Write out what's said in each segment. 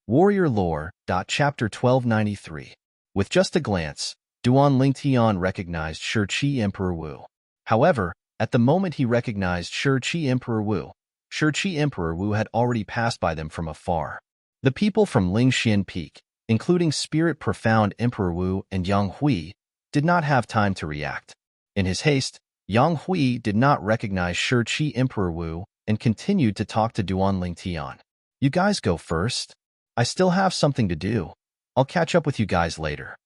Warrior Lore. Chapter 1293. With just a glance, Duan Lingtian recognized Shi Emperor Wu. However, at the moment he recognized Shi Emperor Wu had already passed by them from afar. The people from Lingxian Peak, including Spirit Profound Emperor Wu and Yang Hui, did not have time to react. In his haste, Yang Hui did not recognize Shi Emperor Wu and continued to talk to Duan Lingtian. "You guys go first. I still have something to do. I'll catch up with you guys later,"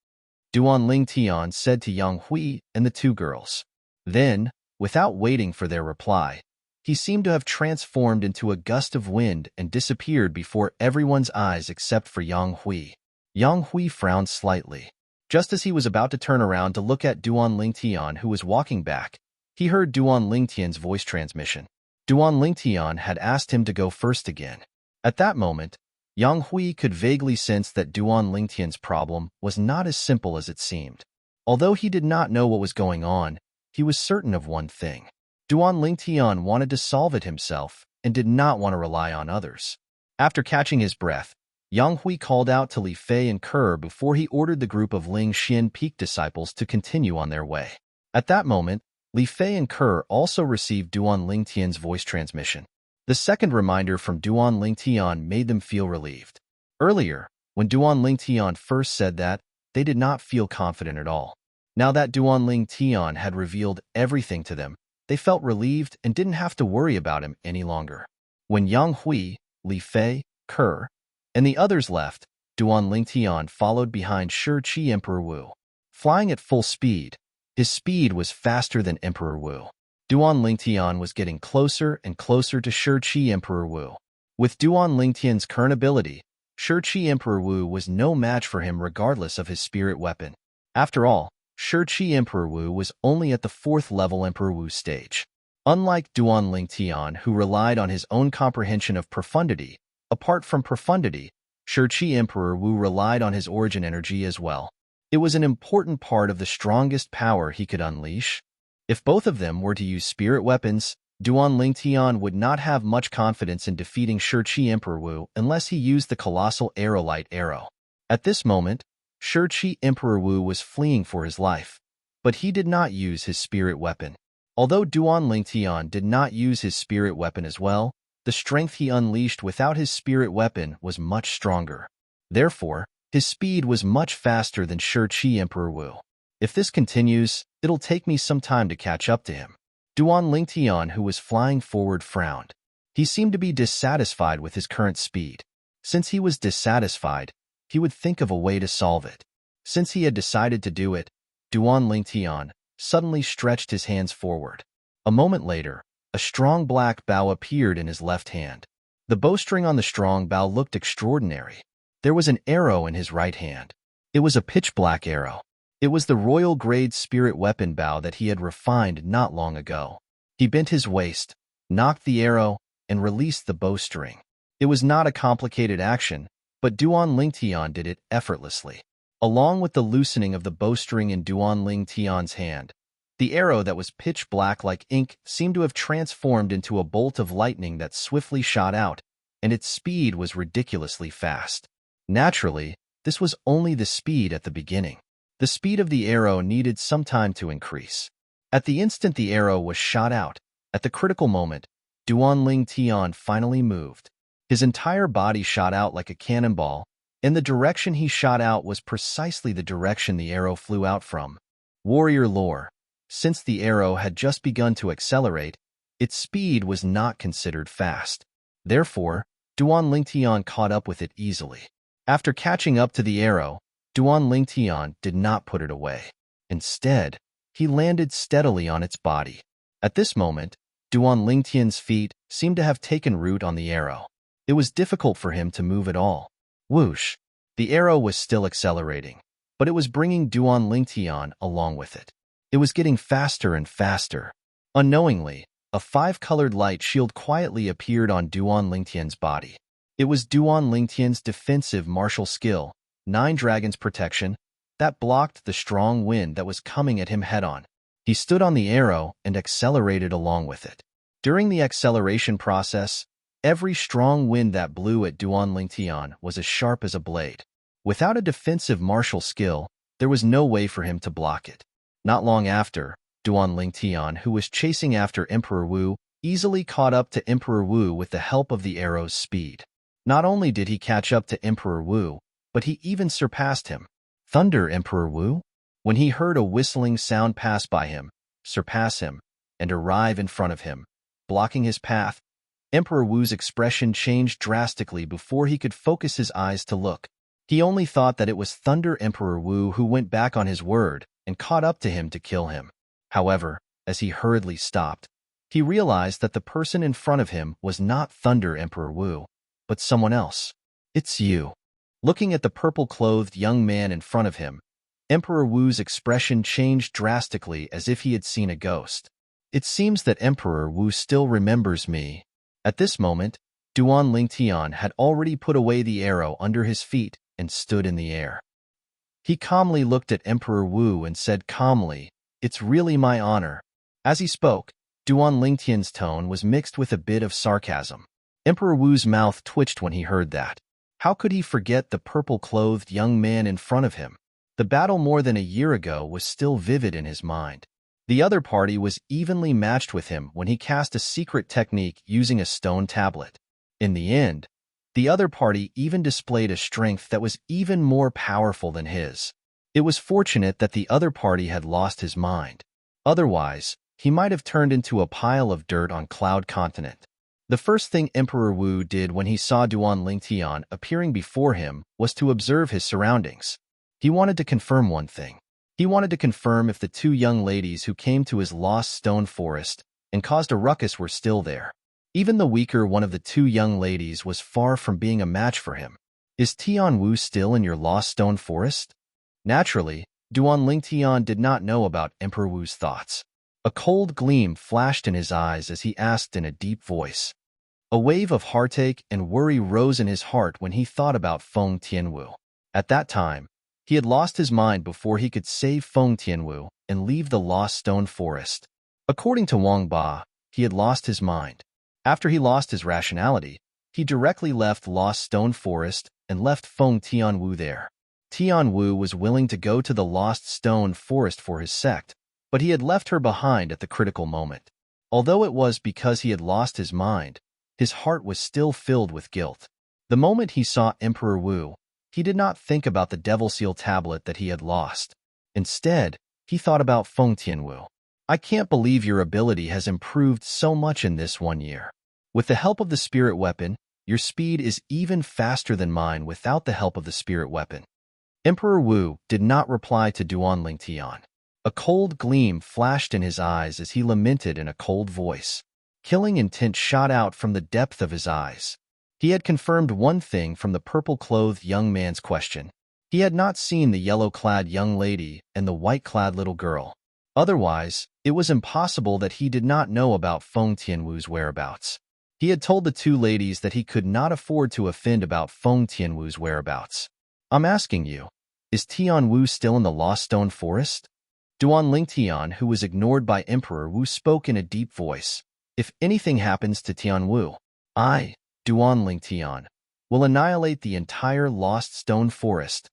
Duan Lingtian said to Yang Hui and the two girls. Then, without waiting for their reply, he seemed to have transformed into a gust of wind and disappeared before everyone's eyes except for Yang Hui. Yang Hui frowned slightly. Just as he was about to turn around to look at Duan Lingtian, who was walking back, he heard Duan Lingtian's voice transmission. Duan Lingtian had asked him to go first again. At that moment, Yang Hui could vaguely sense that Duan Lingtian's problem was not as simple as it seemed. Although he did not know what was going on, he was certain of one thing. Duan Lingtian wanted to solve it himself and did not want to rely on others. After catching his breath, Yang Hui called out to Li Fei and Kerr before he ordered the group of Lingxian Peak disciples to continue on their way. At that moment, Li Fei and Kerr also received Duan Lingtian's voice transmission. The second reminder from Duan Lingtian made them feel relieved. Earlier, when Duan Lingtian first said that, they did not feel confident at all. Now that Duan Lingtian had revealed everything to them, they felt relieved and didn't have to worry about him any longer. When Yang Hui, Li Fei, Kerr, and the others left, Duan Lingtian followed behind Shi Emperor Wu. Flying at full speed, his speed was faster than Emperor Wu. Duan Lingtian was getting closer and closer to Shi Emperor Wu. With Duan Lingtian's current ability, Shi Emperor Wu was no match for him regardless of his spirit weapon. After all, Shi Emperor Wu was only at the 4th level Emperor Wu stage. Unlike Duan Lingtian, who relied on his own comprehension of profundity, apart from profundity, Shi Emperor Wu relied on his origin energy as well. It was an important part of the strongest power he could unleash. If both of them were to use spirit weapons, Duan Lingtian would not have much confidence in defeating Shi Emperor Wu unless he used the colossal Aerolite arrow. At this moment, Shi Emperor Wu was fleeing for his life, but he did not use his spirit weapon. Although Duan Lingtian did not use his spirit weapon as well, the strength he unleashed without his spirit weapon was much stronger. Therefore, his speed was much faster than Shi Emperor Wu. If this continues, it'll take me some time to catch up to him. Duan Lingtian, who was flying forward, frowned. He seemed to be dissatisfied with his current speed. Since he was dissatisfied, he would think of a way to solve it. Since he had decided to do it, Duan Lingtian suddenly stretched his hands forward. A moment later, a strong black bow appeared in his left hand. The bowstring on the strong bow looked extraordinary. There was an arrow in his right hand. It was a pitch-black arrow. It was the royal-grade spirit weapon bow that he had refined not long ago. He bent his waist, knocked the arrow, and released the bowstring. It was not a complicated action, but Duan Lingtian did it effortlessly. Along with the loosening of the bowstring in Duan Lingtian's hand, the arrow that was pitch black like ink seemed to have transformed into a bolt of lightning that swiftly shot out, and its speed was ridiculously fast. Naturally, this was only the speed at the beginning. The speed of the arrow needed some time to increase. At the instant the arrow was shot out, at the critical moment, Duan Lingtian finally moved. His entire body shot out like a cannonball, and the direction he shot out was precisely the direction the arrow flew out from. Warrior Lore. Since the arrow had just begun to accelerate, its speed was not considered fast. Therefore, Duan Lingtian caught up with it easily. After catching up to the arrow, Duan Lingtian did not put it away. Instead, he landed steadily on its body. At this moment, Duan Lingtian's feet seemed to have taken root on the arrow. It was difficult for him to move at all. Whoosh! The arrow was still accelerating, but it was bringing Duan Lingtian along with it. It was getting faster and faster. Unknowingly, a 5-colored light shield quietly appeared on Duan Lingtian's body. It was Duan Lingtian's defensive martial skill, 9 Dragons Protection, that blocked the strong wind that was coming at him head-on. He stood on the arrow and accelerated along with it. During the acceleration process, Every strong wind that blew at Duan Lingtian was as sharp as a blade. Without a defensive martial skill, there was no way for him to block it. Not long after, Duan Lingtian, who was chasing after Emperor Wu, easily caught up to Emperor Wu with the help of the arrow's speed. Not only did he catch up to Emperor Wu, but he even surpassed him. Thunder Emperor Wu? When he heard a whistling sound pass by him, surpass him, and arrive in front of him, blocking his path, Emperor Wu's expression changed drastically before he could focus his eyes to look. He only thought that it was Thunder Emperor Wu who went back on his word and caught up to him to kill him. However, as he hurriedly stopped, he realized that the person in front of him was not Thunder Emperor Wu, but someone else. It's you. Looking at the purple-clothed young man in front of him, Emperor Wu's expression changed drastically as if he had seen a ghost. It seems that Emperor Wu still remembers me. At this moment, Duan Lingtian had already put away the arrow under his feet and stood in the air. He calmly looked at Emperor Wu and said calmly, "It's really my honor." As he spoke, Duan Lingtian's tone was mixed with a bit of sarcasm. Emperor Wu's mouth twitched when he heard that. How could he forget the purple-clothed young man in front of him? The battle more than a year ago was still vivid in his mind. The other party was evenly matched with him when he cast a secret technique using a stone tablet. In the end, the other party even displayed a strength that was even more powerful than his. It was fortunate that the other party had lost his mind. Otherwise, he might have turned into a pile of dirt on Cloud Continent. The first thing Emperor Wu did when he saw Duan Lingtian appearing before him was to observe his surroundings. He wanted to confirm one thing. He wanted to confirm if the two young ladies who came to his lost stone forest and caused a ruckus were still there. Even the weaker one of the two young ladies was far from being a match for him. Is Tian Wu still in your lost stone forest? Naturally, Duan Lingtian did not know about Emperor Wu's thoughts. A cold gleam flashed in his eyes as he asked in a deep voice. A wave of heartache and worry rose in his heart when he thought about Feng Tianwu. At that time, he had lost his mind before he could save Feng Tianwu and leave the Lost Stone Forest. According to Wang Ba, he had lost his mind. After he lost his rationality, he directly left Lost Stone Forest and left Feng Tianwu there. Tianwu was willing to go to the Lost Stone Forest for his sect, but he had left her behind at the critical moment. Although it was because he had lost his mind, his heart was still filled with guilt. The moment he saw Emperor Wu, he did not think about the Devil Seal tablet that he had lost. Instead, he thought about Feng Tianwu. I can't believe your ability has improved so much in this 1 year. With the help of the spirit weapon, your speed is even faster than mine without the help of the spirit weapon. Emperor Wu did not reply to Duan Lingtian. A cold gleam flashed in his eyes as he lamented in a cold voice. Killing intent shot out from the depth of his eyes. He had confirmed one thing from the purple-clothed young man's question. He had not seen the yellow-clad young lady and the white-clad little girl. Otherwise, it was impossible that he did not know about Feng Tianwu's whereabouts. He had told the two ladies that he could not afford to offend about Feng Tianwu's whereabouts. I'm asking you, is Tianwu still in the Lost Stone Forest? Duan Lingtian, who was ignored by Emperor Wu, spoke in a deep voice. If anything happens to Tianwu, I, Duan Lingtian, will annihilate the entire Lost Stone Forest.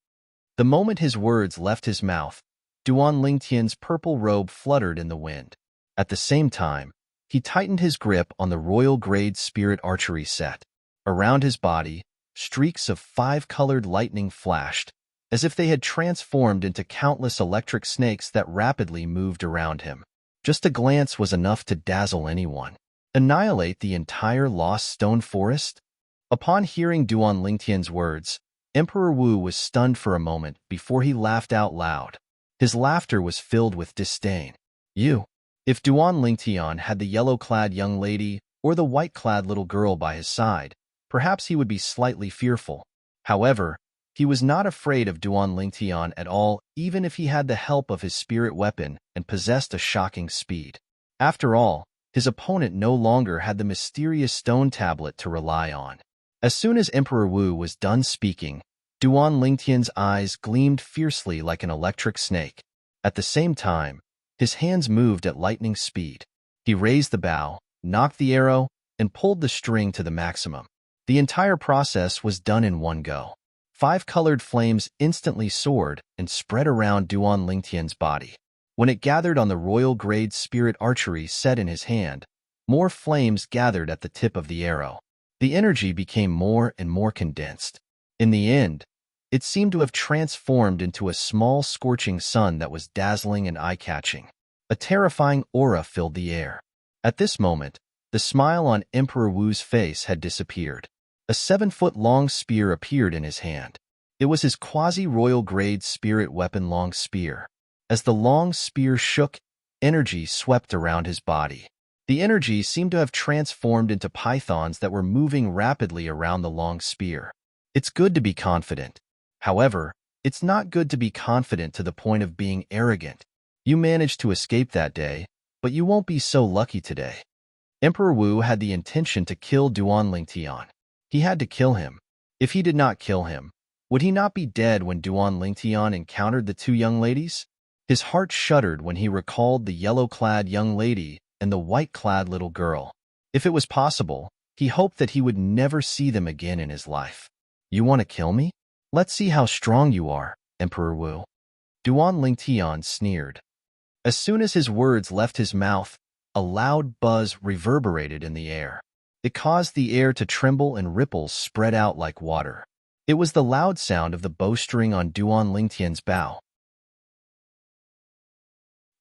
The moment his words left his mouth, Duan Lingtian's purple robe fluttered in the wind. At the same time, he tightened his grip on the Royal Grade Spirit Archery set. Around his body, streaks of 5-colored lightning flashed, as if they had transformed into countless electric snakes that rapidly moved around him. Just a glance was enough to dazzle anyone. Annihilate the entire Lost Stone Forest? Upon hearing Duan Lingtian's words, Emperor Wu was stunned for a moment before he laughed out loud. His laughter was filled with disdain. If Duan Lingtian had the yellow-clad young lady or the white-clad little girl by his side, perhaps he would be slightly fearful. However, he was not afraid of Duan Lingtian at all, even if he had the help of his spirit weapon and possessed a shocking speed. After all, his opponent no longer had the mysterious stone tablet to rely on. As soon as Emperor Wu was done speaking, Duan Lingtian's eyes gleamed fiercely like an electric snake. At the same time, his hands moved at lightning speed. He raised the bow, knocked the arrow, and pulled the string to the maximum. The entire process was done in one go. 5 colored flames instantly soared and spread around Duan Lingtian's body. When it gathered on the royal grade spirit archery set in his hand, more flames gathered at the tip of the arrow. The energy became more and more condensed. In the end, it seemed to have transformed into a small scorching sun that was dazzling and eye-catching. A terrifying aura filled the air. At this moment, the smile on Emperor Wu's face had disappeared. A 7-foot-long spear appeared in his hand. It was his quasi-royal grade spirit weapon long spear. As the long spear shook, energy swept around his body. The energy seemed to have transformed into pythons that were moving rapidly around the long spear. It's good to be confident. However, it's not good to be confident to the point of being arrogant. You managed to escape that day, but you won't be so lucky today. Emperor Wu had the intention to kill Duan Lingtian. He had to kill him. If he did not kill him, would he not be dead when Duan Lingtian encountered the 2 young ladies? His heart shuddered when he recalled the yellow-clad young lady and the white-clad little girl. If it was possible, he hoped that he would never see them again in his life. You want to kill me? Let's see how strong you are, Emperor Wu. Duan Lingtian sneered. As soon as his words left his mouth, a loud buzz reverberated in the air. It caused the air to tremble and ripples spread out like water. It was the loud sound of the bowstring on Duan Lingtian's bow.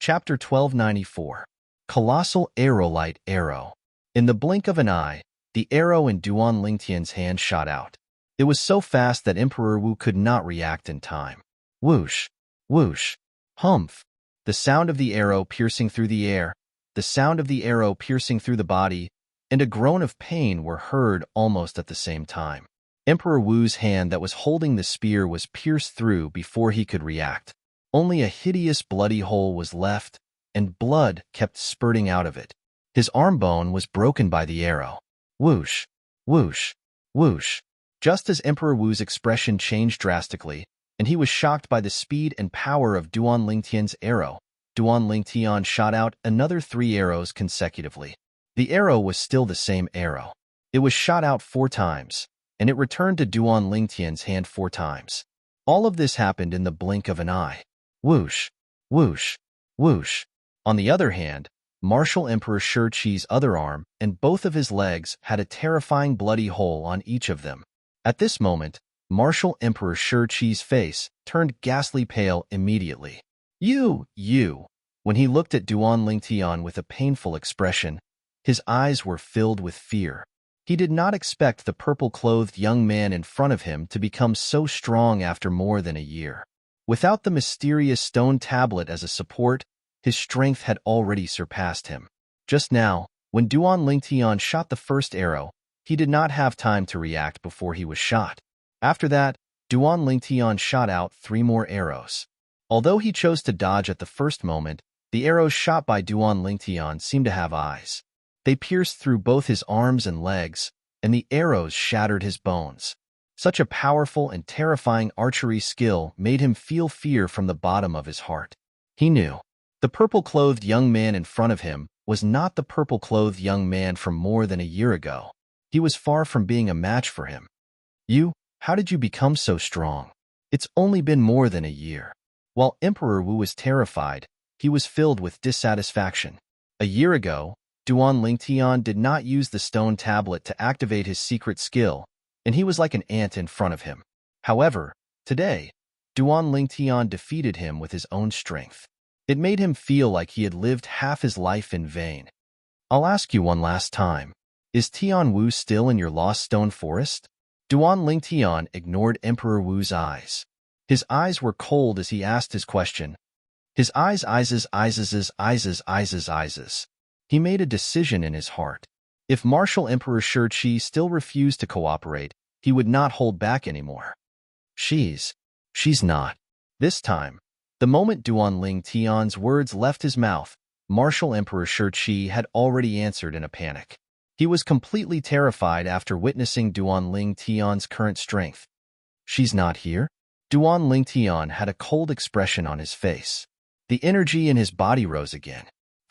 Chapter 1294. Colossal Aerolite Arrow. In the blink of an eye, the arrow in Duan Lingtian's hand shot out. It was so fast that Emperor Wu could not react in time. Whoosh! Whoosh! Humph! The sound of the arrow piercing through the air, the sound of the arrow piercing through the body, and a groan of pain were heard almost at the same time. Emperor Wu's hand that was holding the spear was pierced through before he could react. Only a hideous bloody hole was left, and blood kept spurting out of it. His arm bone was broken by the arrow. Whoosh! Whoosh! Whoosh! Just as Emperor Wu's expression changed drastically, and he was shocked by the speed and power of Duan Lingtian's arrow, Duan Lingtian shot out another 3 arrows consecutively. The arrow was still the same arrow. It was shot out 4 times, and it returned to Duan Lingtian's hand 4 times. All of this happened in the blink of an eye. Whoosh! Whoosh! Whoosh! On the other hand, Martial Emperor Shi Qi's other arm and both of his legs had a terrifying bloody hole on each of them. At this moment, Martial Emperor Shi Qi's face turned ghastly pale immediately. You! When he looked at Duan Lingtian with a painful expression, his eyes were filled with fear. He did not expect the purple-clothed young man in front of him to become so strong after more than a year. Without the mysterious stone tablet as a support, his strength had already surpassed him. Just now, when Duan Lingtian shot the first arrow, he did not have time to react before he was shot. After that, Duan Lingtian shot out 3 more arrows. Although he chose to dodge at the first moment, the arrows shot by Duan Lingtian seemed to have eyes. They pierced through both his arms and legs, and the arrows shattered his bones. Such a powerful and terrifying archery skill made him feel fear from the bottom of his heart. He knew. The purple-clothed young man in front of him was not the purple-clothed young man from more than a year ago. He was far from being a match for him. How did you become so strong? It's only been more than a year. While Emperor Wu was terrified, he was filled with dissatisfaction. A year ago, Duan Lingtian did not use the stone tablet to activate his secret skill, and he was like an ant in front of him. However, today, Duan Lingtian defeated him with his own strength. It made him feel like he had lived half his life in vain. I'll ask you one last time. Is Tian Wu still in your lost stone forest? Duan Lingtian ignored Emperor Wu's eyes. His eyes were cold as he asked his question. His eyes. He made a decision in his heart. If Martial Emperor Shi Qi still refused to cooperate, he would not hold back anymore. She's not. This time, the moment Duan Lingtian's words left his mouth, Martial Emperor Shi Qi had already answered in a panic. He was completely terrified after witnessing Duan Lingtian's current strength. She's not here? Duan Lingtian had a cold expression on his face. The energy in his body rose again.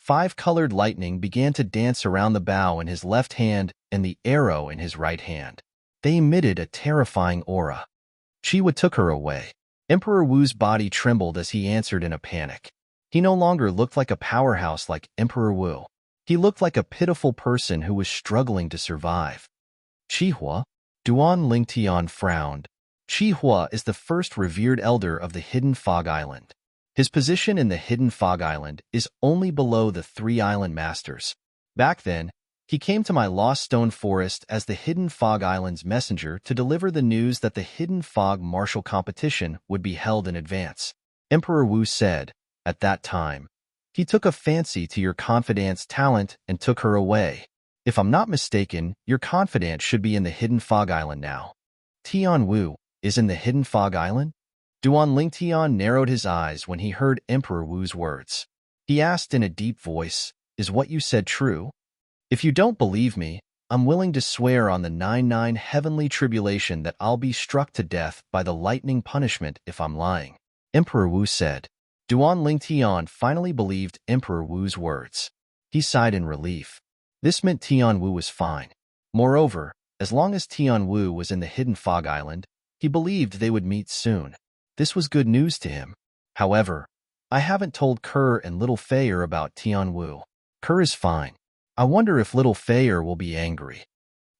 5-colored lightning began to dance around the bow in his left hand and the arrow in his right hand. They emitted a terrifying aura. Chiwa took her away. Emperor Wu's body trembled as he answered in a panic. He no longer looked like a powerhouse like Emperor Wu. He looked like a pitiful person who was struggling to survive. Chihua? Duan Lingtian frowned. Chihua is the first revered elder of the Hidden Fog Island. His position in the Hidden Fog Island is only below the 3 island masters. Back then, he came to my Lost Stone Forest as the Hidden Fog Island's messenger to deliver the news that the Hidden Fog martial competition would be held in advance. Emperor Wu said, at that time, he took a fancy to your confidant's talent and took her away. If I'm not mistaken, your confidant should be in the Hidden Fog Island now. Tian Wu is in the Hidden Fog Island? Duan Lingtian narrowed his eyes when he heard Emperor Wu's words. He asked in a deep voice, is what you said true? If you don't believe me, I'm willing to swear on the 99 heavenly tribulation that I'll be struck to death by the lightning punishment if I'm lying. Emperor Wu said. Duan Lingtian finally believed Emperor Wu's words. He sighed in relief. This meant Tian Wu was fine. Moreover, as long as Tian Wu was in the Hidden Fog Island, he believed they would meet soon. This was good news to him. However, I haven't told Kerr and Little Fayer about Tian Wu. Kerr is fine. I wonder if Little Fayer will be angry.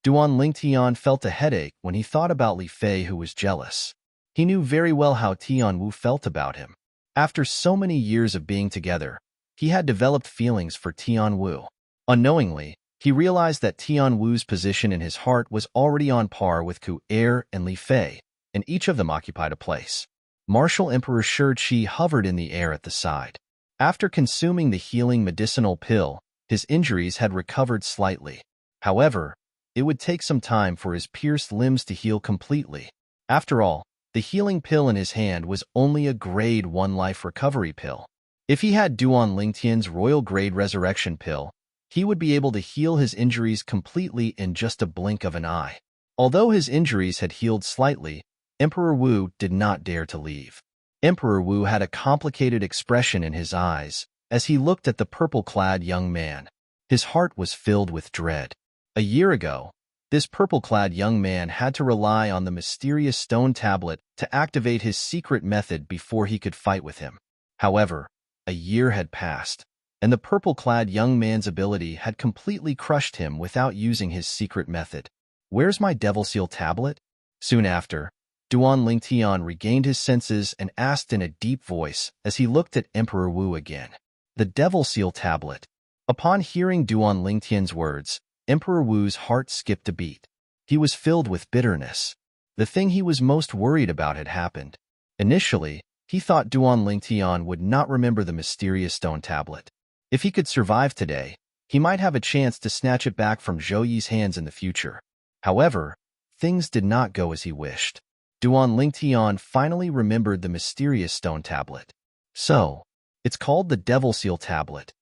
Duan Lingtian felt a headache when he thought about Li Fei, who was jealous. He knew very well how Tian Wu felt about him. After so many years of being together, he had developed feelings for Tian Wu. Unknowingly, he realized that Tian Wu's position in his heart was already on par with Ku Er and Li Fei, and each of them occupied a place. Martial Emperor Shi Qi hovered in the air at the side. After consuming the healing medicinal pill, his injuries had recovered slightly. However, it would take some time for his pierced limbs to heal completely. After all, the healing pill in his hand was only a grade 1 life recovery pill. If he had Duan Lingtian's royal grade resurrection pill, he would be able to heal his injuries completely in just a blink of an eye. Although his injuries had healed slightly, Emperor Wu did not dare to leave. Emperor Wu had a complicated expression in his eyes as he looked at the purple-clad young man. His heart was filled with dread. A year ago, this purple-clad young man had to rely on the mysterious stone tablet to activate his secret method before he could fight with him. However, a year had passed, and the purple-clad young man's ability had completely crushed him without using his secret method. Where's my Devil Seal tablet? Soon after, Duan Lingtian regained his senses and asked in a deep voice as he looked at Emperor Wu again. The Devil Seal tablet. Upon hearing Duan Lingtian's words, Emperor Wu's heart skipped a beat. He was filled with bitterness. The thing he was most worried about had happened. Initially, he thought Duan Lingtian would not remember the mysterious stone tablet. If he could survive today, he might have a chance to snatch it back from Zhou Yi's hands in the future. However, things did not go as he wished. Duan Lingtian finally remembered the mysterious stone tablet. So, it's called the Devil Seal tablet.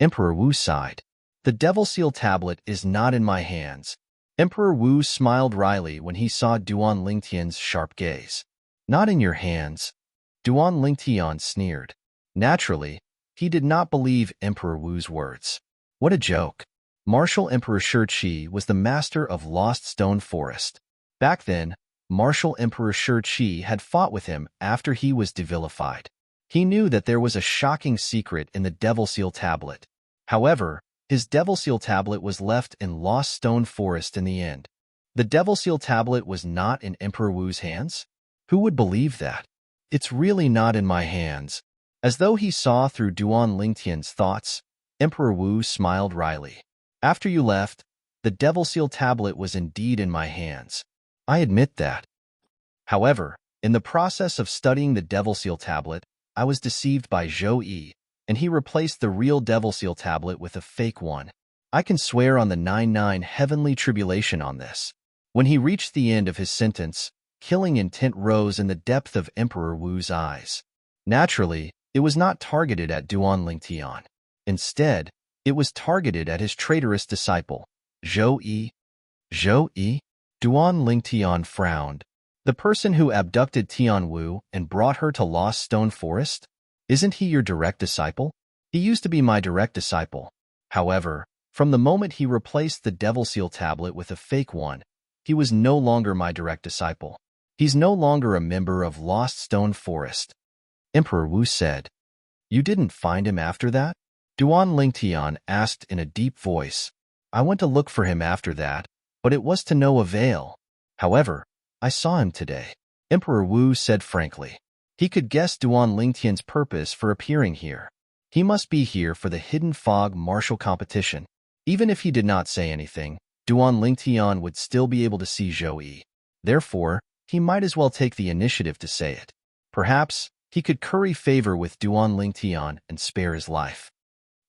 Emperor Wu sighed. The Devil Seal tablet is not in my hands. Emperor Wu smiled wryly when he saw Duan Lingtian's sharp gaze. Not in your hands. Duan Lingtian sneered. Naturally, he did not believe Emperor Wu's words. What a joke. Martial Emperor Shi Qi was the master of Lost Stone Forest. Back then, Martial Emperor Shi Qi had fought with him after he was devilified. He knew that there was a shocking secret in the Devil Seal tablet. However, his Devil Seal tablet was left in Lost Stone Forest in the end. The Devil Seal tablet was not in Emperor Wu's hands? Who would believe that? It's really not in my hands. As though he saw through Duan Lingtian's thoughts, Emperor Wu smiled wryly. After you left, the Devil Seal tablet was indeed in my hands. I admit that. However, in the process of studying the Devil Seal tablet, I was deceived by Zhou Yi, and he replaced the real Devil Seal tablet with a fake one. I can swear on the 99 heavenly tribulation on this. When he reached the end of his sentence, killing intent rose in the depth of Emperor Wu's eyes. Naturally, it was not targeted at Duan Lingtian. Instead, it was targeted at his traitorous disciple, Zhou Yi. Zhou Yi? Duan Lingtian frowned. The person who abducted Tian Wu and brought her to Lost Stone Forest? Isn't he your direct disciple? He used to be my direct disciple. However, from the moment he replaced the Devil Seal tablet with a fake one, he was no longer my direct disciple. He's no longer a member of Lost Stone Forest. Emperor Wu said. You didn't find him after that? Duan Lingtian asked in a deep voice. I went to look for him after that, but it was to no avail. However, I saw him today. Emperor Wu said frankly. He could guess Duan Lingtian's purpose for appearing here. He must be here for the Hidden Fog martial competition. Even if he did not say anything, Duan Lingtian would still be able to see Zhou Yi. Therefore, he might as well take the initiative to say it. Perhaps he could curry favor with Duan Lingtian and spare his life.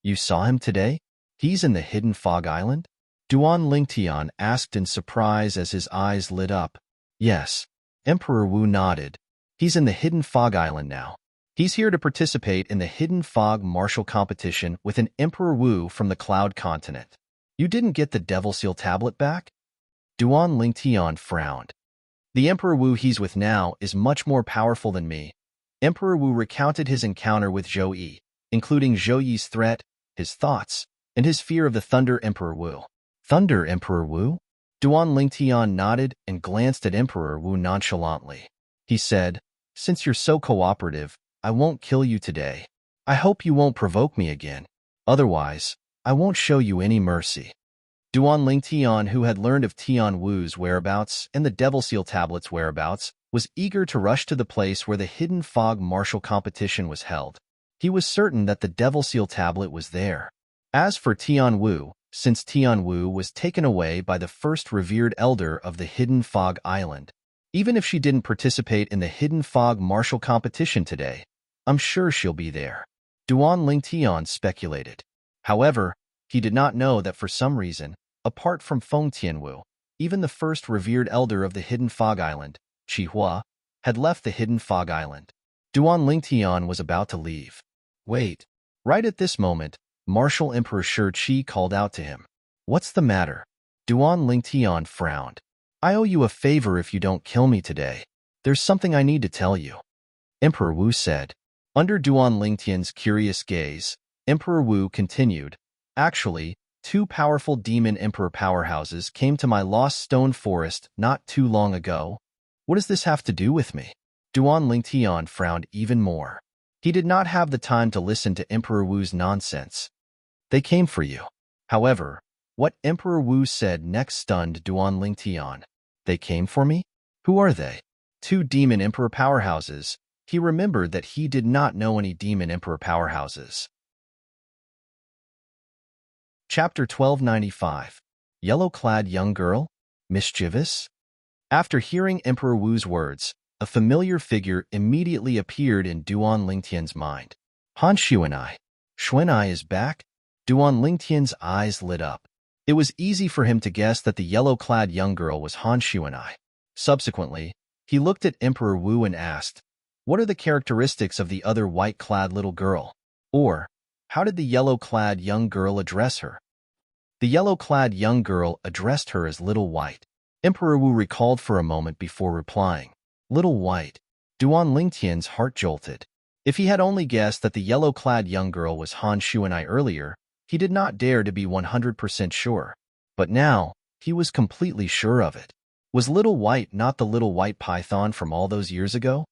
You saw him today? He's in the Hidden Fog Island? Duan Lingtian asked in surprise as his eyes lit up. Yes. Emperor Wu nodded. He's in the Hidden Fog Island now. He's here to participate in the Hidden Fog martial competition with an Emperor Wu from the Cloud Continent. You didn't get the Devil Seal tablet back? Duan Lingtian frowned. The Emperor Wu he's with now is much more powerful than me. Emperor Wu recounted his encounter with Zhou Yi, including Zhou Yi's threat, his thoughts, and his fear of the Thunder Emperor Wu. Thunder Emperor Wu? Duan Lingtian nodded and glanced at Emperor Wu nonchalantly. He said, Since you're so cooperative, I won't kill you today. I hope you won't provoke me again. Otherwise, I won't show you any mercy. Duan Lingtian, who had learned of Tian Wu's whereabouts and the Devil Seal tablet's whereabouts, was eager to rush to the place where the Hidden Fog martial competition was held. He was certain that the Devil Seal tablet was there. As for Tian Wu, since Tian Wu was taken away by the first revered elder of the Hidden Fog Island, even if she didn't participate in the Hidden Fog martial competition today, I'm sure she'll be there. Duan Lingtian speculated. However, he did not know that for some reason, apart from Feng Tianwu, even the first revered elder of the Hidden Fog Island, Qi Hua, had left the Hidden Fog Island. Duan Lingtian was about to leave. Wait. Right at this moment, Martial Emperor Shi Qi called out to him. What's the matter? Duan Lingtian frowned. I owe you a favor if you don't kill me today. There's something I need to tell you. Emperor Wu said. Under Duan Lingtian's curious gaze, Emperor Wu continued. Actually, 2 powerful demon emperor powerhouses came to my Lost Stone Forest not too long ago. What does this have to do with me? Duan Lingtian frowned even more. He did not have the time to listen to Emperor Wu's nonsense. They came for you. However, what Emperor Wu said next stunned Duan Lingtian. They came for me? Who are they? 2 demon emperor powerhouses. He remembered that he did not know any demon emperor powerhouses. Chapter 1295. Yellow-clad young girl? Mischievous? After hearing Emperor Wu's words, a familiar figure immediately appeared in Duan Lingtian's mind. Han Xuanai. Xuanai is back? Duan Lingtian's eyes lit up. It was easy for him to guess that the yellow-clad young girl was Han Xuanai. Subsequently, he looked at Emperor Wu and asked, what are the characteristics of the other white-clad little girl? Or, how did the yellow-clad young girl address her? The yellow-clad young girl addressed her as Little White. Emperor Wu recalled for a moment before replying. Little White. Duan Lingtian's heart jolted. If he had only guessed that the yellow-clad young girl was Han Xuanai earlier, he did not dare to be 100% sure. But now, he was completely sure of it. Was Little White not the little white python from all those years ago?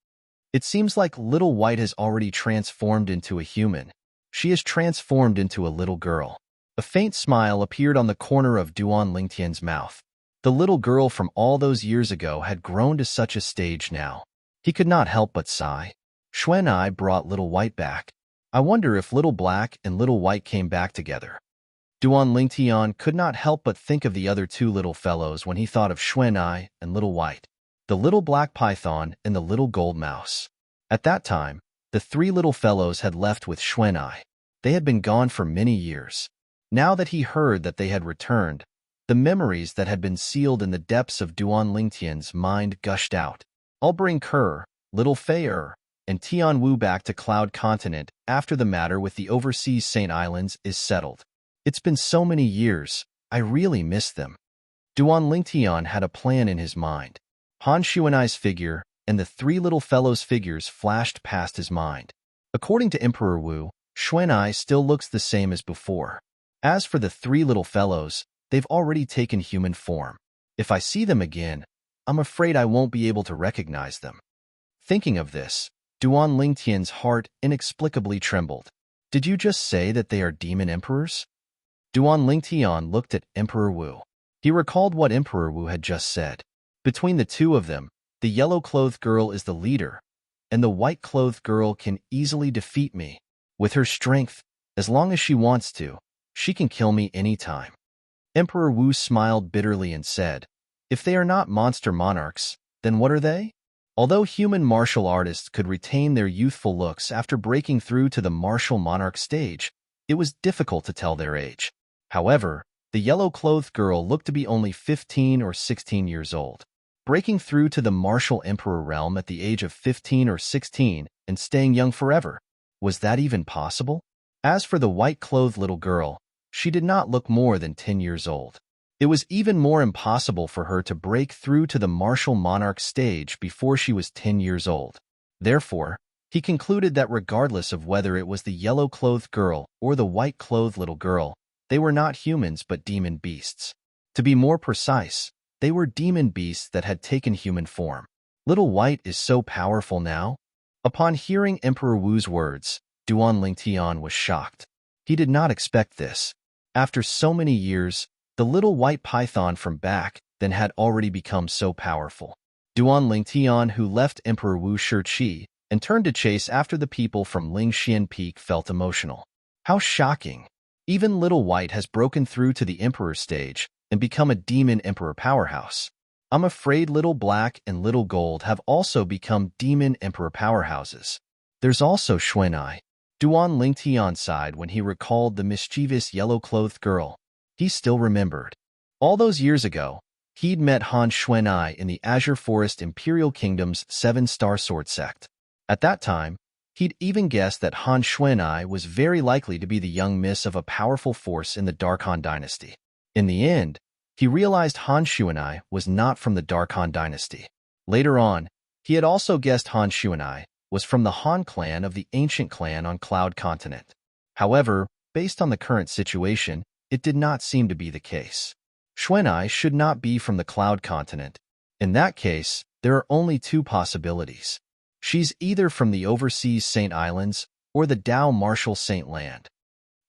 It seems like Little White has already transformed into a human. She is transformed into a little girl. A faint smile appeared on the corner of Duan Lingtian's mouth. The little girl from all those years ago had grown to such a stage now. He could not help but sigh. Xuanai brought Little White back. I wonder if Little Black and Little White came back together. Duan Lingtian could not help but think of the other 2 little fellows when he thought of Xuanai and Little White, the little black python and the little gold mouse. At that time, the 3 little fellows had left with Xuanai. They had been gone for many years. Now that he heard that they had returned, the memories that had been sealed in the depths of Duan Lingtian's mind gushed out. I'll bring Kerr, Little Fei and Tian Wu back to Cloud Continent after the matter with the overseas Saint Islands is settled. It's been so many years, I really miss them. Duan Lingtian had a plan in his mind. Han Xuanai's figure and the 3 little fellows' figures flashed past his mind. According to Emperor Wu, Xuanai still looks the same as before. As for the three little fellows, they've already taken human form. If I see them again, I'm afraid I won't be able to recognize them. Thinking of this, Duan Lingtian's heart inexplicably trembled. Did you just say that they are demon emperors? Duan Lingtian looked at Emperor Wu. He recalled what Emperor Wu had just said. Between the two of them, the yellow-clothed girl is the leader, and the white-clothed girl can easily defeat me. With her strength, as long as she wants to, she can kill me anytime. Emperor Wu smiled bitterly and said, if they are not monster monarchs, then what are they? Although human martial artists could retain their youthful looks after breaking through to the martial monarch stage, it was difficult to tell their age. However, the yellow-clothed girl looked to be only 15 or 16 years old. Breaking through to the martial emperor realm at the age of 15 or 16 and staying young forever, was that even possible? As for the white-clothed little girl, she did not look more than 10 years old. It was even more impossible for her to break through to the martial monarch stage before she was 10 years old. Therefore, he concluded that regardless of whether it was the yellow-clothed girl or the white-clothed little girl, they were not humans but demon beasts. To be more precise, they were demon beasts that had taken human form. Little White is so powerful now? Upon hearing Emperor Wu's words, Duan Lingtian was shocked. He did not expect this. After so many years, the little white python from back then had already become so powerful. Duan Lingtian, who left Emperor Wu Shiqi and turned to chase after the people from Lingxian Peak, felt emotional. How shocking! Even Little White has broken through to the Emperor stage and become a demon emperor powerhouse. I'm afraid Little Black and Little Gold have also become demon emperor powerhouses. There's also Xuanai. Duan Lingtian sighed when he recalled the mischievous yellow-clothed girl. He still remembered. All those years ago, he'd met Han Xuanai in the Azure Forest Imperial Kingdom's 7-star sword sect. At that time, he'd even guessed that Han Xuanai was very likely to be the young miss of a powerful force in the Dark Han dynasty. In the end, he realized Han Xuanai was not from the Dark Han dynasty. Later on, he had also guessed Han Xuanai was from the Han clan of the ancient clan on Cloud Continent. However, based on the current situation, it did not seem to be the case. Xuanai should not be from the Cloud Continent. In that case, there are only two possibilities. She's either from the overseas Saint Islands or the Dao Martial Saint Land.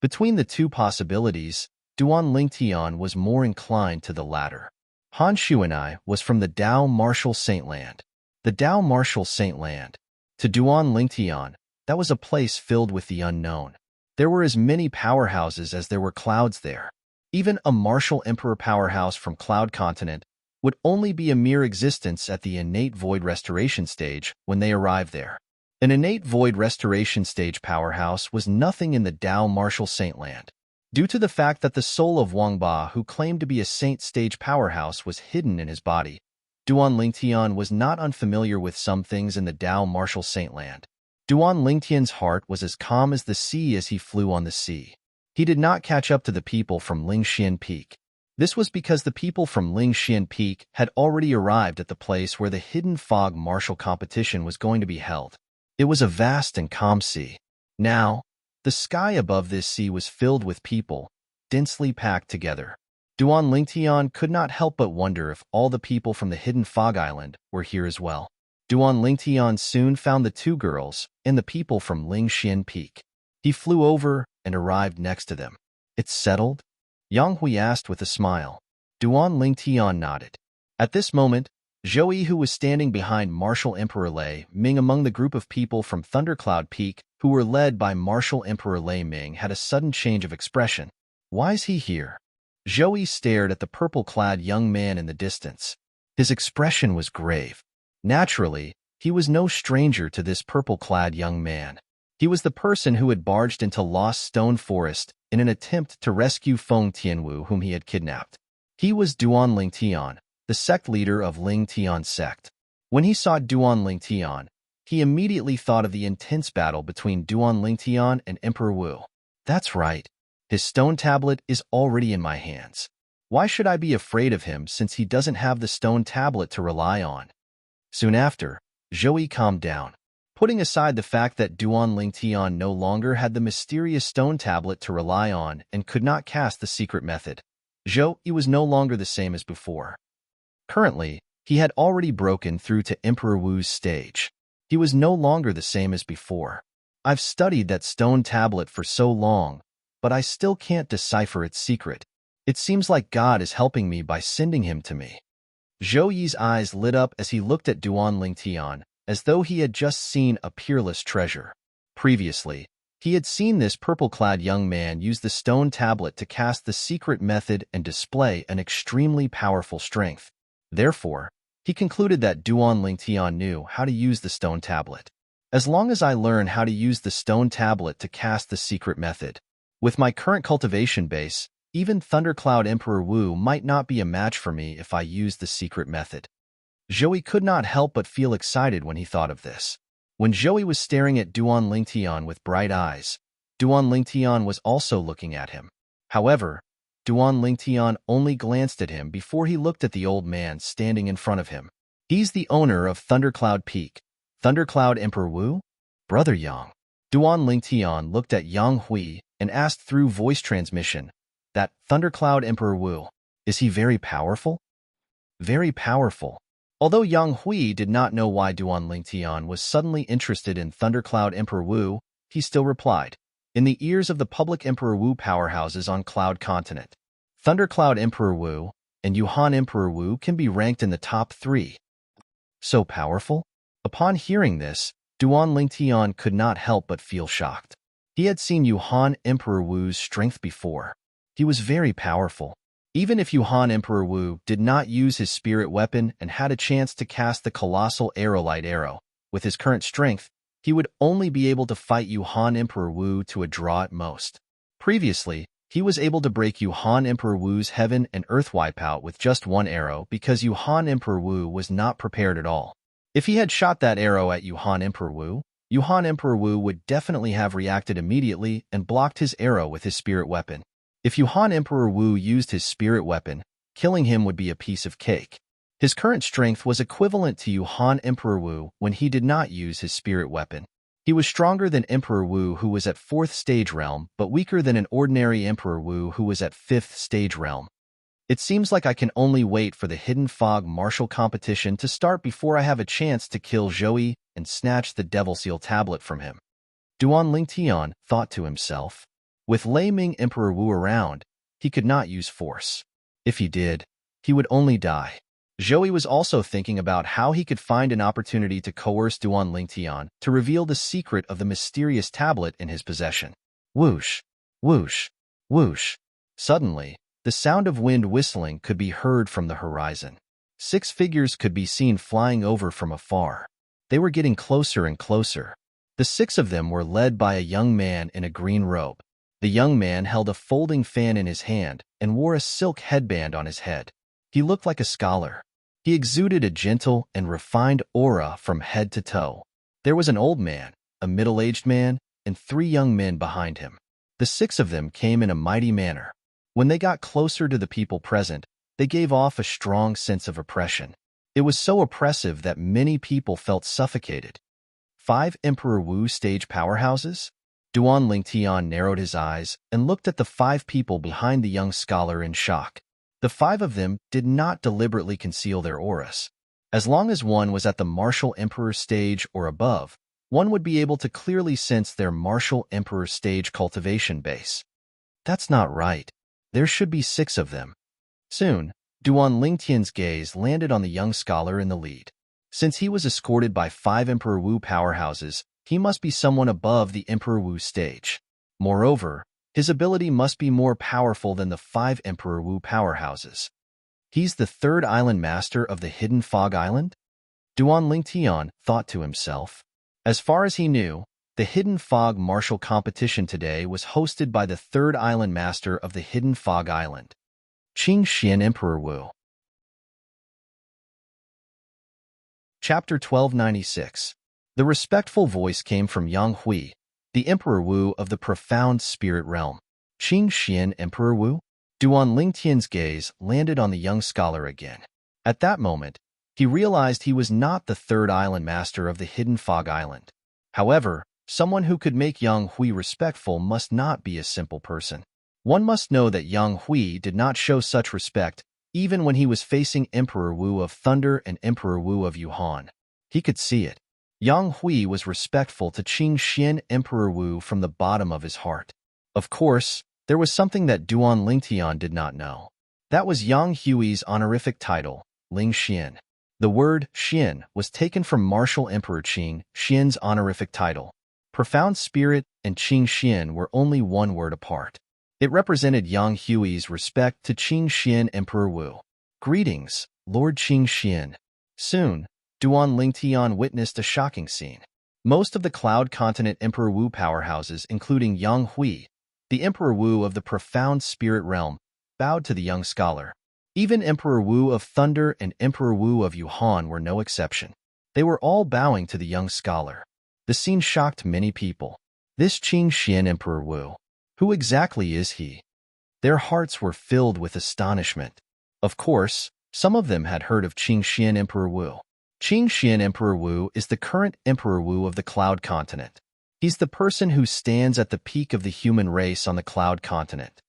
Between the two possibilities, Duan Lingtian was more inclined to the latter. Han Xuanai was from the Dao Martial Saint Land. The Dao Martial Saint Land. To Duan Lingtian, that was a place filled with the unknown. There were as many powerhouses as there were clouds there. Even a martial emperor powerhouse from Cloud Continent would only be a mere existence at the innate void restoration stage when they arrived there. An innate void restoration stage powerhouse was nothing in the Dao Martial Saint Land. Due to the fact that the soul of Wang Ba, who claimed to be a saint stage powerhouse, was hidden in his body, Duan Lingtian was not unfamiliar with some things in the Dao Martial Saint Land. Duan Lingtian's heart was as calm as the sea as he flew on the sea. He did not catch up to the people from Lingxian Peak. This was because the people from Lingxian Peak had already arrived at the place where the hidden fog martial competition was going to be held. It was a vast and calm sea. Now, the sky above this sea was filled with people, densely packed together. Duan Lingtian could not help but wonder if all the people from the hidden fog island were here as well. Duan Lingtian soon found the two girls and the people from Lingxian Peak. He flew over and arrived next to them. It's settled? Yang Hui asked with a smile. Duan Lingtian nodded. At this moment, Zhou, who was standing behind Martial Emperor Lei Ming among the group of people from Thundercloud Peak who were led by Martial Emperor Lei Ming, had a sudden change of expression. Why is he here? Zhou stared at the purple-clad young man in the distance. His expression was grave. Naturally, he was no stranger to this purple-clad young man. He was the person who had barged into Lost Stone Forest in an attempt to rescue Feng Tianwu, whom he had kidnapped. He was Duan Lingtian, the sect leader of Lingtian sect. When he saw Duan Lingtian, he immediately thought of the intense battle between Duan Lingtian and Emperor Wu. That's right. His stone tablet is already in my hands. Why should I be afraid of him since he doesn't have the stone tablet to rely on? Soon after, Zhou calmed down. Putting aside the fact that Duan Lingtian no longer had the mysterious stone tablet to rely on and could not cast the secret method, Zhou Yi was no longer the same as before. Currently, he had already broken through to Emperor Wu's stage. He was no longer the same as before. I've studied that stone tablet for so long, but I still can't decipher its secret. It seems like God is helping me by sending him to me. Zhou Yi's eyes lit up as he looked at Duan Lingtian, as though he had just seen a peerless treasure. Previously, he had seen this purple-clad young man use the stone tablet to cast the secret method and display an extremely powerful strength. Therefore, he concluded that Duan Lingtian knew how to use the stone tablet. As long as I learn how to use the stone tablet to cast the secret method, with my current cultivation base, even Thundercloud Emperor Wu might not be a match for me if I use the secret method. Zhou Yi could not help but feel excited when he thought of this. When Zhou Yi was staring at Duan Lingtian with bright eyes, Duan Lingtian was also looking at him. However, Duan Lingtian only glanced at him before he looked at the old man standing in front of him. He's the owner of Thundercloud Peak, Thundercloud Emperor Wu? Brother Yang. Duan Lingtian looked at Yang Hui and asked through voice transmission, that Thundercloud Emperor Wu, is he very powerful? Very powerful. Although Yang Hui did not know why Duan Lingtian was suddenly interested in Thundercloud Emperor Wu, he still replied, in the ears of the public Emperor Wu powerhouses on Cloud Continent, Thundercloud Emperor Wu and Yuhan Emperor Wu can be ranked in the top 3. So powerful? Upon hearing this, Duan Lingtian could not help but feel shocked. He had seen Yuhan Emperor Wu's strength before. He was very powerful. Even if Yuhan Emperor Wu did not use his spirit weapon and had a chance to cast the colossal Aerolite arrow, with his current strength, he would only be able to fight Yuhan Emperor Wu to a draw at most. Previously, he was able to break Yuhan Emperor Wu's heaven and earth wipeout with just one arrow because Yuhan Emperor Wu was not prepared at all. If he had shot that arrow at Yuhan Emperor Wu would definitely have reacted immediately and blocked his arrow with his spirit weapon. If Yuhan Emperor Wu used his spirit weapon, killing him would be a piece of cake. His current strength was equivalent to Yuhan Emperor Wu when he did not use his spirit weapon. He was stronger than Emperor Wu, who was at 4th stage realm, but weaker than an ordinary Emperor Wu who was at 5th stage realm. It seems like I can only wait for the Hidden Fog martial competition to start before I have a chance to kill Zhou Yi and snatch the Devil Seal tablet from him. Duan Lingtian thought to himself. With Lei Ming Emperor Wu around, he could not use force. If he did, he would only die. Zhou Yi was also thinking about how he could find an opportunity to coerce Duan Lingtian to reveal the secret of the mysterious tablet in his possession. Whoosh, whoosh, whoosh. Suddenly, the sound of wind whistling could be heard from the horizon. 6 figures could be seen flying over from afar. They were getting closer and closer. The 6 of them were led by a young man in a green robe. The young man held a folding fan in his hand and wore a silk headband on his head. He looked like a scholar. He exuded a gentle and refined aura from head to toe. There was an old man, a middle-aged man, and 3 young men behind him. The 6 of them came in a mighty manner. When they got closer to the people present, they gave off a strong sense of oppression. It was so oppressive that many people felt suffocated. 5 Emperor Wu stage powerhouses? Duan Lingtian narrowed his eyes and looked at the 5 people behind the young scholar in shock. The 5 of them did not deliberately conceal their auras. As long as one was at the Martial Emperor stage or above, one would be able to clearly sense their Martial Emperor stage cultivation base. That's not right. There should be 6 of them. Soon, Duan Lingtian's gaze landed on the young scholar in the lead. Since he was escorted by 5 Emperor Wu powerhouses, he must be someone above the Emperor Wu stage. Moreover, his ability must be more powerful than the 5 Emperor Wu powerhouses. He's the 3rd island master of the Hidden Fog Island? Duan Lingtian thought to himself. As far as he knew, the Hidden Fog martial competition today was hosted by the 3rd island master of the Hidden Fog Island, Qing Xian Emperor Wu. Chapter 1296. The respectful voice came from Yang Hui, the Emperor Wu of the profound spirit realm. Qing Xian Emperor Wu? Duan Lingtian's gaze landed on the young scholar again. At that moment, he realized he was not the 3rd island master of the Hidden Fog Island. However, someone who could make Yang Hui respectful must not be a simple person. One must know that Yang Hui did not show such respect even when he was facing Emperor Wu of Thunder and Emperor Wu of Yuhan. He could see it. Yang Hui was respectful to Qing Xian Emperor Wu from the bottom of his heart. Of course, there was something that Duan Lingtian did not know. That was Yang Hui's honorific title, Ling Xian. The word Xian was taken from martial Emperor Qing Xian's honorific title. Profound Spirit and Qing Xian were only one word apart. It represented Yang Hui's respect to Qing Xian Emperor Wu. Greetings, Lord Qing Xian. Soon, Duan Lingtian witnessed a shocking scene. Most of the Cloud Continent Emperor Wu powerhouses, including Yang Hui, the Emperor Wu of the Profound Spirit Realm, bowed to the young scholar. Even Emperor Wu of Thunder and Emperor Wu of Yuhan were no exception. They were all bowing to the young scholar. The scene shocked many people. This Qing Xian Emperor Wu, who exactly is he? Their hearts were filled with astonishment. Of course, some of them had heard of Qing Xian Emperor Wu. Qing Xian Emperor Wu is the current Emperor Wu of the Cloud Continent. He's the person who stands at the peak of the human race on the Cloud Continent.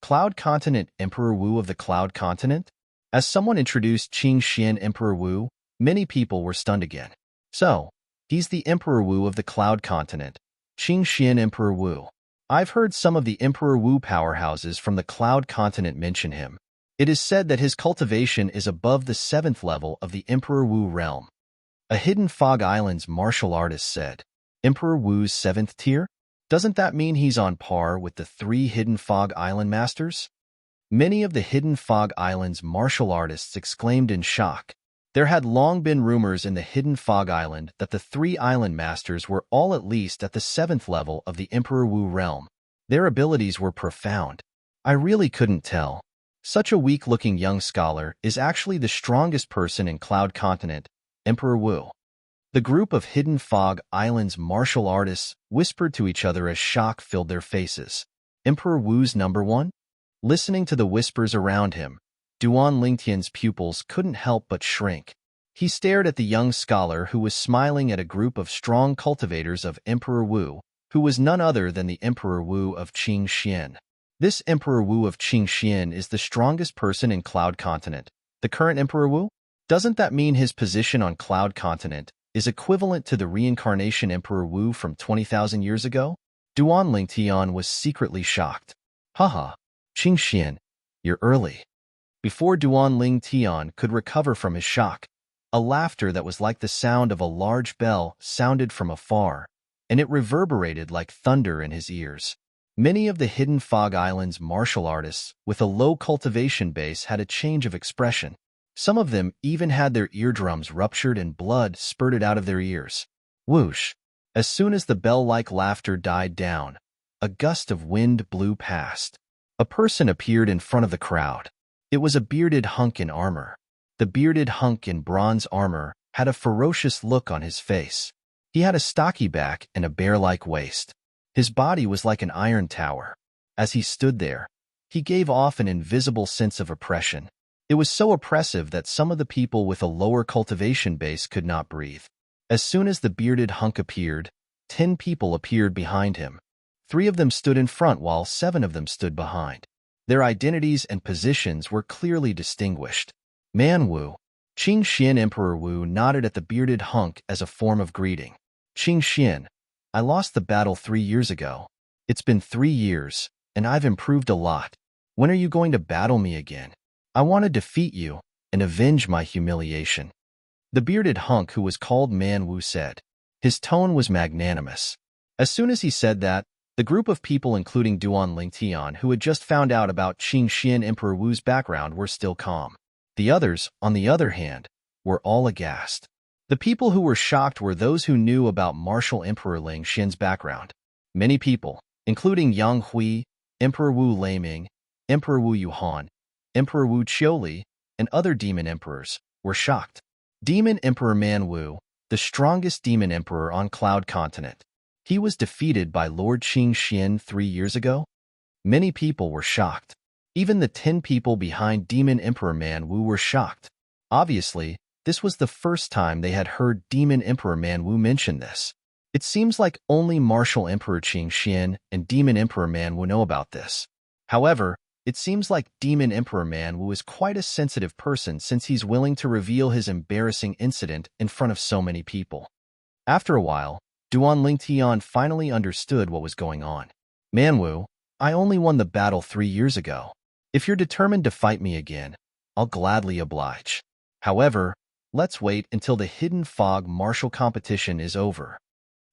Cloud Continent Emperor Wu of the Cloud Continent? As someone introduced Qing Xian Emperor Wu, many people were stunned again. So, he's the Emperor Wu of the Cloud Continent, Qing Xian Emperor Wu. I've heard some of the Emperor Wu powerhouses from the Cloud Continent mention him. It is said that his cultivation is above the 7th level of the Emperor Wu realm. A Hidden Fog Island's martial artist said, Emperor Wu's 7th tier? Doesn't that mean he's on par with the 3 Hidden Fog Island masters? Many of the Hidden Fog Island's martial artists exclaimed in shock. There had long been rumors in the Hidden Fog Island that the 3 island masters were all at least at the 7th level of the Emperor Wu realm. Their abilities were profound. I really couldn't tell. Such a weak-looking young scholar is actually the strongest person in Cloud Continent, Emperor Wu. The group of Hidden Fog Island's martial artists whispered to each other as shock filled their faces. Emperor Wu's number 1? Listening to the whispers around him, Duan Lingtian's pupils couldn't help but shrink. He stared at the young scholar who was smiling at a group of strong cultivators of Emperor Wu, who was none other than the Emperor Wu of Qing Xian. This Emperor Wu of Qing Xian is the strongest person in Cloud Continent. The current Emperor Wu? Doesn't that mean his position on Cloud Continent is equivalent to the reincarnation Emperor Wu from 20,000 years ago? Duan Lingtian was secretly shocked. Haha, Qing Xian, you're early. Before Duan Lingtian could recover from his shock, a laughter that was like the sound of a large bell sounded from afar, and it reverberated like thunder in his ears. Many of the Hidden Fog Island's martial artists with a low cultivation base had a change of expression. Some of them even had their eardrums ruptured and blood spurted out of their ears. Whoosh! As soon as the bell-like laughter died down, a gust of wind blew past. A person appeared in front of the crowd. It was a bearded hunk in armor. The bearded hunk in bronze armor had a ferocious look on his face. He had a stocky back and a bear-like waist. His body was like an iron tower. As he stood there, he gave off an invisible sense of oppression. It was so oppressive that some of the people with a lower cultivation base could not breathe. As soon as the bearded hunk appeared, 10 people appeared behind him. 3 of them stood in front while 7 of them stood behind. Their identities and positions were clearly distinguished. Man Wu. Qing Xian Emperor Wu nodded at the bearded hunk as a form of greeting. Qing Xian, I lost the battle 3 years ago. It's been 3 years, and I've improved a lot. When are you going to battle me again? I want to defeat you and avenge my humiliation. The bearded hunk who was called Man Wu said. His tone was magnanimous. As soon as he said that, the group of people including Duan Lingtian who had just found out about Qing Xian Emperor Wu's background were still calm. The others, on the other hand, were all aghast. The people who were shocked were those who knew about Martial Emperor Ling Xian's background. Many people, including Yang Hui, Emperor Wu Leiming, Emperor Wu Yuhan, Emperor Wu Qiuli, and other demon emperors, were shocked. Demon Emperor Man Wu, the strongest demon emperor on Cloud Continent. He was defeated by Lord Qing Xian 3 years ago? Many people were shocked. Even the 10 people behind Demon Emperor Man Wu were shocked. Obviously, this was the first time they had heard Demon Emperor Man Wu mention this. It seems like only Martial Emperor Qing Xian and Demon Emperor Man Wu know about this. However, it seems like Demon Emperor Man Wu is quite a sensitive person since he's willing to reveal his embarrassing incident in front of so many people. After a while, Duan Lingtian finally understood what was going on. Man Wu, I only won the battle 3 years ago. If you're determined to fight me again, I'll gladly oblige. However, let's wait until the Hidden Fog martial competition is over.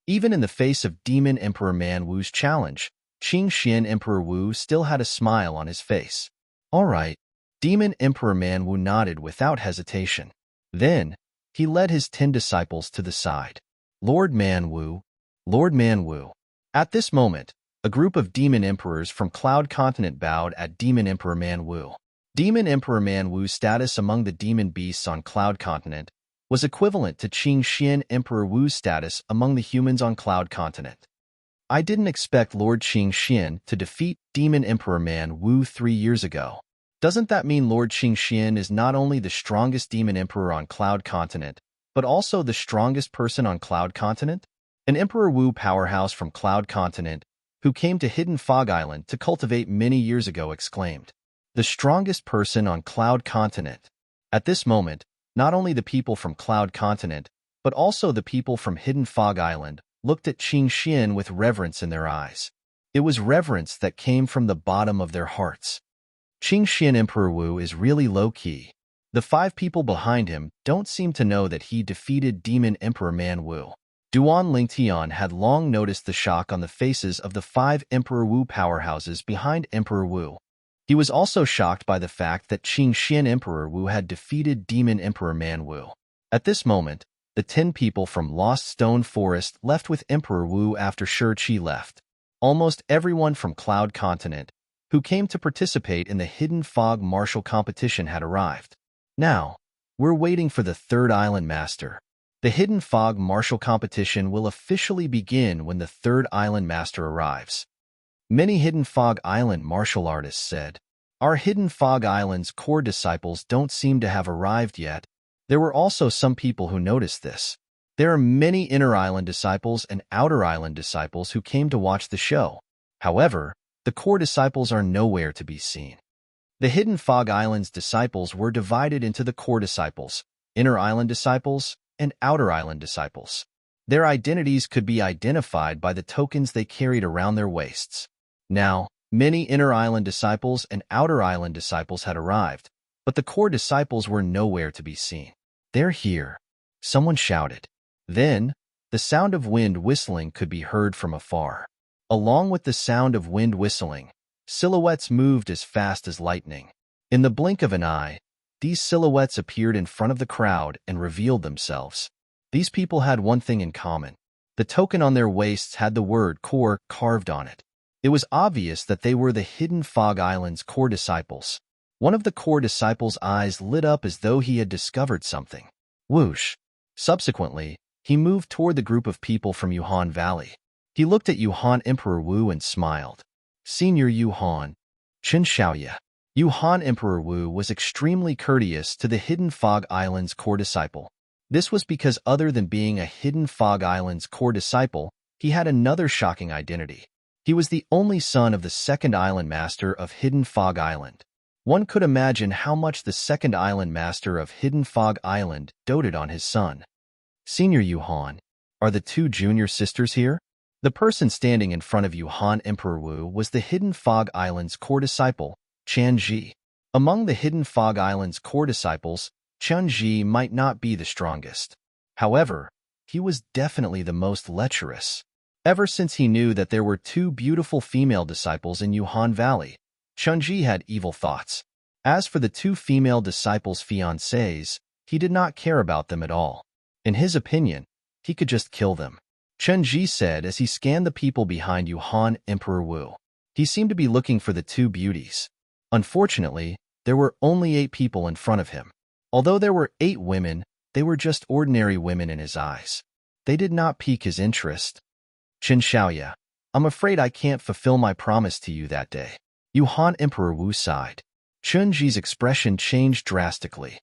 Even in the face of Demon Emperor Man Wu's challenge, Qing Xian Emperor Wu still had a smile on his face. All right, Demon Emperor Man Wu nodded without hesitation. Then, he led his 10 disciples to the side. Lord Man Wu, Lord Man Wu. At this moment, a group of demon emperors from Cloud Continent bowed at Demon Emperor Man Wu. Demon Emperor Man Wu's status among the demon beasts on Cloud Continent was equivalent to Qing Xian Emperor Wu's status among the humans on Cloud Continent. I didn't expect Lord Qing Xian to defeat Demon Emperor Man Wu 3 years ago. Doesn't that mean Lord Qing Xian is not only the strongest demon emperor on Cloud Continent, but also the strongest person on Cloud Continent? An Emperor Wu powerhouse from Cloud Continent, who came to Hidden Fog Island to cultivate many years ago, exclaimed. The strongest person on Cloud Continent. At this moment, not only the people from Cloud Continent, but also the people from Hidden Fog Island looked at Qing Xian with reverence in their eyes. It was reverence that came from the bottom of their hearts. Qing Xian Emperor Wu is really low-key. The 5 people behind him don't seem to know that he defeated Demon Emperor Man Wu. Duan Lingtian had long noticed the shock on the faces of the 5 Emperor Wu powerhouses behind Emperor Wu. He was also shocked by the fact that Qing Xian Emperor Wu had defeated Demon Emperor Man Wu. At this moment, the 10 people from Lost Stone Forest left with Emperor Wu after Shi left. Almost everyone from Cloud Continent who came to participate in the Hidden Fog martial competition had arrived. Now, we're waiting for the 3rd Island Master. The Hidden Fog martial competition will officially begin when the 3rd Island Master arrives. Many Hidden Fog Island martial artists said, our Hidden Fog Island's core disciples don't seem to have arrived yet. There were also some people who noticed this. There are many Inner Island disciples and Outer Island disciples who came to watch the show. However, the core disciples are nowhere to be seen. The Hidden Fog Island's disciples were divided into the core disciples, Inner Island disciples, and Outer Island disciples. Their identities could be identified by the tokens they carried around their waists. Now, many Inner Island disciples and Outer Island disciples had arrived, but the core disciples were nowhere to be seen. They're here, someone shouted. Then, the sound of wind whistling could be heard from afar. Along with the sound of wind whistling, silhouettes moved as fast as lightning. In the blink of an eye, these silhouettes appeared in front of the crowd and revealed themselves. These people had one thing in common. The token on their waists had the word core carved on it. It was obvious that they were the Hidden Fog Island's core disciples. One of the core disciples' eyes lit up as though he had discovered something. Whoosh! Subsequently, he moved toward the group of people from Yuhan Valley. He looked at Yuhan Emperor Wu and smiled. Senior Yuhan, Chen Xiaoya. Yuhan Emperor Wu was extremely courteous to the Hidden Fog Island's core disciple. This was because other than being a Hidden Fog Island's core disciple, he had another shocking identity. He was the only son of the 2nd Island Master of Hidden Fog Island. One could imagine how much the 2nd Island Master of Hidden Fog Island doted on his son. Senior Yuhan, are the 2 junior sisters here? The person standing in front of Yuhan Emperor Wu was the Hidden Fog Island's core disciple, Chan Ji. Among the Hidden Fog Island's core disciples, Chan Ji might not be the strongest. However, he was definitely the most lecherous. Ever since he knew that there were 2 beautiful female disciples in Yuhan Valley, Chan Ji had evil thoughts. As for the 2 female disciples' fiancés, he did not care about them at all. In his opinion, he could just kill them. Chen Ji said as he scanned the people behind Yuhan Emperor Wu. He seemed to be looking for the 2 beauties. Unfortunately, there were only 8 people in front of him. Although there were 8 women, they were just ordinary women in his eyes. They did not pique his interest. Chen Xiaoya, I'm afraid I can't fulfill my promise to you that day. Yuhan Emperor Wu sighed. Chen Ji's expression changed drastically.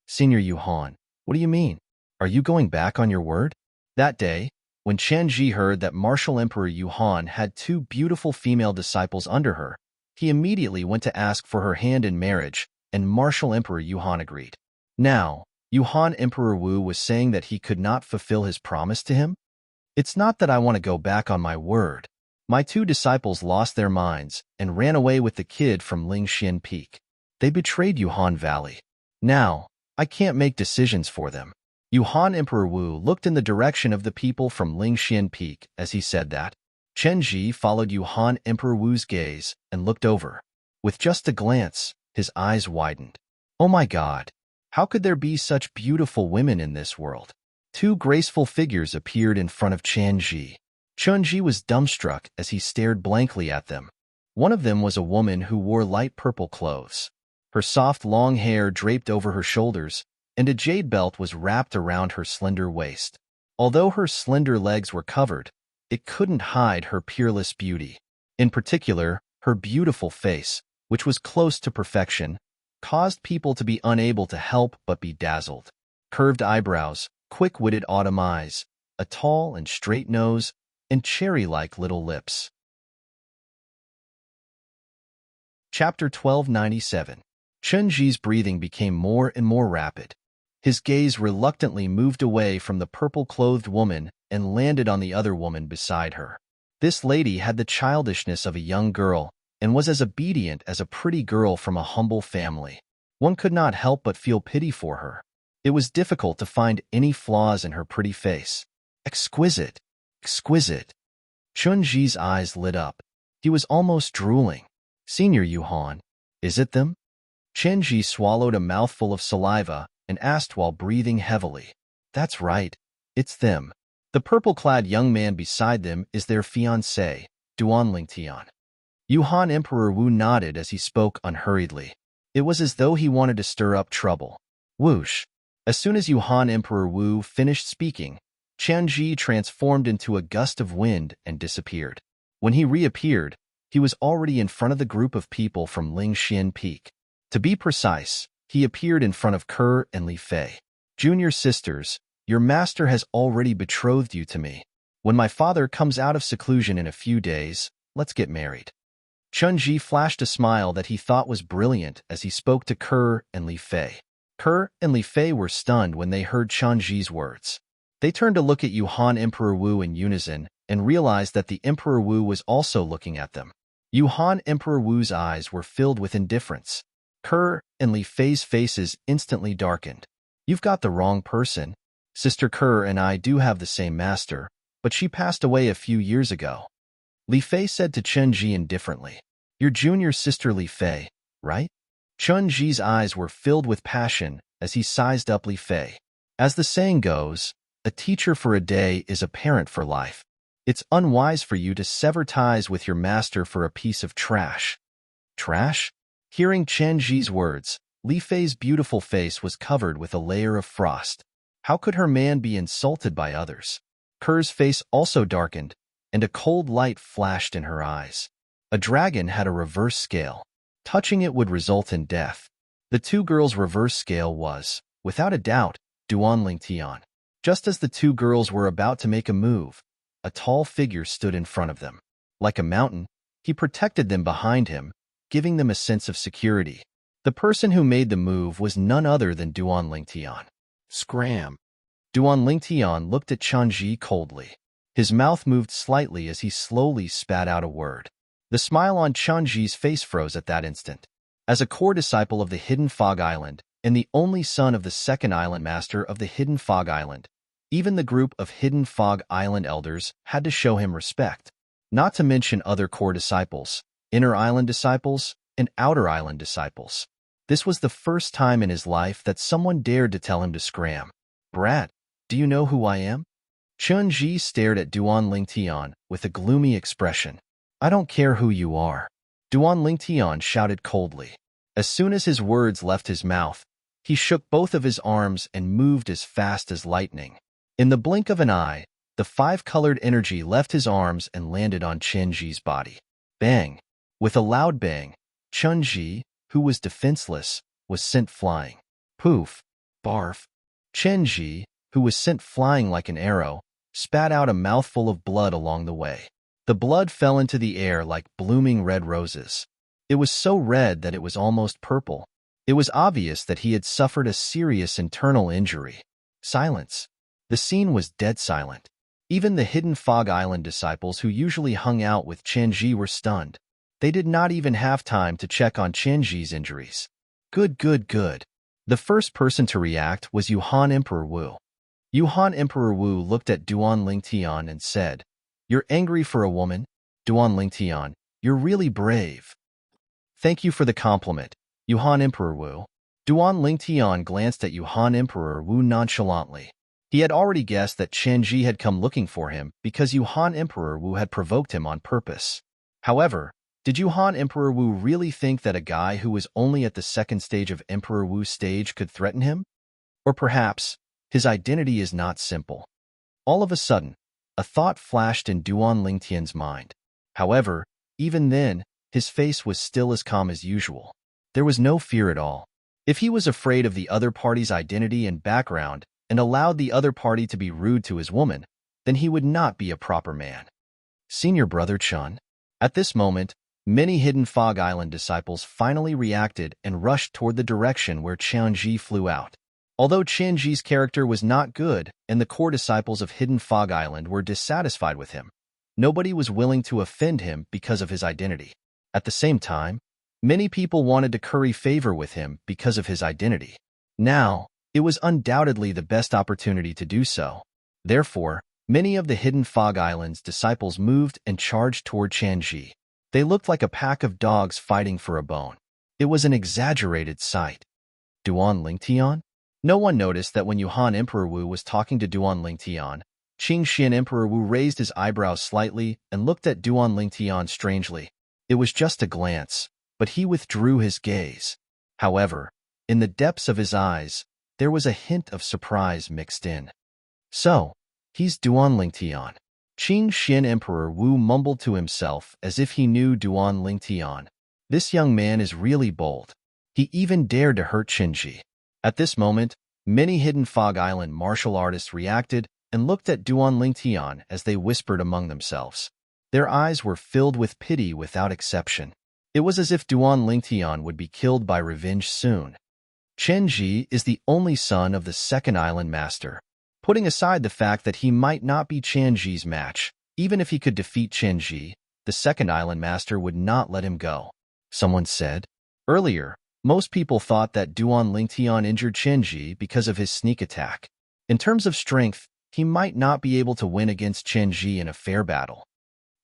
Senior Yuhan, what do you mean? Are you going back on your word? That day, When Chen Ji heard that Martial Emperor Yuhan had 2 beautiful female disciples under her, he immediately went to ask for her hand in marriage, and Martial Emperor Yuhan agreed. Now, Yuhan Emperor Wu was saying that he could not fulfill his promise to him? It's not that I want to go back on my word. My 2 disciples lost their minds and ran away with the kid from Lingxian Peak. They betrayed Yuhan Valley. Now, I can't make decisions for them. Yuhan Emperor Wu looked in the direction of the people from Lingxian Peak as he said that. Chen Ji followed Yuhan Emperor Wu's gaze and looked over. With just a glance, his eyes widened. Oh my God! How could there be such beautiful women in this world? 2 graceful figures appeared in front of Chen Ji. Chen Ji was dumbstruck as he stared blankly at them. One of them was a woman who wore light purple clothes. Her soft long hair draped over her shoulders, and a jade belt was wrapped around her slender waist. Although her slender legs were covered, it couldn't hide her peerless beauty. In particular, her beautiful face, which was close to perfection, caused people to be unable to help but be dazzled. Curved eyebrows, quick-witted autumn eyes, a tall and straight nose, and cherry-like little lips. Chapter 1297. Chen Ji's breathing became more and more rapid. His gaze reluctantly moved away from the purple-clothed woman and landed on the other woman beside her. This lady had the childishness of a young girl and was as obedient as a pretty girl from a humble family. One could not help but feel pity for her. It was difficult to find any flaws in her pretty face. Exquisite! Exquisite! Chen Ji's eyes lit up. He was almost drooling. Senior Yuhan, is it them? Chen Ji swallowed a mouthful of saliva and asked while breathing heavily. That's right, it's them. The purple-clad young man beside them is their fiancé, Duan Lingtian. Yuhan Emperor Wu nodded as he spoke unhurriedly. It was as though he wanted to stir up trouble. Whoosh! As soon as Yuhan Emperor Wu finished speaking, Chen Ji transformed into a gust of wind and disappeared. When he reappeared, he was already in front of the group of people from Lingxian Peak. To be precise, he appeared in front of Ke and Li Fei. Junior sisters, your master has already betrothed you to me. When my father comes out of seclusion in a few days, let's get married. Chen Ji flashed a smile that he thought was brilliant as he spoke to Ke and Li Fei. Ke and Li Fei were stunned when they heard Chen Ji's words. They turned to look at Yuhan Emperor Wu in unison and realized that the Emperor Wu was also looking at them. Yuhan Emperor Wu's eyes were filled with indifference. Ke and Li Fei's faces instantly darkened. You've got the wrong person. Sister Ke and I do have the same master, but she passed away a few years ago. Li Fei said to Chen Ji indifferently. Your junior sister Li Fei, right? Chen Ji's eyes were filled with passion as he sized up Li Fei. As the saying goes, a teacher for a day is a parent for life. It's unwise for you to sever ties with your master for a piece of trash. Trash? Hearing Chen Ji's words, Li Fei's beautiful face was covered with a layer of frost. How could her man be insulted by others? Ke's face also darkened, and a cold light flashed in her eyes. A dragon had a reverse scale. Touching it would result in death. The 2 girls' reverse scale was, without a doubt, Duan Lingtian. Just as the 2 girls were about to make a move, a tall figure stood in front of them. Like a mountain, he protected them behind him, giving them a sense of security. The person who made the move was none other than Duan Lingtian. Scram! Duan Lingtian looked at Chen Ji coldly. His mouth moved slightly as he slowly spat out a word. The smile on Chen Ji's face froze at that instant. As a core disciple of the Hidden Fog Island, and the only son of the second island master of the Hidden Fog Island, even the group of Hidden Fog Island elders had to show him respect. Not to mention other core disciples, inner island disciples, and outer island disciples. This was the first time in his life that someone dared to tell him to scram. Brat, do you know who I am? Chen Ji stared at Duan Lingtian with a gloomy expression. I don't care who you are. Duan Lingtian shouted coldly. As soon as his words left his mouth, he shook both of his arms and moved as fast as lightning. In the blink of an eye, the 5-colored energy left his arms and landed on Chen Ji's body. Bang! With a loud bang, Chen Ji, who was defenseless, was sent flying. Poof! Barf! Chen Ji, who was sent flying like an arrow, spat out a mouthful of blood along the way. The blood fell into the air like blooming red roses. It was so red that it was almost purple. It was obvious that he had suffered a serious internal injury. Silence. The scene was dead silent. Even the Hidden Fog Island disciples who usually hung out with Qianji were stunned. They did not even have time to check on Qianji's injuries. Good. The first person to react was Yuhan Emperor Wu. Yuhan Emperor Wu looked at Duan Lingtian and said, "You're angry for a woman? Duan Lingtian, you're really brave." "Thank you for the compliment, Yuhan Emperor Wu." Duan Lingtian glanced at Yuhan Emperor Wu nonchalantly. He had already guessed that Qianji had come looking for him because Yuhan Emperor Wu had provoked him on purpose. However, did Yuhan Emperor Wu really think that a guy who was only at the second stage of Emperor Wu's stage could threaten him? Or perhaps, his identity is not simple. All of a sudden, a thought flashed in Duan Lingtian's mind. However, even then, his face was still as calm as usual. There was no fear at all. If he was afraid of the other party's identity and background and allowed the other party to be rude to his woman, then he would not be a proper man. Senior Brother Chun. At this moment, many Hidden Fog Island disciples finally reacted and rushed toward the direction where Qianji flew out. Although Qianji's character was not good and the core disciples of Hidden Fog Island were dissatisfied with him, nobody was willing to offend him because of his identity. At the same time, many people wanted to curry favor with him because of his identity. Now, it was undoubtedly the best opportunity to do so. Therefore, many of the Hidden Fog Island's disciples moved and charged toward Qianji. They looked like a pack of dogs fighting for a bone. It was an exaggerated sight. Duan Lingtian? No one noticed that when Yuhan Emperor Wu was talking to Duan Lingtian, Qingxian Emperor Wu raised his eyebrows slightly and looked at Duan Lingtian strangely. It was just a glance, but he withdrew his gaze. However, in the depths of his eyes, there was a hint of surprise mixed in. "So, he's Duan Lingtian." Qingxian Emperor Wu mumbled to himself as if he knew Duan Lingtian. This young man is really bold. He even dared to hurt Qinji. At this moment, many Hidden Fog Island martial artists reacted and looked at Duan Lingtian as they whispered among themselves. Their eyes were filled with pity without exception. It was as if Duan Lingtian would be killed by revenge soon. Qianji is the only son of the second island master. Putting aside the fact that he might not be Qianji's match, even if he could defeat Qianji, the second island master would not let him go. Someone said. Earlier, most people thought that Duan Lingtian injured Qianji because of his sneak attack. In terms of strength, he might not be able to win against Qianji in a fair battle.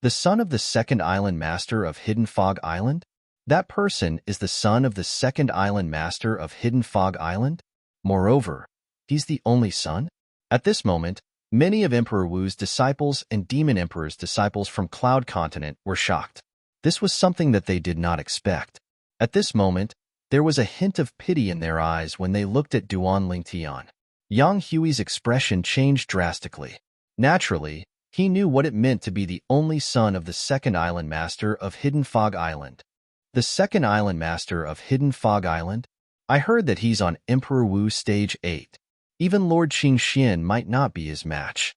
The son of the second island master of Hidden Fog Island? That person is the son of the second island master of Hidden Fog Island? Moreover, he's the only son? At this moment, many of Emperor Wu's disciples and Demon Emperor's disciples from Cloud Continent were shocked. This was something that they did not expect. At this moment, there was a hint of pity in their eyes when they looked at Duan Lingtian. Yang Hui's expression changed drastically. Naturally, he knew what it meant to be the only son of the second island master of Hidden Fog Island. The second island master of Hidden Fog Island? I heard that he's on Emperor Wu Stage 8. Even Lord Qingxian might not be his match.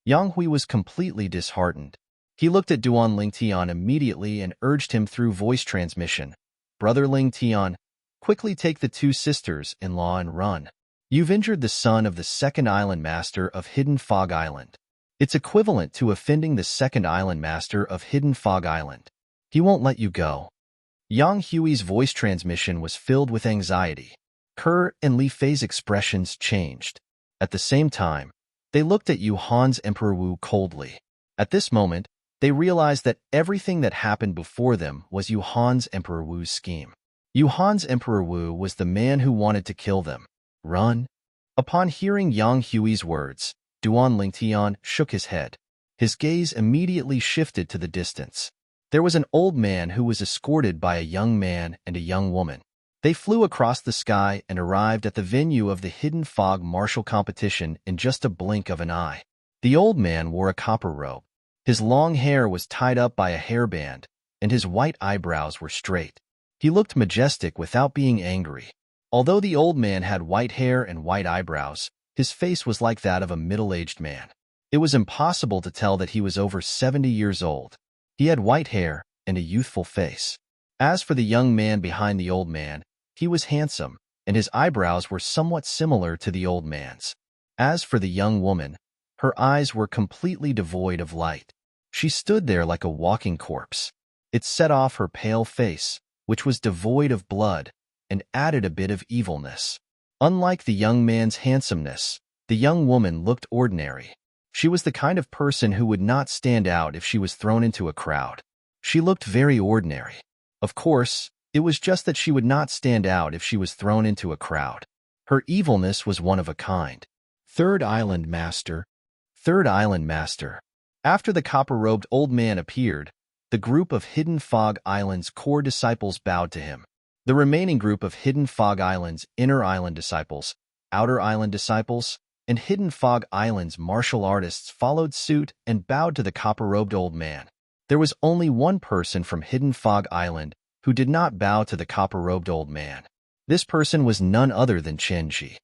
Yang Hui was completely disheartened. He looked at Duan Lingtian immediately and urged him through voice transmission. "Brother Lingtian, quickly take the two sisters-in-law and run. You've injured the son of the second island master of Hidden Fog Island. It's equivalent to offending the second island master of Hidden Fog Island. He won't let you go." Yang Hui's voice transmission was filled with anxiety. Kerr and Li Fei's expressions changed. At the same time, they looked at Yuhan's Emperor Wu coldly. At this moment, they realized that everything that happened before them was Yuhan's Emperor Wu's scheme. Yuhan's Emperor Wu was the man who wanted to kill them. Run. Upon hearing Yang Hui's words, Duan Lingtian shook his head. His gaze immediately shifted to the distance. There was an old man who was escorted by a young man and a young woman. They flew across the sky and arrived at the venue of the Hidden Fog martial competition in just a blink of an eye. The old man wore a copper robe. His long hair was tied up by a hairband, and his white eyebrows were straight. He looked majestic without being angry. Although the old man had white hair and white eyebrows, his face was like that of a middle-aged man. It was impossible to tell that he was over 70 years old. He had white hair and a youthful face. As for the young man behind the old man, he was handsome, and his eyebrows were somewhat similar to the old man's. As for the young woman, her eyes were completely devoid of light. She stood there like a walking corpse. It set off her pale face, which was devoid of blood, and added a bit of evilness. Unlike the young man's handsomeness, the young woman looked ordinary. She was the kind of person who would not stand out if she was thrown into a crowd. She looked very ordinary. Of course, it was just that she would not stand out if she was thrown into a crowd. Her evilness was one of a kind. Third Island Master. Third Island Master. After the copper-robed old man appeared, the group of Hidden Fog Island's core disciples bowed to him. The remaining group of Hidden Fog Island's Inner Island disciples, Outer Island disciples, and Hidden Fog Island's martial artists followed suit and bowed to the copper-robed old man. There was only one person from Hidden Fog Island who did not bow to the copper-robed old man. This person was none other than Chen Ji.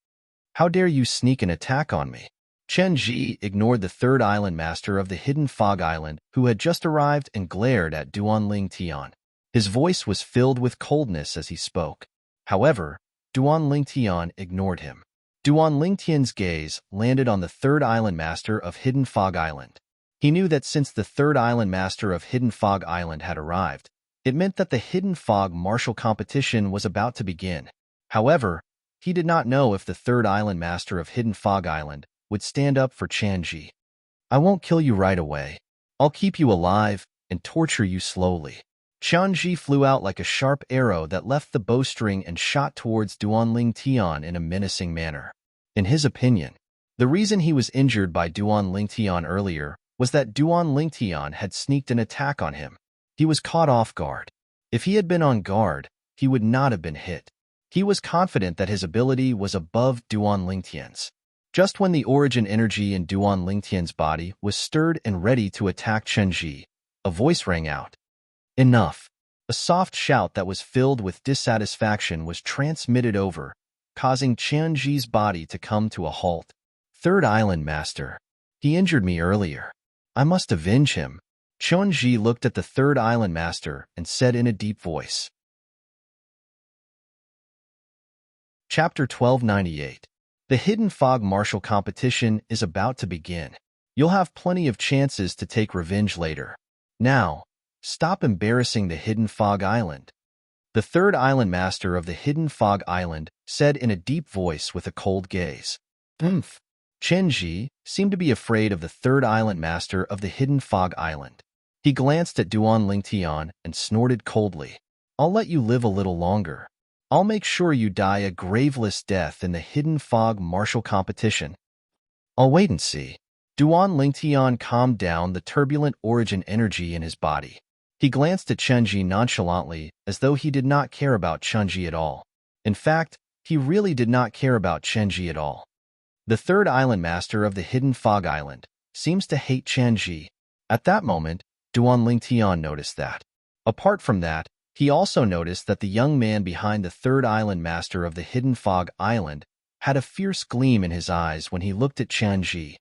"How dare you sneak an attack on me?" Chen Ji ignored the third island master of the Hidden Fog Island, who had just arrived, and glared at Duanling Tian. His voice was filled with coldness as he spoke. However, Duanling Tian ignored him. Duanling Tian's gaze landed on the third island master of Hidden Fog Island. He knew that since the third island master of Hidden Fog Island had arrived, it meant that the Hidden Fog martial competition was about to begin. However, he did not know if the third island master of Hidden Fog Island would stand up for Chen Ji. "I won't kill you right away. I'll keep you alive and torture you slowly." Chen Ji flew out like a sharp arrow that left the bowstring and shot towards Duanling Tian in a menacing manner. In his opinion, the reason he was injured by Duanling Tian earlier was that Duanling Tian had sneaked an attack on him. He was caught off guard. If he had been on guard, he would not have been hit. He was confident that his ability was above Duanling Tian's. Just when the origin energy in Duanling Tian's body was stirred and ready to attack Chen Ji, a voice rang out. "Enough." A soft shout that was filled with dissatisfaction was transmitted over, causing Chen Ji's body to come to a halt. "Third Island Master. He injured me earlier. I must avenge him." Chen Ji looked at the third island master and said in a deep voice. Chapter 1298. The Hidden Fog Martial Competition is about to begin. You'll have plenty of chances to take revenge later. Now, stop embarrassing the Hidden Fog Island. The third island master of the Hidden Fog Island said in a deep voice with a cold gaze. Chen Ji seemed to be afraid of the third island master of the Hidden Fog Island. He glanced at Duanling Tian and snorted coldly. "I'll let you live a little longer. I'll make sure you die a graveless death in the Hidden Fog martial competition. I'll wait and see." Duanling Tian calmed down the turbulent origin energy in his body. He glanced at Chen Ji nonchalantly, as though he did not care about Chen Ji at all. In fact, he really did not care about Chen Ji at all. The third island master of the Hidden Fog Island seems to hate Chen Ji. At that moment, Duanling Tian noticed that. Apart from that, he also noticed that the young man behind the third island master of the Hidden Fog Island had a fierce gleam in his eyes when he looked at Chen Ji.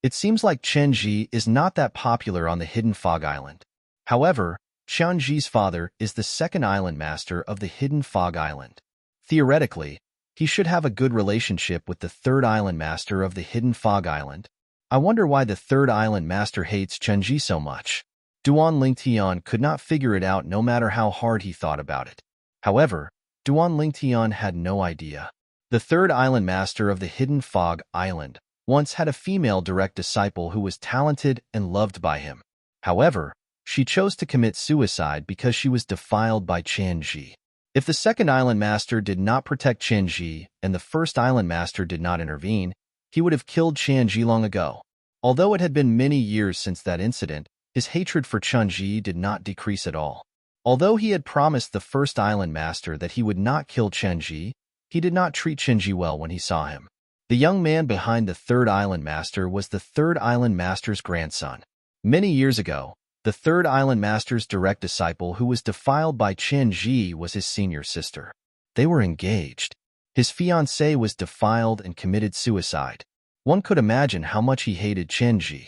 It seems like Chen Ji is not that popular on the Hidden Fog Island. However, Chen Ji's father is the second island master of the Hidden Fog Island. Theoretically, he should have a good relationship with the third island master of the Hidden Fog Island. I wonder why the third island master hates Chen Ji so much. Duanling Tian could not figure it out no matter how hard he thought about it. However, Duanling Tian had no idea. The third island master of the Hidden Fog Island once had a female direct disciple who was talented and loved by him. However, she chose to commit suicide because she was defiled by Chen Ji. If the second island master did not protect Chen Ji and the first island master did not intervene, he would have killed Chen Ji long ago. Although it had been many years since that incident, his hatred for Chen Ji did not decrease at all. Although he had promised the first island master that he would not kill Chen Ji, he did not treat Chen Ji well when he saw him. The young man behind the third island master was the third island master's grandson. Many years ago, the third island master's direct disciple who was defiled by Chen Ji was his senior sister. They were engaged. His fiancée was defiled and committed suicide. One could imagine how much he hated Chenji.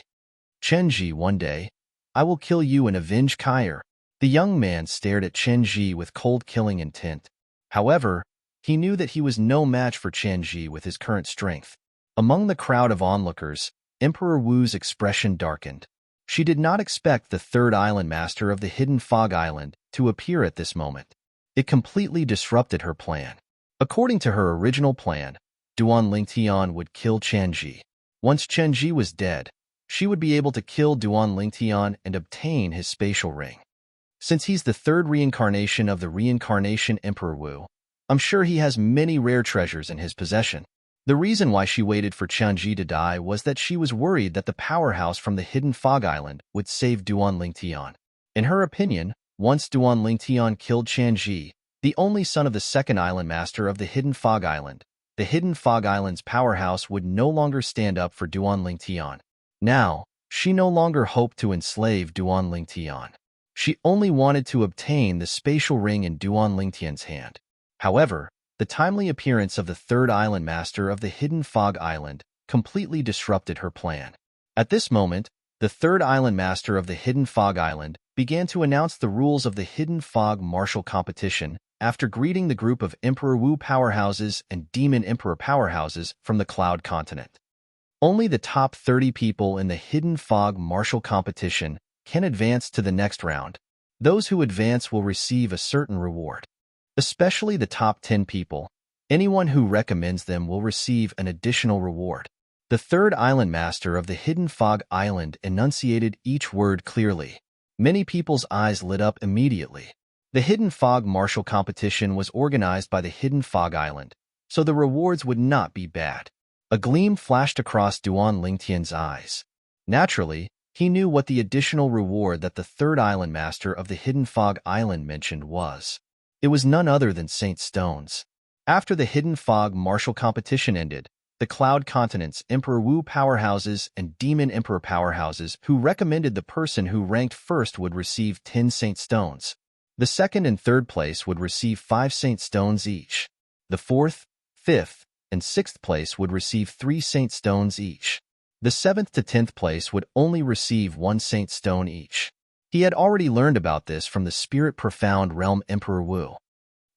Chenji, one day, I will kill you and avenge Kair. The young man stared at Chenji with cold killing intent. However, he knew that he was no match for Chenji with his current strength. Among the crowd of onlookers, Emperor Wu's expression darkened. She did not expect the third island master of the hidden fog island to appear at this moment. It completely disrupted her plan. According to her original plan, Duan Lingtian would kill Chenji. Once Chenji was dead, she would be able to kill Duan Lingtian and obtain his spatial ring. Since he's the third reincarnation of the reincarnation Emperor Wu, I'm sure he has many rare treasures in his possession. The reason why she waited for Chenji to die was that she was worried that the powerhouse from the hidden fog island would save Duan Lingtian. In her opinion, once Duan Lingtian killed Chenji, the only son of the second island master of the hidden fog island, the hidden fog island's powerhouse would no longer stand up for Duan Lingtian. Now, she no longer hoped to enslave Duan Lingtian. She only wanted to obtain the spatial ring in Duan Lingtian's hand. However, the timely appearance of the third island master of the hidden fog island completely disrupted her plan. At this moment, the third island master of the hidden fog island began to announce the rules of the hidden fog martial competition after greeting the group of Emperor Wu powerhouses and Demon Emperor powerhouses from the Cloud Continent. Only the top 30 people in the hidden fog martial competition can advance to the next round. Those who advance will receive a certain reward. Especially the top 10 people, anyone who recommends them will receive an additional reward. The third island master of the hidden fog island enunciated each word clearly. Many people's eyes lit up immediately. The hidden fog martial competition was organized by the hidden fog island, so the rewards would not be bad. A gleam flashed across Duan Lingtian's eyes. Naturally, he knew what the additional reward that the third island master of the hidden fog island mentioned was. It was none other than Saint Stones. After the hidden fog martial competition ended, the Cloud Continent's Emperor Wu powerhouses and Demon Emperor powerhouses who recommended the person who ranked first would receive 10 Saint Stones. The second and third place would receive 5 Saint Stones each. The fourth, fifth, and sixth place would receive 3 Saint Stones each. The 7th to 10th place would only receive 1 Saint Stone each. He had already learned about this from the Spirit Profound Realm Emperor Wu.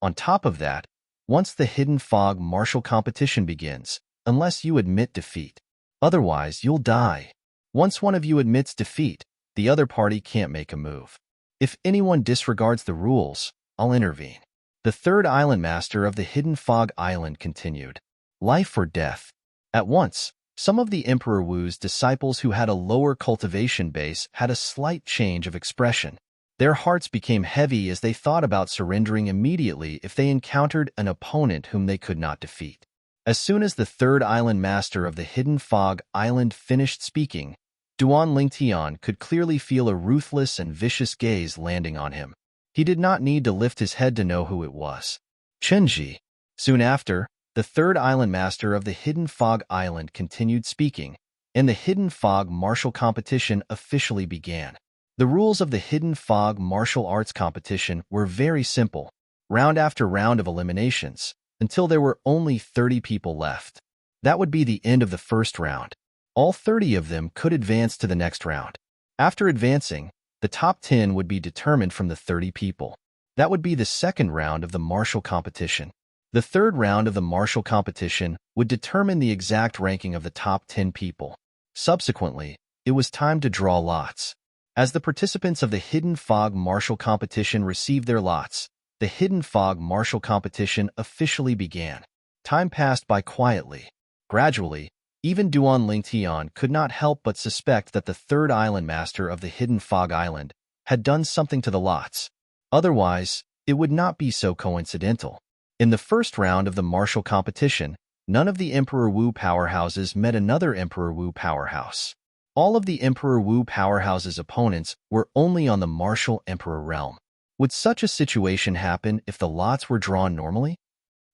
On top of that, once the hidden fog martial competition begins, unless you admit defeat, otherwise you'll die. Once one of you admits defeat, the other party can't make a move. If anyone disregards the rules, I'll intervene. The third island master of the hidden fog island continued. Life or death. At once, some of the Emperor Wu's disciples who had a lower cultivation base had a slight change of expression. Their hearts became heavy as they thought about surrendering immediately if they encountered an opponent whom they could not defeat. As soon as the third island master of the hidden fog island finished speaking, Duan Lingtian could clearly feel a ruthless and vicious gaze landing on him. He did not need to lift his head to know who it was. Chenji. Soon after, the third island master of the hidden fog island continued speaking, and the hidden fog martial competition officially began. The rules of the hidden fog martial arts competition were very simple, round after round of eliminations, until there were only 30 people left. That would be the end of the first round. All 30 of them could advance to the next round. After advancing, the top 10 would be determined from the 30 people. That would be the second round of the martial competition. The third round of the martial competition would determine the exact ranking of the top 10 people. Subsequently, it was time to draw lots. As the participants of the hidden fog martial competition received their lots, the hidden fog martial competition officially began. Time passed by quietly. Gradually, even Duan Lingtian could not help but suspect that the third island master of the hidden fog island had done something to the lots. Otherwise, it would not be so coincidental. In the first round of the martial competition, none of the Emperor Wu powerhouses met another Emperor Wu powerhouse. All of the Emperor Wu powerhouse's opponents were only on the martial Emperor realm. Would such a situation happen if the lots were drawn normally?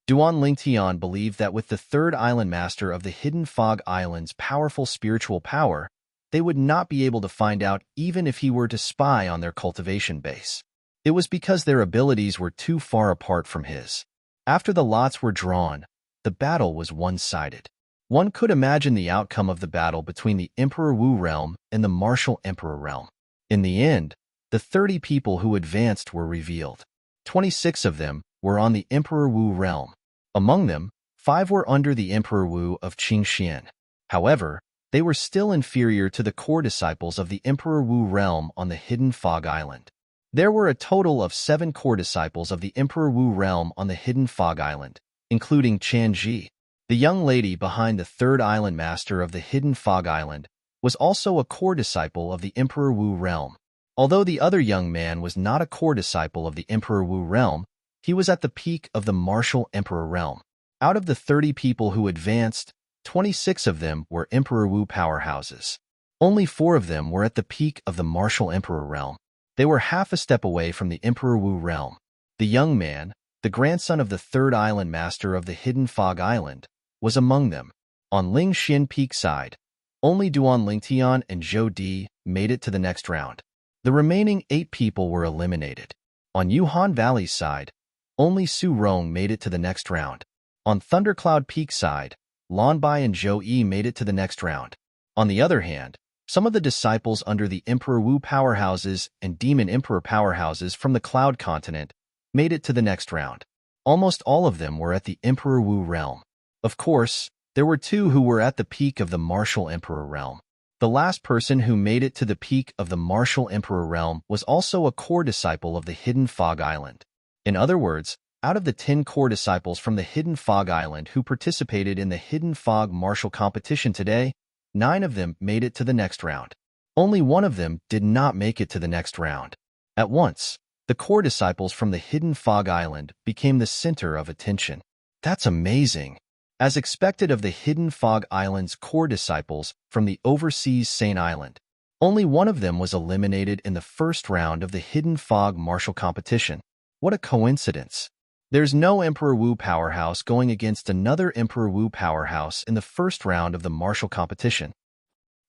Duan Lingtian believed that with the third island master of the hidden fog island's powerful spiritual power, they would not be able to find out even if he were to spy on their cultivation base. It was because their abilities were too far apart from his. After the lots were drawn, the battle was one-sided. One could imagine the outcome of the battle between the Emperor Wu realm and the Martial Emperor realm. In the end, the 30 people who advanced were revealed. 26 of them were on the Emperor Wu realm. Among them, 5 were under the Emperor Wu of Qingxian. However, they were still inferior to the core disciples of the Emperor Wu realm on the Hidden Fog Island. There were a total of 7 core disciples of the Emperor Wu realm on the Hidden Fog Island, including Chanji. The young lady behind the third island master of the Hidden Fog Island was also a core disciple of the Emperor Wu realm. Although the other young man was not a core disciple of the Emperor Wu realm, he was at the peak of the Martial Emperor realm. Out of the 30 people who advanced, 26 of them were Emperor Wu powerhouses. Only 4 of them were at the peak of the Martial Emperor realm. They were half a step away from the Emperor Wu realm. The young man, the grandson of the third island master of the Hidden Fog Island, was among them. On Ling Xin Peak side, only Duan Lingtian and Zhou Di made it to the next round. The remaining 8 people were eliminated. On Yuhan Valley's side, only Su Rong made it to the next round. On Thundercloud Peak side, Lan Bai and Zhou Yi made it to the next round. On the other hand, some of the disciples under the Emperor Wu powerhouses and Demon Emperor powerhouses from the Cloud Continent made it to the next round. Almost all of them were at the Emperor Wu realm. Of course, there were 2 who were at the peak of the Martial Emperor realm. The last person who made it to the peak of the Martial Emperor realm was also a core disciple of the Hidden Fog Island. In other words, out of the 10 core disciples from the Hidden Fog Island who participated in the Hidden Fog Martial competition today, 9 of them made it to the next round. Only 1 of them did not make it to the next round. At once, the core disciples from the Hidden Fog Island became the center of attention. That's amazing. As expected of the Hidden Fog Island's core disciples from the overseas Saint Island, only 1 of them was eliminated in the first round of the Hidden Fog Martial competition. What a coincidence. There's no Emperor Wu powerhouse going against another Emperor Wu powerhouse in the first round of the martial competition.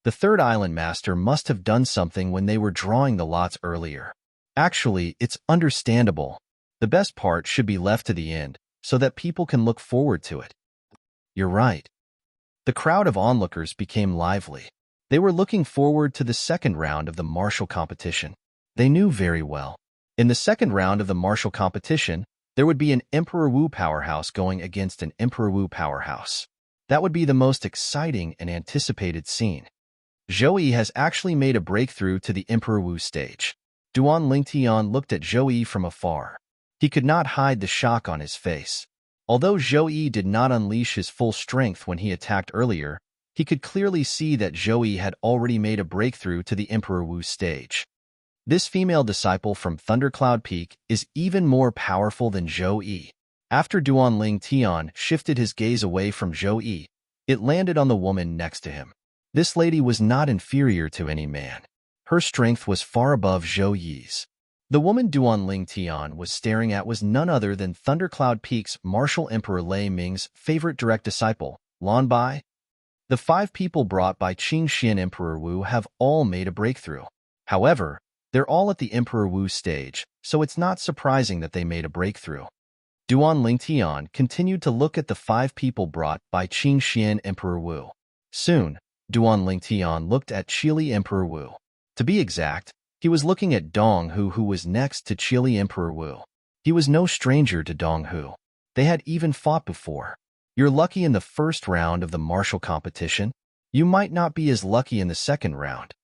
The third island master must have done something when they were drawing the lots earlier. Actually, it's understandable. The best part should be left to the end, so that people can look forward to it. You're right. The crowd of onlookers became lively. They were looking forward to the second round of the martial competition. They knew very well. In the second round of the martial competition, there would be an Emperor Wu powerhouse going against an Emperor Wu powerhouse. That would be the most exciting and anticipated scene. Zhou Yi has actually made a breakthrough to the Emperor Wu stage. Duan Lingtian looked at Zhou Yi from afar. He could not hide the shock on his face. Although Zhou Yi did not unleash his full strength when he attacked earlier, he could clearly see that Zhou Yi had already made a breakthrough to the Emperor Wu stage. This female disciple from Thundercloud Peak is even more powerful than Zhou Yi. After Duan Lingtian shifted his gaze away from Zhou Yi, it landed on the woman next to him. This lady was not inferior to any man. Her strength was far above Zhou Yi's. The woman Duan Lingtian was staring at was none other than Thundercloud Peak's Martial Emperor Lei Ming's favorite direct disciple, Lan Bai. The 5 people brought by Qingxian Emperor Wu have all made a breakthrough. However, they're all at the Emperor Wu stage, so it's not surprising that they made a breakthrough. Duan Lingtian continued to look at the 5 people brought by Qingxian Emperor Wu. Soon, Duan Lingtian looked at Qili Emperor Wu. To be exact, he was looking at Dong Hu, who was next to Qili Emperor Wu. He was no stranger to Dong Hu. They had even fought before. You're lucky in the first round of the martial competition. You might not be as lucky in the second round.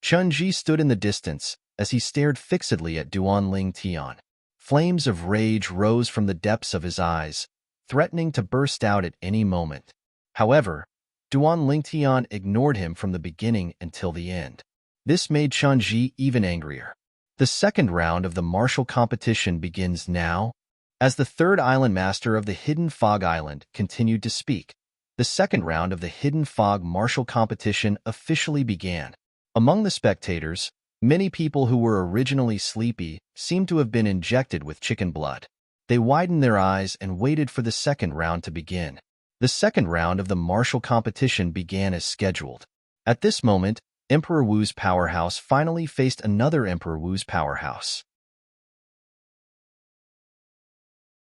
Chun Ji stood in the distance as he stared fixedly at Duan Lingtian. Flames of rage rose from the depths of his eyes, threatening to burst out at any moment. However, Duan Lingtian ignored him from the beginning until the end. This made Chun Ji even angrier. The second round of the martial competition begins now. As the third island master of the Hidden Fog Island continued to speak, the second round of the Hidden Fog martial competition officially began. Among the spectators, many people who were originally sleepy seemed to have been injected with chicken blood. They widened their eyes and waited for the second round to begin. The second round of the martial competition began as scheduled. At this moment, Emperor Wu's powerhouse finally faced another Emperor Wu's powerhouse.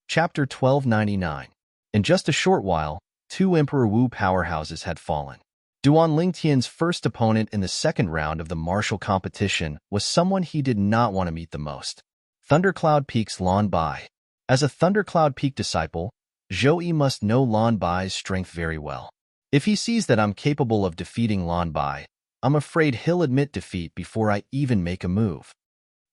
Chapter 1299. In just a short while, two Emperor Wu powerhouses had fallen. Duan Lingtian's first opponent in the second round of the martial competition was someone he did not want to meet the most. Thundercloud Peak's Lan Bai. As a Thundercloud Peak disciple, Zhou Yi must know Lan Bai's strength very well. If he sees that I'm capable of defeating Lan Bai, I'm afraid he'll admit defeat before I even make a move.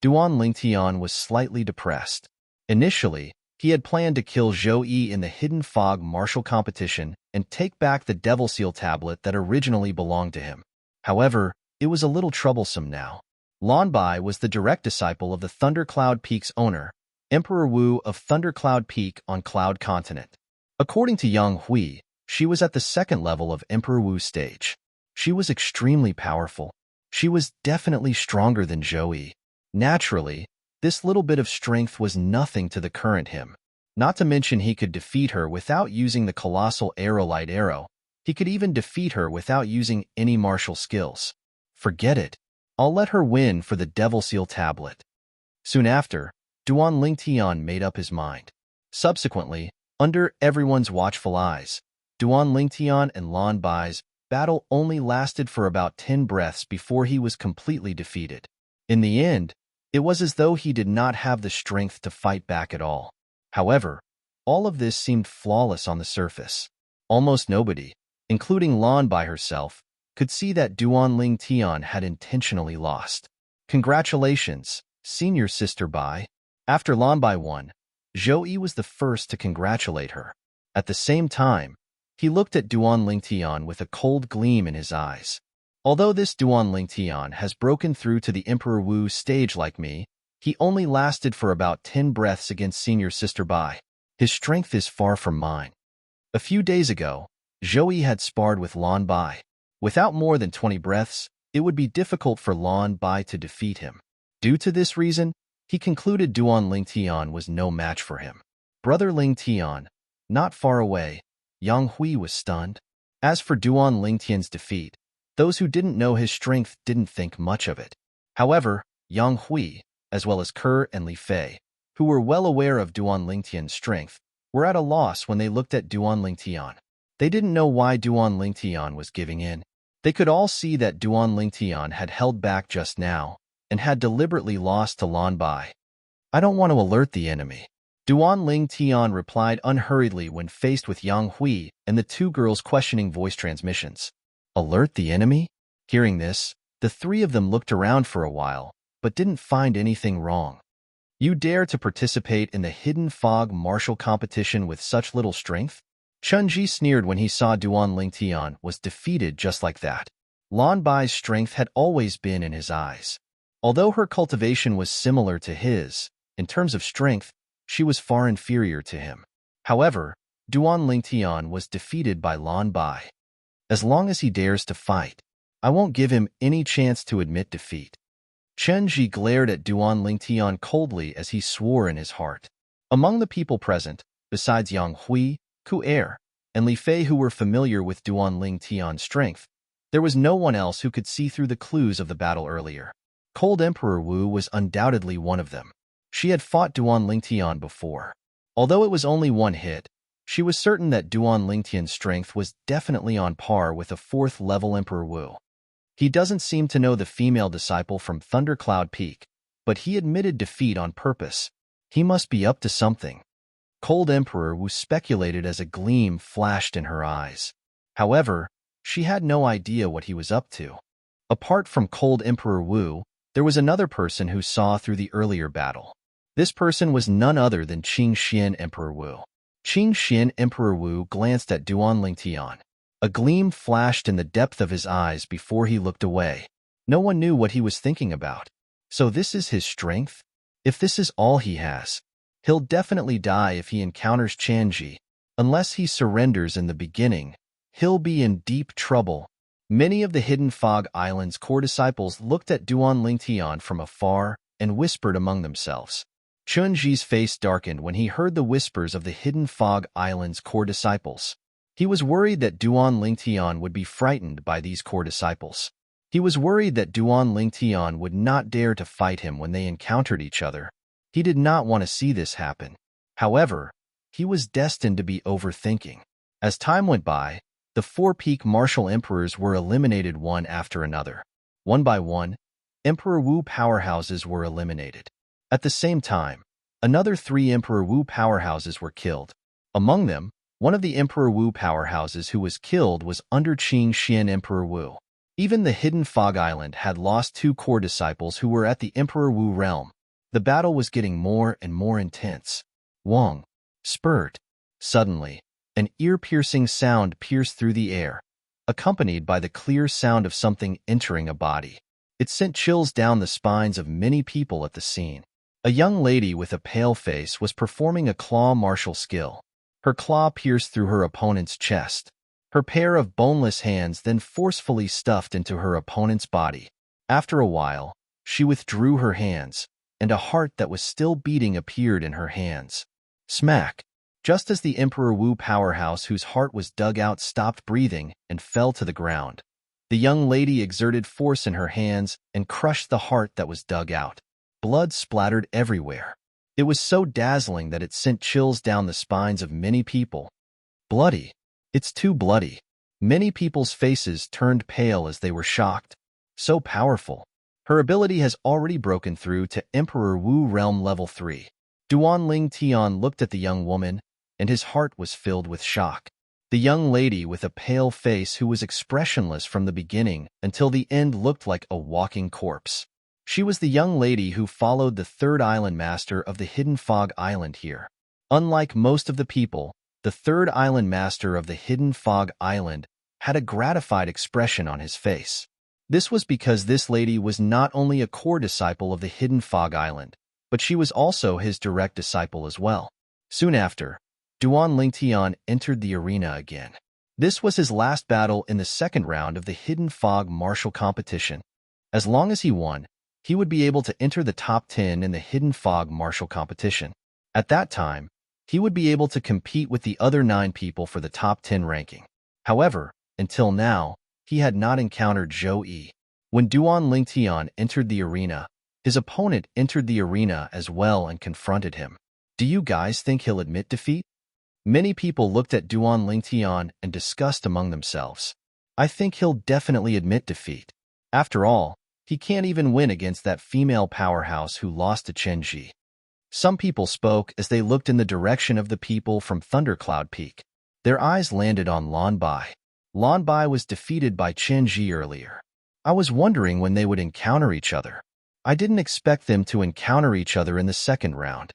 Duan Lingtian was slightly depressed. Initially, he had planned to kill Zhou Yi in the Hidden Fog martial competition and take back the Devil Seal tablet that originally belonged to him. However, it was a little troublesome now. Lan Bai was the direct disciple of the Thundercloud Peak's owner, Emperor Wu of Thundercloud Peak on Cloud Continent. According to Yang Hui, she was at the second level of Emperor Wu's stage. She was extremely powerful. She was definitely stronger than Zhou Yi. Naturally, this little bit of strength was nothing to the current him. Not to mention he could defeat her without using the colossal Aerolite arrow. He could even defeat her without using any martial skills. Forget it. I'll let her win for the Devil Seal tablet. Soon after, Duan Lingtian made up his mind. Subsequently, under everyone's watchful eyes, Duan Lingtian and Lan Bai's battle only lasted for about 10 breaths before he was completely defeated. In the end, it was as though he did not have the strength to fight back at all. However, all of this seemed flawless on the surface. Almost nobody, including Lan Bai herself, could see that Duan Lingtian had intentionally lost. Congratulations, senior sister Bai. After Lan Bai won, Zhou Yi was the first to congratulate her. At the same time, he looked at Duan Lingtian with a cold gleam in his eyes. Although this Duan Lingtian has broken through to the Emperor Wu's stage like me, he only lasted for about 10 breaths against senior sister Bai. His strength is far from mine. A few days ago, Zhou Yi had sparred with Lan Bai. Without more than 20 breaths, it would be difficult for Lan Bai to defeat him. Due to this reason, he concluded Duan Lingtian was no match for him. Brother Lingtian, not far away, Yang Hui was stunned. As for Duan Lingtian's defeat, those who didn't know his strength didn't think much of it. However, Yang Hui, as well as Ke and Li Fei, who were well aware of Duan Lingtian's strength, were at a loss when they looked at Duan Lingtian. They didn't know why Duan Lingtian was giving in. They could all see that Duan Lingtian had held back just now and had deliberately lost to Lan Bai. I don't want to alert the enemy. Duan Lingtian replied unhurriedly when faced with Yang Hui and the two girls' questioning voice transmissions. Alert the enemy? Hearing this, the three of them looked around for a while, but didn't find anything wrong. You dare to participate in the Hidden Fog martial competition with such little strength? Chunji sneered when he saw Duan Lingtian was defeated just like that. Lan Bai's strength had always been in his eyes. Although her cultivation was similar to his, in terms of strength, she was far inferior to him. However, Duan Lingtian was defeated by Lan Bai. As long as he dares to fight, I won't give him any chance to admit defeat. Chen Ji glared at Duan Lingtian coldly as he swore in his heart. Among the people present, besides Yang Hui, Ku and Li Fei who were familiar with Duan Lingtian's strength, there was no one else who could see through the clues of the battle earlier. Cold Emperor Wu was undoubtedly one of them. She had fought Duan Lingtian before. Although it was only one hit, she was certain that Duan Lingtian's strength was definitely on par with a 4th-level Emperor Wu. He doesn't seem to know the female disciple from Thundercloud Peak, but he admitted defeat on purpose. He must be up to something. Cold Emperor Wu speculated as a gleam flashed in her eyes. However, she had no idea what he was up to. Apart from Cold Emperor Wu, there was another person who saw through the earlier battle. This person was none other than Qing Xian Emperor Wu. Qing Xian Emperor Wu glanced at Duan Lingtian. A gleam flashed in the depth of his eyes before he looked away. No one knew what he was thinking about. So this is his strength? If this is all he has, he'll definitely die if he encounters Chanji. Unless he surrenders in the beginning, he'll be in deep trouble. Many of the Hidden Fog Island's core disciples looked at Duan Lingtian from afar and whispered among themselves. Chunji's face darkened when he heard the whispers of the Hidden Fog Island's core disciples. He was worried that Duan Lingtian would be frightened by these core disciples. He was worried that Duan Lingtian would not dare to fight him when they encountered each other. He did not want to see this happen. However, he was destined to be overthinking. As time went by, the four peak martial emperors were eliminated one after another. One by one, Emperor Wu powerhouses were eliminated. At the same time, another three Emperor Wu powerhouses were killed. Among them, one of the Emperor Wu powerhouses who was killed was under Qing Xian Emperor Wu. Even the Hidden Fog Island had lost two core disciples who were at the Emperor Wu realm. The battle was getting more and more intense. Wong spurred. Suddenly, an ear-piercing sound pierced through the air, accompanied by the clear sound of something entering a body. It sent chills down the spines of many people at the scene. A young lady with a pale face was performing a claw martial skill. Her claw pierced through her opponent's chest. Her pair of boneless hands then forcefully stuffed into her opponent's body. After a while, she withdrew her hands, and a heart that was still beating appeared in her hands. Smack! Just as the Emperor Wu powerhouse whose heart was dug out stopped breathing and fell to the ground, the young lady exerted force in her hands and crushed the heart that was dug out. Blood splattered everywhere. It was so dazzling that it sent chills down the spines of many people. Bloody. It's too bloody. Many people's faces turned pale as they were shocked. So powerful. Her ability has already broken through to Emperor Wu Realm Level 3. Duan Tian looked at the young woman, and his heart was filled with shock. The young lady with a pale face who was expressionless from the beginning until the end looked like a walking corpse. She was the young lady who followed the third island master of the Hidden Fog Island here. Unlike most of the people, the third island master of the Hidden Fog Island had a gratified expression on his face. This was because this lady was not only a core disciple of the Hidden Fog Island, but she was also his direct disciple as well. Soon after, Duan Tian entered the arena again. This was his last battle in the second round of the Hidden Fog martial competition. As long as he won, he would be able to enter the top 10 in the Hidden Fog martial competition. At that time, he would be able to compete with the other 9 people for the top 10 ranking. However, until now, he had not encountered Zhou Yi. When Duan Tian entered the arena, his opponent entered the arena as well and confronted him. Do you guys think he'll admit defeat? Many people looked at Duan Tian and discussed among themselves. I think he'll definitely admit defeat. After all, he can't even win against that female powerhouse who lost to Chen Ji. Some people spoke as they looked in the direction of the people from Thundercloud Peak. Their eyes landed on Lan Bai. Lan Bai was defeated by Chen Ji earlier. I was wondering when they would encounter each other. I didn't expect them to encounter each other in the second round.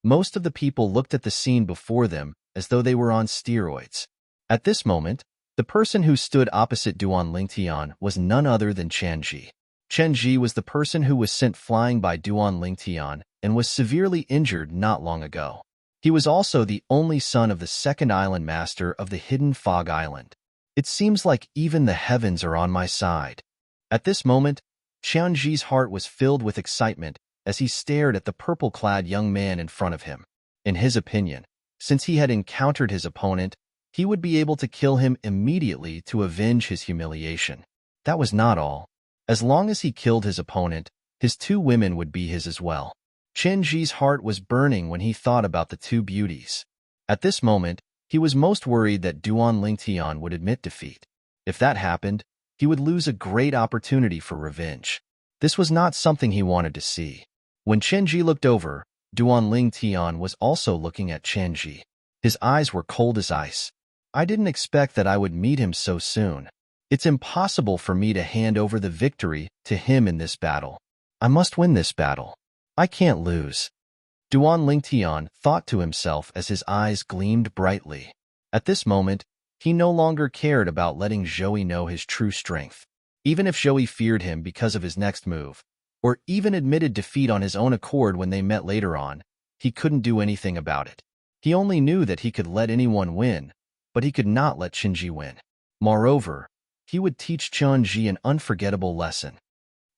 Most of the people looked at the scene before them as though they were on steroids. At this moment, the person who stood opposite Duan Tian was none other than Chen Ji. Chen Ji was the person who was sent flying by Duan Tian and was severely injured not long ago. He was also the only son of the second island master of the Hidden Fog Island. It seems like even the heavens are on my side. At this moment, Chen Ji's heart was filled with excitement as he stared at the purple-clad young man in front of him. In his opinion, since he had encountered his opponent, he would be able to kill him immediately to avenge his humiliation. That was not all. As long as he killed his opponent, his 2 women would be his as well. Chen Ji's heart was burning when he thought about the 2 beauties. At this moment, he was most worried that Duan Tian would admit defeat. If that happened, he would lose a great opportunity for revenge. This was not something he wanted to see. When Chen Ji looked over, Duan Tian was also looking at Chen Ji. His eyes were cold as ice. I didn't expect that I would meet him so soon. It's impossible for me to hand over the victory to him in this battle. I must win this battle. I can't lose. Duan Tian thought to himself as his eyes gleamed brightly. At this moment, he no longer cared about letting Zhou Yi know his true strength. Even if Zhou Yi feared him because of his next move, or even admitted defeat on his own accord when they met later on, he couldn't do anything about it. He only knew that he could let anyone win, but he could not let Chen Ji win. Moreover, he would teach Chen Ji an unforgettable lesson.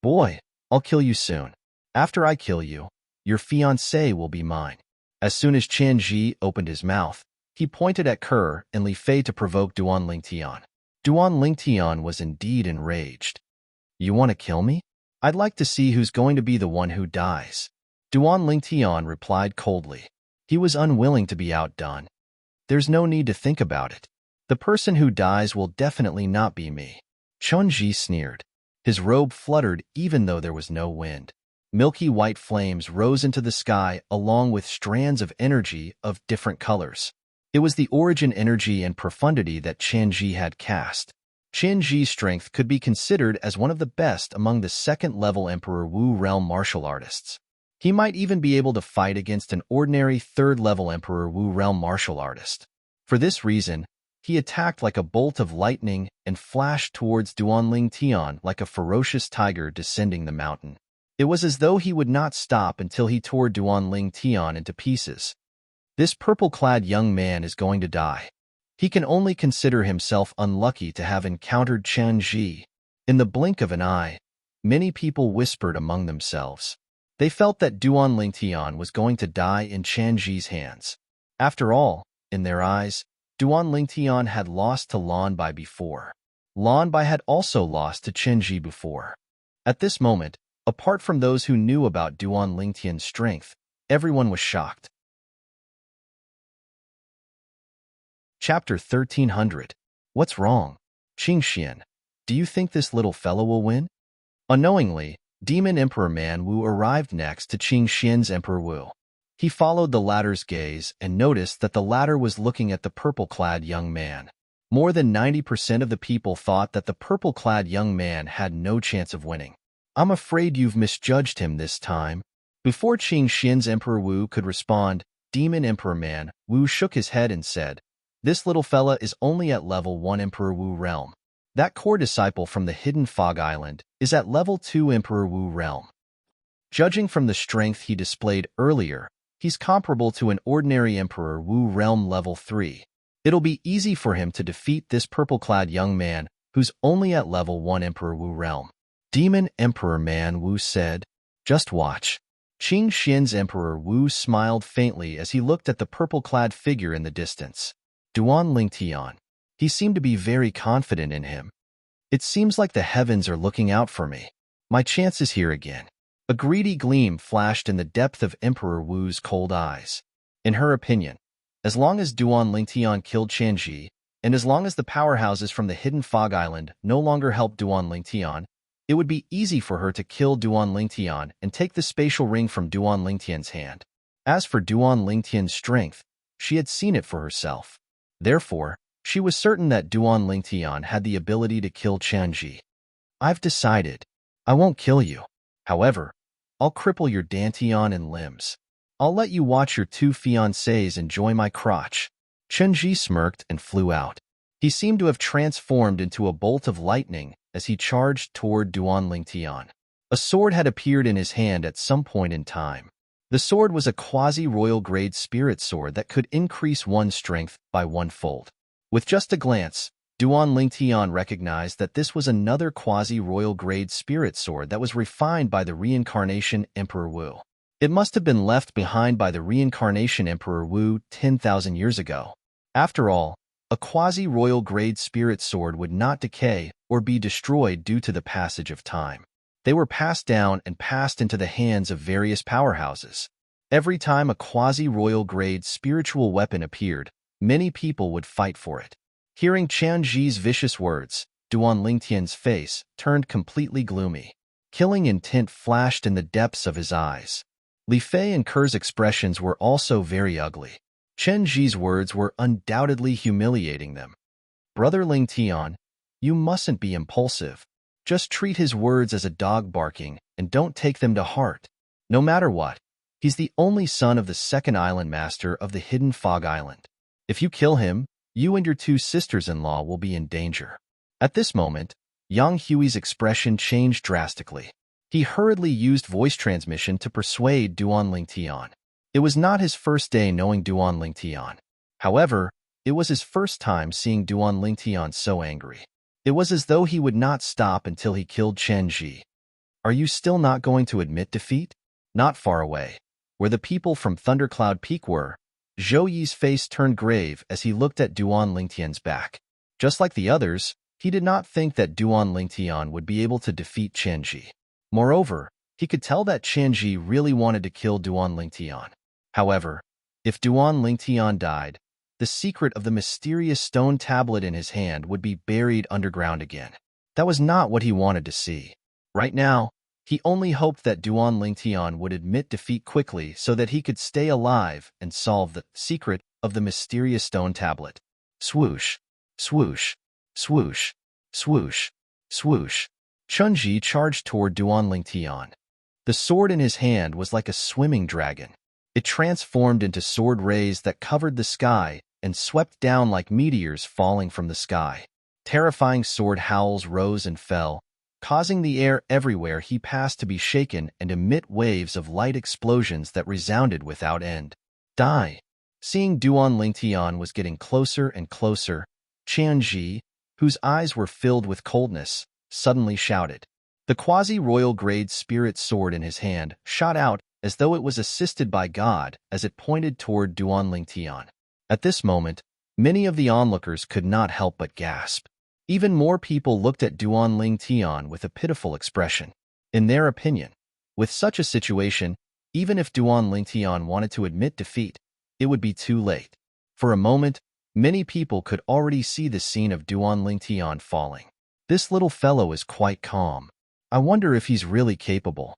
Boy, I'll kill you soon. After I kill you, your fiancé will be mine. As soon as Chen Ji opened his mouth, he pointed at Kerr and Li Fei to provoke Duan Tian. Duan Tian was indeed enraged. You want to kill me? I'd like to see who's going to be the one who dies. Duan Tian replied coldly. He was unwilling to be outdone. There's no need to think about it. The person who dies will definitely not be me. Chunji sneered. His robe fluttered even though there was no wind. Milky white flames rose into the sky along with strands of energy of different colors. It was the origin energy and profundity that Chunji had cast. Chunji's strength could be considered as one of the best among the second-level Emperor Wu realm martial artists. He might even be able to fight against an ordinary third-level Emperor Wu realm martial artist. For this reason, he attacked like a bolt of lightning and flashed towards Duanling Tian like a ferocious tiger descending the mountain. It was as though he would not stop until he tore Duanling Tian into pieces. This purple-clad young man is going to die. He can only consider himself unlucky to have encountered Chunji. In the blink of an eye, many people whispered among themselves. They felt that Duanling Tian was going to die in Chunji's hands. After all, in their eyes, Duanling Tian had lost to Lan Bai before. Lan Bai had also lost to Chunji before. At this moment, apart from those who knew about Duanling Tian's strength, everyone was shocked. Chapter 1300. What's wrong? Qingxian, do you think this little fellow will win? Unknowingly, Demon Emperor Man Wu arrived next to Qingxian's Emperor Wu. He followed the latter's gaze and noticed that the latter was looking at the purple-clad young man. More than 90% of the people thought that the purple-clad young man had no chance of winning. I'm afraid you've misjudged him this time. Before Qingxian's Emperor Wu could respond, Demon Emperor Man Wu shook his head and said, "This little fella is only at level 1 Emperor Wu realm. That core disciple from the hidden Fog Island is at level 2 Emperor Wu realm. Judging from the strength he displayed earlier, he's comparable to an ordinary Emperor Wu realm level 3. It'll be easy for him to defeat this purple-clad young man who's only at level 1 Emperor Wu realm." Demon Emperor Man Wu said, "Just watch." Qingxian's Emperor Wu smiled faintly as he looked at the purple-clad figure in the distance. Duanling Tian. He seemed to be very confident in him. It seems like the heavens are looking out for me. My chance is here again. A greedy gleam flashed in the depth of Emperor Wu's cold eyes. In her opinion, as long as Duanling Tian killed Chunji, and as long as the powerhouses from the hidden Fog Island no longer helped Duanling Tian, it would be easy for her to kill Duanling Tian and take the spatial ring from Duanling Tian's hand. As for Duanling Tian's strength, she had seen it for herself. Therefore, she was certain that Duanling Tian had the ability to kill Chunji. I've decided. I won't kill you. However, I'll cripple your dantian and limbs. I'll let you watch your two fiancés enjoy my crotch. Chunji smirked and flew out. He seemed to have transformed into a bolt of lightning as he charged toward Duanling Tian. A sword had appeared in his hand at some point in time. The sword was a quasi-royal grade spirit sword that could increase one's strength by 1-fold. With just a glance, Duanling Tian recognized that this was another quasi-royal grade spirit sword that was refined by the reincarnation Emperor Wu. It must have been left behind by the reincarnation Emperor Wu 10,000 years ago. After all, a quasi-royal grade spirit sword would not decay or be destroyed due to the passage of time. They were passed down and passed into the hands of various powerhouses. Every time a quasi-royal grade spiritual weapon appeared, many people would fight for it. Hearing Chunji's vicious words, Duanling Tian's face turned completely gloomy. Killing intent flashed in the depths of his eyes. Li Fei and Ker's expressions were also very ugly. Chunji's words were undoubtedly humiliating them. Brother Ling Tian, you mustn't be impulsive. Just treat his words as a dog barking and don't take them to heart. No matter what, he's the only son of the second island master of the hidden Fog Island. If you kill him, you and your two sisters-in-law will be in danger. At this moment, Yang Hui's expression changed drastically. He hurriedly used voice transmission to persuade Duanling Tian. It was not his first day knowing Duanling Tian. However, it was his first time seeing Duanling Tian so angry. It was as though he would not stop until he killed Chunji. Are you still not going to admit defeat? Not far away, where the people from Thundercloud Peak were, Zhou Yi's face turned grave as he looked at Duanling Tian's back. Just like the others, he did not think that Duanling Tian would be able to defeat Chunji. Moreover, he could tell that Chunji really wanted to kill Duanling Tian. However, if Duanling Tian died, the secret of the mysterious stone tablet in his hand would be buried underground again. That was not what he wanted to see. Right now, he only hoped that Duan Lingtian would admit defeat quickly so that he could stay alive and solve the secret of the mysterious stone tablet. Swoosh, swoosh, swoosh, swoosh, swoosh. Chunji charged toward Duan Lingtian. The sword in his hand was like a swimming dragon. It transformed into sword rays that covered the sky and swept down like meteors falling from the sky. Terrifying sword howls rose and fell, causing the air everywhere he passed to be shaken and emit waves of light explosions that resounded without end. Die! Seeing Duan Lingtian was getting closer and closer, Qianji, whose eyes were filled with coldness, suddenly shouted. The quasi-royal grade spirit sword in his hand shot out as though it was assisted by God as it pointed toward Duan Lingtian. At this moment, many of the onlookers could not help but gasp. Even more people looked at Duan Lingtian with a pitiful expression. In their opinion, with such a situation, even if Duan Lingtian wanted to admit defeat, it would be too late. For a moment, many people could already see the scene of Duan Lingtian falling. This little fellow is quite calm. I wonder if he's really capable.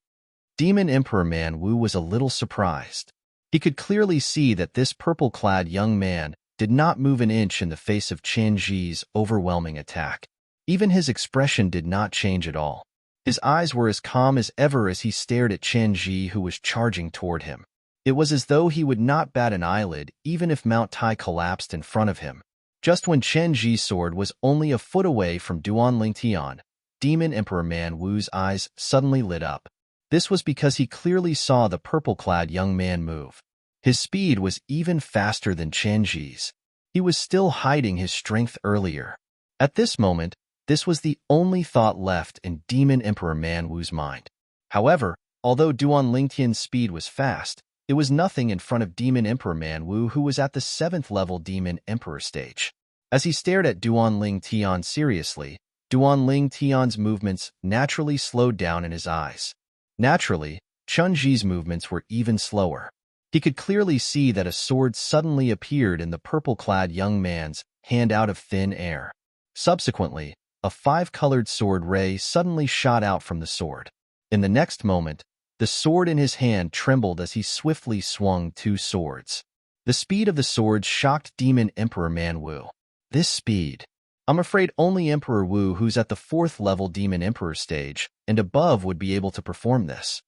Demon Emperor Man Wu was a little surprised. He could clearly see that this purple-clad young man did not move an inch in the face of Chen Ji's overwhelming attack. Even his expression did not change at all. His eyes were as calm as ever as he stared at Chen Ji, who was charging toward him. It was as though he would not bat an eyelid even if Mount Tai collapsed in front of him. Just when Chen Ji's sword was only a foot away from Duan Lingtian, Demon Emperor Man Wu's eyes suddenly lit up. This was because he clearly saw the purple-clad young man move. His speed was even faster than Chen Ji's. He was still hiding his strength earlier. At this moment, this was the only thought left in Demon Emperor Man Wu's mind. However, although Duan Lingtian's speed was fast, it was nothing in front of Demon Emperor Man Wu, who was at the 7th level Demon Emperor stage. As he stared at Duan Lingtian seriously, Duan Lingtian's movements naturally slowed down in his eyes. Naturally, Chun Ji's movements were even slower. He could clearly see that a sword suddenly appeared in the purple-clad young man's hand out of thin air. Subsequently, a 5-colored sword ray suddenly shot out from the sword. In the next moment, the sword in his hand trembled as he swiftly swung 2 swords. The speed of the swords shocked Demon Emperor Man Wu. This speed. I'm afraid only Emperor Wu, who's at the 4th level Demon Emperor stage and above, would be able to perform this.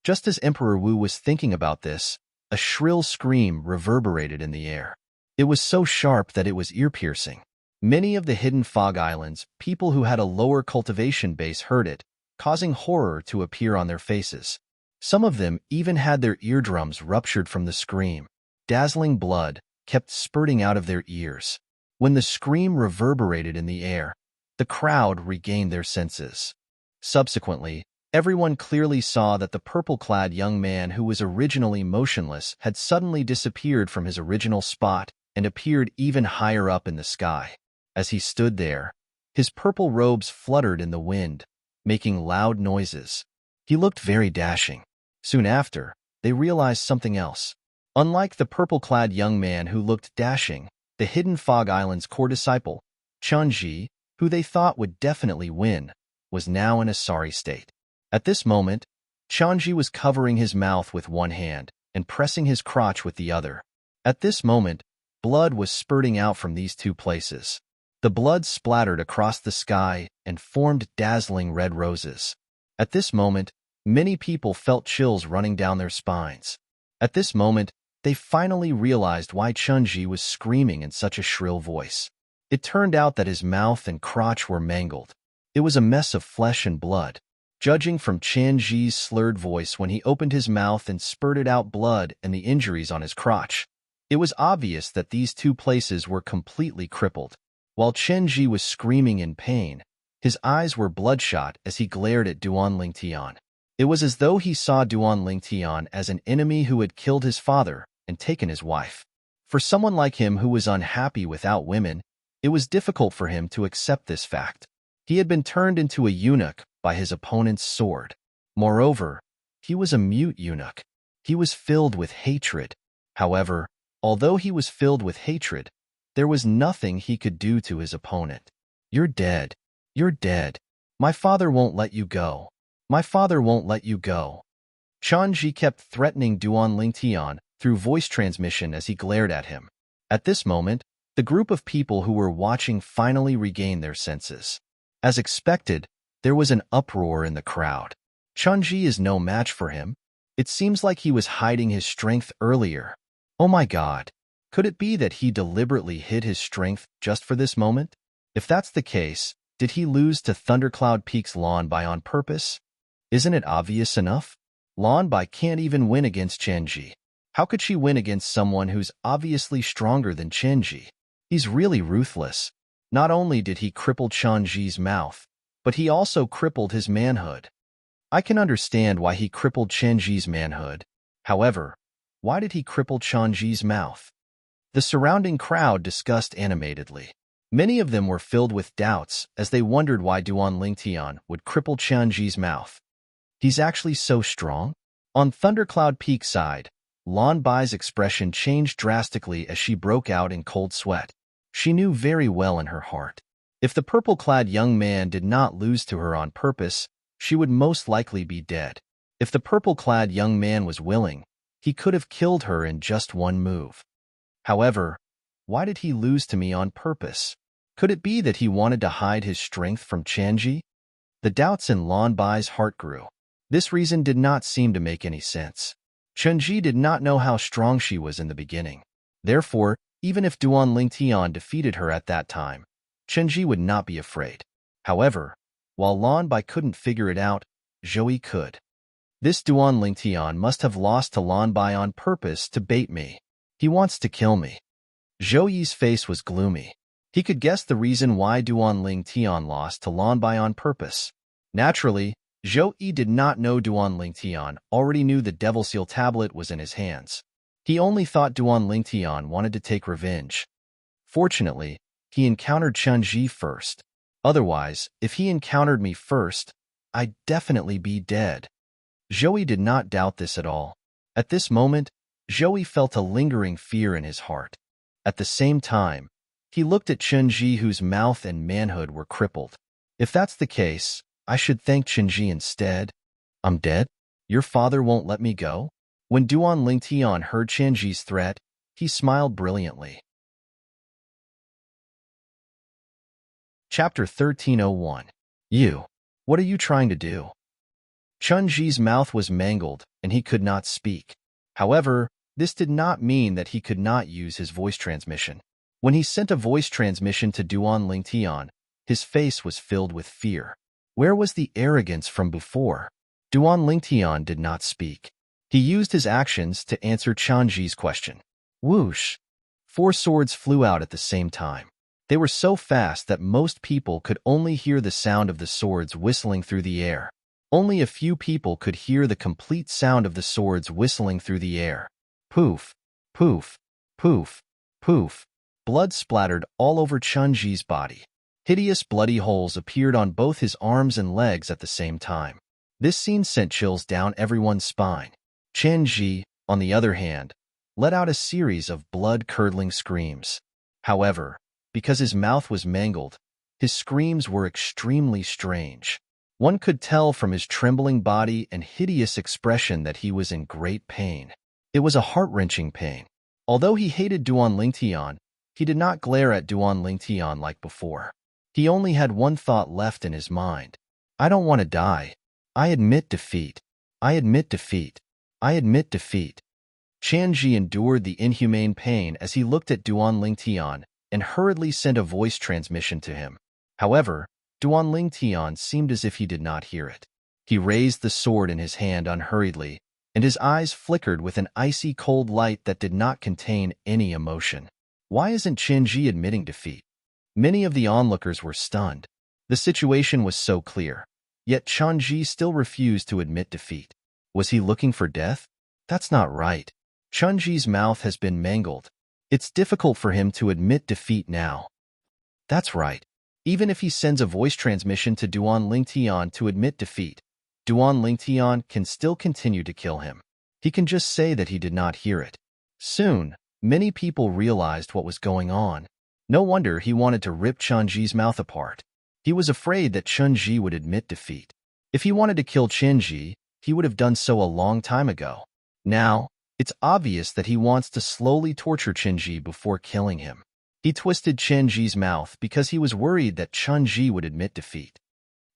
Just as Emperor Wu was thinking about this, a shrill scream reverberated in the air. It was so sharp that it was ear-piercing. Many of the hidden fog islands, people who had a lower cultivation base, heard it, causing horror to appear on their faces. Some of them even had their eardrums ruptured from the scream. Dazzling blood kept spurting out of their ears. When the scream reverberated in the air, the crowd regained their senses. Subsequently, everyone clearly saw that the purple-clad young man who was originally motionless had suddenly disappeared from his original spot and appeared even higher up in the sky. As he stood there, his purple robes fluttered in the wind, making loud noises. He looked very dashing. Soon after, they realized something else. Unlike the purple-clad young man who looked dashing, the Hidden Fog Island's core disciple, Chunji, who they thought would definitely win, was now in a sorry state. At this moment, Chunji was covering his mouth with one hand and pressing his crotch with the other. At this moment, blood was spurting out from these 2 places. The blood splattered across the sky and formed dazzling red roses. At this moment, many people felt chills running down their spines. At this moment, they finally realized why Chunji was screaming in such a shrill voice. It turned out that his mouth and crotch were mangled. It was a mess of flesh and blood. Judging from Chunji's slurred voice when he opened his mouth and spurted out blood and the injuries on his crotch, it was obvious that these 2 places were completely crippled. While Chunji was screaming in pain, his eyes were bloodshot as he glared at Duan Lingtian. It was as though he saw Duan Lingtian as an enemy who had killed his father and taken his wife. For someone like him who was unhappy without women, it was difficult for him to accept this fact. He had been turned into a eunuch by his opponent's sword. Moreover, he was a mute eunuch. He was filled with hatred. However, Although he was filled with hatred, there was nothing he could do to his opponent. "You're dead. You're dead. My father won't let you go. My father won't let you go." Changji kept threatening Duan Lingtian through voice transmission as he glared at him. At this moment, the group of people who were watching finally regained their senses. As expected, there was an uproar in the crowd. Changji is no match for him. It seems like he was hiding his strength earlier. Oh my god. Could it be that he deliberately hid his strength just for this moment? If that's the case, did he lose to Thundercloud Peak's Lanbai on purpose? Isn't it obvious enough? Lanbai can't even win against Chenji. How could she win against someone who's obviously stronger than Chenji? He's really ruthless. Not only did he cripple Chenji's mouth, but he also crippled his manhood. I can understand why he crippled Chenji's manhood. However, why did he cripple Chenji's mouth? The surrounding crowd discussed animatedly. Many of them were filled with doubts as they wondered why Duan Lingtian would cripple Chenji's mouth. He's actually so strong? On Thundercloud Peak's side, Lanbai's expression changed drastically as she broke out in cold sweat. She knew very well in her heart, if the purple-clad young man did not lose to her on purpose, she would most likely be dead. If the purple-clad young man was willing, he could have killed her in just one move. However, why did he lose to me on purpose? Could it be that he wanted to hide his strength from Chenji? The doubts in Lanbai's heart grew. This reason did not seem to make any sense. Chenji did not know how strong she was in the beginning. Therefore, even if Duan Lingtian defeated her at that time, Chenji would not be afraid. However, while Lanbai couldn't figure it out, Zhou could. This Duan Lingtian must have lost to Lanbai on purpose to bait me. He wants to kill me. Zhou's face was gloomy. He could guess the reason why Duan Lingtian lost to Lanbai on purpose. Naturally, Zhou did not know Duan Lingtian already knew the Devil Seal tablet was in his hands. He only thought Duan Lingtian wanted to take revenge. Fortunately, he encountered Chenji first. Otherwise, if he encountered me first, I'd definitely be dead. Zhou did not doubt this at all. At this moment, Zhou felt a lingering fear in his heart. At the same time, he looked at Chenji whose mouth and manhood were crippled. If that's the case, I should thank Chenji instead. I'm dead? Your father won't let me go? When Duan Lingtian heard Chenji's threat, he smiled brilliantly. Chapter 1301. You. What are you trying to do? Chenji's mouth was mangled, and he could not speak. However, this did not mean that he could not use his voice transmission. When he sent a voice transmission to Duan Lingtian, his face was filled with fear. Where was the arrogance from before? Duan Lingtian did not speak. He used his actions to answer Chenji's question. Whoosh! 4 swords flew out at the same time. They were so fast that most people could only hear the sound of the swords whistling through the air. Only a few people could hear the complete sound of the swords whistling through the air. Poof, poof, poof, poof. Blood splattered all over Chenji's body. Hideous bloody holes appeared on both his arms and legs at the same time. This scene sent chills down everyone's spine. Chenji, on the other hand, let out a series of blood-curdling screams. However, because his mouth was mangled, his screams were extremely strange. One could tell from his trembling body and hideous expression that he was in great pain. It was a heart-wrenching pain. Although he hated Duan Lingtian, he did not glare at Duan Lingtian like before. He only had one thought left in his mind. I don't want to die. I admit defeat. I admit defeat. I admit defeat. Chenji endured the inhumane pain as he looked at Duan Lingtian and hurriedly sent a voice transmission to him. However, Duan Lingtian seemed as if he did not hear it. He raised the sword in his hand unhurriedly, and his eyes flickered with an icy cold light that did not contain any emotion. Why isn't Chenji admitting defeat? Many of the onlookers were stunned. The situation was so clear, yet Chenji still refused to admit defeat. Was he looking for death? That's not right. Chenji's mouth has been mangled. It's difficult for him to admit defeat now. That's right. Even if he sends a voice transmission to Duan Lingtian to admit defeat, Duan Lingtian can still continue to kill him. He can just say that he did not hear it. Soon, Many people realized what was going on. No wonder he wanted to rip Chunji's mouth apart. He was afraid that Chunji would admit defeat. If he wanted to kill Chunji, he would have done so a long time ago. Now, it's obvious that he wants to slowly torture Chunji before killing him. He twisted Chunji's mouth because he was worried that Chunji would admit defeat.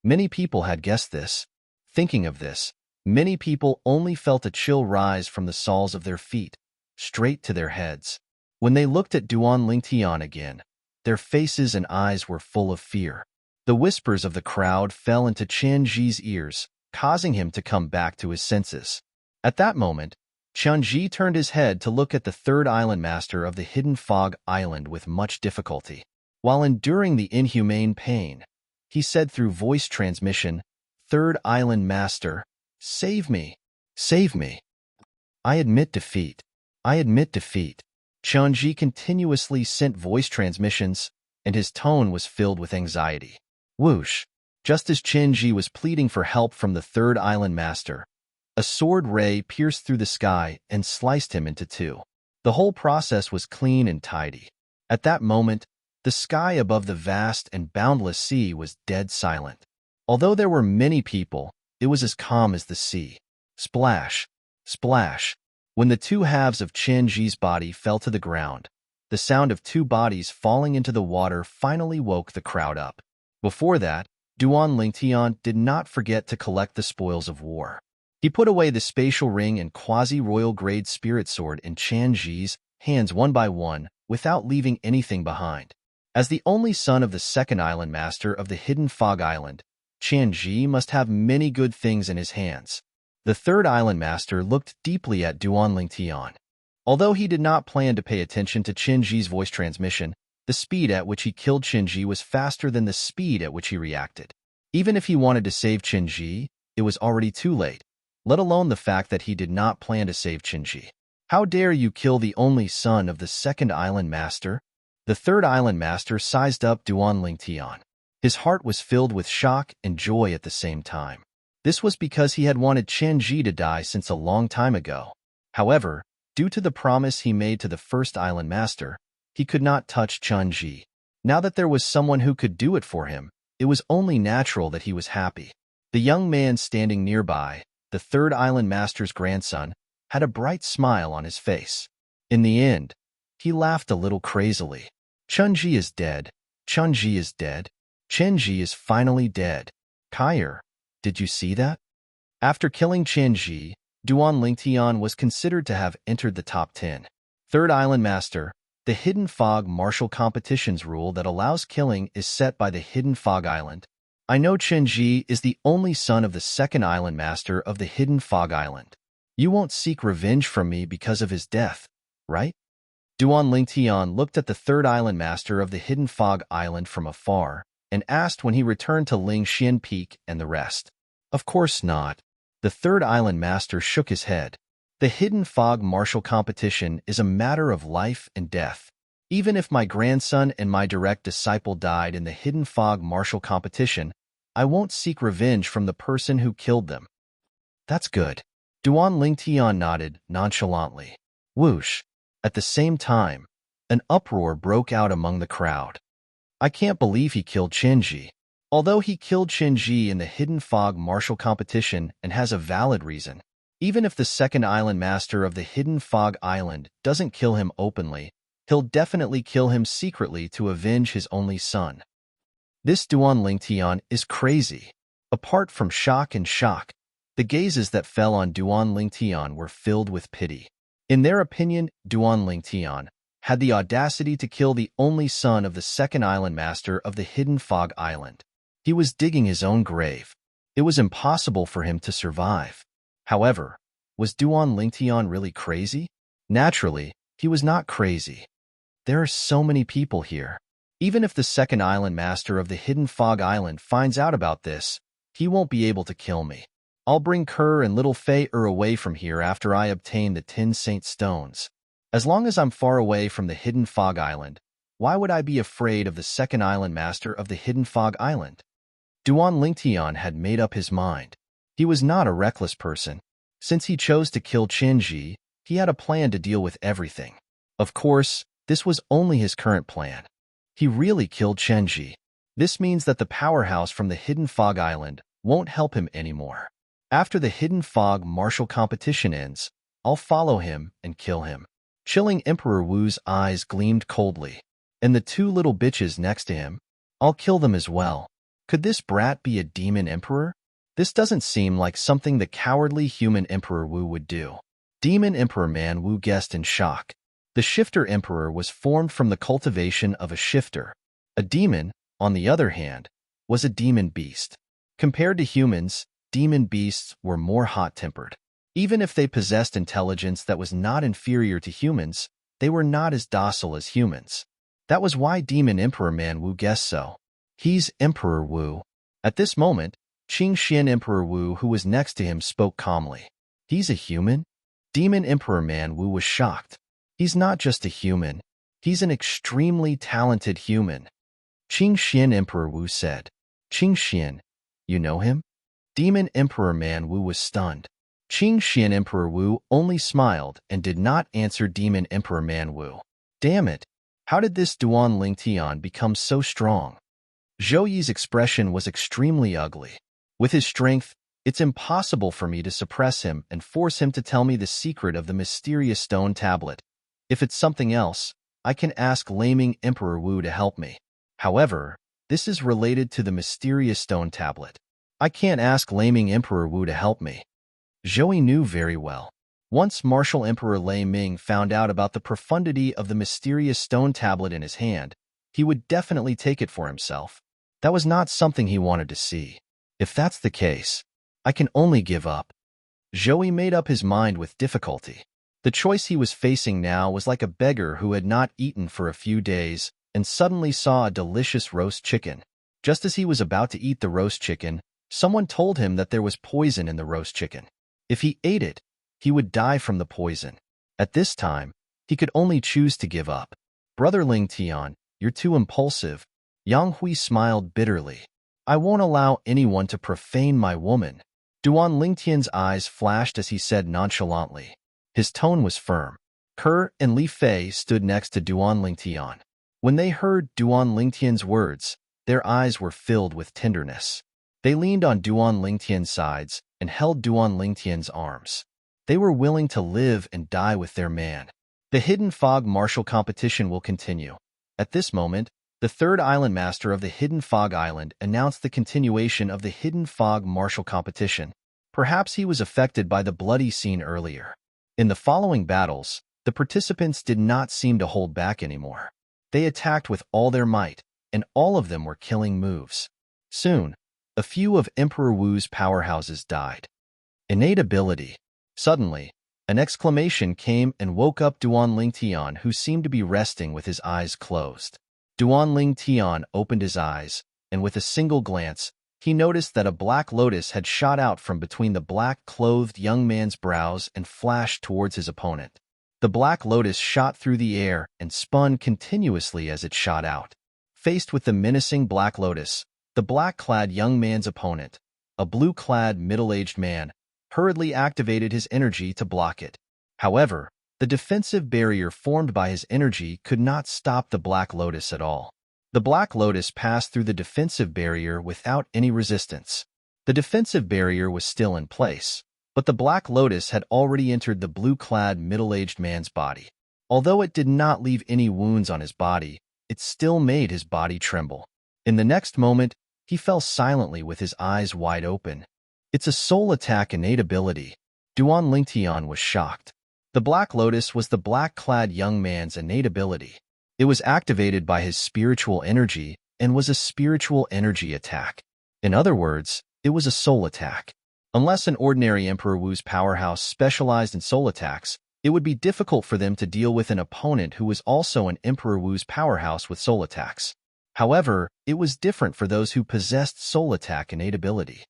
Many people had guessed this. Thinking of this, many people only felt a chill rise from the soles of their feet, straight to their heads. When they looked at Duan Lingtian again, their faces and eyes were full of fear. The whispers of the crowd fell into Chunji's ears, causing him to come back to his senses. At that moment, Chunji turned his head to look at the third island master of the Hidden Fog Island with much difficulty. While enduring the inhumane pain, he said through voice transmission, "Third island master, save me. Save me. I admit defeat. I admit defeat." Chunji continuously sent voice transmissions, and his tone was filled with anxiety. Whoosh! Just as Chunji was pleading for help from the third island master, a sword ray pierced through the sky and sliced him into two. The whole process was clean and tidy. At that moment, the sky above the vast and boundless sea was dead silent. Although there were many people, it was as calm as the sea. Splash! Splash! When the two halves of Chunji's body fell to the ground, the sound of two bodies falling into the water finally woke the crowd up. Before that, Duan Lingtian did not forget to collect the spoils of war. He put away the spatial ring and quasi-royal grade spirit sword in Chunji's hands one by one, without leaving anything behind. As the only son of the second island master of the Hidden Fog Island, Chunji must have many good things in his hands. The third island master looked deeply at Duan Lingtian. Although he did not plan to pay attention to Chunji's voice transmission, the speed at which he killed Chunji was faster than the speed at which he reacted. Even if he wanted to save Chunji, it was already too late, let alone the fact that he did not plan to save Chunji. "How dare you kill the only son of the second island master?" The third island master sized up Duan Lingtian. His heart was filled with shock and joy at the same time. This was because he had wanted Chunji to die since a long time ago. However, due to the promise he made to the first island master, he could not touch Chunji. Now that there was someone who could do it for him, it was only natural that he was happy. The young man standing nearby, the third island master's grandson, had a bright smile on his face. In the end, he laughed a little crazily. Chunji is dead. Chunji is dead. Chunji is finally dead. Kair, did you see that? After killing Chunji, Duan Lingtian was considered to have entered the top 10. Third Island Master, the Hidden Fog Martial Competition's rule that allows killing is set by the Hidden Fog Island. I know Chunji is the only son of the second Island Master of the Hidden Fog Island. You won't seek revenge from me because of his death, right? Duan Lingtian looked at the third Island Master of the Hidden Fog Island from afar and asked when he returned to Ling Xian Peak and the rest. Of course not. The third Island Master shook his head. The Hidden Fog Martial Competition is a matter of life and death. Even if my grandson and my direct disciple died in the Hidden Fog Martial Competition, I won't seek revenge from the person who killed them. That's good. Duan Lingtian nodded nonchalantly. Whoosh! At the same time, an uproar broke out among the crowd. I can't believe he killed Chunji. Although he killed Chunji in the Hidden Fog Martial Competition and has a valid reason, even if the second Island Master of the Hidden Fog Island doesn't kill him openly, he'll definitely kill him secretly to avenge his only son. This Duan Lingtian is crazy. Apart from shock, the gazes that fell on Duan Lingtian were filled with pity. In their opinion, Duan Lingtian had the audacity to kill the only son of the second Island Master of the Hidden Fog Island. He was digging his own grave. It was impossible for him to survive. However, was Duan Lingtian really crazy? Naturally, he was not crazy. There are so many people here. Even if the second Island Master of the Hidden Fog Island finds out about this, he won't be able to kill me. I'll bring Kerr and little Fei away from here after I obtain the 10 Saint Stones. As long as I'm far away from the Hidden Fog Island, why would I be afraid of the second Island Master of the Hidden Fog Island? Duan Lingtian had made up his mind. He was not a reckless person. Since he chose to kill Chunji, he had a plan to deal with everything. Of course, this was only his current plan. He really killed Chenji. This means that the powerhouse from the Hidden Fog Island won't help him anymore. After the Hidden Fog martial competition ends, I'll follow him and kill him. Chilling Emperor Wu's eyes gleamed coldly. And the two little bitches next to him? I'll kill them as well. Could this brat be a demon emperor? This doesn't seem like something the cowardly human Emperor Wu would do. Demon Emperor Man Wu guessed in shock. The Shifter Emperor was formed from the cultivation of a shifter. A demon, on the other hand, was a demon beast. Compared to humans, demon beasts were more hot-tempered. Even if they possessed intelligence that was not inferior to humans, they were not as docile as humans. That was why Demon Emperor Man Wu guessed so. He's Emperor Wu. At this moment, Qingxian Emperor Wu, who was next to him, spoke calmly. He's a human? Demon Emperor Man Wu was shocked. He's not just a human. He's an extremely talented human. Qingxian Emperor Wu said. Qingxian, you know him? Demon Emperor Man Wu was stunned. Qingxian Emperor Wu only smiled and did not answer Demon Emperor Man Wu. Damn it! How did this Duan Lingtian become so strong? Zhou Yi's expression was extremely ugly. With his strength, it's impossible for me to suppress him and force him to tell me the secret of the mysterious stone tablet. If it's something else, I can ask Laming Emperor Wu to help me. However, this is related to the mysterious stone tablet. I can't ask Laming Emperor Wu to help me. Zhou Yi knew very well. Once Martial Emperor Lei Ming found out about the profundity of the mysterious stone tablet in his hand, he would definitely take it for himself. That was not something he wanted to see. If that's the case, I can only give up. Zhou Yi made up his mind with difficulty. The choice he was facing now was like a beggar who had not eaten for a few days and suddenly saw a delicious roast chicken. Just as he was about to eat the roast chicken, someone told him that there was poison in the roast chicken. If he ate it, he would die from the poison. At this time, he could only choose to give up. Brother Ling Tian, you're too impulsive. Yang Hui smiled bitterly. I won't allow anyone to profane my woman. Duan Lingtian's eyes flashed as he said nonchalantly. His tone was firm. Ke and Li Fei stood next to Duan Lingtian. When they heard Duan Lingtian's words, their eyes were filled with tenderness. They leaned on Duan Lingtian's sides and held Duan Lingtian's arms. They were willing to live and die with their man. The Hidden Fog martial competition will continue. At this moment, the third island master of the Hidden Fog Island announced the continuation of the Hidden Fog martial competition. Perhaps he was affected by the bloody scene earlier. In the following battles, the participants did not seem to hold back anymore. They attacked with all their might, and all of them were killing moves. Soon, a few of Emperor Wu's powerhouses died. Innate ability. Suddenly, an exclamation came and woke up Duan Lingtian, who seemed to be resting with his eyes closed. Duan Lingtian opened his eyes, and with a single glance, he noticed that a black lotus had shot out from between the black-clothed young man's brows and flashed towards his opponent. The black lotus shot through the air and spun continuously as it shot out. Faced with the menacing black lotus, the black-clad young man's opponent, a blue-clad middle-aged man, hurriedly activated his energy to block it. However, the defensive barrier formed by his energy could not stop the Black Lotus at all. The Black Lotus passed through the defensive barrier without any resistance. The defensive barrier was still in place, but the Black Lotus had already entered the blue-clad middle-aged man's body. Although it did not leave any wounds on his body, it still made his body tremble. In the next moment, he fell silently with his eyes wide open. It's a soul attack innate ability. Duan Lingtian was shocked. The Black Lotus was the black-clad young man's innate ability. It was activated by his spiritual energy and was a spiritual energy attack. In other words, it was a soul attack. Unless an ordinary Emperor Wu's powerhouse specialized in soul attacks, it would be difficult for them to deal with an opponent who was also an Emperor Wu's powerhouse with soul attacks. However, it was different for those who possessed soul attack innate ability.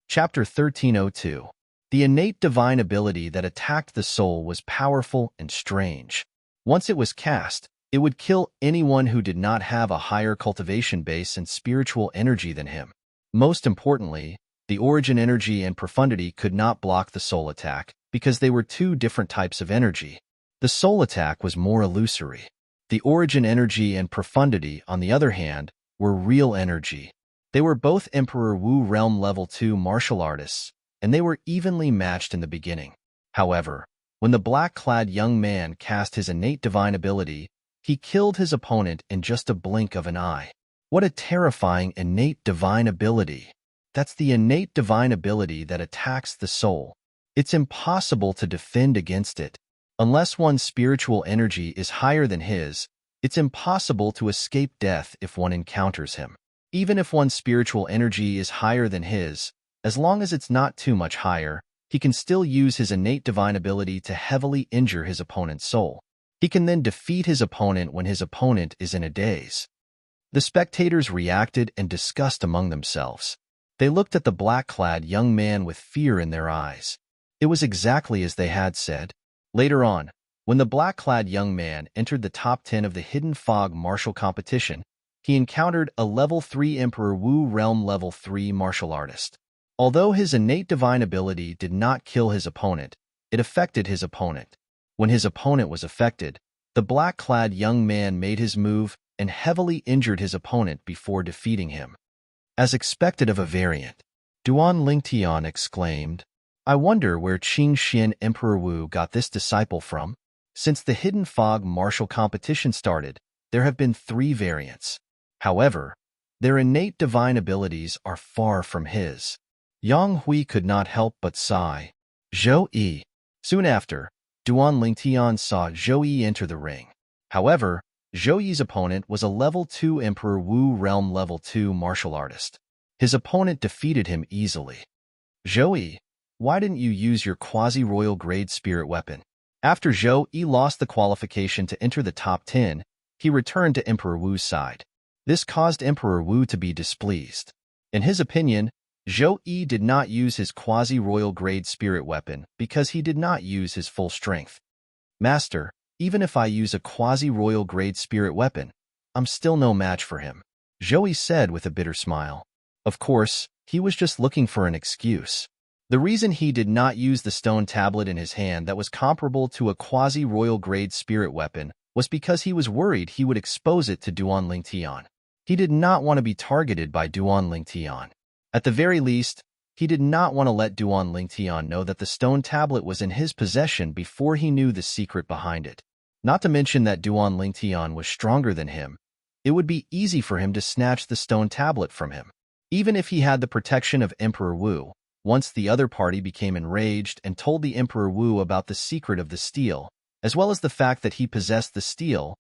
Chapter 1302. The innate divine ability that attacked the soul was powerful and strange. Once it was cast, it would kill anyone who did not have a higher cultivation base and spiritual energy than him. Most importantly, the origin energy and profundity could not block the soul attack, because they were two different types of energy. The soul attack was more illusory. The origin energy and profundity, on the other hand, were real energy. They were both Emperor Wu Realm Level 2 martial artists, and they were evenly matched in the beginning. However, when the black-clad young man cast his innate divine ability, he killed his opponent in just a blink of an eye. What a terrifying innate divine ability! That's the innate divine ability that attacks the soul. It's impossible to defend against it. Unless one's spiritual energy is higher than his, it's impossible to escape death if one encounters him. Even if one's spiritual energy is higher than his, as long as it's not too much higher, he can still use his innate divine ability to heavily injure his opponent's soul. He can then defeat his opponent when his opponent is in a daze. The spectators reacted and discussed among themselves. They looked at the black-clad young man with fear in their eyes. It was exactly as they had said. Later on, when the black-clad young man entered the top 10 of the Hidden Fog martial competition, he encountered a Level 3 Emperor Wu Realm Level 3 martial artist. Although his innate divine ability did not kill his opponent, it affected his opponent. When his opponent was affected, the black-clad young man made his move and heavily injured his opponent before defeating him. As expected of a variant, Duan Lingtian exclaimed, "I wonder where Qing Xian Emperor Wu got this disciple from." Since the Hidden Fog martial competition started, there have been 3 variants. However, their innate divine abilities are far from his. Yang Hui could not help but sigh. Zhou Yi. Soon after, Duan Lingtian saw Zhou Yi enter the ring. However, Zhou Yi's opponent was a Level 2 Emperor Wu Realm Level 2 martial artist. His opponent defeated him easily. "Zhou Yi, why didn't you use your quasi-royal grade spirit weapon?" After Zhou Yi lost the qualification to enter the top 10, he returned to Emperor Wu's side. This caused Emperor Wu to be displeased. In his opinion, Zhou Yi did not use his quasi-royal grade spirit weapon because he did not use his full strength. "Master, even if I use a quasi-royal grade spirit weapon, I'm still no match for him," Zhou Yi said with a bitter smile. Of course, he was just looking for an excuse. The reason he did not use the stone tablet in his hand that was comparable to a quasi-royal grade spirit weapon was because he was worried he would expose it to Duan Lingtian. He did not want to be targeted by Duan Lingtian. At the very least, he did not want to let Duan Lingtian know that the stone tablet was in his possession before he knew the secret behind it. Not to mention that Duan Lingtian was stronger than him, it would be easy for him to snatch the stone tablet from him. Even if he had the protection of Emperor Wu, once the other party became enraged and told the Emperor Wu about the secret of the steel, as well as the fact that he possessed the steel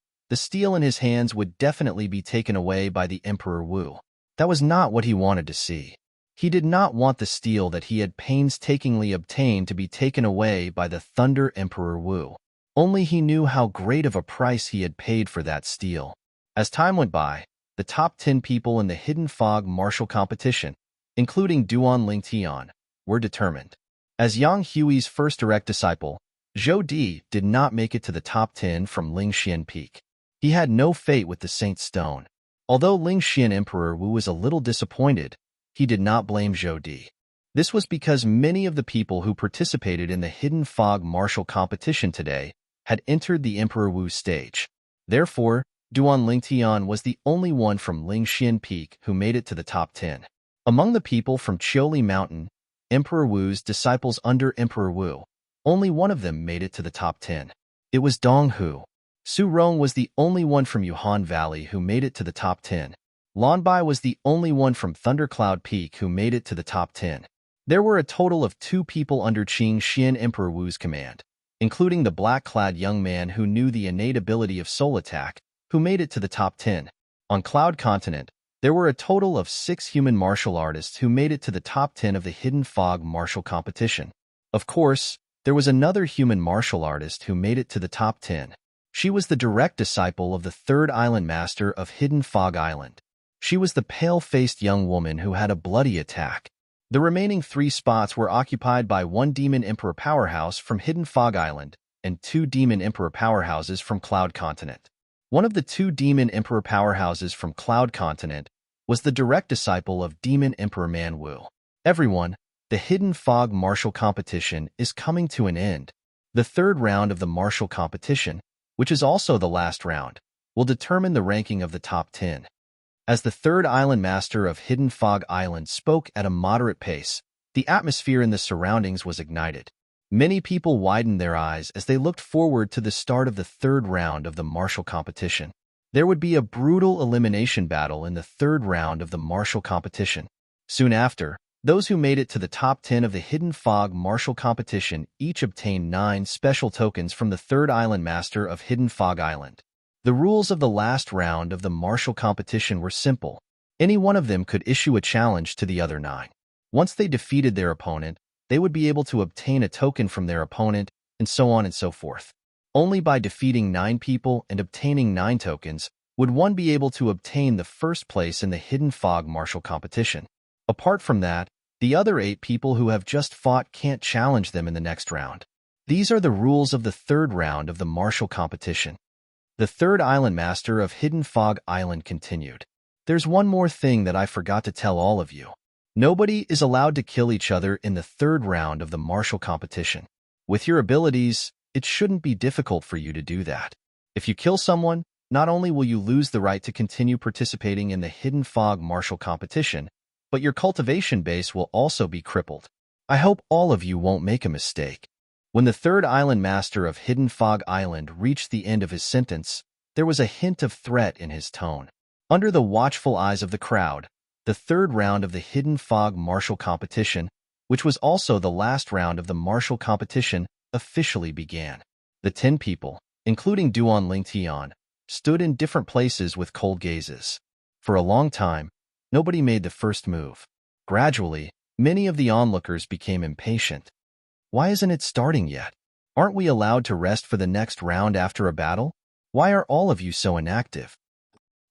in his hands would definitely be taken away by the Emperor Wu. That was not what he wanted to see. He did not want the steel that he had painstakingly obtained to be taken away by the Thunder Emperor Wu. Only he knew how great of a price he had paid for that steel. As time went by, the top 10 people in the Hidden Fog martial competition, including Duan Lingtian, were determined. As Yang Hui's first direct disciple, Zhou Di did not make it to the top 10 from Lingxian Peak. He had no fate with the Saint Stone. Although Lingxian Emperor Wu was a little disappointed, he did not blame Zhou Di. This was because many of the people who participated in the Hidden Fog martial competition today had entered the Emperor Wu stage. Therefore, Duan Lingtian was the only one from Lingxian Peak who made it to the top 10. Among the people from Qiuli Mountain, Emperor Wu's disciples under Emperor Wu, only one of them made it to the top 10. It was Dong Hu. Su Rong was the only one from Yuhan Valley who made it to the top 10. Lan Bai was the only one from Thundercloud Peak who made it to the top 10. There were a total of 2 people under Qing Xian Emperor Wu's command, including the black-clad young man who knew the innate ability of soul attack, who made it to the top 10. On Cloud Continent, there were a total of 6 human martial artists who made it to the top 10 of the Hidden Fog martial competition. Of course, there was another human martial artist who made it to the top 10. She was the direct disciple of the 3rd Island Master of Hidden Fog Island. She was the pale-faced young woman who had a bloody attack. The remaining 3 spots were occupied by 1 Demon Emperor powerhouse from Hidden Fog Island and 2 Demon Emperor powerhouses from Cloud Continent. One of the 2 Demon Emperor powerhouses from Cloud Continent was the direct disciple of Demon Emperor Man Wu. Everyone, The Hidden Fog Martial Competition is coming to an end. The third round of the martial competition, which is also the last round, will determine the ranking of the top 10. As the third island master of Hidden Fog Island spoke at a moderate pace, the atmosphere in the surroundings was ignited. Many people widened their eyes as they looked forward to the start of the third round of the martial competition. There would be a brutal elimination battle in the third round of the martial competition. Soon after, those who made it to the top 10 of the Hidden Fog martial competition each obtained 9 special tokens from the third island master of Hidden Fog Island. The rules of the last round of the martial competition were simple. Any one of them could issue a challenge to the other 9. Once they defeated their opponent, they would be able to obtain a token from their opponent, and so on and so forth. Only by defeating 9 people and obtaining 9 tokens would one be able to obtain the first place in the Hidden Fog martial competition. Apart from that, the other 8 people who have just fought can't challenge them in the next round. These are the rules of the third round of the martial competition. The third island master of Hidden Fog Island continued. There's one more thing that I forgot to tell all of you. Nobody is allowed to kill each other in the third round of the martial competition. With your abilities, it shouldn't be difficult for you to do that. If you kill someone, not only will you lose the right to continue participating in the Hidden Fog martial competition, but your cultivation base will also be crippled. I hope all of you won't make a mistake. When the third island master of Hidden Fog Island reached the end of his sentence, there was a hint of threat in his tone. Under the watchful eyes of the crowd, the third round of the Hidden Fog martial competition, which was also the last round of the martial competition, officially began. The 10 people, including Duan Lingtian, stood in different places with cold gazes. For a long time, nobody made the first move. Gradually, many of the onlookers became impatient. Why isn't it starting yet? Aren't we allowed to rest for the next round after a battle? Why are all of you so inactive?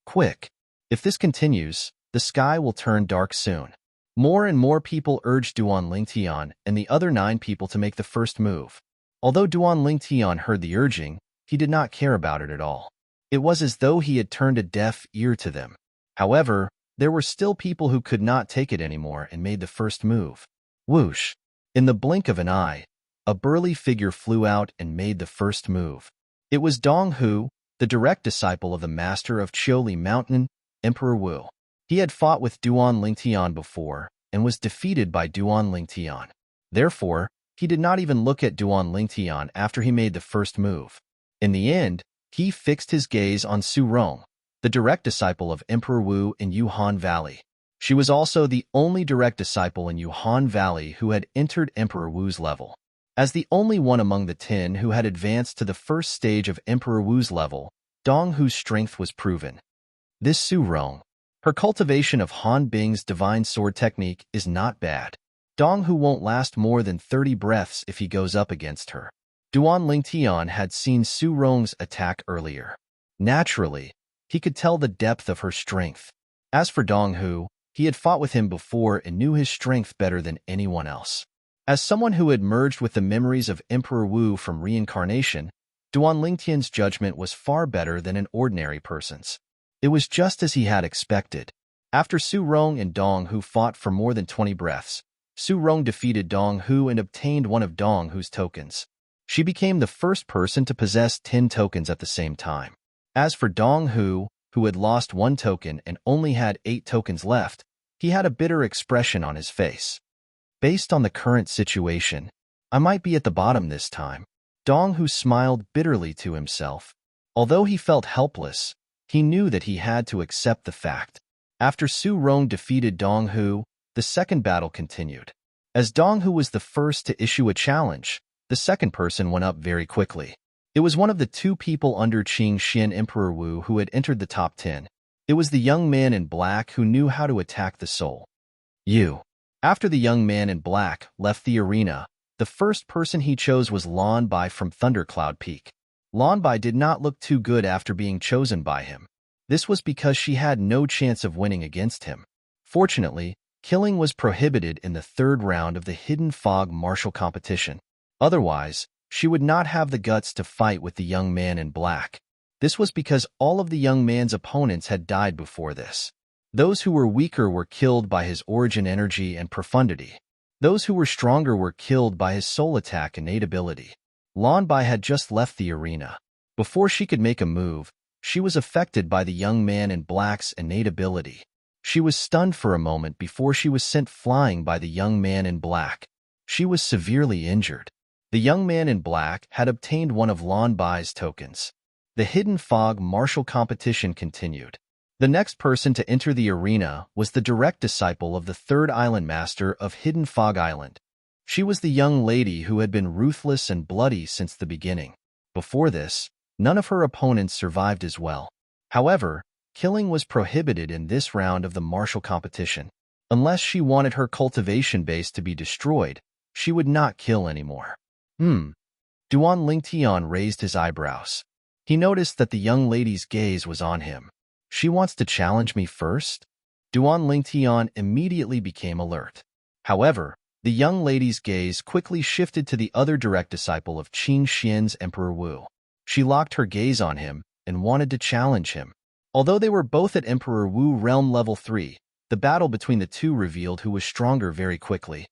Quick! If this continues, the sky will turn dark soon. More and more people urged Duan Lingtian and the other 9 people to make the first move. Although Duan Lingtian heard the urging, he did not care about it at all. It was as though he had turned a deaf ear to them. However, there were still people who could not take it anymore and made the first move. Whoosh! In the blink of an eye, a burly figure flew out and made the first move. It was Dong Hu, the direct disciple of the master of Chioli Mountain, Emperor Wu. He had fought with Duan Lingtian before and was defeated by Duan Lingtian. Therefore, he did not even look at Duan Lingtian after he made the first move. In the end, he fixed his gaze on Su Rong, the direct disciple of Emperor Wu in Yuhan Valley. She was also the only direct disciple in Yuhan Valley who had entered Emperor Wu's level. As the only one among the 10 who had advanced to the first stage of Emperor Wu's level, Dong Hu's strength was proven. This Su Rong, her cultivation of Han Bing's divine sword technique is not bad. Dong Hu won't last more than 30 breaths if he goes up against her. Duan Lingtian had seen Su Rong's attack earlier. Naturally, he could tell the depth of her strength. As for Dong Hu, he had fought with him before and knew his strength better than anyone else. As someone who had merged with the memories of Emperor Wu from reincarnation, Duan Lingtian's judgment was far better than an ordinary person's. It was just as he had expected. After Su Rong and Dong Hu fought for more than 20 breaths, Su Rong defeated Dong Hu and obtained one of Dong Hu's tokens. She became the first person to possess 10 tokens at the same time. As for Dong Hu, who had lost 1 token and only had 8 tokens left, he had a bitter expression on his face. Based on the current situation, I might be at the bottom this time. Dong Hu smiled bitterly to himself. Although he felt helpless, he knew that he had to accept the fact. After Su Rong defeated Dong Hu, the second battle continued. As Dong Hu was the first to issue a challenge, the second person went up very quickly. It was one of the 2 people under Qing Xin Emperor Wu who had entered the top 10. It was the young man in black who knew how to attack the soul. After the young man in black left the arena, the first person he chose was Lan Bai from Thundercloud Peak. Lan Bai did not look too good after being chosen by him. This was because she had no chance of winning against him. Fortunately, killing was prohibited in the third round of the Hidden Fog martial competition. Otherwise, she would not have the guts to fight with the young man in black. This was because all of the young man's opponents had died before this. Those who were weaker were killed by his origin energy and profundity. Those who were stronger were killed by his soul attack innate ability. Lan Bai had just left the arena. Before she could make a move, she was affected by the young man in black's innate ability. She was stunned for a moment before she was sent flying by the young man in black. She was severely injured. The young man in black had obtained one of Lan Bai's tokens. The Hidden Fog martial competition continued. The next person to enter the arena was the direct disciple of the third island master of Hidden Fog Island. She was the young lady who had been ruthless and bloody since the beginning. Before this, none of her opponents survived as well. However, killing was prohibited in this round of the martial competition. Unless she wanted her cultivation base to be destroyed, she would not kill anymore. Duan Lingtian raised his eyebrows. He noticed that the young lady's gaze was on him. She wants to challenge me first? Duan Lingtian immediately became alert. However, the young lady's gaze quickly shifted to the other direct disciple of Qin Xian's Emperor Wu. She locked her gaze on him and wanted to challenge him. Although they were both at Emperor Wu Realm Level 3, the battle between the two revealed who was stronger very quickly.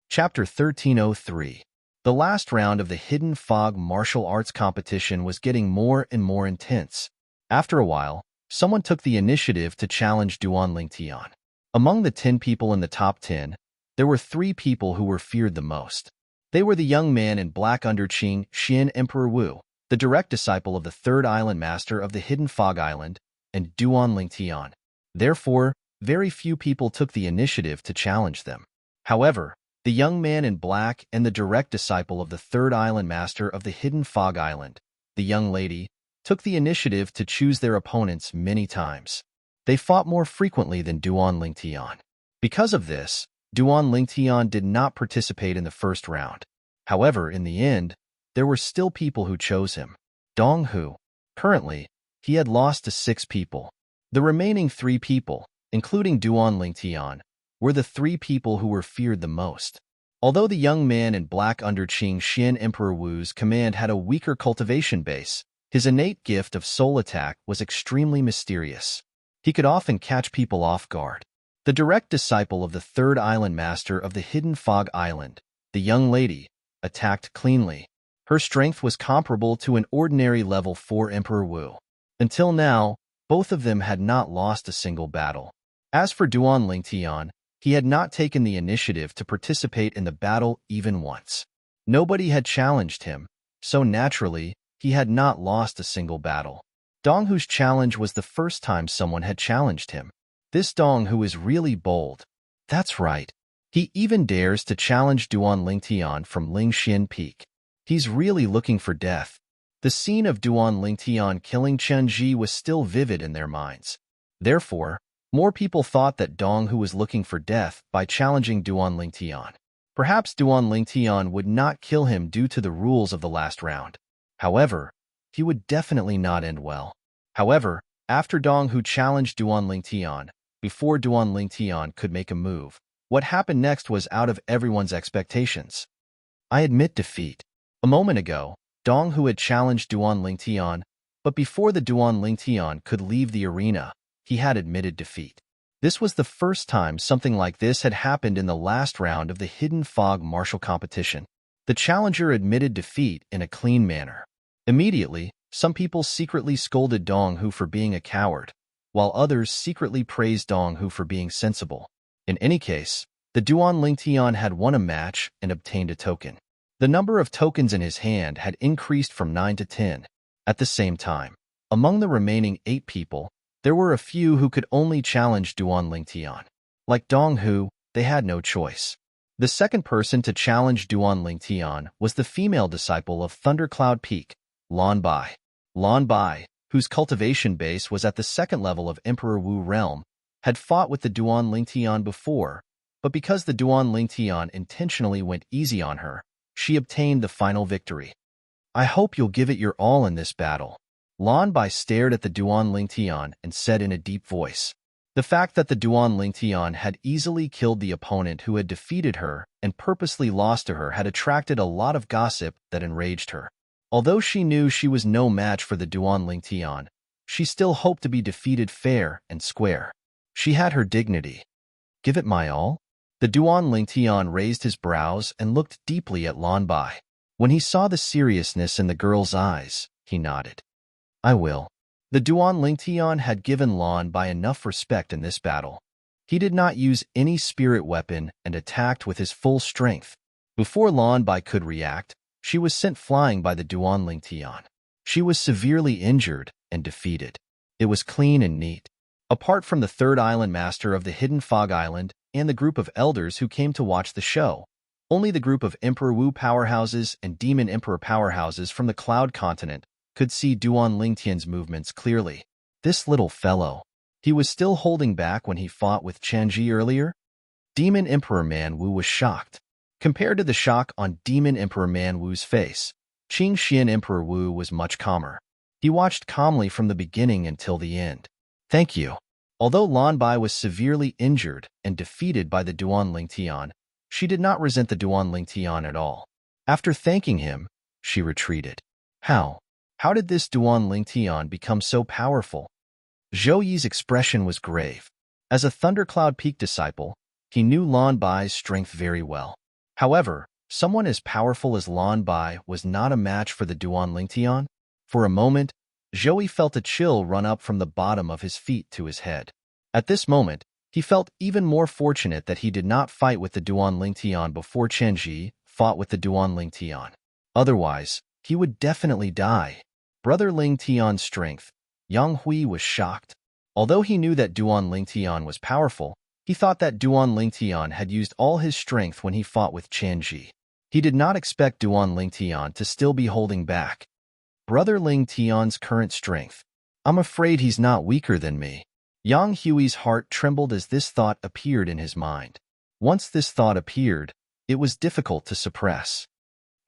Chapter 1303. The last round of the Hidden Fog martial arts competition was getting more and more intense. After a while, someone took the initiative to challenge Duan Lingtian. Among the 10 people in the top 10, there were 3 people who were feared the most. They were the young man in black under Qin Xian Emperor Wu, the direct disciple of the third island master of the Hidden Fog Island, and Duan Lingtian. Therefore, very few people took the initiative to challenge them. However, the young man in black and the direct disciple of the third island master of the Hidden Fog Island, the young lady, took the initiative to choose their opponents many times. They fought more frequently than Duan Lingtian. Because of this, Duan Lingtian did not participate in the first round. However, in the end, there were still people who chose him. Dong Hu. Currently, he had lost to 6 people. The remaining 3 people, including Duan Lingtian, were the 3 people who were feared the most. Although the young man in black under Qin Xian Emperor Wu's command had a weaker cultivation base, his innate gift of soul attack was extremely mysterious. He could often catch people off guard. The direct disciple of the third island master of the Hidden Fog Island, the young lady, attacked cleanly. Her strength was comparable to an ordinary level 4 Emperor Wu. Until now, both of them had not lost a single battle. As for Duan Lingtian, he had not taken the initiative to participate in the battle even once. Nobody had challenged him, so naturally, he had not lost a single battle. Dong Hu's challenge was the first time someone had challenged him. This Dong Hu is really bold. That's right. He even dares to challenge Duan Lingtian from Lingxian Peak. He's really looking for death. The scene of Duan Lingtian killing Chen Ji was still vivid in their minds. Therefore, more people thought that Dong Hu was looking for death by challenging Duan Lingtian. Perhaps Duan Lingtian would not kill him due to the rules of the last round. However, he would definitely not end well. However, after Dong Hu challenged Duan Lingtian, before Duan Lingtian could make a move, what happened next was out of everyone's expectations. I admit defeat. A moment ago, Dong Hu had challenged Duan Lingtian, but before the Duan Lingtian could leave the arena, he had admitted defeat. This was the first time something like this had happened in the last round of the Hidden Fog martial competition. The challenger admitted defeat in a clean manner. Immediately, some people secretly scolded Dong Hu for being a coward, while others secretly praised Dong Hu for being sensible. In any case, the Duan Lingtian had won a match and obtained a token. The number of tokens in his hand had increased from 9 to 10. At the same time, among the remaining 8 people, there were a few who could only challenge Duan Lingtian. Like Dong Hu, they had no choice. The second person to challenge Duan Lingtian was the female disciple of Thundercloud Peak, Lan Bai. Lan Bai, whose cultivation base was at the second level of Emperor Wu Realm, had fought with the Duan Lingtian before, but because the Duan Lingtian intentionally went easy on her, she obtained the final victory. I hope you'll give it your all in this battle. Lan Bai stared at the Duan Lingtian and said in a deep voice. The fact that the Duan Lingtian had easily killed the opponent who had defeated her and purposely lost to her had attracted a lot of gossip that enraged her. Although she knew she was no match for the Duan Lingtian, she still hoped to be defeated fair and square. She had her dignity. Give it my all? The Duan Lingtian raised his brows and looked deeply at Lan Bai. When he saw the seriousness in the girl's eyes, he nodded. I will. The Duan Lingtian had given Lan Bai enough respect in this battle. He did not use any spirit weapon and attacked with his full strength. Before Lan Bai could react, she was sent flying by the Duan Lingtian. She was severely injured and defeated. It was clean and neat. Apart from the third island master of the Hidden Fog Island and the group of elders who came to watch the show, only the group of Emperor Wu powerhouses and Demon Emperor powerhouses from the Cloud Continent could see Duan Lingtian's movements clearly. This little fellow. He was still holding back when he fought with Chanji earlier? Demon Emperor Man Wu was shocked. Compared to the shock on Demon Emperor Man Wu's face, Qing Xian Emperor Wu was much calmer. He watched calmly from the beginning until the end. Thank you. Although Lan Bai was severely injured and defeated by the Duan Lingtian, she did not resent the Duan Lingtian at all. After thanking him, she retreated. How? How did this Duan Lingtian become so powerful? Zhou Yi's expression was grave. As a Thundercloud Peak disciple, he knew Lan Bai's strength very well. However, someone as powerful as Lan Bai was not a match for the Duan Lingtian. For a moment, Zhou Yi felt a chill run up from the bottom of his feet to his head. At this moment, he felt even more fortunate that he did not fight with the Duan Lingtian before Chenji fought with the Duan Lingtian. Otherwise, he would definitely die. Brother Lingtian's strength. Yang Hui was shocked. Although he knew that Duan Lingtian was powerful, he thought that Duan Lingtian had used all his strength when he fought with Chenji. He did not expect Duan Lingtian to still be holding back. Brother Lingtian's current strength. I'm afraid he's not weaker than me. Yang Hui's heart trembled as this thought appeared in his mind. Once this thought appeared, it was difficult to suppress.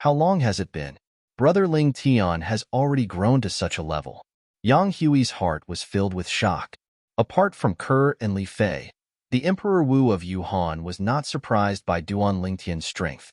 How long has it been? Brother Lingtian has already grown to such a level. Yang Hui's heart was filled with shock. Apart from Ke and Li Fei, the Emperor Wu of Yuhan was not surprised by Duan Lingtian's strength.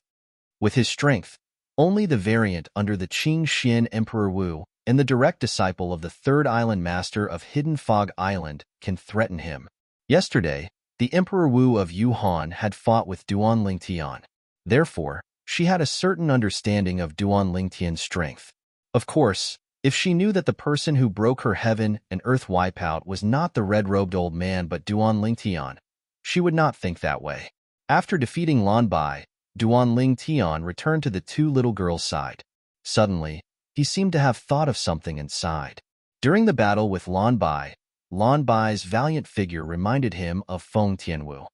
With his strength, only the variant under the Qing Xian Emperor Wu and the direct disciple of the third island master of Hidden Fog Island can threaten him. Yesterday, the Emperor Wu of Yuhan had fought with Duan Lingtian. Therefore, she had a certain understanding of Duan Lingtian's strength. Of course, if she knew that the person who broke her heaven and earth wipeout was not the red-robed old man but Duan Lingtian, she would not think that way. After defeating Lan Bai, Duan Lingtian returned to the two little girls' side. Suddenly, he seemed to have thought of something inside. During the battle with Lan Bai's valiant figure reminded him of Feng Tianwu.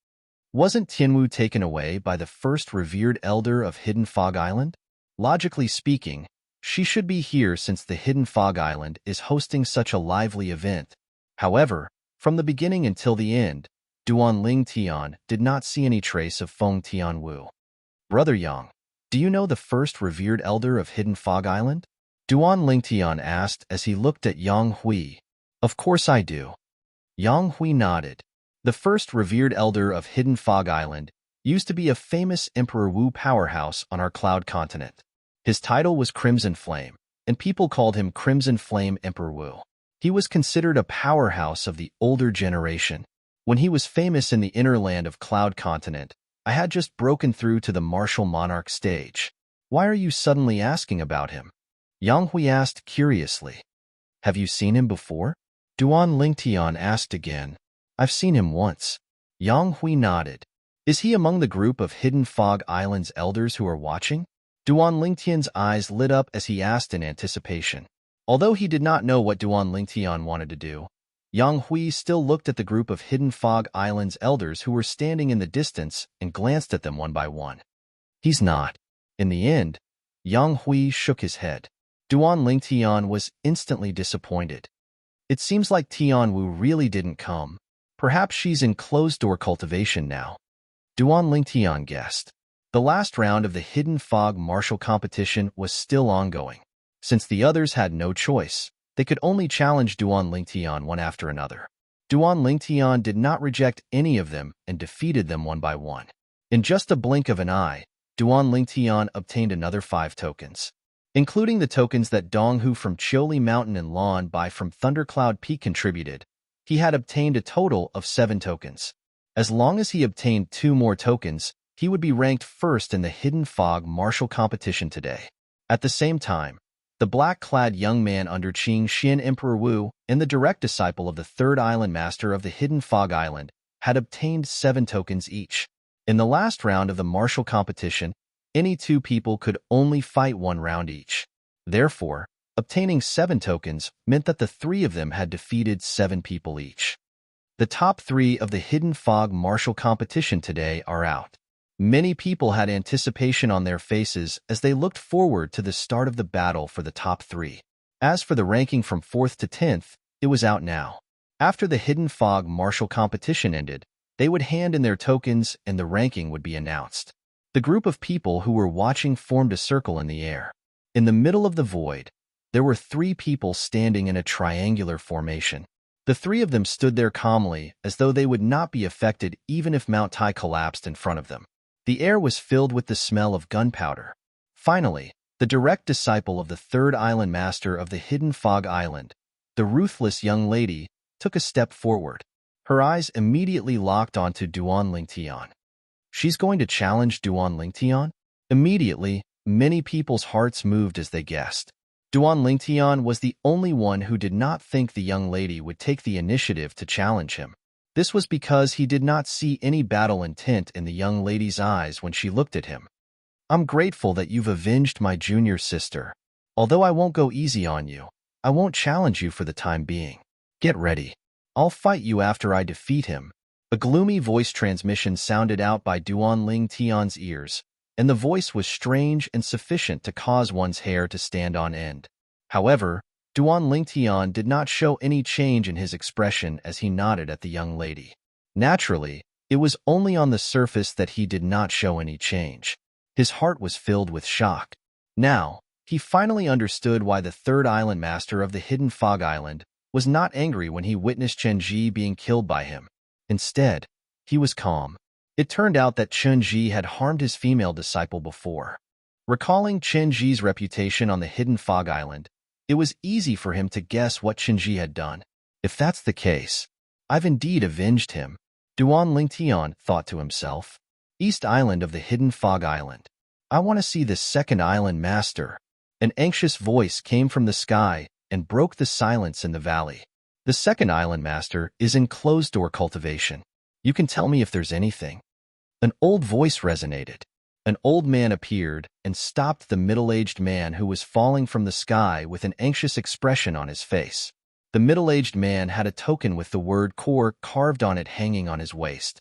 Wasn't Tianwu taken away by the first revered elder of Hidden Fog Island? Logically speaking, she should be here since the Hidden Fog Island is hosting such a lively event. However, from the beginning until the end, Duan Lingtian did not see any trace of Feng Tianwu. Brother Yang, do you know the first revered elder of Hidden Fog Island? Duan Lingtian asked as he looked at Yang Hui. Of course I do. Yang Hui nodded. The first revered elder of Hidden Fog Island used to be a famous Emperor Wu powerhouse on our Cloud Continent. His title was Crimson Flame, and people called him Crimson Flame Emperor Wu. He was considered a powerhouse of the older generation. When he was famous in the inner land of Cloud Continent, I had just broken through to the martial monarch stage. Why are you suddenly asking about him? Yang Hui asked curiously. Have you seen him before? Duan Lingtian asked again. I've seen him once. Yang Hui nodded. Is he among the group of Hidden Fog Island's elders who are watching? Duan Lingtian's eyes lit up as he asked in anticipation. Although he did not know what Duan Lingtian wanted to do, Yang Hui still looked at the group of Hidden Fog Island's elders who were standing in the distance and glanced at them one by one. He's not. In the end, Yang Hui shook his head. Duan Lingtian was instantly disappointed. It seems like Tianwu really didn't come. Perhaps she's in closed-door cultivation now. Duan Lingtian guessed. The last round of the Hidden Fog martial competition was still ongoing. Since the others had no choice, they could only challenge Duan Lingtian one after another. Duan Lingtian did not reject any of them and defeated them one by one. In just a blink of an eye, Duan Lingtian obtained another 5 tokens. Including the tokens that Donghu from Chioli Mountain and Lan Bai from Thundercloud Peak contributed, He had obtained a total of 7 tokens. As long as he obtained 2 more tokens, he would be ranked first in the Hidden Fog martial competition today. At the same time, the black-clad young man under Qing Xian Emperor Wu and the direct disciple of the third island master of the Hidden Fog Island had obtained 7 tokens each. In the last round of the martial competition, any 2 people could only fight 1 round each. Therefore, obtaining 7 tokens meant that the 3 of them had defeated 7 people each. The top 3 of the Hidden Fog martial competition today are out. Many people had anticipation on their faces as they looked forward to the start of the battle for the top 3. As for the ranking from 4th to 10th, it was out now. After the Hidden Fog martial competition ended, they would hand in their tokens and the ranking would be announced. The group of people who were watching formed a circle in the air. In the middle of the void, there were 3 people standing in a triangular formation. The 3 of them stood there calmly, as though they would not be affected even if Mount Tai collapsed in front of them. The air was filled with the smell of gunpowder. Finally, the direct disciple of the third island master of the Hidden Fog Island, the ruthless young lady, took a step forward. Her eyes immediately locked onto Duan Lingtian. She's going to challenge Duan Lingtian? Immediately, many people's hearts moved as they guessed. Duan Lingtian was the only one who did not think the young lady would take the initiative to challenge him. This was because he did not see any battle intent in the young lady's eyes when she looked at him. I'm grateful that you've avenged my junior sister. Although I won't go easy on you, I won't challenge you for the time being. Get ready. I'll fight you after I defeat him. A gloomy voice transmission sounded out by Duan Lingtian's ears, and the voice was strange and sufficient to cause one's hair to stand on end. However, Duan Lingtian did not show any change in his expression as he nodded at the young lady. Naturally, it was only on the surface that he did not show any change. His heart was filled with shock. Now, he finally understood why the third island master of the Hidden Fog Island was not angry when he witnessed Chen Ji being killed by him. Instead, he was calm. It turned out that Chen Ji had harmed his female disciple before. Recalling Chen Ji's reputation on the Hidden Fog Island, it was easy for him to guess what Chen Ji had done. If that's the case, I've indeed avenged him, Duan Lingtian thought to himself. East Island of the Hidden Fog Island. I want to see the second island master. An anxious voice came from the sky and broke the silence in the valley. The second island master is in closed-door cultivation. You can tell me if there's anything. An old voice resonated. An old man appeared and stopped the middle-aged man who was falling from the sky with an anxious expression on his face. The middle-aged man had a token with the word core carved on it hanging on his waist.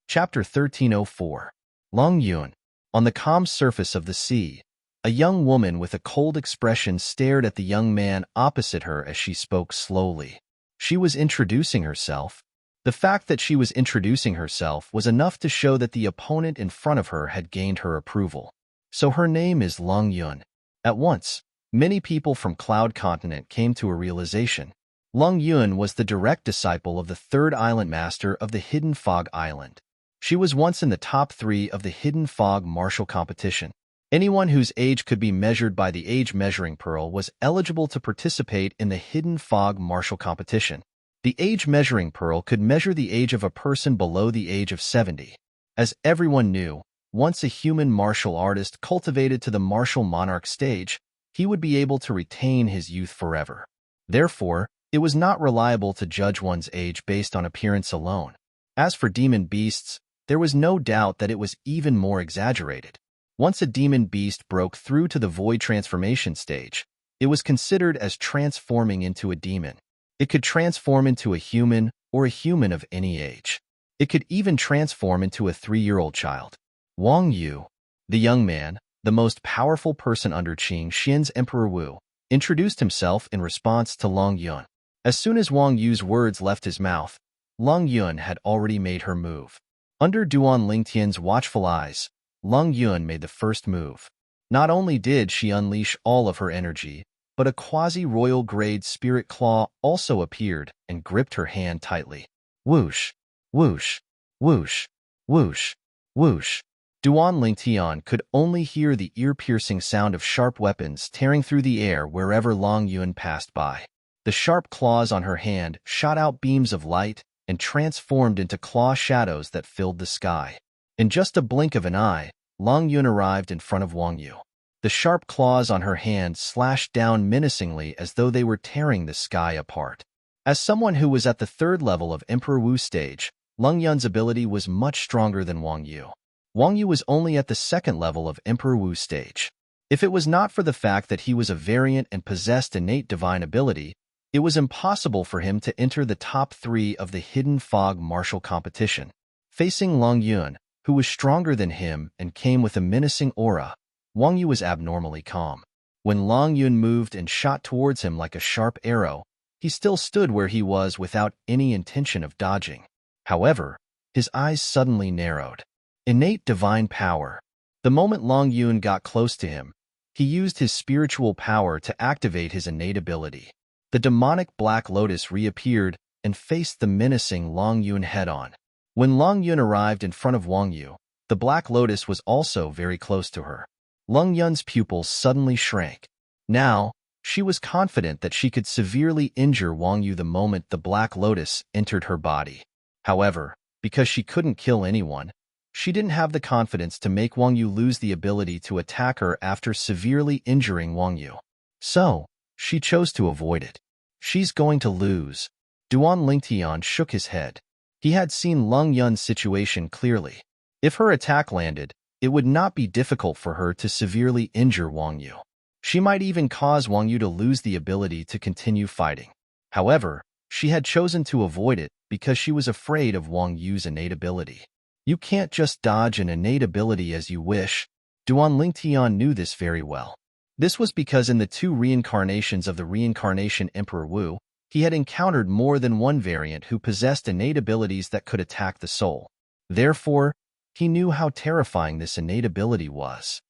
Chapter 1304. Long Yun. On the calm surface of the sea, a young woman with a cold expression stared at the young man opposite her as she spoke slowly. She was introducing herself. The fact that she was introducing herself was enough to show that the opponent in front of her had gained her approval. So her name is Long Yun. At once, many people from Cloud Continent came to a realization. Long Yun was the direct disciple of the third island master of the Hidden Fog Island. She was once in the top 3 of the Hidden Fog martial competition. Anyone whose age could be measured by the age measuring pearl was eligible to participate in the Hidden Fog martial competition. The age measuring pearl could measure the age of a person below the age of 70. As everyone knew, once a human martial artist cultivated to the martial monarch stage, he would be able to retain his youth forever. Therefore, it was not reliable to judge one's age based on appearance alone. As for demon beasts, there was no doubt that it was even more exaggerated. Once a demon beast broke through to the void transformation stage, it was considered as transforming into a demon. It could transform into a human or a human of any age. It could even transform into a 3-year-old child. Wang Yu, the young man, the most powerful person under Qing Xian's Emperor Wu, introduced himself in response to Long Yun. As soon as Wang Yu's words left his mouth, Long Yun had already made her move. Under Duan Lingtian's watchful eyes, Long Yun made the first move. Not only did she unleash all of her energy, but a quasi-royal grade spirit claw also appeared and gripped her hand tightly. Whoosh, whoosh, whoosh, whoosh, whoosh. Duan Lingtian could only hear the ear-piercing sound of sharp weapons tearing through the air wherever Long Yun passed by. The sharp claws on her hand shot out beams of light and transformed into claw shadows that filled the sky. In just a blink of an eye, Long Yun arrived in front of Wang Yu. The sharp claws on her hand slashed down menacingly as though they were tearing the sky apart. As someone who was at the third level of Emperor Wu stage, Long Yun's ability was much stronger than Wang Yu. Wang Yu was only at the second level of Emperor Wu stage. If it was not for the fact that he was a variant and possessed innate divine ability, it was impossible for him to enter the top 3 of the Hidden Fog martial competition. Facing Long Yun, who was stronger than him and came with a menacing aura, Wang Yu was abnormally calm. When Long Yun moved and shot towards him like a sharp arrow, he still stood where he was without any intention of dodging. However, his eyes suddenly narrowed. Innate divine power. The moment Long Yun got close to him, he used his spiritual power to activate his innate ability. The demonic Black Lotus reappeared and faced the menacing Long Yun head-on. When Long Yun arrived in front of Wang Yu, the Black Lotus was also very close to her. Long Yun's pupils suddenly shrank. Now, she was confident that she could severely injure Wang Yu the moment the Black Lotus entered her body. However, because she couldn't kill anyone, she didn't have the confidence to make Wang Yu lose the ability to attack her after severely injuring Wang Yu. So, she chose to avoid it. She's going to lose. Duan Lingtian shook his head. He had seen Long Yun's situation clearly. If her attack landed, it would not be difficult for her to severely injure Wang Yu. She might even cause Wang Yu to lose the ability to continue fighting. However, she had chosen to avoid it because she was afraid of Wang Yu's innate ability. You can't just dodge an innate ability as you wish. Duan Lingtian knew this very well. This was because in the 2 reincarnations of the reincarnation Emperor Wu, he had encountered more than one variant who possessed innate abilities that could attack the soul. Therefore, he knew how terrifying this innate ability was.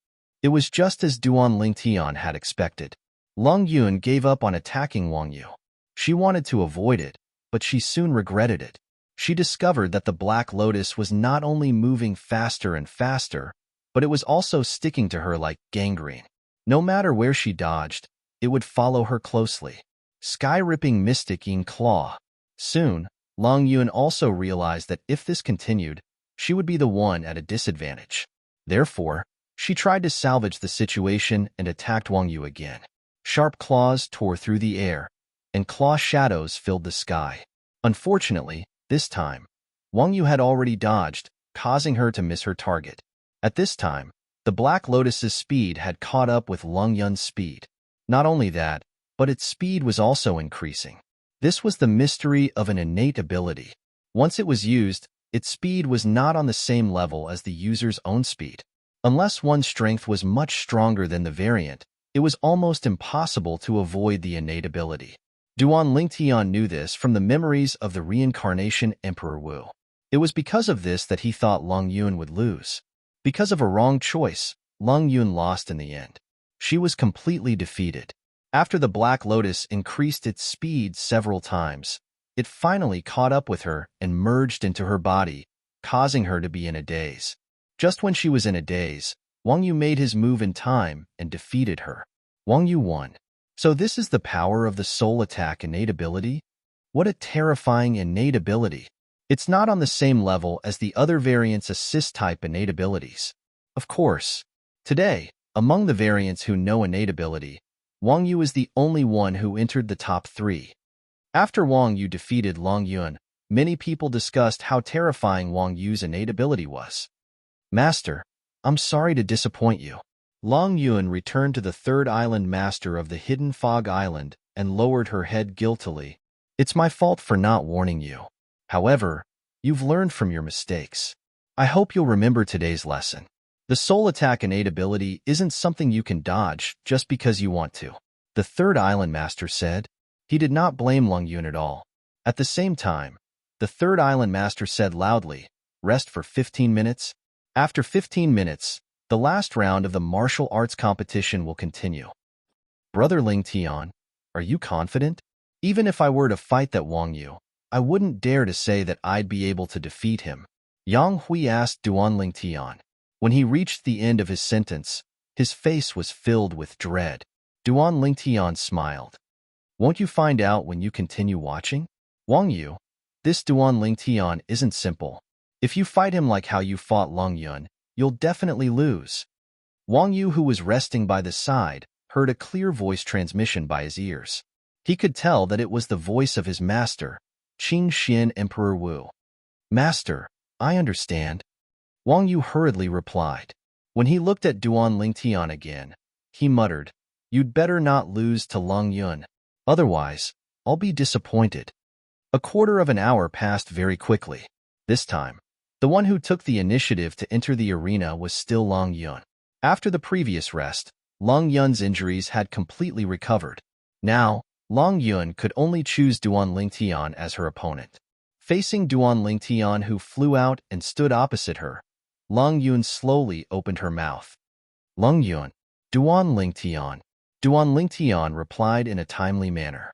It was just as Duan Lingtian had expected. Long Yun gave up on attacking Wang Yu. She wanted to avoid it, but she soon regretted it. She discovered that the Black Lotus was not only moving faster and faster, but it was also sticking to her like gangrene. No matter where she dodged, it would follow her closely. Sky-ripping mystic yin claw. Soon, Long Yun also realized that if this continued, she would be the one at a disadvantage. Therefore, she tried to salvage the situation and attacked Wang Yu again. Sharp claws tore through the air, and claw shadows filled the sky. Unfortunately, this time, Wang Yu had already dodged, causing her to miss her target. At this time, the Black Lotus's speed had caught up with Long Yun's speed. Not only that, but its speed was also increasing. This was the mystery of an innate ability. Once it was used, its speed was not on the same level as the user's own speed. Unless one's strength was much stronger than the variant, it was almost impossible to avoid the innate ability. Duan Lingtian knew this from the memories of the reincarnation Emperor Wu. It was because of this that he thought Long Yun would lose. Because of a wrong choice, Long Yun lost in the end. She was completely defeated. After the Black Lotus increased its speed several times, it finally caught up with her and merged into her body, causing her to be in a daze. Just when she was in a daze, Wang Yu made his move in time and defeated her. Wang Yu won. So this is the power of the soul attack innate ability? What a terrifying innate ability. It's not on the same level as the other variants' assist-type innate abilities. Of course, today, among the variants who know innate ability, Wang Yu is the only one who entered the top 3. After Wang Yu defeated Long Yun, many people discussed how terrifying Wang Yu's innate ability was. Master, I'm sorry to disappoint you. Long Yun returned to the 3rd island master of the Hidden Fog Island and lowered her head guiltily. It's my fault for not warning you. However, you've learned from your mistakes. I hope you'll remember today's lesson. The soul attack innate ability isn't something you can dodge just because you want to. The 3rd island master said. He did not blame Long Yun at all. At the same time, the 3rd island master said loudly, rest for 15 minutes. After 15 minutes, the last round of the martial arts competition will continue. Brother Lingtian, are you confident? Even if I were to fight that Wang Yu, I wouldn't dare to say that I'd be able to defeat him. Yang Hui asked Duan Lingtian. When he reached the end of his sentence, his face was filled with dread. Duan Lingtian smiled. Won't you find out when you continue watching? Wang Yu, this Duan Lingtian isn't simple. If you fight him like how you fought Long Yun, you'll definitely lose. Wang Yu, who was resting by the side, heard a clear voice transmission by his ears. He could tell that it was the voice of his master, Qin Xin Emperor Wu. Master, I understand. Wang Yu hurriedly replied. When he looked at Duan Lingtian again, he muttered, You'd better not lose to Long Yun. Otherwise, I'll be disappointed. A quarter of an hour passed very quickly. This time, the one who took the initiative to enter the arena was still Long Yun. After the previous rest, Long Yun's injuries had completely recovered. Now, Long Yun could only choose Duan Lingtian as her opponent. Facing Duan Lingtian, who flew out and stood opposite her, Long Yun slowly opened her mouth. Long Yun, Duan Lingtian. Duan Lingtian replied in a timely manner.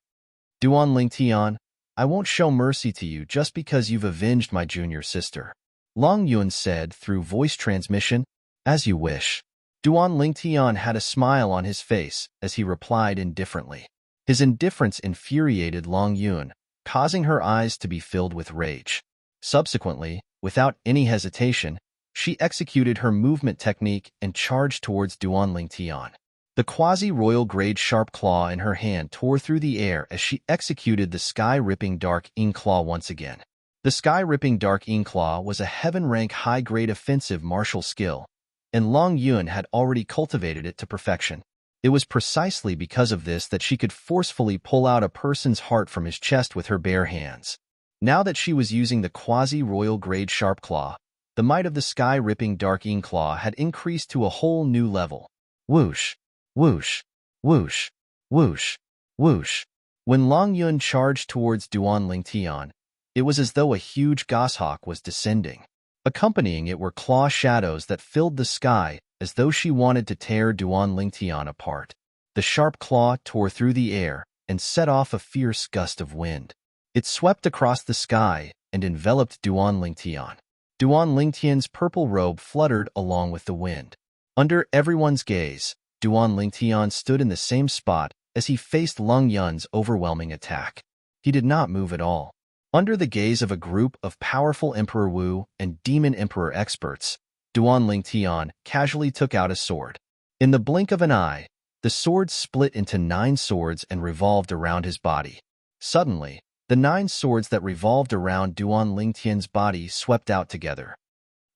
Duan Lingtian, I won't show mercy to you just because you've avenged my junior sister. Long Yun said through voice transmission, As you wish. Duan Lingtian had a smile on his face as he replied indifferently. His indifference infuriated Long Yun, causing her eyes to be filled with rage. Subsequently, without any hesitation, she executed her movement technique and charged towards Duan Lingtian. The quasi-royal grade sharp claw in her hand tore through the air as she executed the sky-ripping dark ink claw once again. The sky-ripping dark ink claw was a heaven-rank high-grade offensive martial skill, and Long Yun had already cultivated it to perfection. It was precisely because of this that she could forcefully pull out a person's heart from his chest with her bare hands. Now that she was using the quasi-royal grade sharp claw, the might of the sky-ripping dark ink claw had increased to a whole new level. Whoosh! Whoosh, whoosh, whoosh, whoosh. When Long Yun charged towards Duan Lingtian, it was as though a huge goshawk was descending. Accompanying it were claw shadows that filled the sky as though she wanted to tear Duan Lingtian apart. The sharp claw tore through the air and set off a fierce gust of wind. It swept across the sky and enveloped Duan Lingtian. Duan Lingtian's purple robe fluttered along with the wind. Under everyone's gaze, Duan Lingtian stood in the same spot as he faced Long Yun's overwhelming attack. He did not move at all. Under the gaze of a group of powerful Emperor Wu and Demon Emperor experts, Duan Lingtian casually took out a sword. In the blink of an eye, the sword split into 9 swords and revolved around his body. Suddenly, the 9 swords that revolved around Duan Lingtian's body swept out together.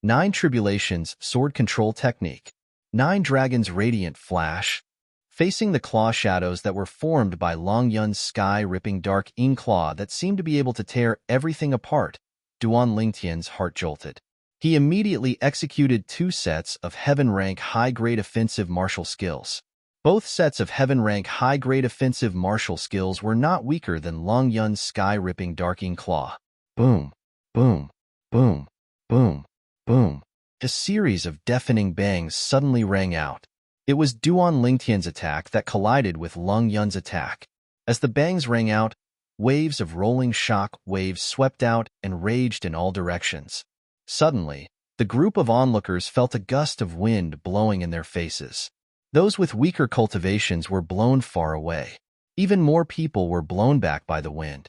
9 Tribulations Sword Control Technique. 9 Dragons Radiant Flash. Facing the claw shadows that were formed by Long Yun's sky-ripping dark ink claw that seemed to be able to tear everything apart, Duan Lingtian's heart jolted. He immediately executed 2 sets of heaven-rank high-grade offensive martial skills. Both sets of heaven-rank high-grade offensive martial skills were not weaker than Long Yun's sky-ripping dark ink claw. Boom, boom, boom, boom, boom. A series of deafening bangs suddenly rang out. It was Duan Lingtian's attack that collided with Long Yun's attack. As the bangs rang out, waves of rolling shock waves swept out and raged in all directions. Suddenly, the group of onlookers felt a gust of wind blowing in their faces. Those with weaker cultivations were blown far away. Even more people were blown back by the wind.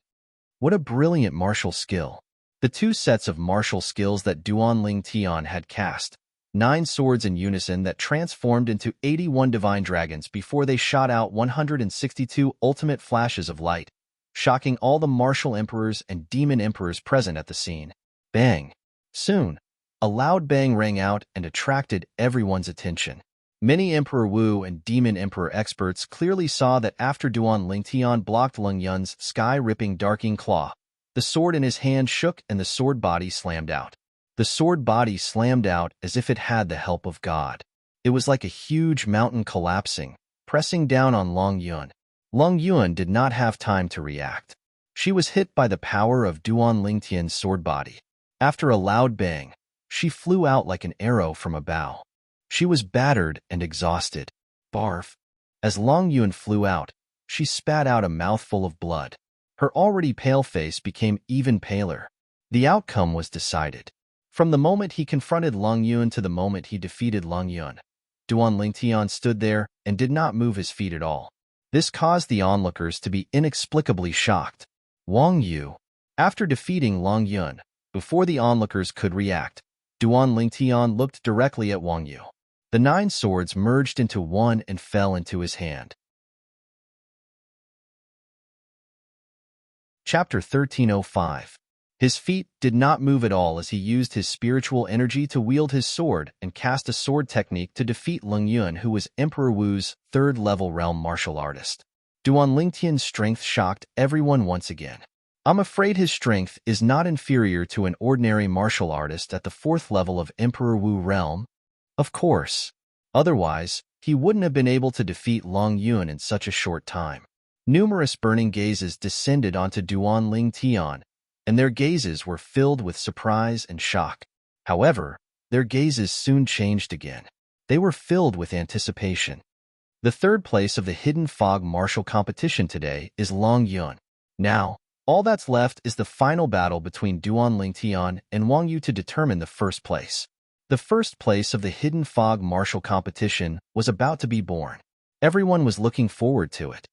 What a brilliant martial skill! The 2 sets of martial skills that Duan Lingtian had cast, 9 swords in unison that transformed into 81 divine dragons before they shot out 162 ultimate flashes of light, shocking all the martial emperors and demon emperors present at the scene. Bang! Soon, a loud bang rang out and attracted everyone's attention. Many Emperor Wu and Demon Emperor experts clearly saw that after Duan Lingtian blocked Long Yun's sky-ripping dark ink claw, the sword in his hand shook and the sword body slammed out. The sword body slammed out as if it had the help of God. It was like a huge mountain collapsing, pressing down on Long Yun. Long Yun did not have time to react. She was hit by the power of Duan Lingtian's sword body. After a loud bang, she flew out like an arrow from a bow. She was battered and exhausted. Barf. As Long Yun flew out, she spat out a mouthful of blood. Her already pale face became even paler. The outcome was decided. From the moment he confronted Long Yun to the moment he defeated Long Yun, Duan Lingtian stood there and did not move his feet at all. This caused the onlookers to be inexplicably shocked. Wang Yu. After defeating Long Yun, before the onlookers could react, Duan Lingtian looked directly at Wang Yu. The 9 swords merged into one and fell into his hand. Chapter 1305. His feet did not move at all as he used his spiritual energy to wield his sword and cast a sword technique to defeat Long Yun, who was Emperor Wu's 3rd-level realm martial artist. Duan Lingtian's strength shocked everyone once again. I'm afraid his strength is not inferior to an ordinary martial artist at the 4th level of Emperor Wu realm. Of course. Otherwise, he wouldn't have been able to defeat Long Yun in such a short time. Numerous burning gazes descended onto Duan Lingtian, and their gazes were filled with surprise and shock. However, their gazes soon changed again. They were filled with anticipation. The 3rd place of the Hidden Fog martial competition today is Long Yun. Now, all that's left is the final battle between Duan Lingtian and Wang Yu to determine the 1st place. The 1st place of the Hidden Fog martial competition was about to be born. Everyone was looking forward to it.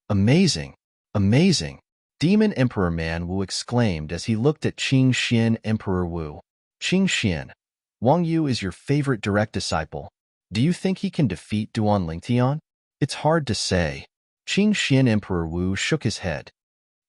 Amazing! Amazing! Demon Emperor Man Wu exclaimed as he looked at Qing Xian Emperor Wu. Qing Xian, Wang Yu is your favorite direct disciple. Do you think he can defeat Duan Lingtian? It's hard to say. Qing Xian Emperor Wu shook his head.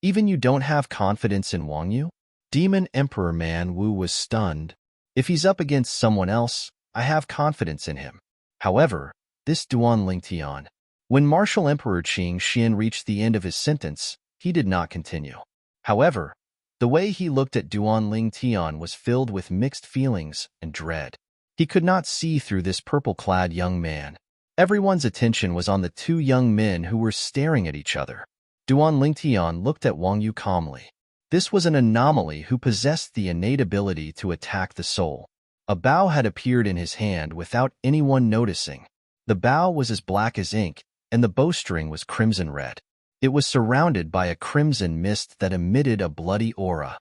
Even you don't have confidence in Wang Yu? Demon Emperor Man Wu was stunned. If he's up against someone else, I have confidence in him. However, this Duan Lingtian. When Martial Emperor Qing Xian reached the end of his sentence, he did not continue. However, the way he looked at Duan Lingtian was filled with mixed feelings and dread. He could not see through this purple-clad young man. Everyone's attention was on the 2 young men who were staring at each other. Duan Lingtian looked at Wang Yu calmly. This was an anomaly who possessed the innate ability to attack the soul. A bow had appeared in his hand without anyone noticing. The bow was as black as ink, and the bowstring was crimson red. It was surrounded by a crimson mist that emitted a bloody aura.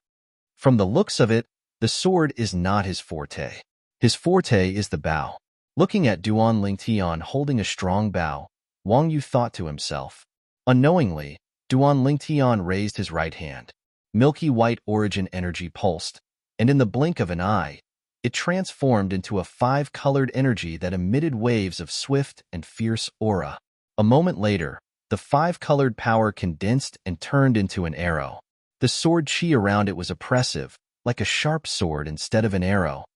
From the looks of it, the sword is not his forte. His forte is the bow. Looking at Duan Lingtian holding a strong bow, Wang Yu thought to himself. Unknowingly, Duan Lingtian raised his right hand. Milky white origin energy pulsed, and in the blink of an eye, it transformed into a 5-colored energy that emitted waves of swift and fierce aura. A moment later, the 5-colored power condensed and turned into an arrow. The sword chi around it was oppressive, like a sharp sword instead of an arrow.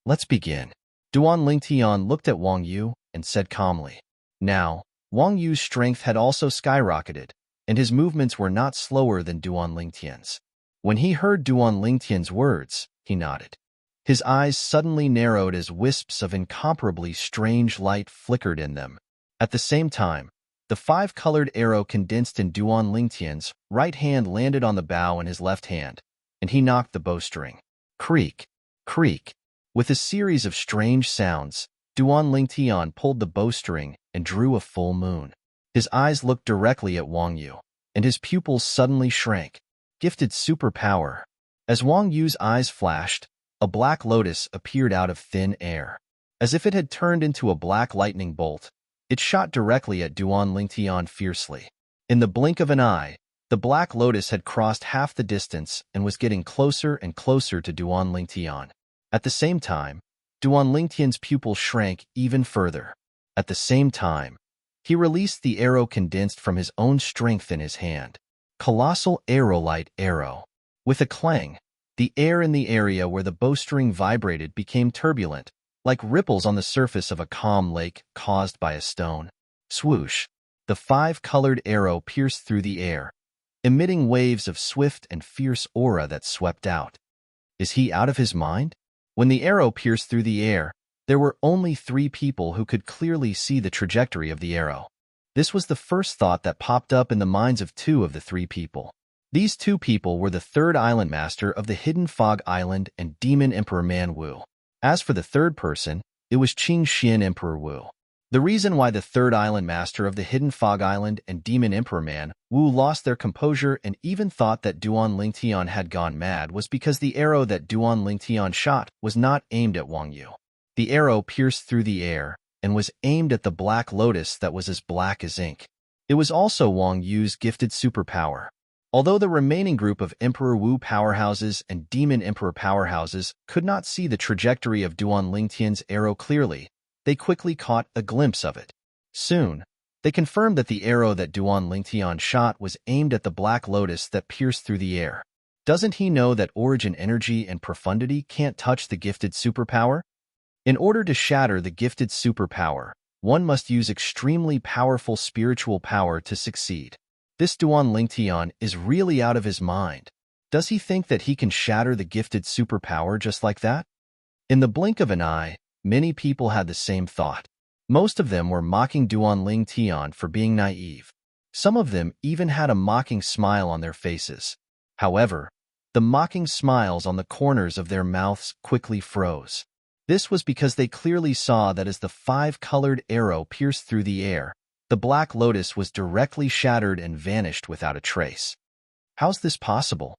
Let's begin. Duan Lingtian looked at Wang Yu and said calmly. Now, Wang Yu's strength had also skyrocketed, and his movements were not slower than Duan Lingtian's. When he heard Duan Lingtian's words, he nodded. His eyes suddenly narrowed as wisps of incomparably strange light flickered in them. At the same time, the 5-colored arrow condensed in Duan Lingtian's right hand landed on the bow in his left hand, and he knocked the bowstring. Creak, creak. With a series of strange sounds, Duan Lingtian pulled the bowstring and drew a full moon. His eyes looked directly at Wang Yu, and his pupils suddenly shrank. Gifted superpower. As Wang Yu's eyes flashed, a black lotus appeared out of thin air. As if it had turned into a black lightning bolt, it shot directly at Duan Lingtian fiercely. In the blink of an eye, the black lotus had crossed half the distance and was getting closer and closer to Duan Lingtian. At the same time, Duan Lingtian's pupils shrank even further. At the same time, he released the arrow condensed from his own strength in his hand. Colossal arrow-light arrow. With a clang, the air in the area where the bowstring vibrated became turbulent, like ripples on the surface of a calm lake caused by a stone. Swoosh! The 5-colored arrow pierced through the air, emitting waves of swift and fierce aura that swept out. Is he out of his mind? When the arrow pierced through the air, there were only 3 people who could clearly see the trajectory of the arrow. This was the first thought that popped up in the minds of 2 of the 3 people. These 2 people were the 3rd Island Master of the Hidden Fog Island and Demon Emperor Man Wu. As for the 3rd person, it was Qing Xian Emperor Wu. The reason why the third island master of the Hidden Fog Island and Demon Emperor Man Wu lost their composure and even thought that Duan Lingtian had gone mad was because the arrow that Duan Lingtian shot was not aimed at Wang Yu. The arrow pierced through the air and was aimed at the black lotus that was as black as ink. It was also Wang Yu's gifted superpower. Although the remaining group of Emperor Wu powerhouses and Demon Emperor powerhouses could not see the trajectory of Duan Lingtian's arrow clearly, they quickly caught a glimpse of it. Soon, they confirmed that the arrow that Duan Lingtian shot was aimed at the black lotus that pierced through the air. Doesn't he know that origin energy and profundity can't touch the gifted superpower? In order to shatter the gifted superpower, one must use extremely powerful spiritual power to succeed. This Duan Lingtian is really out of his mind. Does he think that he can shatter the gifted superpower just like that? In the blink of an eye, many people had the same thought. Most of them were mocking Duan Lingtian for being naive. Some of them even had a mocking smile on their faces. However, the mocking smiles on the corners of their mouths quickly froze. This was because they clearly saw that as the five-colored arrow pierced through the air, the black lotus was directly shattered and vanished without a trace. How's this possible?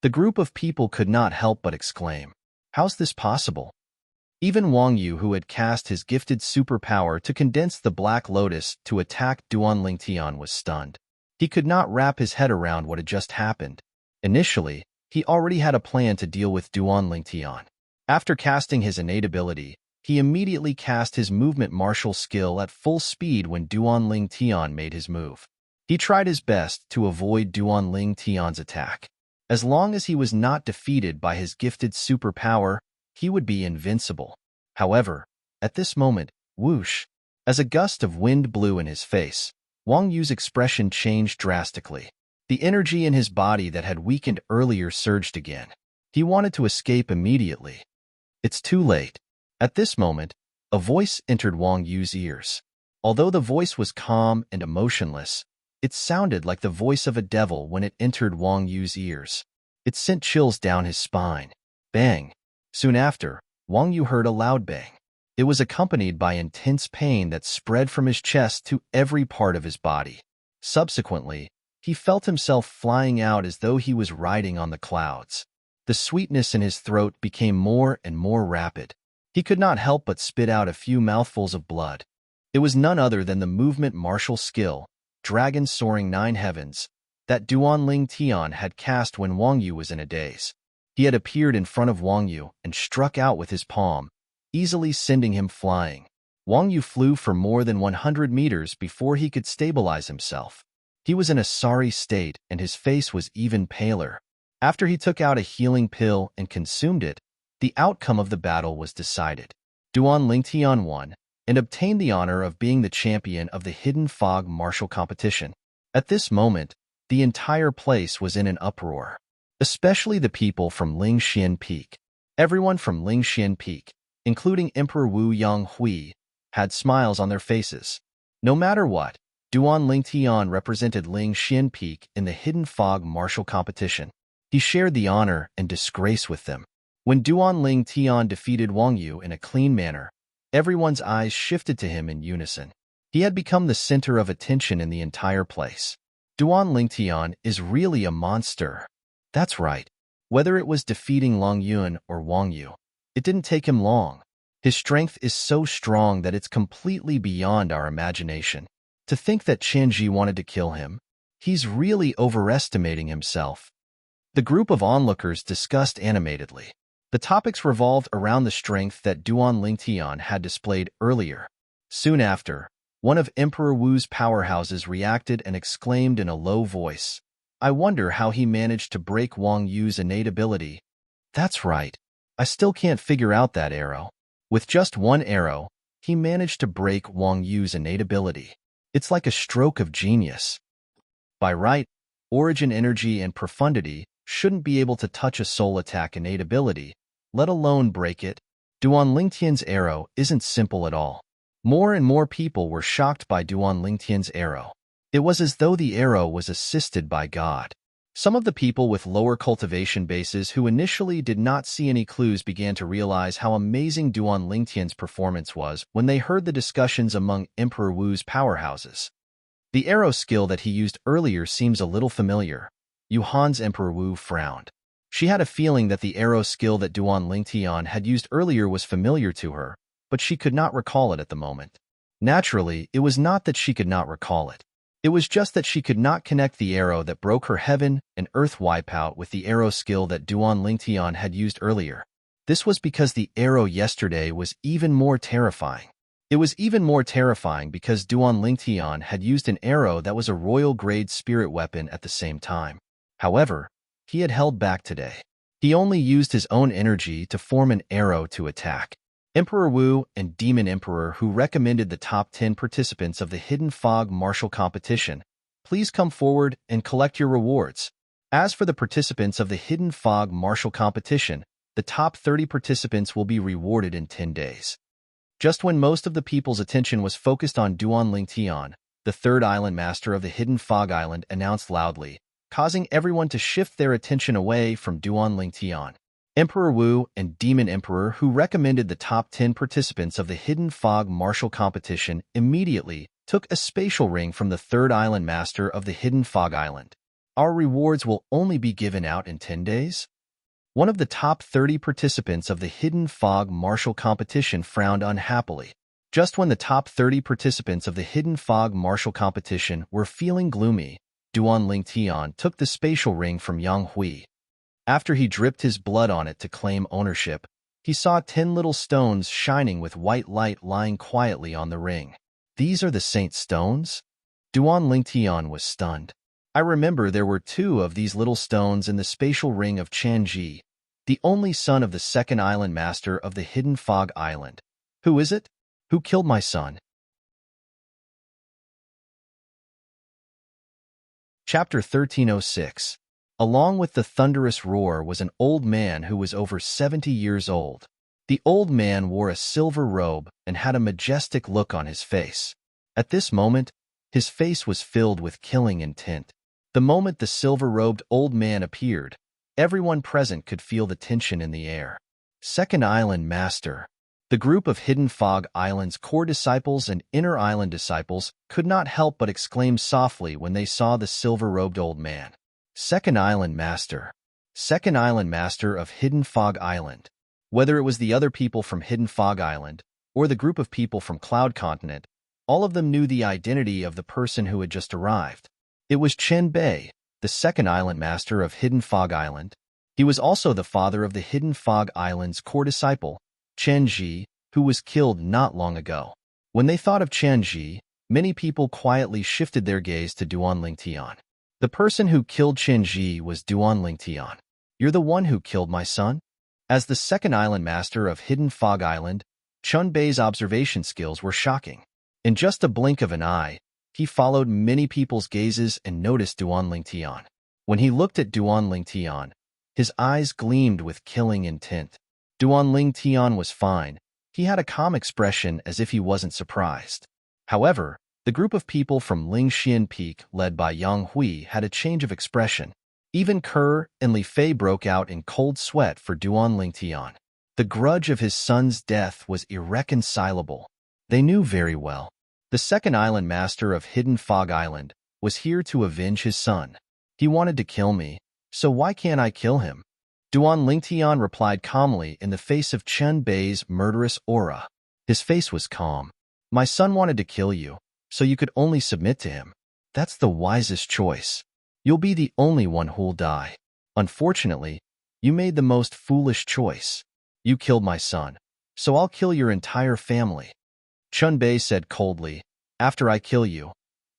The group of people could not help but exclaim, "How's this possible?" Even Wang Yu, who had cast his gifted superpower to condense the black lotus to attack Duan Lingtian, was stunned. He could not wrap his head around what had just happened. Initially, he already had a plan to deal with Duan Lingtian. After casting his innate ability, he immediately cast his movement martial skill at full speed when Duan Lingtian made his move. He tried his best to avoid Duan Lingtian's attack. As long as he was not defeated by his gifted superpower, he would be invincible. However, at this moment, whoosh, as a gust of wind blew in his face, Wang Yu's expression changed drastically. The energy in his body that had weakened earlier surged again. He wanted to escape immediately. It's too late. At this moment, a voice entered Wang Yu's ears. Although the voice was calm and emotionless, it sounded like the voice of a devil when it entered Wang Yu's ears. It sent chills down his spine. Bang! Soon after, Wang Yu heard a loud bang. It was accompanied by intense pain that spread from his chest to every part of his body. Subsequently, he felt himself flying out as though he was riding on the clouds. The sweetness in his throat became more and more rapid. He could not help but spit out a few mouthfuls of blood. It was none other than the movement martial skill, Dragon Soaring Nine Heavens, that Duan Lingtian had cast when Wang Yu was in a daze. He had appeared in front of Wang Yu and struck out with his palm, easily sending him flying. Wang Yu flew for more than 100 meters before he could stabilize himself. He was in a sorry state and his face was even paler. After he took out a healing pill and consumed it, the outcome of the battle was decided. Duan Lingtian won and obtained the honor of being the champion of the Hidden Fog martial competition. At this moment, the entire place was in an uproar. Especially the people from Lingxian Peak. Everyone from Lingxian Peak, including Emperor Wu Yonghui, had smiles on their faces. No matter what, Duan Lingtian represented Lingxian Peak in the Hidden Fog martial competition. He shared the honor and disgrace with them. When Duan Lingtian defeated Wang Yu in a clean manner, everyone's eyes shifted to him in unison. He had become the center of attention in the entire place. Duan Lingtian is really a monster. That's right. Whether it was defeating Long Yun or Wang Yu, it didn't take him long. His strength is so strong that it's completely beyond our imagination. To think that Qianji wanted to kill him, he's really overestimating himself. The group of onlookers discussed animatedly. The topics revolved around the strength that Duan Lingtian had displayed earlier. Soon after, one of Emperor Wu's powerhouses reacted and exclaimed in a low voice, "I wonder how he managed to break Wang Yu's innate ability." That's right. I still can't figure out that arrow. With just one arrow, he managed to break Wang Yu's innate ability. It's like a stroke of genius. By right, origin energy and profundity shouldn't be able to touch a soul attack innate ability, let alone break it. Duan Lingtian's arrow isn't simple at all. More and more people were shocked by Duan Lingtian's arrow. It was as though the arrow was assisted by God. Some of the people with lower cultivation bases who initially did not see any clues began to realize how amazing Duan Lingtian's performance was when they heard the discussions among Emperor Wu's powerhouses. The arrow skill that he used earlier seems a little familiar. Yuhan's Emperor Wu frowned. She had a feeling that the arrow skill that Duan Lingtian had used earlier was familiar to her, but she could not recall it at the moment. Naturally, it was not that she could not recall it. It was just that she could not connect the arrow that broke her heaven and earth wipeout with the arrow skill that Duan Lingtian had used earlier. This was because the arrow yesterday was even more terrifying. It was even more terrifying because Duan Lingtian had used an arrow that was a royal-grade spirit weapon at the same time. However, he had held back today. He only used his own energy to form an arrow to attack. Emperor Wu and Demon Emperor, who recommended the top 10 participants of the Hidden Fog Martial Competition, please come forward and collect your rewards. As for the participants of the Hidden Fog Martial Competition, the top 30 participants will be rewarded in 10 days. Just when most of the people's attention was focused on Duan Lingtian, the third island master of the Hidden Fog Island announced loudly, causing everyone to shift their attention away from Duan Lingtian. Emperor Wu and Demon Emperor, who recommended the top 10 participants of the Hidden Fog Martial Competition, immediately took a spatial ring from the third island master of the Hidden Fog Island. Our rewards will only be given out in 10 days? One of the top 30 participants of the Hidden Fog Martial Competition frowned unhappily. Just when the top 30 participants of the Hidden Fog Martial Competition were feeling gloomy, Duan Lingtian took the spatial ring from Yang Hui. After he dripped his blood on it to claim ownership, he saw 10 little stones shining with white light lying quietly on the ring. These are the Saint Stones? Duan Lingtian was stunned. I remember there were 2 of these little stones in the spatial ring of Chanji, the only son of the second island master of the Hidden Fog Island. Who is it? Who killed my son? Chapter 1306. Along with the thunderous roar was an old man who was over 70 years old. The old man wore a silver robe and had a majestic look on his face. At this moment, his face was filled with killing intent. The moment the silver-robed old man appeared, everyone present could feel the tension in the air. Second Island Master. The group of Hidden Fog Island's core disciples and inner island disciples could not help but exclaim softly when they saw the silver-robed old man. Second Island Master. Second Island Master of Hidden Fog Island. Whether it was the other people from Hidden Fog Island or the group of people from Cloud Continent, all of them knew the identity of the person who had just arrived. It was Chen Bei, the second Island Master of Hidden Fog Island. He was also the father of the Hidden Fog Island's core disciple, Chen Ji, who was killed not long ago. When they thought of Chen Ji, many people quietly shifted their gaze to Duan Lingtian. The person who killed Chen Ji was Duan Lingtian. You're the one who killed my son? As the second island master of Hidden Fog Island, Chun Bei's observation skills were shocking. In just a blink of an eye, he followed many people's gazes and noticed Duan Lingtian. When he looked at Duan Lingtian, his eyes gleamed with killing intent. Duan Lingtian was fine. He had a calm expression as if he wasn't surprised. However, the group of people from Lingxian Peak, led by Yang Hui, had a change of expression. Even Kerr and Li Fei broke out in cold sweat for Duan Lingtian. The grudge of his son's death was irreconcilable. They knew very well. The second island master of Hidden Fog Island was here to avenge his son. He wanted to kill me, so why can't I kill him? Duan Lingtian replied calmly in the face of Chen Bei's murderous aura. His face was calm. My son wanted to kill you, so you could only submit to him. That's the wisest choice. You'll be the only one who'll die. Unfortunately, you made the most foolish choice. You killed my son, so I'll kill your entire family. Chun Bei said coldly, after I kill you,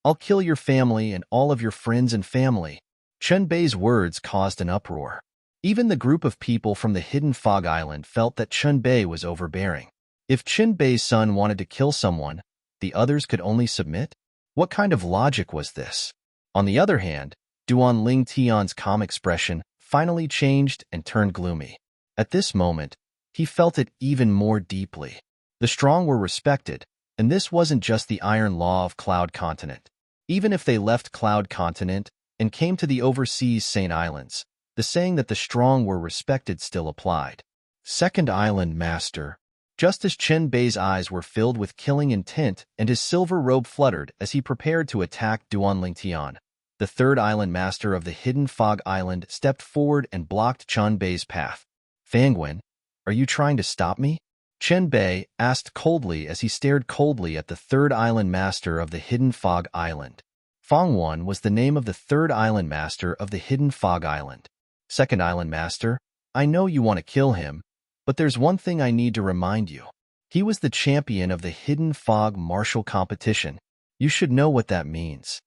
I'll kill your family and all of your friends and family. Chun Bei's words caused an uproar. Even the group of people from the Hidden Fog Island felt that Chun Bei was overbearing. If Chun Bei's son wanted to kill someone, the others could only submit? What kind of logic was this? On the other hand, Duan Lingtian's calm expression finally changed and turned gloomy. At this moment, he felt it even more deeply. The strong were respected, and this wasn't just the iron law of Cloud Continent. Even if they left Cloud Continent, and came to the overseas Saint Islands. The saying that the strong were respected still applied. Second Island Master. Just as Chen Bei's eyes were filled with killing intent and his silver robe fluttered as he prepared to attack Duan Lingtian, the third Island Master of the Hidden Fog Island stepped forward and blocked Chen Bei's path. Fangwen, are you trying to stop me? Chen Bei asked coldly as he stared coldly at the third Island Master of the Hidden Fog Island. Fangwen was the name of the third Island Master of the Hidden Fog Island. Second Island Master, I know you want to kill him, but there's one thing I need to remind you. He was the champion of the Hidden Fog Martial Competition. You should know what that means.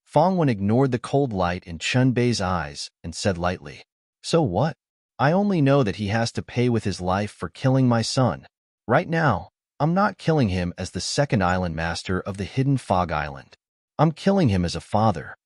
Fangwen ignored the cold light in Chen Bei's eyes and said lightly, So what? I only know that he has to pay with his life for killing my son. Right now, I'm not killing him as the second Island Master of the Hidden Fog Island. I'm killing him as a father.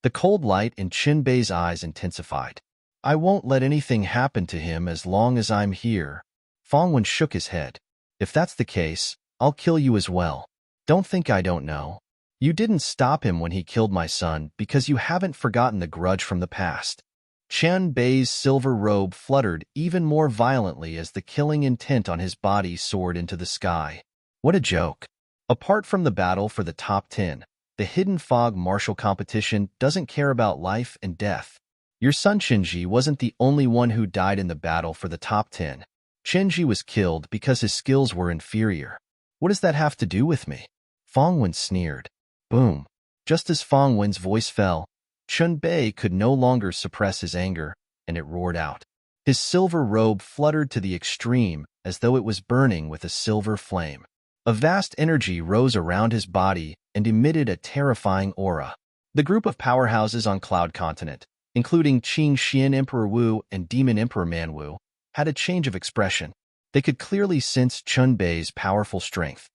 The cold light in Chen Bei's eyes intensified. I won't let anything happen to him as long as I'm here. Fangwen shook his head. If that's the case, I'll kill you as well. Don't think I don't know. You didn't stop him when he killed my son because you haven't forgotten the grudge from the past. Chen Bei's silver robe fluttered even more violently as the killing intent on his body soared into the sky. What a joke. Apart from the battle for the top 10, the Hidden Fog Martial Competition doesn't care about life and death. Your son Qinji wasn't the only one who died in the battle for the top 10. Qinji was killed because his skills were inferior. What does that have to do with me? Fangwen sneered. Boom. Just as Fangwen's voice fell, Chen Bei could no longer suppress his anger, and it roared out. His silver robe fluttered to the extreme as though it was burning with a silver flame. A vast energy rose around his body and emitted a terrifying aura. The group of powerhouses on Cloud Continent, including Qing Xian Emperor Wu and Demon Emperor Man Wu, had a change of expression. They could clearly sense Chen Bei's powerful strength.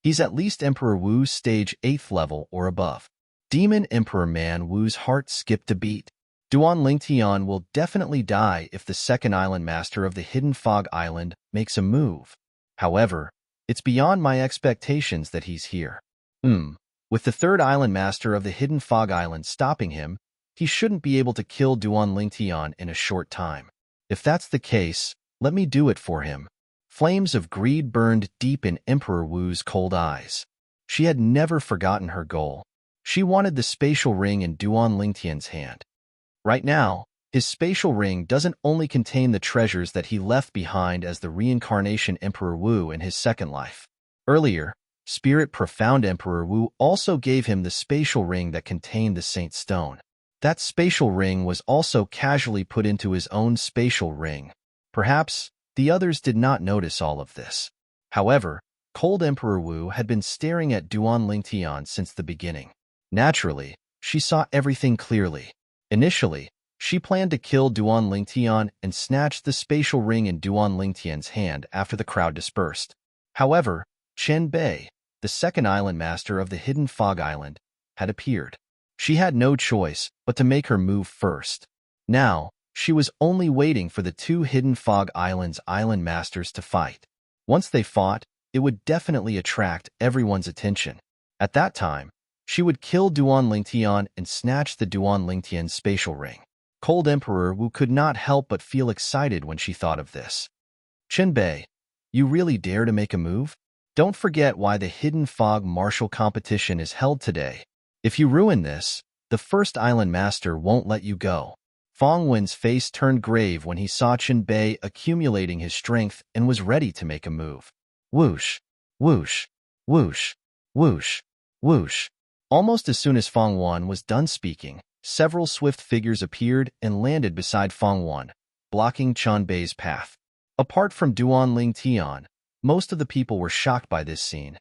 He's at least Emperor Wu's stage 8th level or above. Demon Emperor Man Wu's heart skipped a beat. Duan Lingtian will definitely die if the second Island Master of the Hidden Fog Island makes a move. However, it's beyond my expectations that he's here. With the third Island Master of the Hidden Fog Island stopping him, he shouldn't be able to kill Duan Lingtian in a short time. If that's the case, let me do it for him. Flames of greed burned deep in Emperor Wu's cold eyes. She had never forgotten her goal. She wanted the spatial ring in Duan Lingtian's hand. Right now, his spatial ring doesn't only contain the treasures that he left behind as the reincarnation Emperor Wu in his second life. Earlier, Spirit Profound Emperor Wu also gave him the spatial ring that contained the Saint Stone. That spatial ring was also casually put into his own spatial ring. Perhaps the others did not notice all of this. However, Cold Emperor Wu had been staring at Duan Lingtian since the beginning. Naturally, she saw everything clearly. Initially, she planned to kill Duan Lingtian and snatch the spatial ring in Duan Lingtian's hand after the crowd dispersed. However, Chen Bei, the second Island Master of the Hidden Fog Island, had appeared. She had no choice but to make her move first. Now, she was only waiting for the two Hidden Fog Islands' Island Masters to fight. Once they fought, it would definitely attract everyone's attention. At that time, she would kill Duan Lingtian and snatch the Duan Lingtian spatial ring. Cold Emperor Wu could not help but feel excited when she thought of this. Chen Bei, you really dare to make a move? Don't forget why the Hidden Fog Martial Competition is held today. If you ruin this, the first Island Master won't let you go. Fangwen's face turned grave when he saw Chen Bei accumulating his strength and was ready to make a move. Whoosh, whoosh, whoosh, whoosh, whoosh. Almost as soon as Fangwen was done speaking, several swift figures appeared and landed beside Fangwen, blocking Chen Bei's path. Apart from Duan Lingtian, most of the people were shocked by this scene.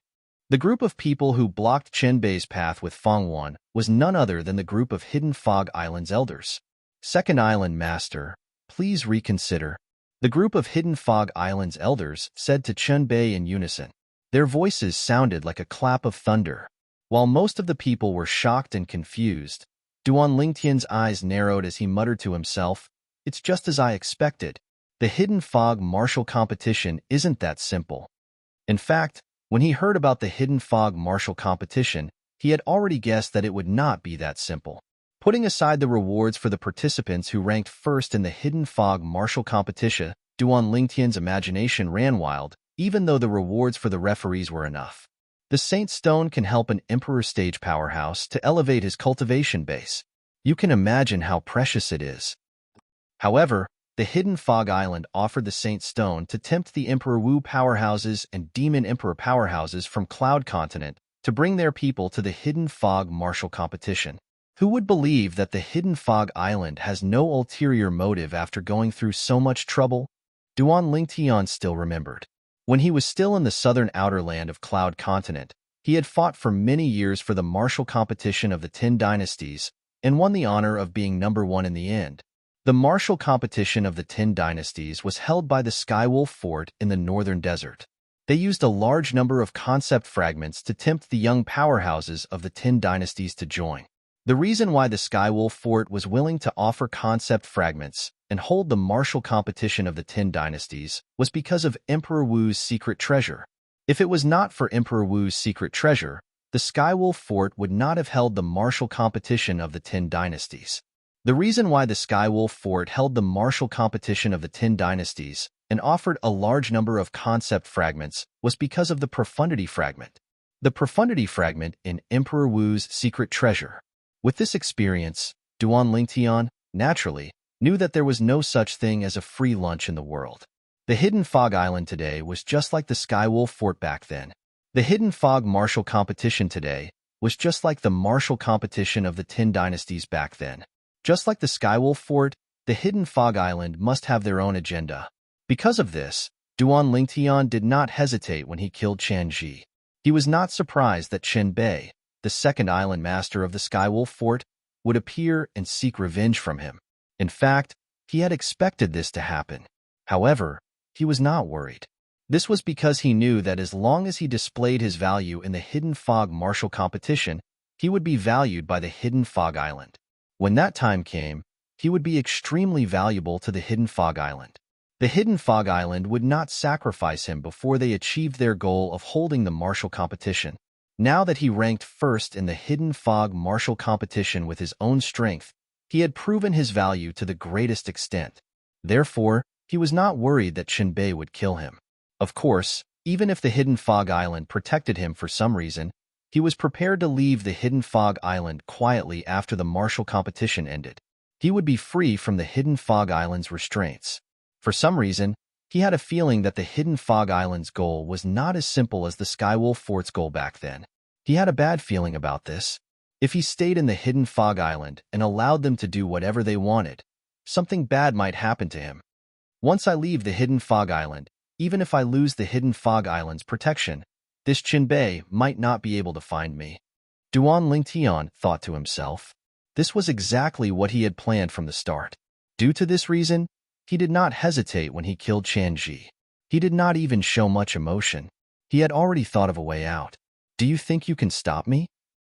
The group of people who blocked Chen Bei's path with Fangwen was none other than the group of Hidden Fog Island's elders. Second Island Master, please reconsider. The group of Hidden Fog Island's elders said to Chen Bei in unison. Their voices sounded like a clap of thunder. While most of the people were shocked and confused, Duan Lingtian's eyes narrowed as he muttered to himself, "It's just as I expected. The Hidden Fog Martial Competition isn't that simple." In fact, when he heard about the Hidden Fog Martial Competition, he had already guessed that it would not be that simple. Putting aside the rewards for the participants who ranked first in the Hidden Fog martial competition, Duan Lingtian's imagination ran wild, even though the rewards for the referees were enough. The Saint Stone can help an Emperor stage powerhouse to elevate his cultivation base. You can imagine how precious it is. However, the Hidden Fog Island offered the Saint Stone to tempt the Emperor Wu powerhouses and Demon Emperor powerhouses from Cloud Continent to bring their people to the Hidden Fog martial competition. Who would believe that the Hidden Fog Island has no ulterior motive after going through so much trouble? Duan Lingtian still remembered. When he was still in the southern outer land of Cloud Continent, he had fought for many years for the martial competition of the 10 dynasties and won the honor of being number 1 in the end. The martial competition of the 10 dynasties was held by the Skywolf Fort in the northern desert. They used a large number of concept fragments to tempt the young powerhouses of the 10 dynasties to join. The reason why the Skywolf Fort was willing to offer concept fragments and hold the martial competition of the 10 dynasties was because of Emperor Wu's secret treasure. If it was not for Emperor Wu's secret treasure, the Skywolf Fort would not have held the martial competition of the 10 dynasties. The reason why the Skywolf Fort held the martial competition of the 10 dynasties and offered a large number of concept fragments was because of the profundity fragment. The profundity fragment in Emperor Wu's secret treasure. With this experience, Duan Lingtian, naturally, knew that there was no such thing as a free lunch in the world. The Hidden Fog Island today was just like the Skywolf Fort back then. The Hidden Fog martial competition today was just like the martial competition of the 10 dynasties back then. Just like the Skywolf Fort, the Hidden Fog Island must have their own agenda. Because of this, Duan Lingtian did not hesitate when he killed Chen Ji. He was not surprised that Chen Bei, the second island master of the Skywolf Fort, would appear and seek revenge from him. In fact, he had expected this to happen. However, he was not worried. This was because he knew that as long as he displayed his value in the Hidden Fog martial competition, he would be valued by the Hidden Fog Island. When that time came, he would be extremely valuable to the Hidden Fog Island. The Hidden Fog Island would not sacrifice him before they achieved their goal of holding the martial competition. Now that he ranked first in the Hidden Fog martial competition with his own strength, he had proven his value to the greatest extent. Therefore, he was not worried that Chen Bei would kill him. Of course, even if the Hidden Fog Island protected him for some reason, he was prepared to leave the Hidden Fog Island quietly after the martial competition ended. He would be free from the Hidden Fog Island's restraints. For some reason, he had a feeling that the Hidden Fog Island's goal was not as simple as the Skywolf Fort's goal back then. He had a bad feeling about this. If he stayed in the Hidden Fog Island and allowed them to do whatever they wanted, something bad might happen to him. Once I leave the Hidden Fog Island, even if I lose the Hidden Fog Island's protection, this Chen Bei might not be able to find me. Duan Lingtian thought to himself. This was exactly what he had planned from the start. Due to this reason, he did not hesitate when he killed Chen Ji. He did not even show much emotion. He had already thought of a way out. Do you think you can stop me?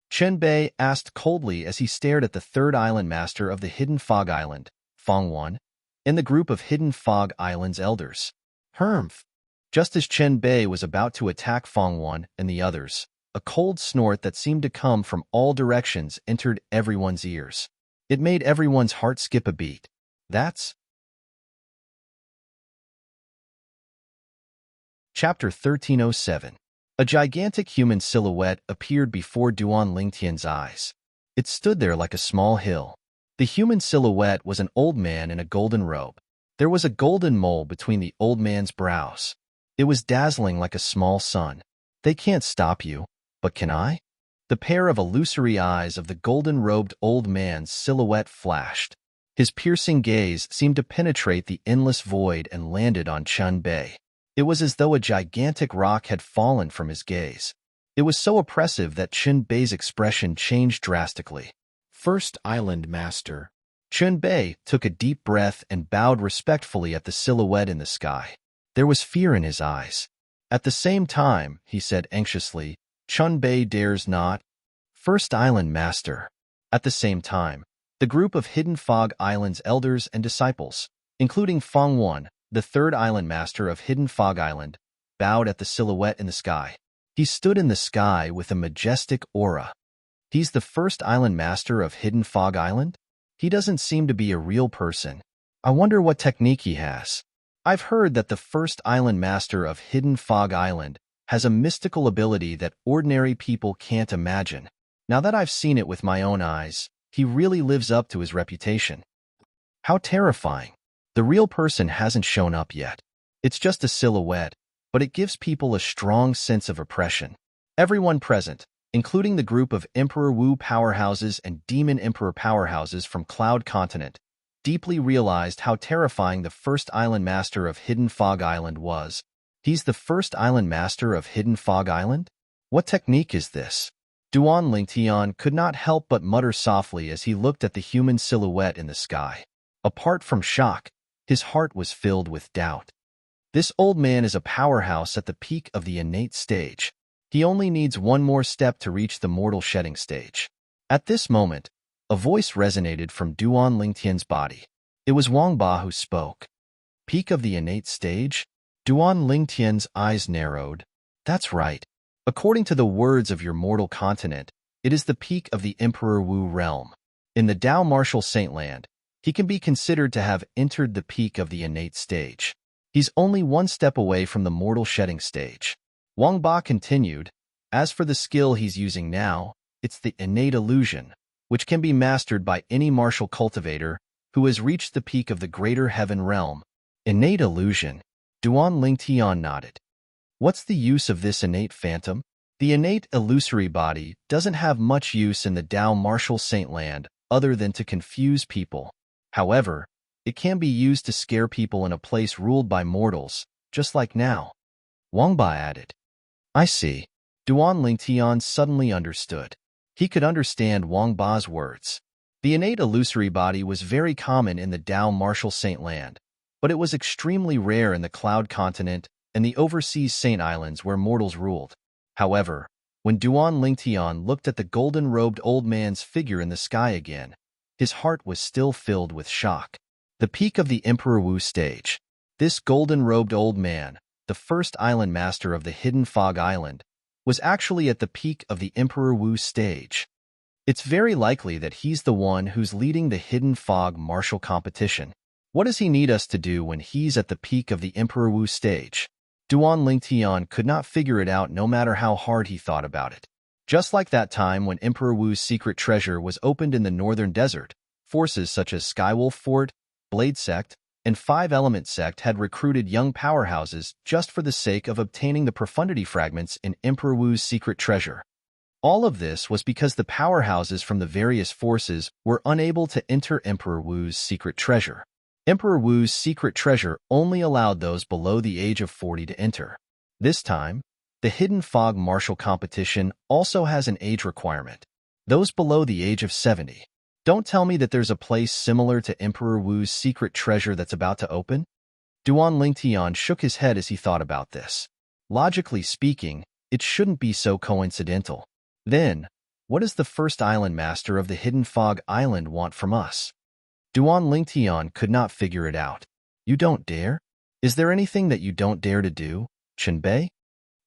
Chen Bei asked coldly as he stared at the third island master of the Hidden Fog Island, Fong Wan, and the group of Hidden Fog Island's elders. Humph! Just as Chen Bei was about to attack Fong Wan and the others, a cold snort that seemed to come from all directions entered everyone's ears. It made everyone's heart skip a beat. That's Chapter 1307. A gigantic human silhouette appeared before Duan Lingtian's eyes. It stood there like a small hill. The human silhouette was an old man in a golden robe. There was a golden mole between the old man's brows. It was dazzling like a small sun. They can't stop you, but can I? The pair of illusory eyes of the golden-robed old man's silhouette flashed. His piercing gaze seemed to penetrate the endless void and landed on Chen Bei. It was as though a gigantic rock had fallen from his gaze. It was so oppressive that Chen Bei's expression changed drastically. First Island Master. Chen Bei took a deep breath and bowed respectfully at the silhouette in the sky. There was fear in his eyes. At the same time, he said anxiously, Chen Bei dares not. First Island Master. At the same time, the group of Hidden Fog Island's elders and disciples, including Fong Wan, the third island master of Hidden Fog Island, bowed at the silhouette in the sky. He stood in the sky with a majestic aura. He's the first island master of Hidden Fog Island? He doesn't seem to be a real person. I wonder what technique he has. I've heard that the first island master of Hidden Fog Island has a mystical ability that ordinary people can't imagine. Now that I've seen it with my own eyes, he really lives up to his reputation. How terrifying. The real person hasn't shown up yet. It's just a silhouette, but it gives people a strong sense of oppression. Everyone present, including the group of Emperor Wu powerhouses and Demon Emperor powerhouses from Cloud Continent, deeply realized how terrifying the first island master of Hidden Fog Island was. He's the first island master of Hidden Fog Island? What technique is this? Duan Lingtian could not help but mutter softly as he looked at the human silhouette in the sky. Apart from shock, his heart was filled with doubt. This old man is a powerhouse at the peak of the innate stage. He only needs one more step to reach the mortal shedding stage. At this moment, a voice resonated from Duan Lingtian's body. It was Wang Ba who spoke. Peak of the innate stage? Duan Lingtian's eyes narrowed. That's right. According to the words of your mortal continent, it is the peak of the Emperor Wu realm. In the Dao Martial Saintland, he can be considered to have entered the peak of the innate stage. He's only one step away from the mortal shedding stage. Wang Ba continued, as for the skill he's using now, it's the innate illusion, which can be mastered by any martial cultivator who has reached the peak of the greater heaven realm. Innate illusion? Duan Lingtian nodded. What's the use of this innate phantom? The innate illusory body doesn't have much use in the Dao Martial Saintland other than to confuse people. However, it can be used to scare people in a place ruled by mortals, just like now. Wang Ba added. I see. Duan Lingtian suddenly understood. He could understand Wang Ba's words. The innate illusory body was very common in the Dao Martial Saintland, but it was extremely rare in the Cloud Continent and the overseas Saint Islands where mortals ruled. However, when Duan Lingtian looked at the golden-robed old man's figure in the sky again, his heart was still filled with shock. The peak of the Emperor Wu stage. This golden-robed old man, the first island master of the Hidden Fog Island, was actually at the peak of the Emperor Wu stage. It's very likely that he's the one who's leading the Hidden Fog martial competition. What does he need us to do when he's at the peak of the Emperor Wu stage? Duan Lingtian could not figure it out no matter how hard he thought about it. Just like that time when Emperor Wu's secret treasure was opened in the northern desert, forces such as Skywolf Fort, Blade Sect, and Five Element Sect had recruited young powerhouses just for the sake of obtaining the profundity fragments in Emperor Wu's secret treasure. All of this was because the powerhouses from the various forces were unable to enter Emperor Wu's secret treasure. Emperor Wu's secret treasure only allowed those below the age of 40 to enter. This time, the Hidden Fog martial competition also has an age requirement. Those below the age of 70. Don't tell me that there's a place similar to Emperor Wu's secret treasure that's about to open? Duan Lingtian shook his head as he thought about this. Logically speaking, it shouldn't be so coincidental. Then, what does the first island master of the Hidden Fog Island want from us? Duan Lingtian could not figure it out. You don't dare? Is there anything that you don't dare to do, Chenbei?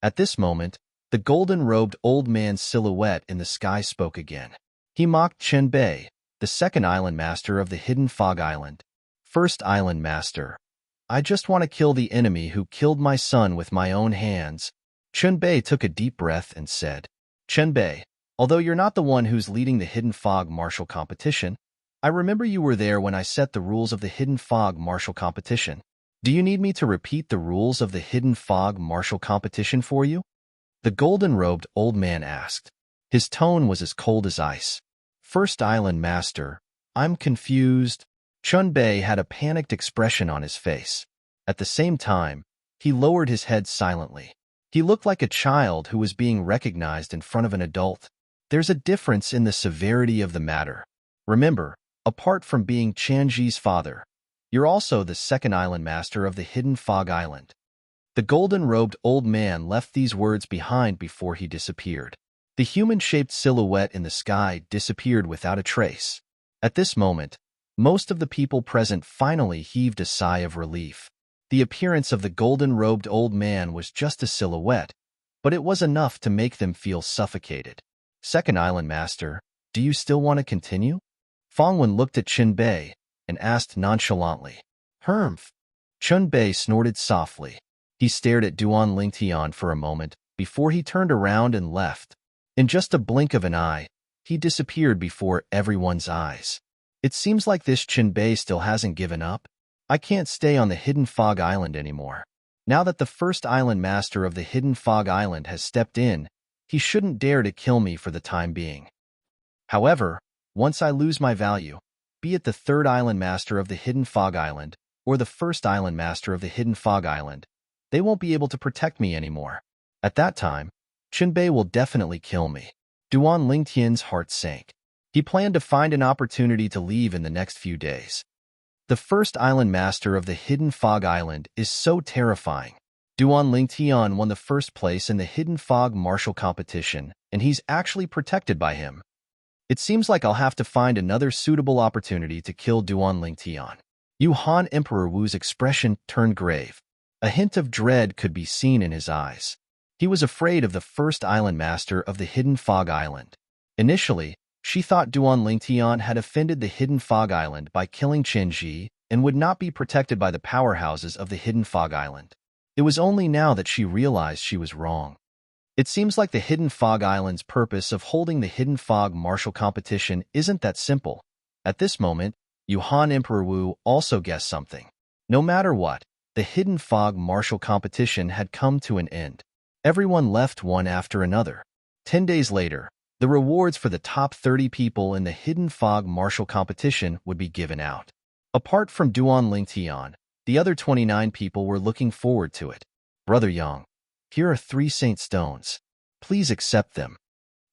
At this moment, the golden-robed old man's silhouette in the sky spoke again. He mocked Chenbei, the second island master of the Hidden Fog Island. First island master. I just want to kill the enemy who killed my son with my own hands. Chenbei took a deep breath and said, Chenbei, although you're not the one who's leading the Hidden Fog martial competition, I remember you were there when I set the rules of the Hidden Fog martial competition. Do you need me to repeat the rules of the Hidden Fog martial competition for you? The golden-robed old man asked. His tone was as cold as ice. First island master, I'm confused. Chenbei had a panicked expression on his face. At the same time, he lowered his head silently. He looked like a child who was being recognized in front of an adult. There's a difference in the severity of the matter. Remember, apart from being Chanji's father, you're also the second island master of the Hidden Fog Island. The golden-robed old man left these words behind before he disappeared. The human-shaped silhouette in the sky disappeared without a trace. At this moment, most of the people present finally heaved a sigh of relief. The appearance of the golden-robed old man was just a silhouette, but it was enough to make them feel suffocated. Second Island Master, do you still want to continue? Fangwen looked at Qin Bei and asked nonchalantly. Humph. Qin Bei snorted softly. He stared at Duan Lingtian for a moment before he turned around and left. In just a blink of an eye, he disappeared before everyone's eyes. It seems like this Qin Bei still hasn't given up. I can't stay on the Hidden Fog Island anymore. Now that the first island master of the Hidden Fog Island has stepped in, he shouldn't dare to kill me for the time being. However, once I lose my value, be it the third island master of the Hidden Fog Island or the first island master of the Hidden Fog Island, they won't be able to protect me anymore. At that time, Qin Bei will definitely kill me. Duan Lingtian's heart sank. He planned to find an opportunity to leave in the next few days. The first island master of the Hidden Fog Island is so terrifying. Duan Lingtian won the first place in the Hidden Fog martial competition, and he's actually protected by him. It seems like I'll have to find another suitable opportunity to kill Duan Lingtian. Han Emperor Wu's expression turned grave. A hint of dread could be seen in his eyes. He was afraid of the first island master of the Hidden Fog Island. Initially, she thought Duan Lingtian had offended the Hidden Fog Island by killing Chen Ji and would not be protected by the powerhouses of the Hidden Fog Island. It was only now that she realized she was wrong. It seems like the Hidden Fog Island's purpose of holding the Hidden Fog martial competition isn't that simple. At this moment, Han Emperor Wu also guessed something. No matter what, the Hidden Fog martial competition had come to an end. Everyone left one after another. 10 days later, the rewards for the top 30 people in the Hidden Fog martial competition would be given out. Apart from Duan Lingtian, the other 29 people were looking forward to it. Brother Yang, here are 3 saint stones. Please accept them.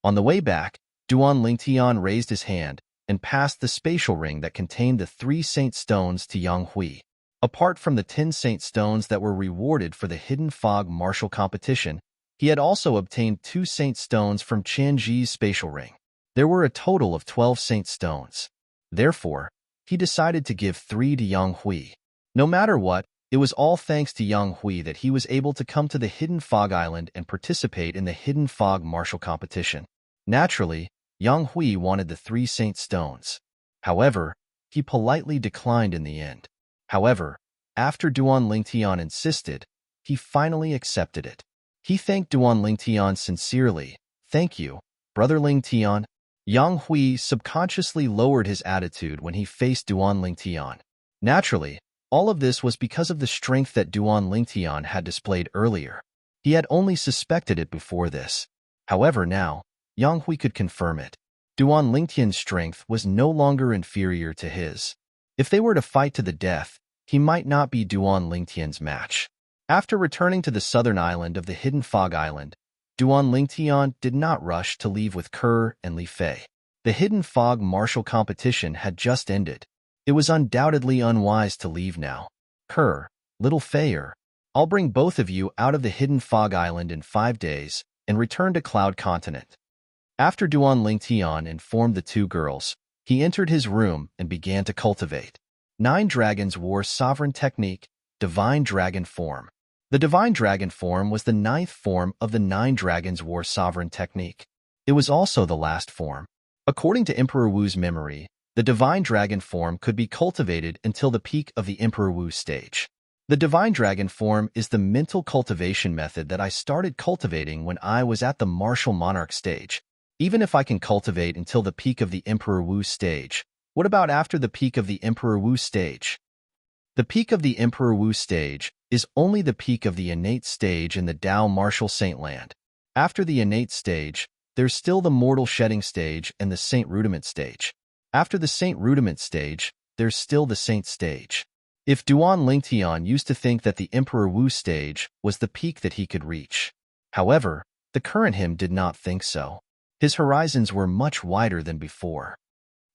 On the way back, Duan Lingtian raised his hand and passed the spatial ring that contained the 3 saint stones to Yang Hui. Apart from the 10 saint stones that were rewarded for the Hidden Fog martial competition, he had also obtained 2 saint stones from Chen Ji's spatial ring. There were a total of 12 saint stones. Therefore, he decided to give 3 to Yang Hui. No matter what, it was all thanks to Yang Hui that he was able to come to the Hidden Fog Island and participate in the Hidden Fog martial competition. Naturally, Yang Hui wanted the 3 saint stones. However, he politely declined in the end. However, after Duan Lingtian insisted, he finally accepted it. He thanked Duan Lingtian sincerely. Thank you, Brother Lingtian. Yang Hui subconsciously lowered his attitude when he faced Duan Lingtian. Naturally, all of this was because of the strength that Duan Lingtian had displayed earlier. He had only suspected it before this. However, now, Yang Hui could confirm it. Duan Lingtian's strength was no longer inferior to his. If they were to fight to the death, he might not be Duan Lingtian's match. After returning to the southern island of the Hidden Fog Island, Duan Lingtian did not rush to leave with Kerr and Li Fei. The Hidden Fog martial competition had just ended. It was undoubtedly unwise to leave now. Kerr, little Feier, I'll bring both of you out of the Hidden Fog Island in 5 days and return to Cloud Continent. After Duan Lingtian informed the 2 girls, he entered his room and began to cultivate. 9 dragons wore sovereign technique, divine dragon form. The divine dragon form was the 9th form of the 9 dragons wore sovereign technique. It was also the last form. According to Emperor Wu's memory, the divine dragon form could be cultivated until the peak of the Emperor Wu stage. The divine dragon form is the mental cultivation method that I started cultivating when I was at the martial monarch stage. Even if I can cultivate until the peak of the Emperor Wu stage, what about after the peak of the Emperor Wu stage? The peak of the Emperor Wu stage is only the peak of the innate stage in the Tao martial saint land. After the innate stage, there's still the mortal shedding stage and the saint rudiment stage. After the saint rudiment stage, there's still the saint stage. If Duan Lingtian used to think that the Emperor Wu stage was the peak that he could reach. However, the current him did not think so. His horizons were much wider than before.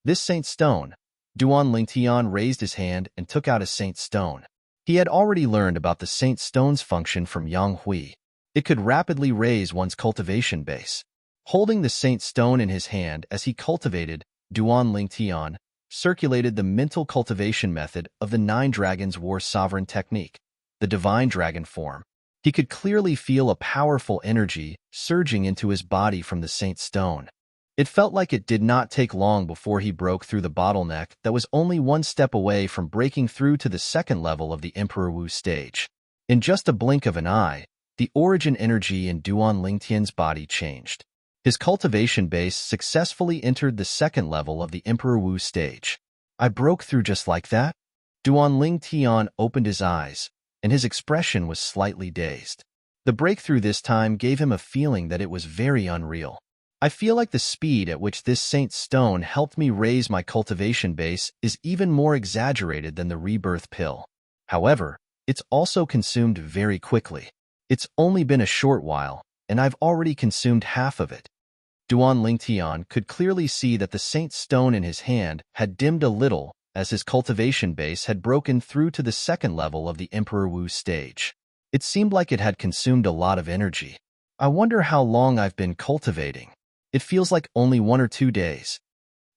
This saint stone, Duan Lingtian raised his hand and took out a saint stone. He had already learned about the saint stone's function from Yang Hui. It could rapidly raise one's cultivation base. Holding the saint stone in his hand as he cultivated, Duan Lingtian circulated the mental cultivation method of the 9 dragons wore sovereign technique, the divine dragon form. He could clearly feel a powerful energy surging into his body from the saint stone. It felt like it did not take long before he broke through the bottleneck that was only one step away from breaking through to the second level of the Emperor Wu stage. In just a blink of an eye, the origin energy in Duan Lingtian's body changed. His cultivation base successfully entered the second level of the Emperor Wu stage. I broke through just like that? Duan Lingtian opened his eyes, and his expression was slightly dazed. The breakthrough this time gave him a feeling that it was very unreal. I feel like the speed at which this Saint Stone helped me raise my cultivation base is even more exaggerated than the rebirth pill. However, it's also consumed very quickly. It's only been a short while, and I've already consumed half of it. Duan Lingtian could clearly see that the Saint Stone in his hand had dimmed a little as his cultivation base had broken through to the second level of the Emperor Wu stage. It seemed like it had consumed a lot of energy. I wonder how long I've been cultivating. It feels like only 1 or 2 days.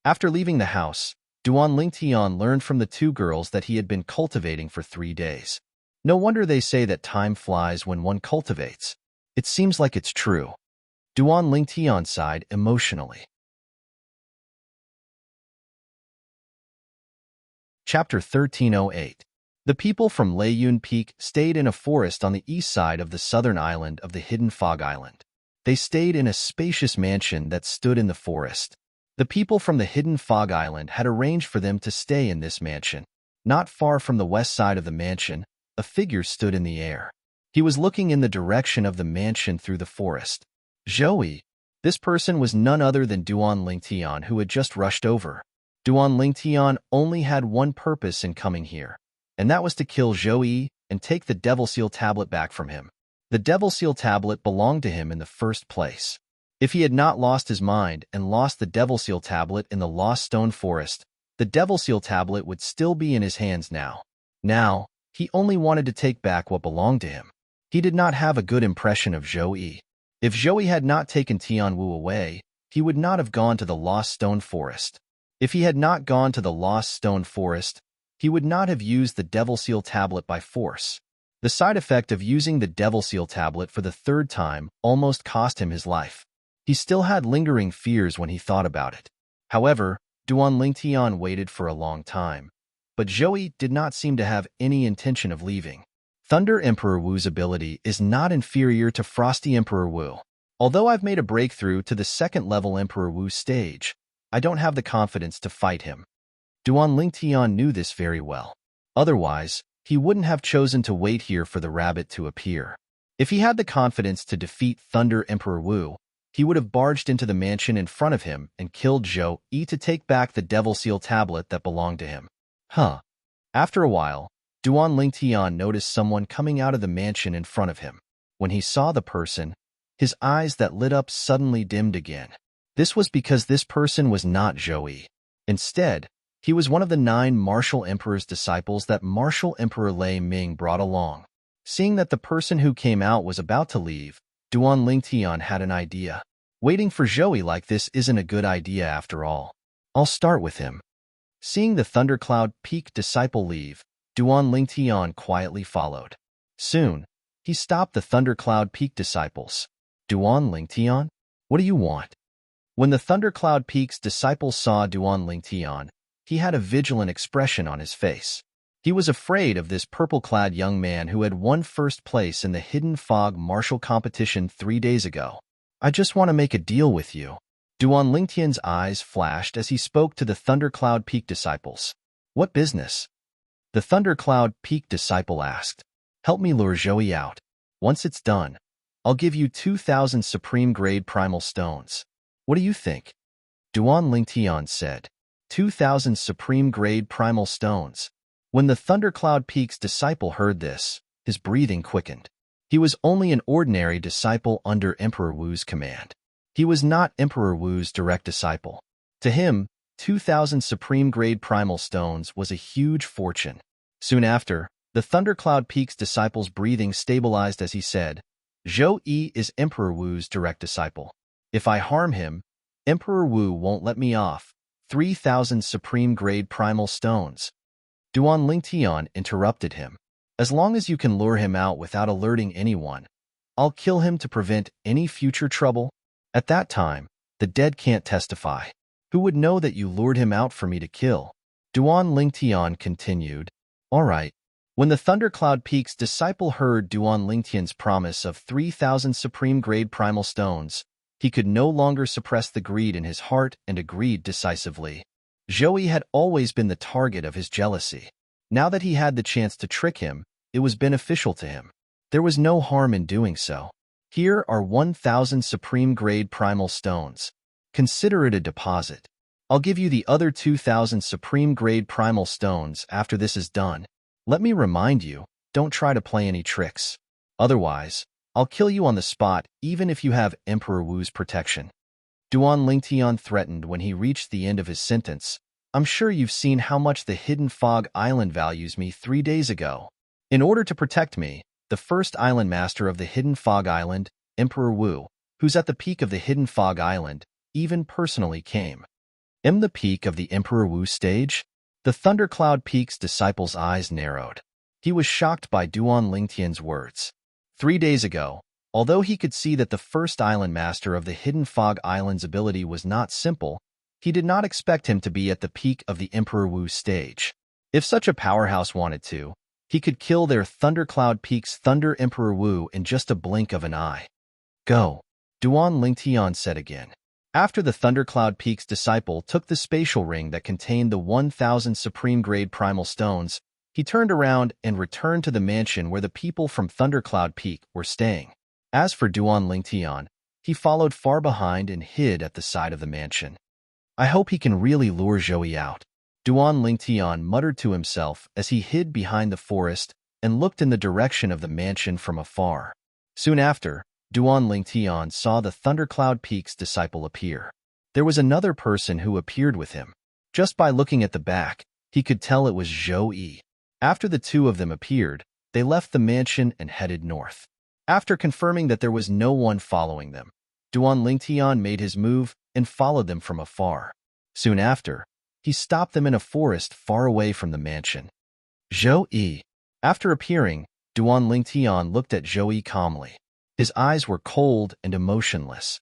After leaving the house, Duan Lingtian learned from the 2 girls that he had been cultivating for 3 days. No wonder they say that time flies when one cultivates. It seems like it's true. Duan Lingtian sighed emotionally. Chapter 1308. The people from Layun Peak stayed in a forest on the east side of the southern island of the Hidden Fog Island. They stayed in a spacious mansion that stood in the forest. The people from the Hidden Fog Island had arranged for them to stay in this mansion. Not far from the west side of the mansion, a figure stood in the air. He was looking in the direction of the mansion through the forest. Zoe. This person was none other than Duan Lingtian, who had just rushed over. Duan Lingtian only had one purpose in coming here, and that was to kill Zoe and take the Devil Seal tablet back from him. The Devil Seal tablet belonged to him in the first place. If he had not lost his mind and lost the Devil Seal tablet in the Lost Stone Forest, the Devil Seal tablet would still be in his hands now. Now, he only wanted to take back what belonged to him. He did not have a good impression of Zoe. If Zoe had not taken Tianwu away, he would not have gone to the Lost Stone Forest. If he had not gone to the Lost Stone Forest, he would not have used the Devil Seal tablet by force. The side effect of using the Devil Seal tablet for the 3rd time almost cost him his life. He still had lingering fears when he thought about it. However, Duan Lingtian waited for a long time, but Zoe did not seem to have any intention of leaving. Thunder Emperor Wu's ability is not inferior to Frosty Emperor Wu. Although I've made a breakthrough to the 2nd level Emperor Wu stage, I don't have the confidence to fight him. Duan Lingtian knew this very well. Otherwise, he wouldn't have chosen to wait here for the rabbit to appear. If he had the confidence to defeat Thunder Emperor Wu, he would have barged into the mansion in front of him and killed Zoe to take back the Devil Seal tablet that belonged to him. After a while, Duan Lingtian noticed someone coming out of the mansion in front of him. When he saw the person, his eyes that lit up suddenly dimmed again. This was because this person was not Zoe. Instead, he was one of the 9 Martial Emperor's disciples that Martial Emperor Lei Ming brought along. Seeing that the person who came out was about to leave, Duan Lingtian had an idea. Waiting for Zoe like this isn't a good idea after all. I'll start with him. Seeing the Thundercloud Peak disciple leave, Duan Lingtian quietly followed. Soon, he stopped the Thundercloud Peak disciples. Duan Lingtian, what do you want? When the Thundercloud Peak's disciples saw Duan Lingtian, he had a vigilant expression on his face. He was afraid of this purple-clad young man who had won 1st place in the Hidden Fog martial competition 3 days ago. I just want to make a deal with you. Duan Lingtian's eyes flashed as he spoke to the Thundercloud Peak disciples. What business? The Thundercloud Peak disciple asked. Help me lure Zoe out. Once it's done, I'll give you 2,000 supreme-grade primal stones. What do you think? Duan Lingtian said. 2,000 supreme-grade primal stones. When the Thundercloud Peak's disciple heard this, his breathing quickened. He was only an ordinary disciple under Emperor Wu's command. He was not Emperor Wu's direct disciple. To him, 2,000 supreme-grade primal stones was a huge fortune. Soon after, the Thundercloud Peak's disciple's breathing stabilized as he said, Zoe is Emperor Wu's direct disciple. If I harm him, Emperor Wu won't let me off. 3,000 supreme-grade primal stones. Duan Lingtian interrupted him. As long as you can lure him out without alerting anyone, I'll kill him to prevent any future trouble. At that time, The dead can't testify. Who would know that you lured him out for me to kill? Duan Lingtian continued. All right. When the Thundercloud Peak's disciple heard Duan Lingtian's promise of 3,000 supreme-grade primal stones, he could no longer suppress the greed in his heart and agreed decisively. Zhou had always been the target of his jealousy. Now that he had the chance to trick him, it was beneficial to him. There was no harm in doing so. Here are 1,000 supreme-grade primal stones. Consider it a deposit. I'll give you the other 2,000 supreme-grade primal stones after this is done. Let me remind you, don't try to play any tricks. Otherwise, I'll kill you on the spot even if you have Emperor Wu's protection. Duan Lingtian threatened when he reached the end of his sentence. I'm sure you've seen how much the Hidden Fog Island values me 3 days ago. In order to protect me, the first island master of the Hidden Fog Island, Emperor Wu, who's at the peak of the Hidden Fog Island, even personally came. The peak of the Emperor Wu stage? The Thundercloud Peak's disciple's eyes narrowed. He was shocked by Duan Lingtian's words. 3 days ago, although he could see that the first island master of the Hidden Fog Island's ability was not simple, he did not expect him to be at the peak of the Emperor Wu stage. If such a powerhouse wanted to, he could kill their Thundercloud Peak's Thunder Emperor Wu in just a blink of an eye. Go, Duan Lingtian said again. After the Thundercloud Peak's disciple took the spatial ring that contained the 1,000 supreme-grade primal stones, he turned around and returned to the mansion where the people from Thundercloud Peak were staying. As for Duan Lingtian, he followed far behind and hid at the side of the mansion. I hope he can really lure Zhou out. Duan Lingtian muttered to himself as he hid behind the forest and looked in the direction of the mansion from afar. Soon after, Duan Lingtian saw the Thundercloud Peak's disciple appear. There was another person who appeared with him. Just by looking at the back, he could tell it was Zhou. After the two of them appeared, they left the mansion and headed north. After confirming that there was no one following them, Duan Lingtian made his move and followed them from afar. Soon after, he stopped them in a forest far away from the mansion. Zhou. After appearing, Duan Lingtian looked at Zhou calmly. His eyes were cold and emotionless.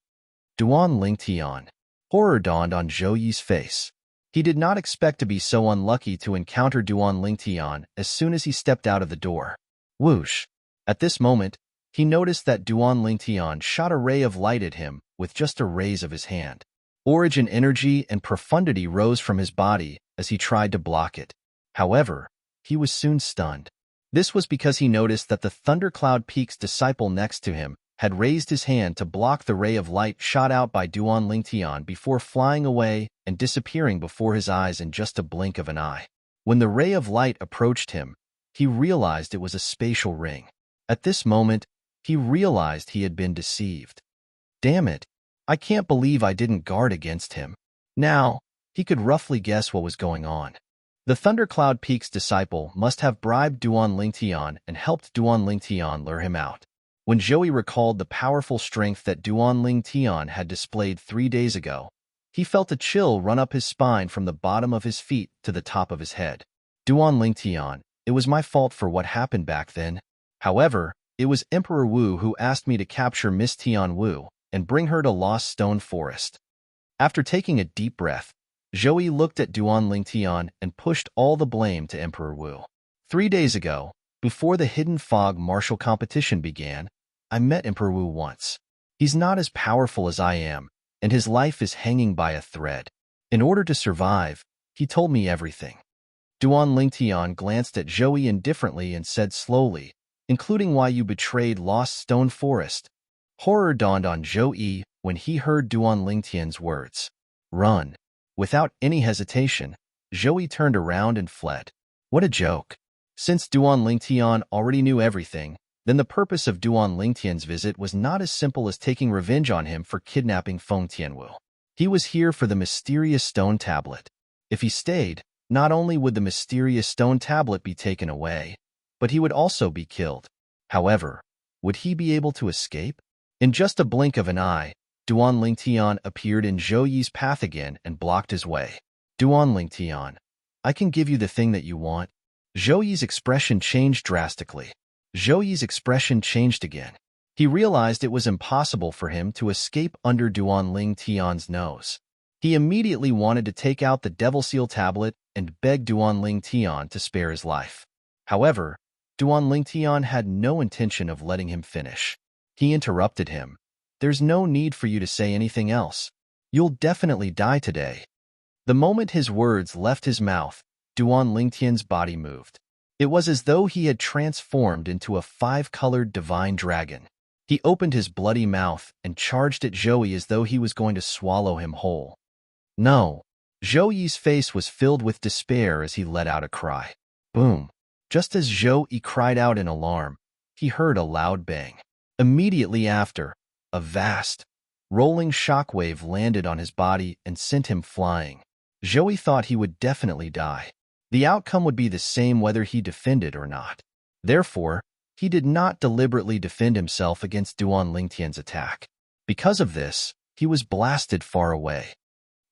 Duan Lingtian. Horror dawned on Zhou's face. He did not expect to be so unlucky to encounter Duan Lingtian as soon as he stepped out of the door. Whoosh! At this moment, he noticed that Duan Lingtian shot a ray of light at him with just a raise of his hand. Origin energy and profundity rose from his body as he tried to block it. However, he was soon stunned. This was because he noticed that the Thundercloud Peak's disciple next to him had raised his hand to block the ray of light shot out by Duan Lingtian before flying away and disappearing before his eyes in just a blink of an eye. When the ray of light approached him, he realized it was a spatial ring. At this moment, he realized he had been deceived. Damn it, I can't believe I didn't guard against him. Now, he could roughly guess what was going on. The Thundercloud Peak's disciple must have bribed Duan Lingtian and helped Duan Lingtian lure him out. When Zhou recalled the powerful strength that Duan Lingtian had displayed 3 days ago, he felt a chill run up his spine from the bottom of his feet to the top of his head. Duan Lingtian, it was my fault for what happened back then. However, it was Emperor Wu who asked me to capture Miss Tian Wu and bring her to Lost Stone Forest. After taking a deep breath, Zhou looked at Duan Lingtian and pushed all the blame to Emperor Wu. 3 days ago, before the Hidden Fog martial competition began, I met Emperor Wu once. He's not as powerful as I am, and his life is hanging by a thread. In order to survive, he told me everything. Duan Lingtian glanced at Zhou indifferently and said slowly, including why you betrayed Lost Stone Forest. Horror dawned on Zhou when he heard Duan Lingtian's words. Run. Without any hesitation, Zhou turned around and fled. What a joke. Since Duan Lingtian already knew everything, then the purpose of Duan Lingtian's visit was not as simple as taking revenge on him for kidnapping Feng Tianwu. He was here for the mysterious stone tablet. If he stayed, not only would the mysterious stone tablet be taken away, but he would also be killed. However, would he be able to escape? In just a blink of an eye, Duan Lingtian appeared in Zhou's path again and blocked his way. Duan Lingtian, I can give you the thing that you want. Zhou's expression changed drastically. Zhou's expression changed again. He realized it was impossible for him to escape under Duan Ling Tian's nose. He immediately wanted to take out the Devil Seal tablet and beg Duan Ling Tian to spare his life. However, Duan Ling Tian had no intention of letting him finish. He interrupted him. "There's no need for you to say anything else. You'll definitely die today." The moment his words left his mouth, Duan Lingtian's body moved. It was as though he had transformed into a five-colored divine dragon. He opened his bloody mouth and charged at Zhou Yi as though he was going to swallow him whole. No. Zhou Yi's face was filled with despair as he let out a cry. Boom. Just as Zhou Yi cried out in alarm, he heard a loud bang. Immediately after, a vast, rolling shockwave landed on his body and sent him flying. Zhou Yi thought he would definitely die. The outcome would be the same whether he defended or not. Therefore, he did not deliberately defend himself against Duan Lingtian's attack. Because of this, he was blasted far away.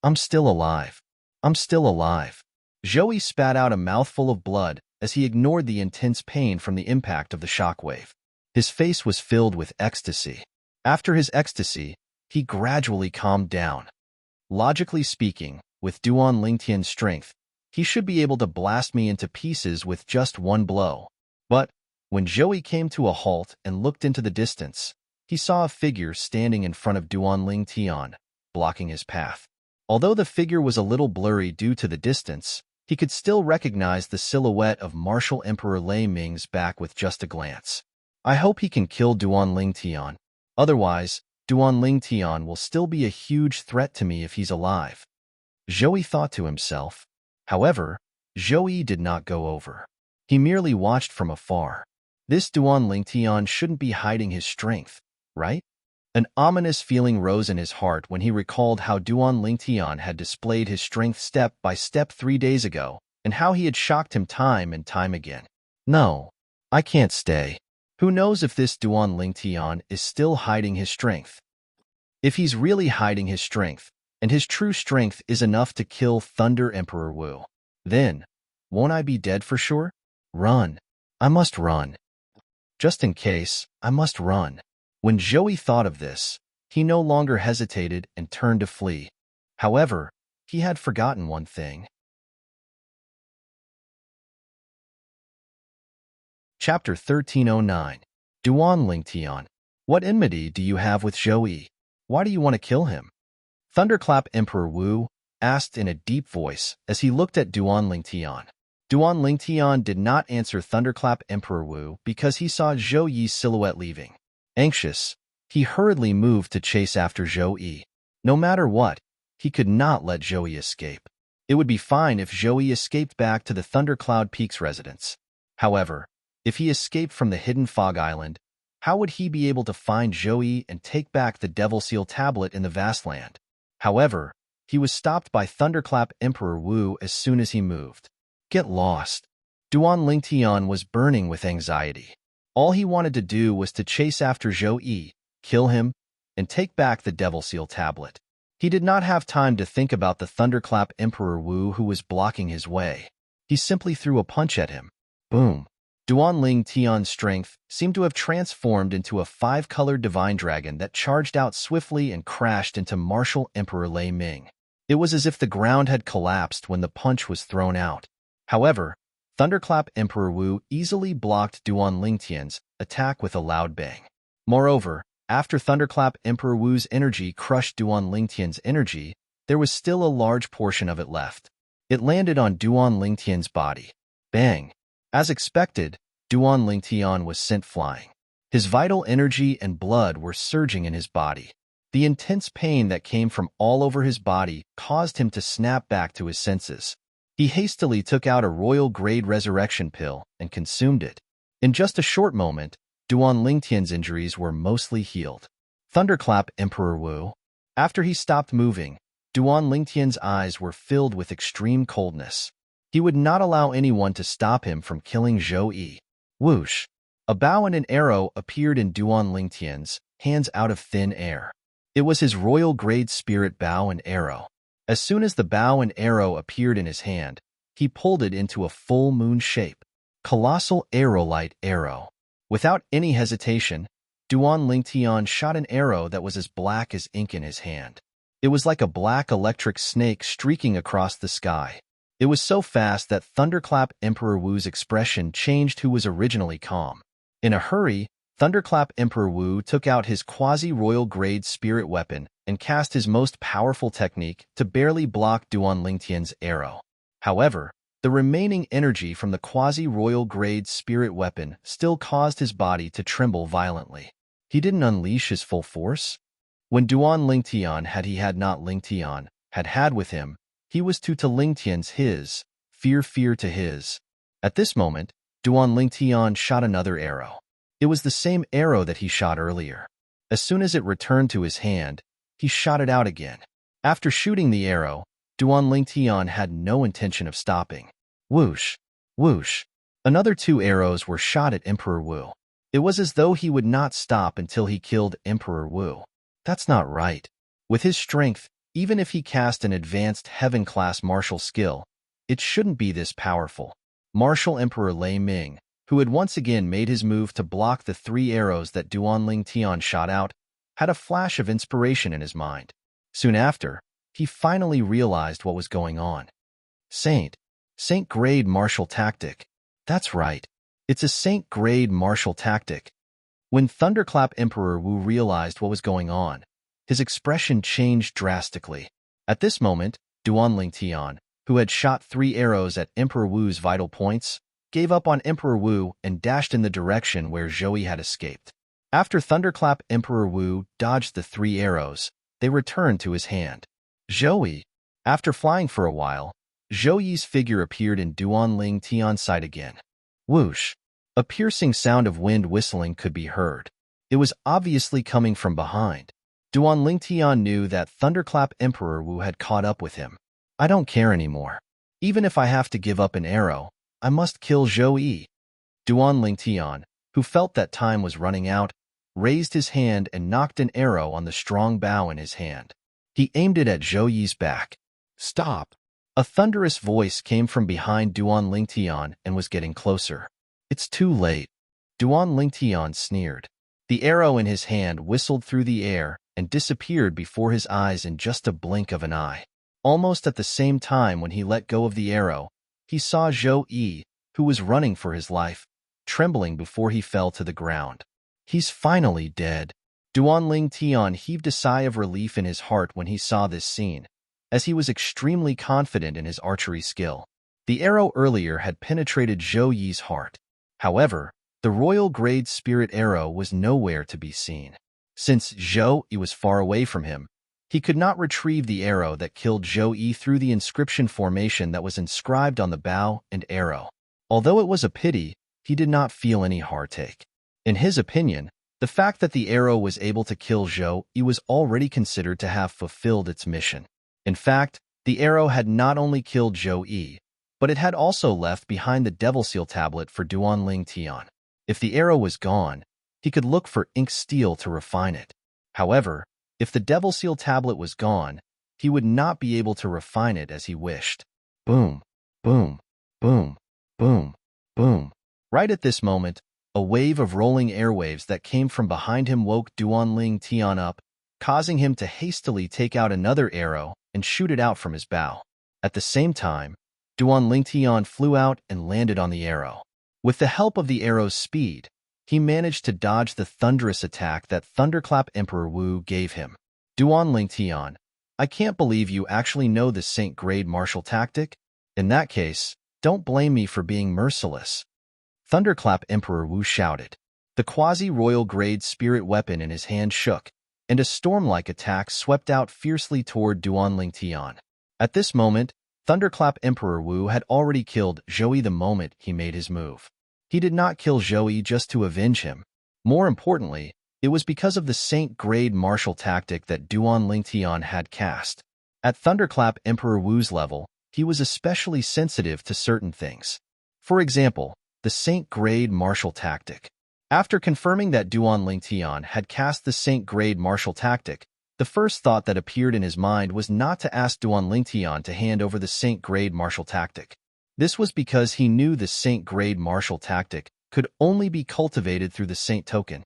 "I'm still alive. I'm still alive." Zhou Yi spat out a mouthful of blood as he ignored the intense pain from the impact of the shockwave. His face was filled with ecstasy. After his ecstasy, he gradually calmed down. Logically speaking, with Duan Lingtian's strength, he should be able to blast me into pieces with just one blow. But when Zhou Yi came to a halt and looked into the distance, he saw a figure standing in front of Duan Lingtian, blocking his path. Although the figure was a little blurry due to the distance, he could still recognize the silhouette of Martial Emperor Lei Ming's back with just a glance. I hope he can kill Duan Lingtian. Otherwise, Duan Lingtian will still be a huge threat to me if he's alive. Zhou Yi thought to himself. However, Zhou Yi did not go over. He merely watched from afar. This Duan Lingtian shouldn't be hiding his strength, right? An ominous feeling rose in his heart when he recalled how Duan Lingtian had displayed his strength step by step 3 days ago, and how he had shocked him time and time again. No, I can't stay. Who knows if this Duan Lingtian is still hiding his strength? If he's really hiding his strength, and his true strength is enough to kill Thunder Emperor Wu, then won't I be dead for sure? Run. I must run. Just in case, I must run. When Zhou Yi thought of this, he no longer hesitated and turned to flee. However, he had forgotten one thing. Chapter 1309. Duan Lingtian. What enmity do you have with Zhou Yi? Why do you want to kill him? Thunderclap Emperor Wu asked in a deep voice as he looked at Duan Lingtian. Duan Lingtian did not answer Thunderclap Emperor Wu because he saw Zhou Yi's silhouette leaving. Anxious, he hurriedly moved to chase after Zhou Yi. No matter what, he could not let Zhou Yi escape. It would be fine if Zhou Yi escaped back to the Thundercloud Peaks residence. However, if he escaped from the hidden fog island, how would he be able to find Zhou Yi and take back the Devil Seal tablet in the vast land? However, he was stopped by Thunderclap Emperor Wu as soon as he moved. Get lost. Duan Lingtian was burning with anxiety. All he wanted to do was to chase after Zhou Yi, kill him, and take back the Devil Seal tablet. He did not have time to think about the Thunderclap Emperor Wu who was blocking his way. He simply threw a punch at him. Boom. Duan Lingtian's strength seemed to have transformed into a five-colored divine dragon that charged out swiftly and crashed into Martial Emperor Lei Ming. It was as if the ground had collapsed when the punch was thrown out. However, Thunderclap Emperor Wu easily blocked Duan Lingtian's attack with a loud bang. Moreover, after Thunderclap Emperor Wu's energy crushed Duan Lingtian's energy, there was still a large portion of it left. It landed on Duan Lingtian's body. Bang! As expected, Duan Lingtian was sent flying. His vital energy and blood were surging in his body. The intense pain that came from all over his body caused him to snap back to his senses. He hastily took out a royal-grade resurrection pill and consumed it. In just a short moment, Duan Lingtian's injuries were mostly healed. Thunderclap Emperor Wu. After he stopped moving, Duan Lingtian's eyes were filled with extreme coldness. He would not allow anyone to stop him from killing Zhou Yi. Whoosh! A bow and an arrow appeared in Duan Lingtian's hands out of thin air. It was his royal-grade spirit bow and arrow. As soon as the bow and arrow appeared in his hand, he pulled it into a full moon shape. Colossal Aerolite Arrow. Without any hesitation, Duan Lingtian shot an arrow that was as black as ink in his hand. It was like a black electric snake streaking across the sky. It was so fast that Thunderclap Emperor Wu's expression changed who was originally calm. In a hurry, Thunderclap Emperor Wu took out his quasi-royal grade spirit weapon and cast his most powerful technique to barely block Duan Lingtian's arrow. However, the remaining energy from the quasi-royal grade spirit weapon still caused his body to tremble violently. He didn't unleash his full force. When Duan Lingtian had not Lingtian had with him, he was to Lingtian's his, fear to his. At this moment, Duan Lingtian shot another arrow. It was the same arrow that he shot earlier. As soon as it returned to his hand, he shot it out again. After shooting the arrow, Duan Lingtian had no intention of stopping. Whoosh! Whoosh! Another 2 arrows were shot at Emperor Wu. It was as though he would not stop until he killed Emperor Wu. That's not right. With his strength, even if he cast an advanced heaven-class martial skill, it shouldn't be this powerful. Martial Emperor Lei Ming, who had once again made his move to block the 3 arrows that Duan Lingtian shot out, had a flash of inspiration in his mind. Soon after, he finally realized what was going on. Saint-grade martial tactic. That's right. It's a Saint-grade martial tactic. When Thunderclap Emperor Wu realized what was going on, his expression changed drastically. At this moment, Duan Lingtian, who had shot 3 arrows at Emperor Wu's vital points, gave up on Emperor Wu and dashed in the direction where Zhou Yi had escaped. After Thunderclap Emperor Wu dodged the 3 arrows, they returned to his hand. Zhou Yi. After flying for a while, Zhou Yi's figure appeared in Duan Lingtian's sight again. Whoosh! A piercing sound of wind whistling could be heard. It was obviously coming from behind. Duan Lingtian knew that Thunderclap Emperor Wu had caught up with him. I don't care anymore. Even if I have to give up an arrow, I must kill Zhou Yi. Duan Lingtian, who felt that time was running out, raised his hand and knocked an arrow on the strong bow in his hand. He aimed it at Zhou Yi's back. Stop! A thunderous voice came from behind Duan Lingtian and was getting closer. It's too late. Duan Lingtian sneered. The arrow in his hand whistled through the air and disappeared before his eyes in just a blink of an eye. Almost at the same time when he let go of the arrow, he saw Zhou Yi, who was running for his life, trembling before he fell to the ground. He's finally dead. Duan Lingtian heaved a sigh of relief in his heart when he saw this scene, as he was extremely confident in his archery skill. The arrow earlier had penetrated Zhou Yi's heart. However, the royal grade spirit arrow was nowhere to be seen. Since Zhou Yi was far away from him, he could not retrieve the arrow that killed Zhou Yi through the inscription formation that was inscribed on the bow and arrow. Although it was a pity, he did not feel any heartache. In his opinion, the fact that the arrow was able to kill Zhou Yi was already considered to have fulfilled its mission. In fact, the arrow had not only killed Zhou Yi, but it had also left behind the Devil Seal tablet for Duan Lingtian. If the arrow was gone, he could look for ink steel to refine it. However, if the Devil Seal tablet was gone, he would not be able to refine it as he wished. Boom, boom, boom, boom, boom. Right at this moment, a wave of rolling airwaves that came from behind him woke Duan Lingtian up, causing him to hastily take out another arrow and shoot it out from his bow. At the same time, Duan Lingtian flew out and landed on the arrow. With the help of the arrow's speed, he managed to dodge the thunderous attack that Thunderclap Emperor Wu gave him. Duan Lingtian, I can't believe you actually know this Saint-grade martial tactic. In that case, don't blame me for being merciless. Thunderclap Emperor Wu shouted. The quasi-royal grade spirit weapon in his hand shook, and a storm-like attack swept out fiercely toward Duan Lingtian. At this moment, Thunderclap Emperor Wu had already killed Zhou Yi the moment he made his move. He did not kill Zhou Yi just to avenge him. More importantly, it was because of the Saint-grade martial tactic that Duan Lingtian had cast. At Thunderclap Emperor Wu's level, he was especially sensitive to certain things. For example, the Saint-grade martial tactic. After confirming that Duan Lingtian had cast the Saint-grade martial tactic, the first thought that appeared in his mind was not to ask Duan Lingtian to hand over the Saint-grade martial tactic. This was because he knew the Saint-grade martial tactic could only be cultivated through the Saint token.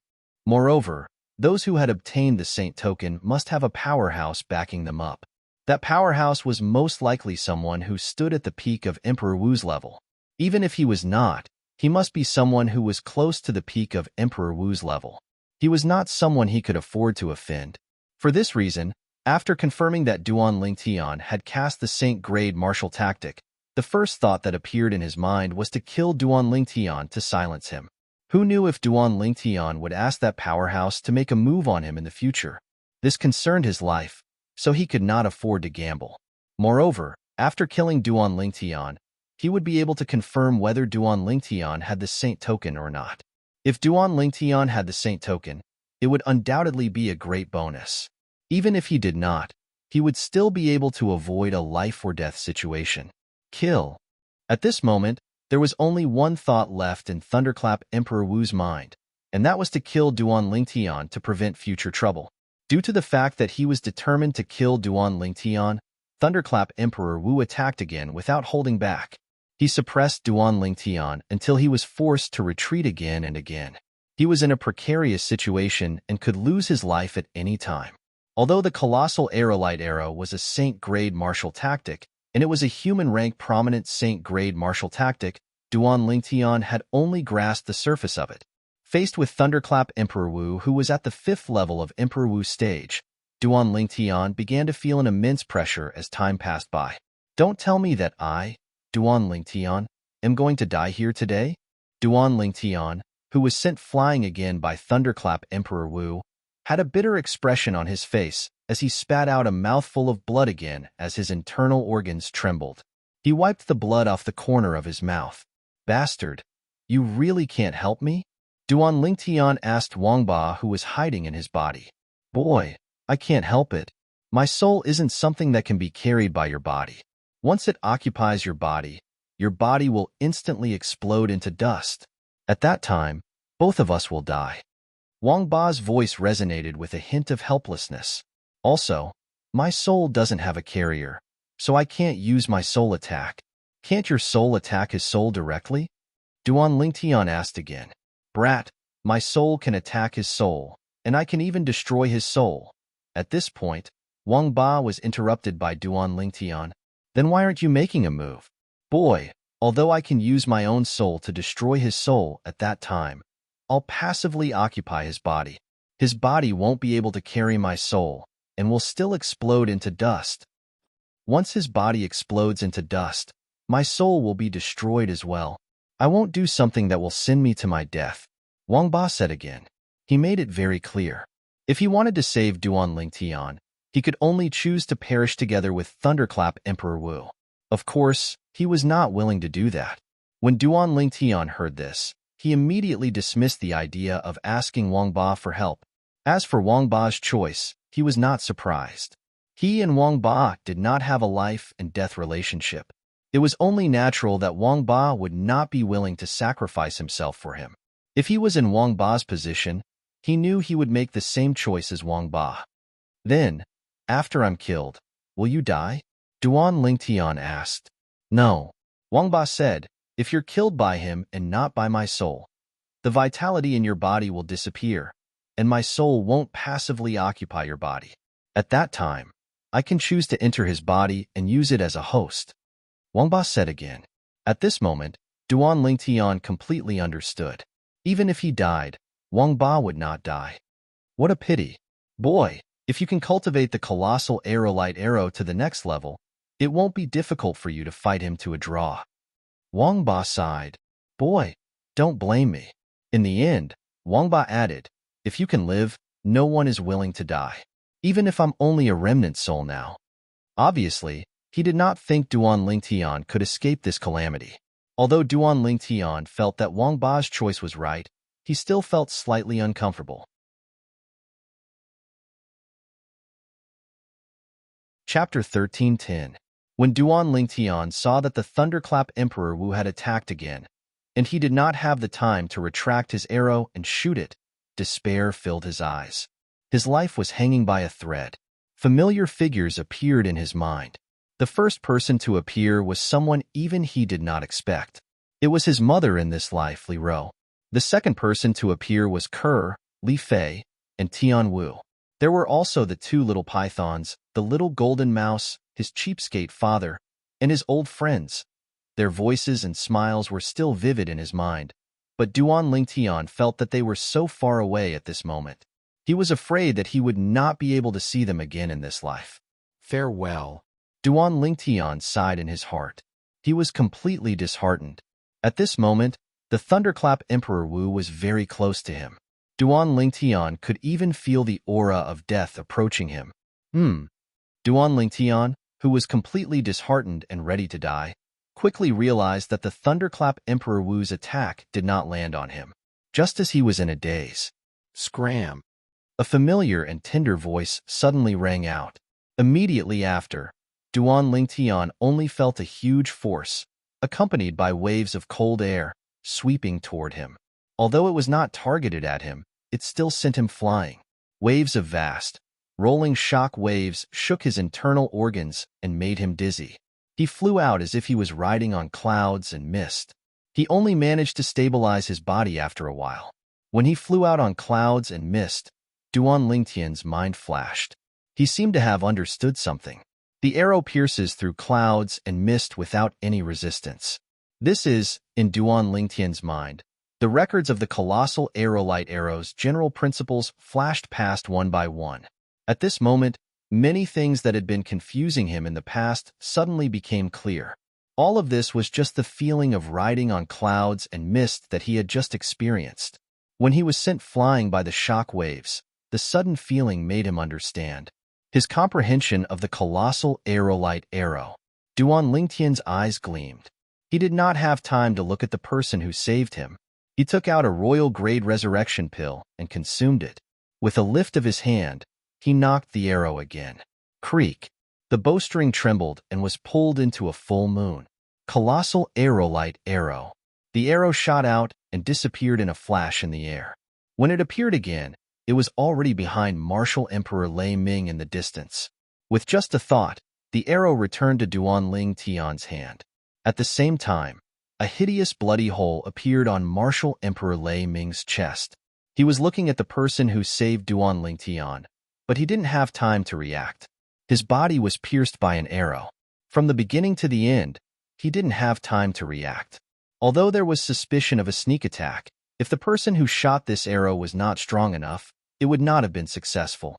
Moreover, those who had obtained the saint token must have a powerhouse backing them up. That powerhouse was most likely someone who stood at the peak of Emperor Wu's level. Even if he was not, he must be someone who was close to the peak of Emperor Wu's level. He was not someone he could afford to offend. For this reason, after confirming that Duan Lingtian had cast the Saint-grade martial tactic, the first thought that appeared in his mind was to kill Duan Lingtian to silence him. Who knew if Duan Lingtian would ask that powerhouse to make a move on him in the future? This concerned his life, so he could not afford to gamble. Moreover, after killing Duan Lingtian, he would be able to confirm whether Duan Lingtian had the Saint token or not. If Duan Lingtian had the Saint token, it would undoubtedly be a great bonus. Even if he did not, he would still be able to avoid a life-or-death situation. Kill. At this moment, there was only one thought left in Thunderclap Emperor Wu's mind, and that was to kill Duan Lingtian to prevent future trouble. Due to the fact that he was determined to kill Duan Lingtian, Thunderclap Emperor Wu attacked again without holding back. He suppressed Duan Lingtian until he was forced to retreat again and again. He was in a precarious situation and could lose his life at any time. Although the colossal aerolite arrow was a Saint-grade martial tactic, and it was a human-rank prominent Saint-grade martial tactic, Duan Lingtian had only grasped the surface of it. Faced with Thunderclap Emperor Wu, who was at the 5th level of Emperor Wu's stage, Duan Lingtian began to feel an immense pressure as time passed by. Don't tell me that I, Duan Lingtian, am going to die here today? Duan Lingtian, who was sent flying again by Thunderclap Emperor Wu, had a bitter expression on his face as he spat out a mouthful of blood again as his internal organs trembled. He wiped the blood off the corner of his mouth. Bastard, you really can't help me? Duan Lingtian asked Wang Ba, who was hiding in his body. Boy, I can't help it. My soul isn't something that can be carried by your body. Once it occupies your body will instantly explode into dust. At that time, both of us will die. Wang Ba's voice resonated with a hint of helplessness. Also, my soul doesn't have a carrier, so I can't use my soul attack. Can't your soul attack his soul directly? Duan Lingtian asked again. Brat, my soul can attack his soul, and I can even destroy his soul. At this point, Wang Ba was interrupted by Duan Lingtian. Then why aren't you making a move? Boy, although I can use my own soul to destroy his soul at that time, I'll passively occupy his body. His body won't be able to carry my soul, and will still explode into dust. Once his body explodes into dust, my soul will be destroyed as well. I won't do something that will send me to my death, Wang Ba said again. He made it very clear. If he wanted to save Duan Lingtian, he could only choose to perish together with Thunderclap Emperor Wu. Of course, he was not willing to do that. When Duan Lingtian heard this, he immediately dismissed the idea of asking Wang Ba for help. As for Wang Ba's choice, he was not surprised. He and Wang Ba did not have a life and death relationship. It was only natural that Wang Ba would not be willing to sacrifice himself for him. If he was in Wang Ba's position, he knew he would make the same choice as Wang Ba. Then, after I'm killed, will you die? Duan Lingtian asked. No. Wang Ba said, if you're killed by him and not by my soul, the vitality in your body will disappear, and my soul won't passively occupy your body. At that time, I can choose to enter his body and use it as a host. Wang Ba said again. At this moment, Duan Lingtian completely understood. Even if he died, Wang Ba would not die. What a pity. Boy, if you can cultivate the colossal aerolite arrow to the next level, it won't be difficult for you to fight him to a draw. Wang Ba sighed. Boy, don't blame me. In the end, Wang Ba added, if you can live, no one is willing to die. Even if I'm only a remnant soul now. Obviously, he did not think Duan Lingtian could escape this calamity. Although Duan Lingtian felt that Wang Ba's choice was right, he still felt slightly uncomfortable. Chapter 13:10. When Duan Lingtian saw that the Thunderclap Emperor Wu had attacked again, and he did not have the time to retract his arrow and shoot it, despair filled his eyes. His life was hanging by a thread. Familiar figures appeared in his mind. The first person to appear was someone even he did not expect. It was his mother in this life, Li Ro. The second person to appear was Kerr, Li Fei, and Tian Wu. There were also the two little pythons, the little golden mouse, his cheapskate father, and his old friends. Their voices and smiles were still vivid in his mind, but Duan Lingtian felt that they were so far away at this moment. He was afraid that he would not be able to see them again in this life. Farewell. Duan Lingtian sighed in his heart. He was completely disheartened. At this moment, the thunderclap Emperor Wu was very close to him. Duan Lingtian could even feel the aura of death approaching him. Duan Lingtian, who was completely disheartened and ready to die, quickly realized that the thunderclap Emperor Wu's attack did not land on him, just as he was in a daze. Scram! A familiar and tender voice suddenly rang out. Immediately after, Duan Lingtian only felt a huge force, accompanied by waves of cold air, sweeping toward him. Although it was not targeted at him, it still sent him flying. Waves of vast, rolling shock waves shook his internal organs and made him dizzy. He flew out as if he was riding on clouds and mist. He only managed to stabilize his body after a while. When he flew out on clouds and mist, Duan Lingtian's mind flashed. He seemed to have understood something. The arrow pierces through clouds and mist without any resistance. This is, in Duan Lingtian's mind, the records of the colossal aerolite arrow's general principles flashed past one by one. At this moment, many things that had been confusing him in the past suddenly became clear. All of this was just the feeling of riding on clouds and mist that he had just experienced. When he was sent flying by the shock waves, the sudden feeling made him understand. His comprehension of the colossal aerolite arrow. Duan Lingtian's eyes gleamed. He did not have time to look at the person who saved him. He took out a royal-grade resurrection pill and consumed it. With a lift of his hand, he knocked the arrow again. Creak! The bowstring trembled and was pulled into a full moon. Colossal aerolite arrow. The arrow shot out and disappeared in a flash in the air. When it appeared again, it was already behind Martial Emperor Lei Ming in the distance. With just a thought, the arrow returned to Duan Lingtian's hand. At the same time, a hideous bloody hole appeared on Martial Emperor Lei Ming's chest. He was looking at the person who saved Duan Lingtian, but he didn't have time to react. His body was pierced by an arrow. From the beginning to the end, he didn't have time to react. Although there was suspicion of a sneak attack, if the person who shot this arrow was not strong enough, it would not have been successful.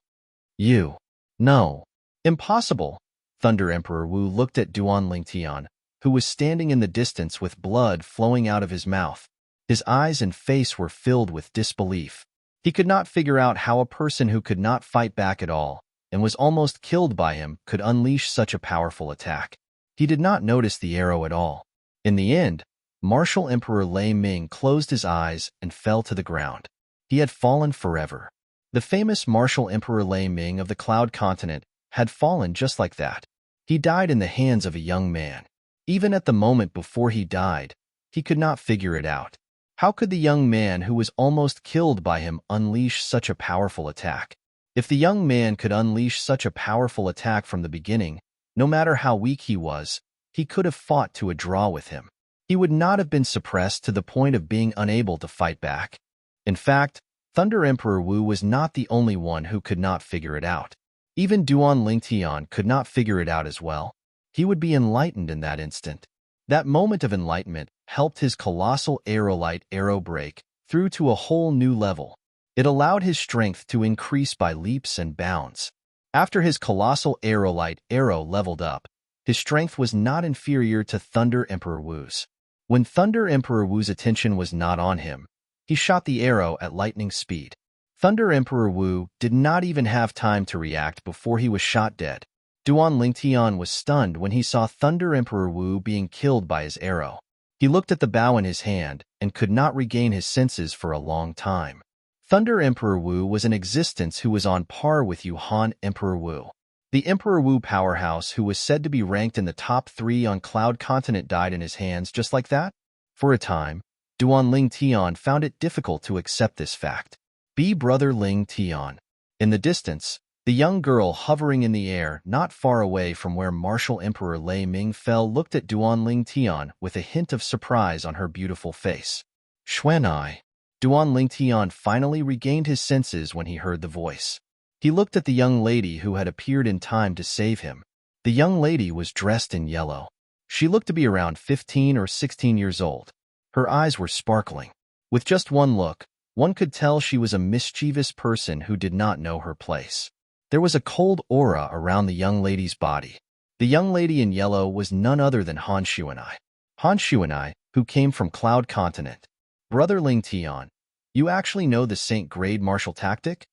You. No. Impossible. Thunder Emperor Wu looked at Duan Lingtian, who was standing in the distance with blood flowing out of his mouth. His eyes and face were filled with disbelief. He could not figure out how a person who could not fight back at all and was almost killed by him could unleash such a powerful attack. He did not notice the arrow at all. In the end, Martial Emperor Lei Ming closed his eyes and fell to the ground. He had fallen forever. The famous Martial Emperor Lei Ming of the Cloud Continent had fallen just like that. He died in the hands of a young man. Even at the moment before he died, he could not figure it out. How could the young man who was almost killed by him unleash such a powerful attack? If the young man could unleash such a powerful attack from the beginning, no matter how weak he was, he could have fought to a draw with him. He would not have been suppressed to the point of being unable to fight back. In fact, Thunder Emperor Wu was not the only one who could not figure it out. Even Duan Lingtian could not figure it out as well. He would be enlightened in that instant. That moment of enlightenment helped his colossal aerolite arrow break through to a whole new level. It allowed his strength to increase by leaps and bounds. After his colossal aerolite arrow leveled up, his strength was not inferior to Thunder Emperor Wu's. When Thunder Emperor Wu's attention was not on him, he shot the arrow at lightning speed. Thunder Emperor Wu did not even have time to react before he was shot dead. Duan Lingtian was stunned when he saw Thunder Emperor Wu being killed by his arrow. He looked at the bow in his hand and could not regain his senses for a long time. Thunder Emperor Wu was an existence who was on par with Yuhan Emperor Wu. The Emperor Wu powerhouse, who was said to be ranked in the top 3 on Cloud Continent, died in his hands just like that? For a time, Duan Lingtian found it difficult to accept this fact. Brother Lingtian. In the distance, the young girl hovering in the air not far away from where Martial Emperor Lei Ming fell looked at Duan Lingtian with a hint of surprise on her beautiful face. Xuanai. Duan Lingtian finally regained his senses when he heard the voice. He looked at the young lady who had appeared in time to save him. The young lady was dressed in yellow. She looked to be around 15 or 16 years old. Her eyes were sparkling. With just one look, one could tell she was a mischievous person who did not know her place. There was a cold aura around the young lady's body. The young lady in yellow was none other than Han Xuanai. Han Xuanai, who came from Cloud Continent. Brother Lingtian, you actually know the Saint Grade martial tactic?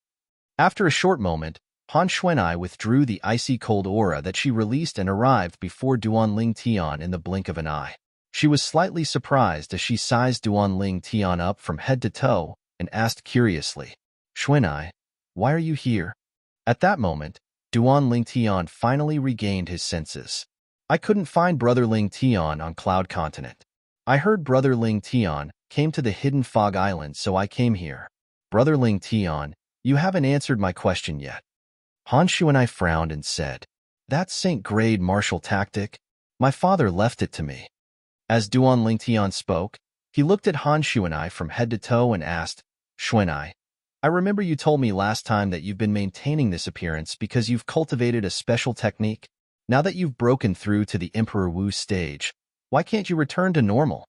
After a short moment, Han Xuanai withdrew the icy cold aura that she released and arrived before Duan Lingtian in the blink of an eye. She was slightly surprised as she sized Duan Lingtian up from head to toe and asked curiously, "Xuanai, why are you here?" At that moment, Duan Lingtian finally regained his senses. "I couldn't find Brother Lingtian on Cloud Continent. I heard Brother Lingtian came to the Hidden Fog Island, so I came here." "Brother Lingtian, you haven't answered my question yet." Han Xuanai frowned and said, "That's Saint Grade martial tactic. My father left it to me." As Duan Lingtian spoke, he looked at Han Xuanai from head to toe and asked, "Xuanai, I remember you told me last time that you've been maintaining this appearance because you've cultivated a special technique. Now that you've broken through to the Emperor Wu stage, why can't you return to normal?"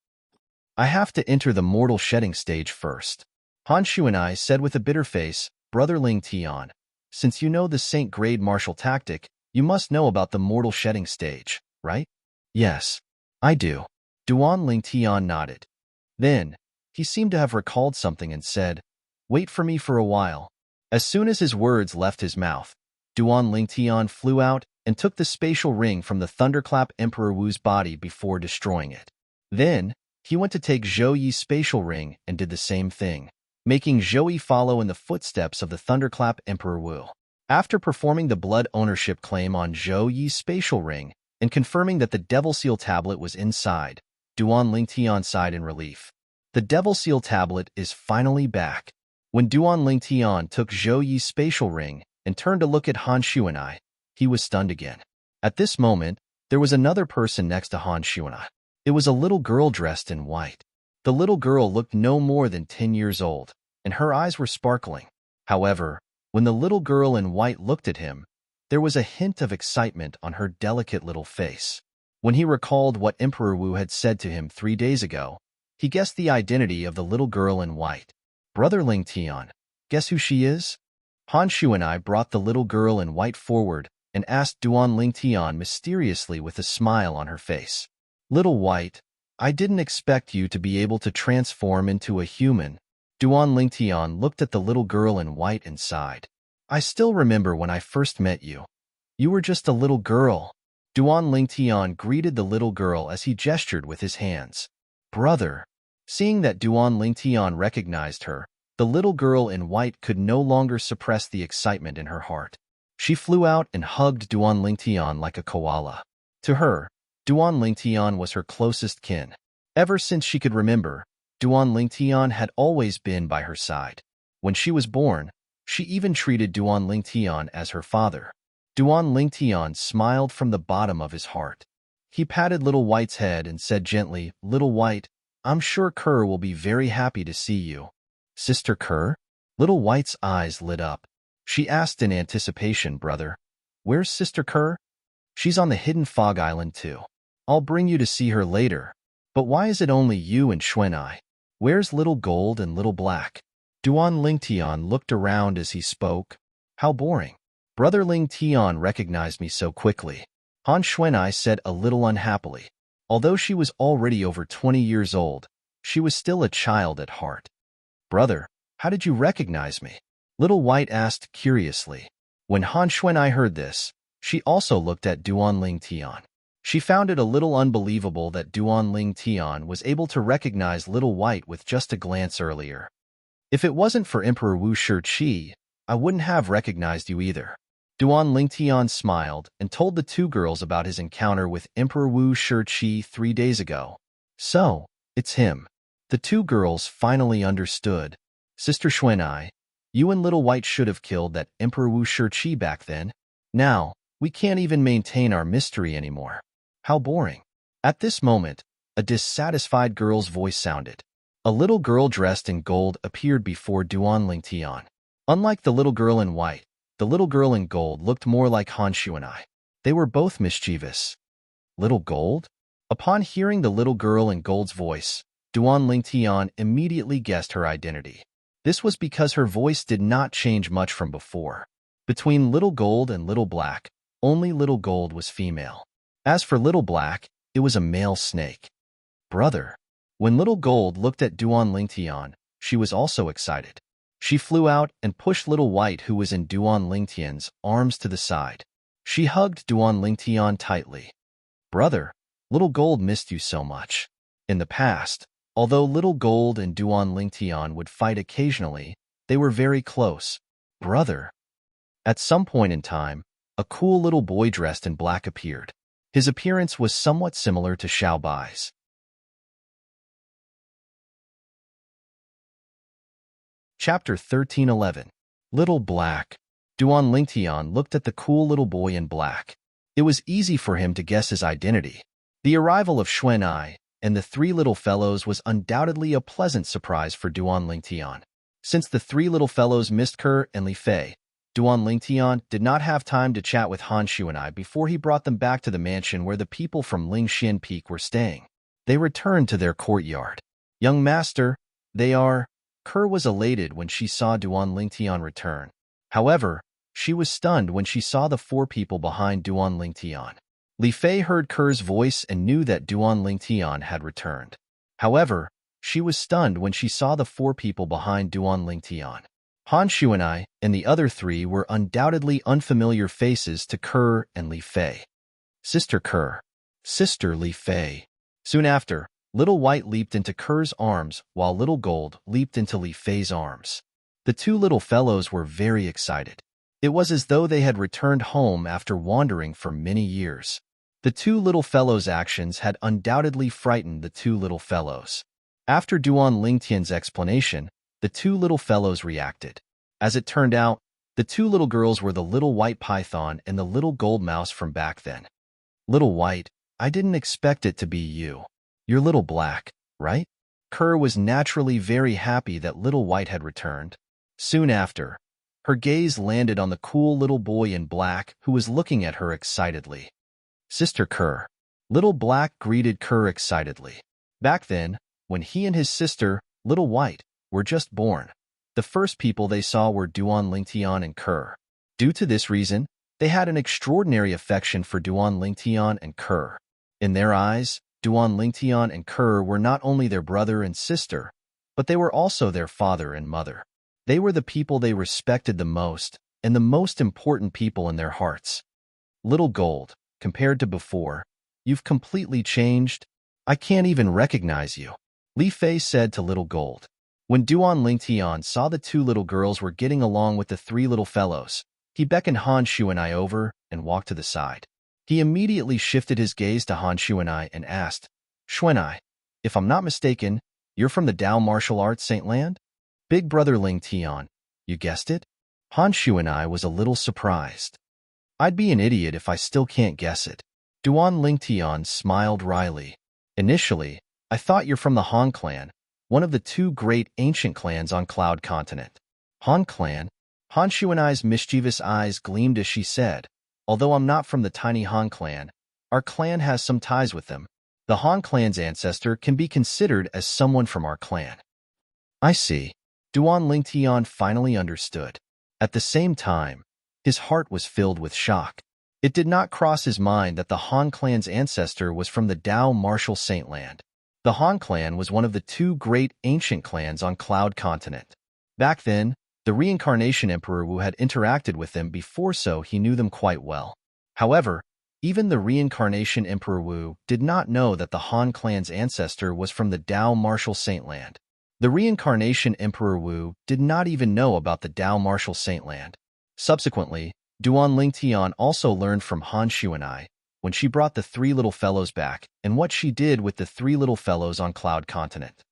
"I have to enter the mortal shedding stage first," Han Xuanai said with a bitter face. "Brother Lingtian, since you know the Saint Grade martial tactic, you must know about the mortal shedding stage, right?" "Yes, I do." Duan Lingtian nodded. Then, he seemed to have recalled something and said, "Wait for me for a while." As soon as his words left his mouth, Duan Lingtian flew out and took the spatial ring from the Thunderclap Emperor Wu's body before destroying it. Then, he went to take Zhou Yi's spatial ring and did the same thing, making Zhou Yi follow in the footsteps of the Thunderclap Emperor Wu. After performing the blood ownership claim on Zhou Yi's spatial ring and confirming that the Devil Seal tablet was inside, Duan Lingtian sighed in relief. The Devil Seal tablet is finally back. When Duan Lingtian took Zhou Yi's spatial ring and turned to look at Han Xuanai, he was stunned again. At this moment, there was another person next to Han Xuanai. It was a little girl dressed in white. The little girl looked no more than 10 years old, and her eyes were sparkling. However, when the little girl in white looked at him, there was a hint of excitement on her delicate little face. When he recalled what Emperor Wu had said to him 3 days ago, he guessed the identity of the little girl in white. "Brother Lingtian, guess who she is?" Han Xuanai brought the little girl in white forward and asked Duan Lingtian mysteriously with a smile on her face. "Little White, I didn't expect you to be able to transform into a human." Duan Lingtian looked at the little girl in white and sighed. "I still remember when I first met you. You were just a little girl." Duan Lingtian greeted the little girl as he gestured with his hands. "Brother." Seeing that Duan Lingtian recognized her, the little girl in white could no longer suppress the excitement in her heart. She flew out and hugged Duan Lingtian like a koala. To her, Duan Lingtian was her closest kin. Ever since she could remember, Duan Lingtian had always been by her side. When she was born, she even treated Duan Lingtian as her father. Duan Lingtian smiled from the bottom of his heart. He patted Little White's head and said gently, "Little White, I'm sure Kerr will be very happy to see you." "Sister Kerr?" Little White's eyes lit up. She asked in anticipation, "Brother, where's Sister Kerr?" "She's on the Hidden Fog Island too. I'll bring you to see her later. But why is it only you and Xuanai? Where's Little Gold and Little Black?" Duan Lingtian looked around as he spoke. "How boring. Brother Lingtian recognized me so quickly." Han Xuanai said a little unhappily. Although she was already over 20 years old, she was still a child at heart. "Brother, how did you recognize me?" Little White asked curiously. When Han Xuanai heard this, she also looked at Duan Lingtian. She found it a little unbelievable that Duan Lingtian was able to recognize Little White with just a glance earlier. "If it wasn't for Emperor Wu Shiqi, I wouldn't have recognized you either." Duan Lingtian smiled and told the two girls about his encounter with Emperor Wu Shiqi 3 days ago. "So, it's him." The two girls finally understood. "Sister Xuanai, you and Little White should have killed that Emperor Wu Shiqi back then. Now, we can't even maintain our mystery anymore. How boring." At this moment, a dissatisfied girl's voice sounded. A little girl dressed in gold appeared before Duan Lingtian. Unlike the little girl in white, the little girl in gold looked more like Han Shuanai. They were both mischievous. Little Gold? Upon hearing the little girl in gold's voice, Duan Lingtian immediately guessed her identity. This was because her voice did not change much from before. Between Little Gold and Little Black, only Little Gold was female. As for Little Black, it was a male snake. Brother. When Little Gold looked at Duan Lingtian, she was also excited. She flew out and pushed Little White, who was in Duan Lingtian's arms, to the side. She hugged Duan Lingtian tightly. Brother, Little Gold missed you so much. In the past, although Little Gold and Duan Lingtian would fight occasionally, they were very close. Brother. At some point in time, a cool little boy dressed in black appeared. His appearance was somewhat similar to Xiao Bai's. Chapter 13:11. Little Black. Duan Lingtian looked at the cool little boy in black. It was easy for him to guess his identity. The arrival of Xuanai and the three little fellows was undoubtedly a pleasant surprise for Duan Lingtian. Since the three little fellows missed Ke and Li Fei, Duan Lingtian did not have time to chat with Han Shuanai before he brought them back to the mansion where the people from Lingxian Peak were staying. They returned to their courtyard. Young master, they are... Ke was elated when she saw Duan Lingtian return. However, she was stunned when she saw the four people behind Duan Lingtian. Li Fei heard Ke's voice and knew that Duan Lingtian had returned. However, she was stunned when she saw the four people behind Duan Lingtian. Han Shuanai and the other three were undoubtedly unfamiliar faces to Ke and Li Fei. Sister Ke. Sister Li Fei. Soon after, Little White leaped into Ke's arms while Little Gold leaped into Li Fei's arms. The two little fellows were very excited. It was as though they had returned home after wandering for many years. The two little fellows' actions had undoubtedly frightened the two little fellows. After Duan Lingtian's explanation, the two little fellows reacted. As it turned out, the two little girls were the little white python and the little gold mouse from back then. Little White, I didn't expect it to be you. You're Little Black, right? Ke was naturally very happy that Little White had returned. Soon after, her gaze landed on the cool little boy in black who was looking at her excitedly. Sister Ke. Little Black greeted Ke excitedly. Back then, when he and his sister, Little White, were just born, the first people they saw were Duan Lingtian and Ke. Due to this reason, they had an extraordinary affection for Duan Lingtian and Ke. In their eyes, Duan Lingtian and Ke were not only their brother and sister, but they were also their father and mother. They were the people they respected the most and the most important people in their hearts. Little Gold, compared to before, you've completely changed. I can't even recognize you, Li Fei said to Little Gold. When Duan Lingtian saw the two little girls were getting along with the three little fellows, he beckoned Han Shuanai over and walked to the side. He immediately shifted his gaze to Han Shuanai and asked, Shuanai, if I'm not mistaken, you're from the Dao Martial Arts Saint Land? Big Brother Lingtian, you guessed it? Han Shuanai was a little surprised. I'd be an idiot if I still can't guess it. Duan Lingtian smiled wryly. Initially, I thought you're from the Han clan, one of the two great ancient clans on Cloud Continent. Han clan? Han Shuanai's mischievous eyes gleamed as she said, although I'm not from the tiny Han clan, our clan has some ties with them. The Han clan's ancestor can be considered as someone from our clan. I see. Duan Lingtian finally understood. At the same time, his heart was filled with shock. It did not cross his mind that the Han clan's ancestor was from the Dao Martial Saint Land. The Han clan was one of the two great ancient clans on Cloud Continent. Back then, the Reincarnation Emperor Wu had interacted with them before, so he knew them quite well. However, even the Reincarnation Emperor Wu did not know that the Han clan's ancestor was from the Dao Martial Saint Land. The Reincarnation Emperor Wu did not even know about the Dao Martial Saint Land. Subsequently, Duan Lingtian also learned from Han Shuanai when she brought the three little fellows back and what she did with the three little fellows on Cloud Continent.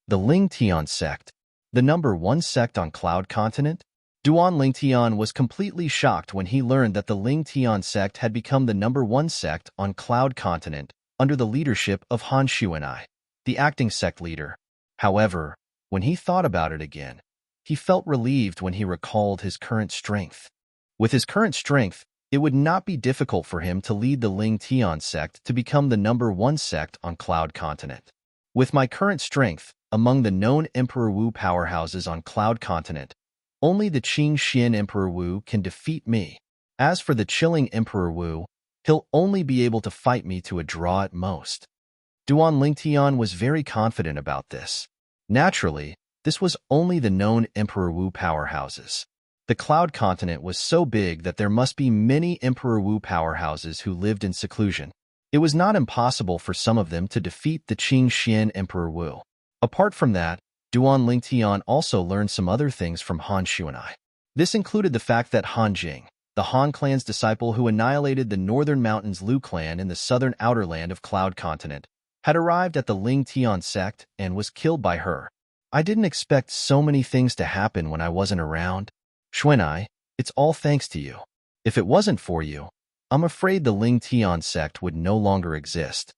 The Lingtian sect, the number one sect on Cloud Continent? Duan Lingtian was completely shocked when he learned that the Lingtian sect had become the number one sect on Cloud Continent under the leadership of Han Shuanai, the acting sect leader. However, when he thought about it again, he felt relieved when he recalled his current strength. With his current strength, it would not be difficult for him to lead the Ling Tian sect to become the #1 sect on Cloud Continent. With my current strength, among the known Emperor Wu powerhouses on Cloud Continent, only the Qing Xian Emperor Wu can defeat me. As for the chilling Emperor Wu, he'll only be able to fight me to a draw at most. Duan Lingtian was very confident about this. Naturally, this was only the known Emperor Wu powerhouses. The Cloud Continent was so big that there must be many Emperor Wu powerhouses who lived in seclusion. It was not impossible for some of them to defeat the Qing Xian Emperor Wu. Apart from that, Duan Lingtian also learned some other things from Han Xuanai. This included the fact that Han Jing, the Han clan's disciple who annihilated the Northern Mountains Lu clan in the southern outer land of Cloud Continent, had arrived at the Ling Tian sect and was killed by her. I didn't expect so many things to happen when I wasn't around. Xuanai, it's all thanks to you. If it wasn't for you, I'm afraid the Ling Tian sect would no longer exist.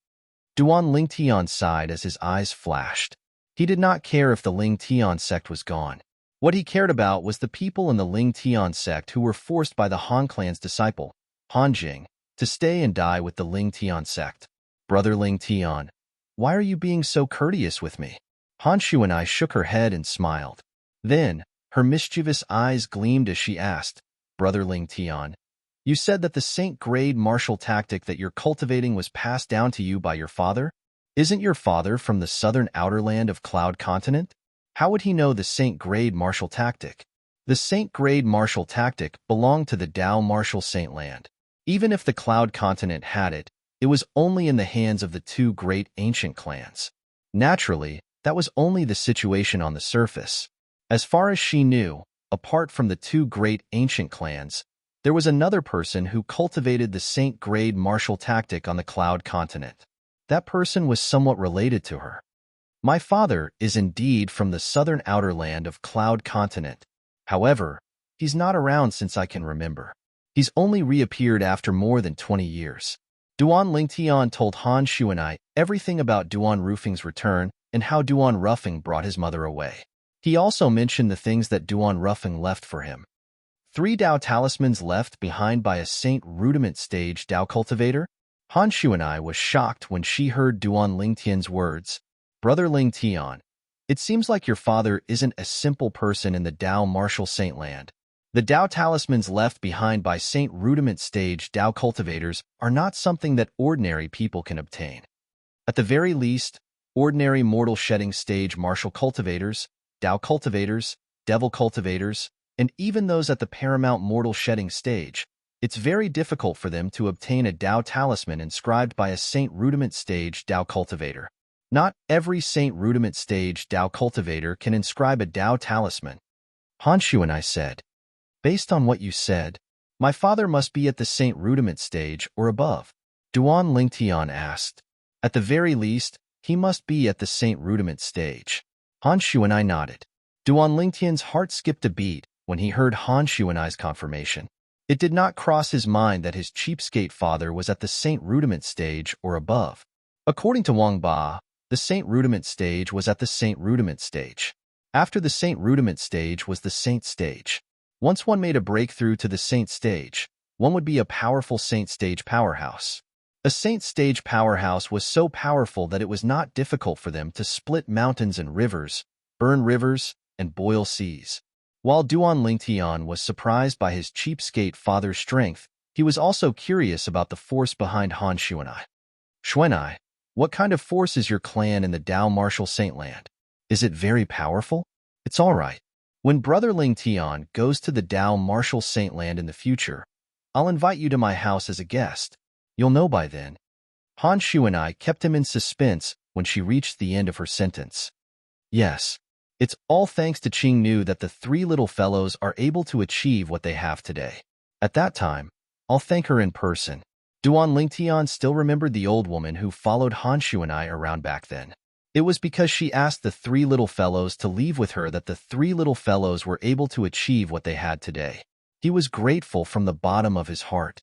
Duan Lingtian sighed as his eyes flashed. He did not care if the Ling Tian sect was gone. What he cared about was the people in the Ling Tian sect who were forced by the Han clan's disciple, Han Jing, to stay and die with the Ling Tian sect. Brother Ling Tian, why are you being so courteous with me? Han Xuanai shook her head and smiled. Then, her mischievous eyes gleamed as she asked, Brother Ling Tian, you said that the Saint-grade martial tactic that you're cultivating was passed down to you by your father? Isn't your father from the southern outer land of Cloud Continent? How would he know the Saint-grade martial tactic? The Saint-grade martial tactic belonged to the Dao martial Saint land. Even if the Cloud Continent had it, it was only in the hands of the two great ancient clans. Naturally, that was only the situation on the surface. As far as she knew, apart from the two great ancient clans, there was another person who cultivated the Saint-grade martial tactic on the Cloud Continent. That person was somewhat related to her. My father is indeed from the southern outer land of Cloud Continent. However, he's not around since I can remember. He's only reappeared after more than 20 years. Duan Lingtian told Han Xuanai everything about Duan Rufing's return and how Duan Rufing brought his mother away. He also mentioned the things that Duan Rufing left for him. 3 Dao talismans left behind by a Saint Rudiment stage Dao cultivator? Han Xuanai was shocked when she heard Duan Lingtian's words. Brother Lingtian, it seems like your father isn't a simple person in the Dao martial Saint land. The Dao talismans left behind by Saint Rudiment stage Dao cultivators are not something that ordinary people can obtain. At the very least, ordinary mortal shedding stage martial cultivators, Dao cultivators, devil cultivators, and even those at the paramount mortal shedding stage, it's very difficult for them to obtain a Dao talisman inscribed by a Saint Rudiment stage Dao cultivator. Not every Saint Rudiment stage Dao cultivator can inscribe a Dao talisman. Han Xuanai said, based on what you said, my father must be at the Saint Rudiment stage or above. Duan Lingtian asked. At the very least, he must be at the Saint Rudiment stage. Han Xuanai nodded. Duan Lingtian's heart skipped a beat when he heard Han Xuanai's confirmation. It did not cross his mind that his cheapskate father was at the Saint Rudiment stage or above. According to Wang Ba, the Saint Rudiment stage was at the Saint Rudiment stage. After the Saint Rudiment stage was the Saint stage. Once one made a breakthrough to the Saint stage, one would be a powerful Saint stage powerhouse. A Saint stage powerhouse was so powerful that it was not difficult for them to split mountains and rivers, burn rivers, and boil seas. While Duan Lingtian was surprised by his cheapskate father's strength, he was also curious about the force behind Han Xuanai. Xuanai, what kind of force is your clan in the Dao martial Saint land? Is it very powerful? It's all right. When Brother Lingtian goes to the Dao martial Saint land in the future, I'll invite you to my house as a guest. You'll know by then. Han Xuanai kept him in suspense when she reached the end of her sentence. Yes, it's all thanks to Qing Nu that the 3 little fellows are able to achieve what they have today. At that time, I'll thank her in person. Duan Lingtian still remembered the old woman who followed Han Xuanai around back then. It was because she asked the 3 little fellows to leave with her that the 3 little fellows were able to achieve what they had today. He was grateful from the bottom of his heart.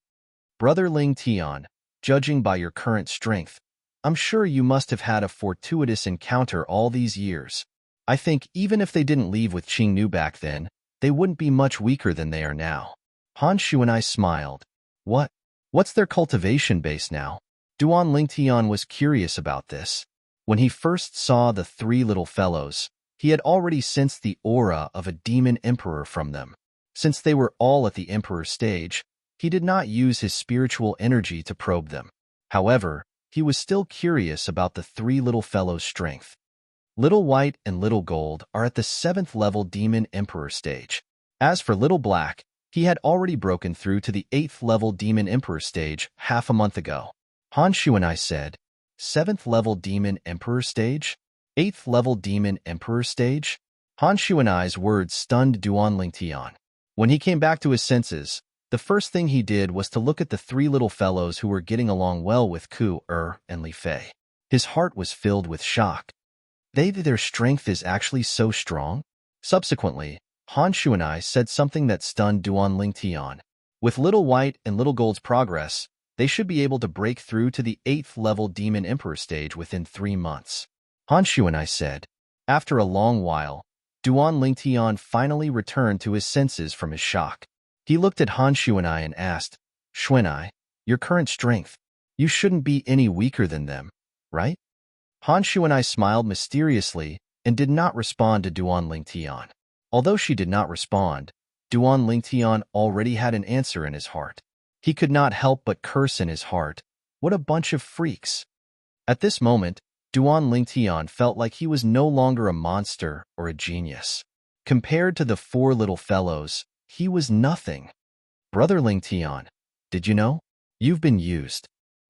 Brother Lingtian, judging by your current strength, I'm sure you must have had a fortuitous encounter all these years. I think even if they didn't leave with Qing Nu back then, they wouldn't be much weaker than they are now. Han Shu and I smiled. What? What's their cultivation base now? Duan Lingtian was curious about this. When he first saw the three little fellows, he had already sensed the aura of a demon emperor from them. Since they were all at the emperor stage, he did not use his spiritual energy to probe them. However, he was still curious about the three little fellows' strength. Little White and Little Gold are at the 7th level Demon Emperor stage. As for Little Black, he had already broken through to the 8th level Demon Emperor stage half a month ago. Han Shu and I said, 7th level Demon Emperor stage? 8th level Demon Emperor stage? Han Shu and I's words stunned Duan Lingtian. When he came back to his senses, the first thing he did was to look at the three little fellows who were getting along well with Ku, and Li Fei. His heart was filled with shock. Their strength is actually so strong? Subsequently, Han Shu and I said something that stunned Duan Lingtian. With Little White and Little Gold's progress, they should be able to break through to the 8th level Demon Emperor stage within 3 months. Han Shu and I said. After a long while, Duan Lingtian finally returned to his senses from his shock. He looked at Han Shu and I and asked, Xuanai, your current strength, you shouldn't be any weaker than them, right? Han Shu and I smiled mysteriously and did not respond to Duan Lingtian. Although she did not respond, Duan Lingtian already had an answer in his heart. He could not help but curse in his heart. What a bunch of freaks. At this moment, Duan Lingtian felt like he was no longer a monster or a genius. Compared to the four little fellows, he was nothing. Brother Lingtian, did you know? You've been used.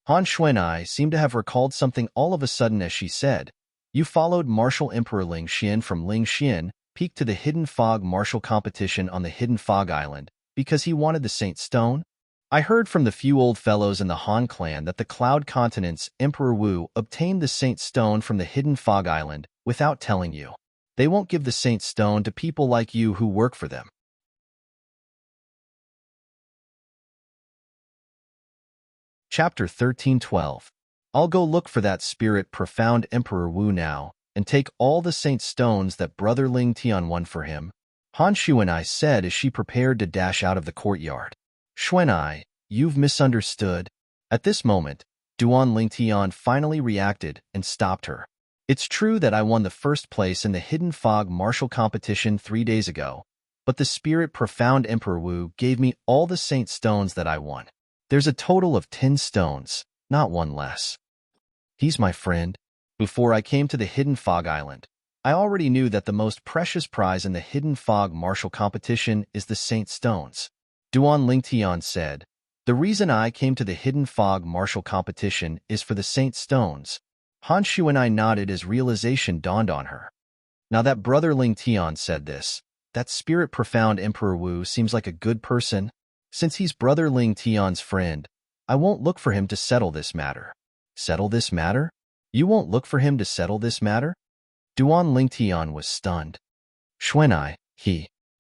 Han Xuanai seemed to have recalled something all of a sudden as she said, you followed Martial Emperor Ling Xian from Ling Xian Peak to the Hidden Fog martial competition on the Hidden Fog Island because he wanted the Saint Stone? I heard from the few old fellows in the Han clan that the Cloud Continent's Emperor Wu obtained the Saint Stone from the Hidden Fog Island without telling you. They won't give the Saint Stone to people like you who work for them. Chapter 13:12. I'll go look for that spirit profound Emperor Wu now, and take all the Saint Stones that Brother Ling Tian won for him, Han Shu and I said as she prepared to dash out of the courtyard. Xuanai, you've misunderstood. At this moment, Duan Lingtian finally reacted and stopped her. It's true that I won the first place in the Hidden Fog martial competition 3 days ago, but the spirit profound Emperor Wu gave me all the Saint Stones that I won. There's a total of 10 stones, not one less. He's my friend. Before I came to the Hidden Fog Island, I already knew that the most precious prize in the Hidden Fog martial competition is the Saint Stones. Duan Lingtian said, the reason I came to the Hidden Fog martial competition is for the Saint Stones. Han Shu and I nodded as realization dawned on her. Now that Brother Lingtian said this, that spirit profound Emperor Wu seems like a good person. Since he's Brother Lingtian's friend, I won't look for him to settle this matter. Settle this matter? You won't look for him to settle this matter? Duan Lingtian was stunned. Xuanai,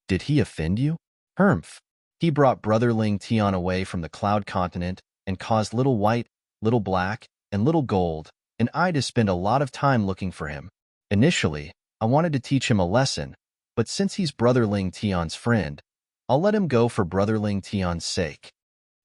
did he offend you? Hermph. He brought Brother Lingtian away from the Cloud Continent and caused Little White, Little Black, and Little Gold, and I to spend a lot of time looking for him. Initially, I wanted to teach him a lesson, but since he's Brother Lingtian's friend, I'll let him go for Brother Lingtian's sake.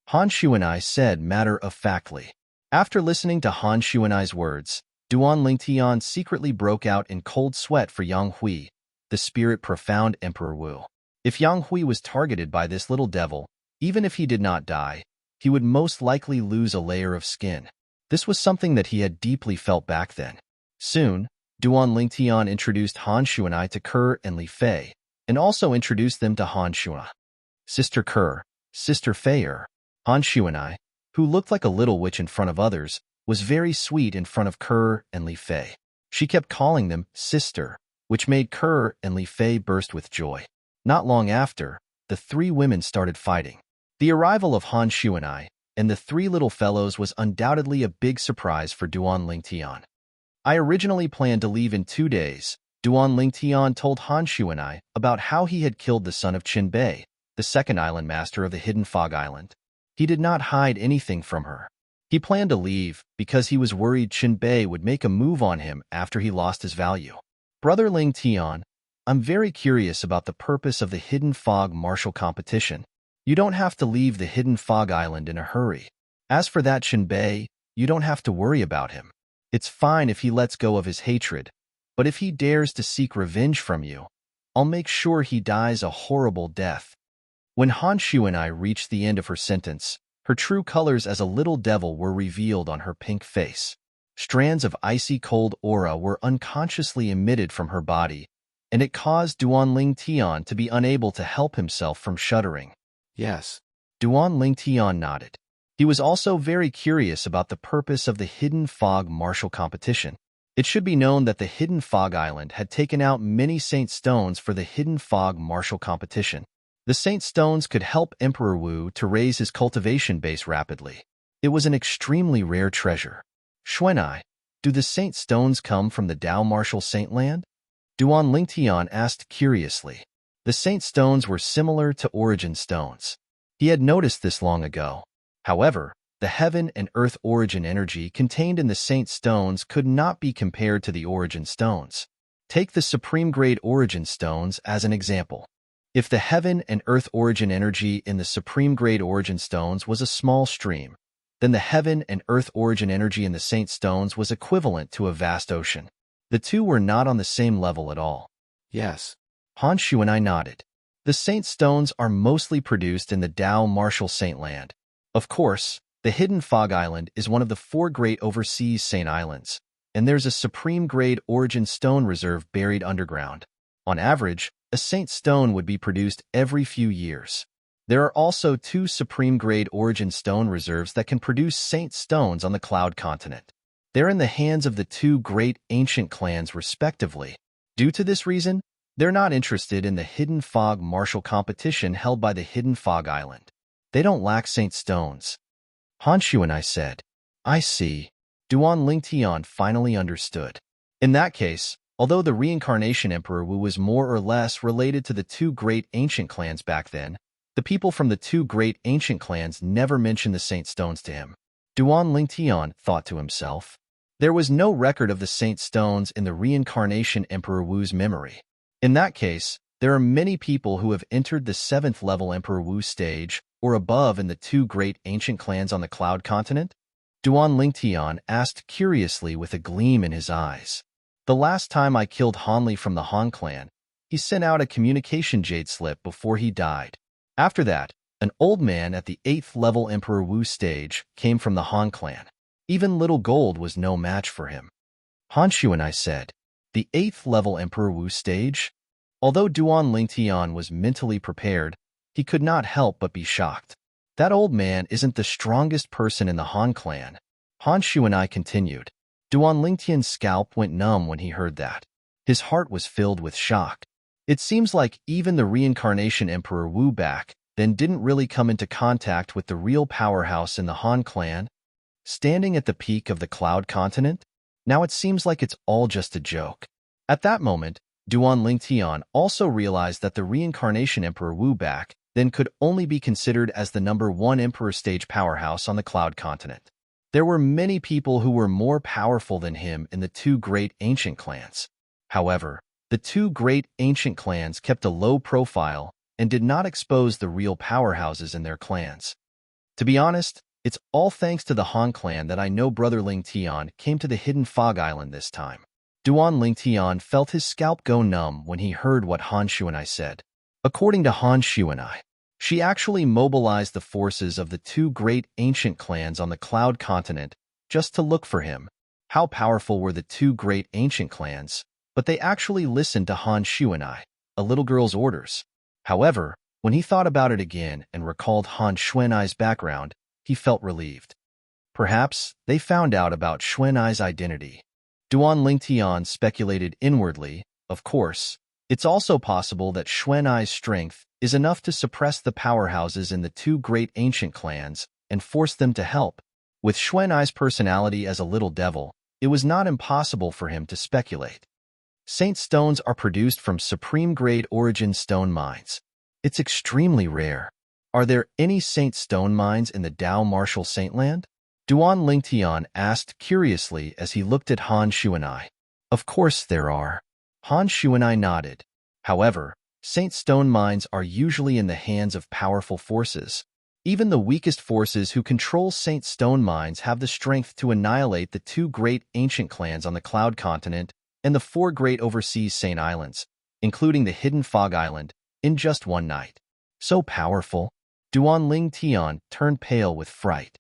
Han Shu and I said matter-of-factly. After listening to Han Shu and I's words, Duan Lingtian secretly broke out in cold sweat for Yang Hui, the spirit profound Emperor Wu. If Yang Hui was targeted by this little devil, even if he did not die, he would most likely lose a layer of skin. This was something that he had deeply felt back then. Soon, Duan Lingtian introduced Han Shu and I to Ke and Li Fei, and also introduced them to Han Shu and I. Sister Ke, Sister Fei. Han Shu and I, who looked like a little witch in front of others, was very sweet in front of Ke and Li Fei. She kept calling them sister, which made Ke and Li Fei burst with joy. Not long after, the three women started fighting. The arrival of Han Shu and I, and the three little fellows was undoubtedly a big surprise for Duan Lingtian. I originally planned to leave in 2 days. Duan Lingtian told Han Shu and I about how he had killed the son of Qin Bei, the second island master of the Hidden Fog Island. He did not hide anything from her. He planned to leave because he was worried Qin Bei would make a move on him after he lost his value. Brother Ling Tian, I'm very curious about the purpose of the Hidden Fog martial competition. You don't have to leave the Hidden Fog Island in a hurry. As for that Shinbei, you don't have to worry about him. It's fine if he lets go of his hatred, but if he dares to seek revenge from you, I'll make sure he dies a horrible death. When Han Shu and I reached the end of her sentence, her true colors as a little devil were revealed on her pink face. Strands of icy cold aura were unconsciously emitted from her body, and it caused Duan Ling Tian to be unable to help himself from shuddering. Yes. Duan Ling Tian nodded. He was also very curious about the purpose of the Hidden Fog martial competition. It should be known that the Hidden Fog Island had taken out many Saint Stones for the Hidden Fog martial competition. The Saint Stones could help Emperor Wu to raise his cultivation base rapidly. It was an extremely rare treasure. Xuanai, do the Saint Stones come from the Dao Martial Saint Land? Duan Lingtian asked curiously. The Saint Stones were similar to Origin Stones. He had noticed this long ago. However, the Heaven and Earth Origin energy contained in the Saint Stones could not be compared to the Origin Stones. Take the Supreme Grade Origin Stones as an example. If the Heaven and Earth Origin energy in the Supreme Grade Origin Stones was a small stream, then the Heaven and Earth Origin energy in the Saint Stones was equivalent to a vast ocean. The two were not on the same level at all. Yes. Han Shu and I nodded. The Saint Stones are mostly produced in the Dao Martial Saint Land. Of course, the Hidden Fog Island is one of the 4 great overseas Saint Islands, and there's a Supreme Grade Origin Stone Reserve buried underground. On average, a Saint Stone would be produced every few years. There are also 2 Supreme Grade Origin Stone Reserves that can produce Saint Stones on the Cloud Continent. They're in the hands of the 2 great ancient clans respectively. Due to this reason, they're not interested in the Hidden Fog martial competition held by the Hidden Fog Island. They don't lack Saint Stones. Han Shu and I said, I see. Duan Lingtian finally understood. In that case, although the Reincarnation Emperor Wu was more or less related to the 2 great ancient clans back then, the people from the 2 great ancient clans never mentioned the Saint Stones to him. Duan Lingtian thought to himself. There was no record of the Saint Stones in the Reincarnation Emperor Wu's memory. In that case, there are many people who have entered the 7th level Emperor Wu stage or above in the 2 great ancient clans on the Cloud Continent? Duan Lingtian asked curiously with a gleam in his eyes. The last time I killed Hanli from the Han clan, he sent out a communication jade slip before he died. After that, an old man at the 8th level Emperor Wu stage came from the Han clan. Even Little Gold was no match for him. Han Shu and I said, the 8th level Emperor Wu stage? Although Duan Lingtian was mentally prepared, he could not help but be shocked. That old man isn't the strongest person in the Han clan. Han Shu and I continued. Duan Lingtian's scalp went numb when he heard that. His heart was filled with shock. It seems like even the Reincarnation Emperor Wu back then didn't really come into contact with the real powerhouse in the Han clan. Standing at the peak of the Cloud Continent? Now it seems like it's all just a joke. At that moment, Duan Lingtian also realized that the Reincarnation Emperor Wu back then could only be considered as the number 1 Emperor stage powerhouse on the Cloud Continent. There were many people who were more powerful than him in the 2 great ancient clans. However, the 2 great ancient clans kept a low profile and did not expose the real powerhouses in their clans. To be honest, it's all thanks to the Han clan that I know Brother Ling Tian came to the Hidden Fog Island this time. Duan Ling Tian felt his scalp go numb when he heard what Han Shu and I said. According to Han Shu and I, she actually mobilized the forces of the 2 great ancient clans on the Cloud Continent just to look for him. How powerful were the 2 great ancient clans? But they actually listened to Han Shu and I, a little girl's orders. However, when he thought about it again and recalled Han Xuanai's background, he felt relieved. Perhaps they found out about Xuanai's identity. Duan Lingtian speculated inwardly, of course. It's also possible that Xuanai's strength is enough to suppress the powerhouses in the 2 great ancient clans and force them to help. With Xuanai's personality as a little devil, it was not impossible for him to speculate. Saint Stones are produced from Supreme Grade Origin Stone mines. It's extremely rare. Are there any Saint Stone mines in the Dao Martial Saint Land? Duan Lingtian asked curiously as he looked at Han Shu and I. Of course there are. Han Shu and I nodded. However, Saint Stone mines are usually in the hands of powerful forces. Even the weakest forces who control Saint Stone mines have the strength to annihilate the 2 great ancient clans on the Cloud Continent and the 4 great overseas Saint Islands, including the Hidden Fog Island, in just one night. So powerful, Duan Ling Tian turned pale with fright.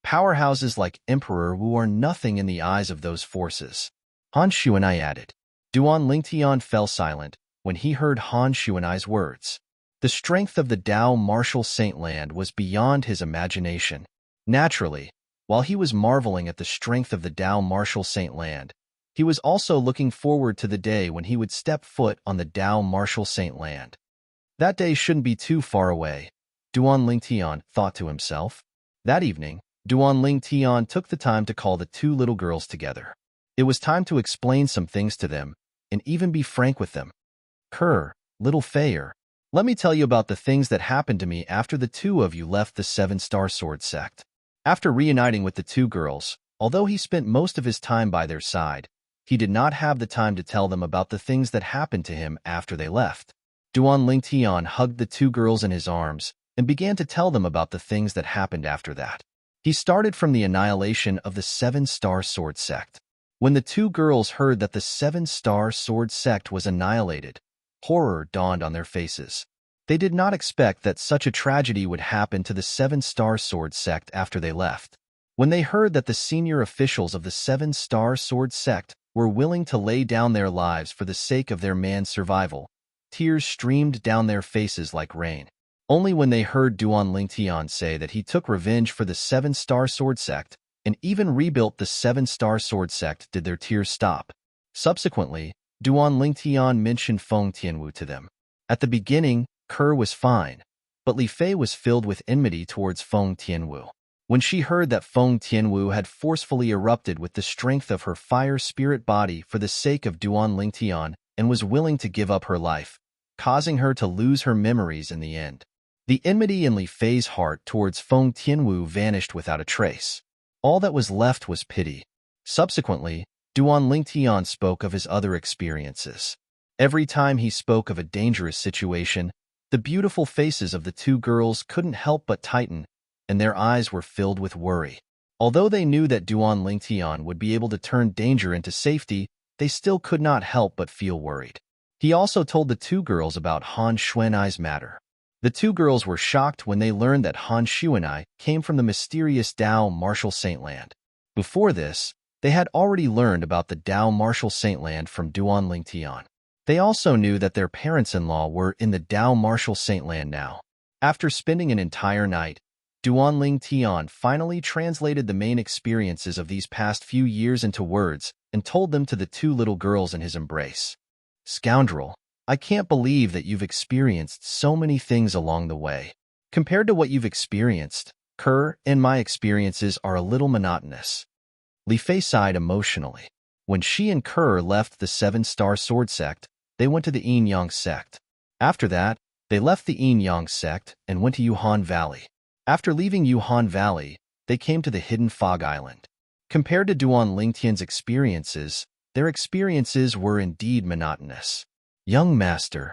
Powerhouses like Emperor Wu are nothing in the eyes of those forces. Han Shu and I added. Duan Ling Tian fell silent when he heard Han Shu and I's words. The strength of the Dao Martial Saint Land was beyond his imagination. Naturally, while he was marveling at the strength of the Dao Martial Saint Land, he was also looking forward to the day when he would step foot on the Dao Martial Saint Land. That day shouldn't be too far away, Duan Ling Tian thought to himself. That evening, Duan Ling Tian took the time to call the 2 little girls together. It was time to explain some things to them, and even be frank with them. Kerr, little Fayer, let me tell you about the things that happened to me after the 2 of you left the 7-Star Sword sect. After reuniting with the 2 girls, although he spent most of his time by their side, he did not have the time to tell them about the things that happened to him after they left. Duan Ling Tian hugged the 2 girls in his arms and began to tell them about the things that happened after that. He started from the annihilation of the 7-Star Sword sect. When the 2 girls heard that the 7-Star Sword sect was annihilated, horror dawned on their faces. They did not expect that such a tragedy would happen to the 7-Star Sword sect after they left. When they heard that the senior officials of the 7-Star Sword sect were willing to lay down their lives for the sake of their man's survival, tears streamed down their faces like rain. Only when they heard Duan Ling Tian say that he took revenge for the 7-Star Sword sect and even rebuilt the 7-Star Sword sect did their tears stop. Subsequently, Duan Ling Tian mentioned Feng Tianwu to them. At the beginning, Kerr was fine, but Li Fei was filled with enmity towards Feng Tianwu. When she heard that Feng Tianwu had forcefully erupted with the strength of her fire spirit body for the sake of Duan Ling Tian and was willing to give up her life, causing her to lose her memories in the end, the enmity in Li Fei's heart towards Feng Tianwu vanished without a trace. All that was left was pity. Subsequently, Duan Ling Tian spoke of his other experiences. Every time he spoke of a dangerous situation, the beautiful faces of the 2 girls couldn't help but tighten, and their eyes were filled with worry. Although they knew that Duan Ling Tian would be able to turn danger into safety, they still could not help but feel worried. He also told the 2 girls about Han Xuanai's matter. The 2 girls were shocked when they learned that Han Xuanai came from the mysterious Dao Martial Saint Land. Before this, they had already learned about the Dao Martial Saint Land from Duan Ling Tian. They also knew that their parents-in-law were in the Dao Martial Saint Land now. After spending an entire night, Duan Ling Tian finally translated the main experiences of these past few years into words and told them to the 2 little girls in his embrace. Scoundrel, I can't believe that you've experienced so many things along the way. Compared to what you've experienced, Kerr and my experiences are a little monotonous. Li Fei sighed emotionally. When she and Kerr left the 7-Star Sword sect, they went to the Yin Yang sect. After that, they left the Yin Yang sect and went to Yuhan Valley. After leaving Yuhan Valley, they came to the Hidden Fog Island. Compared to Duan Ling Tian's experiences, their experiences were indeed monotonous. Young Master.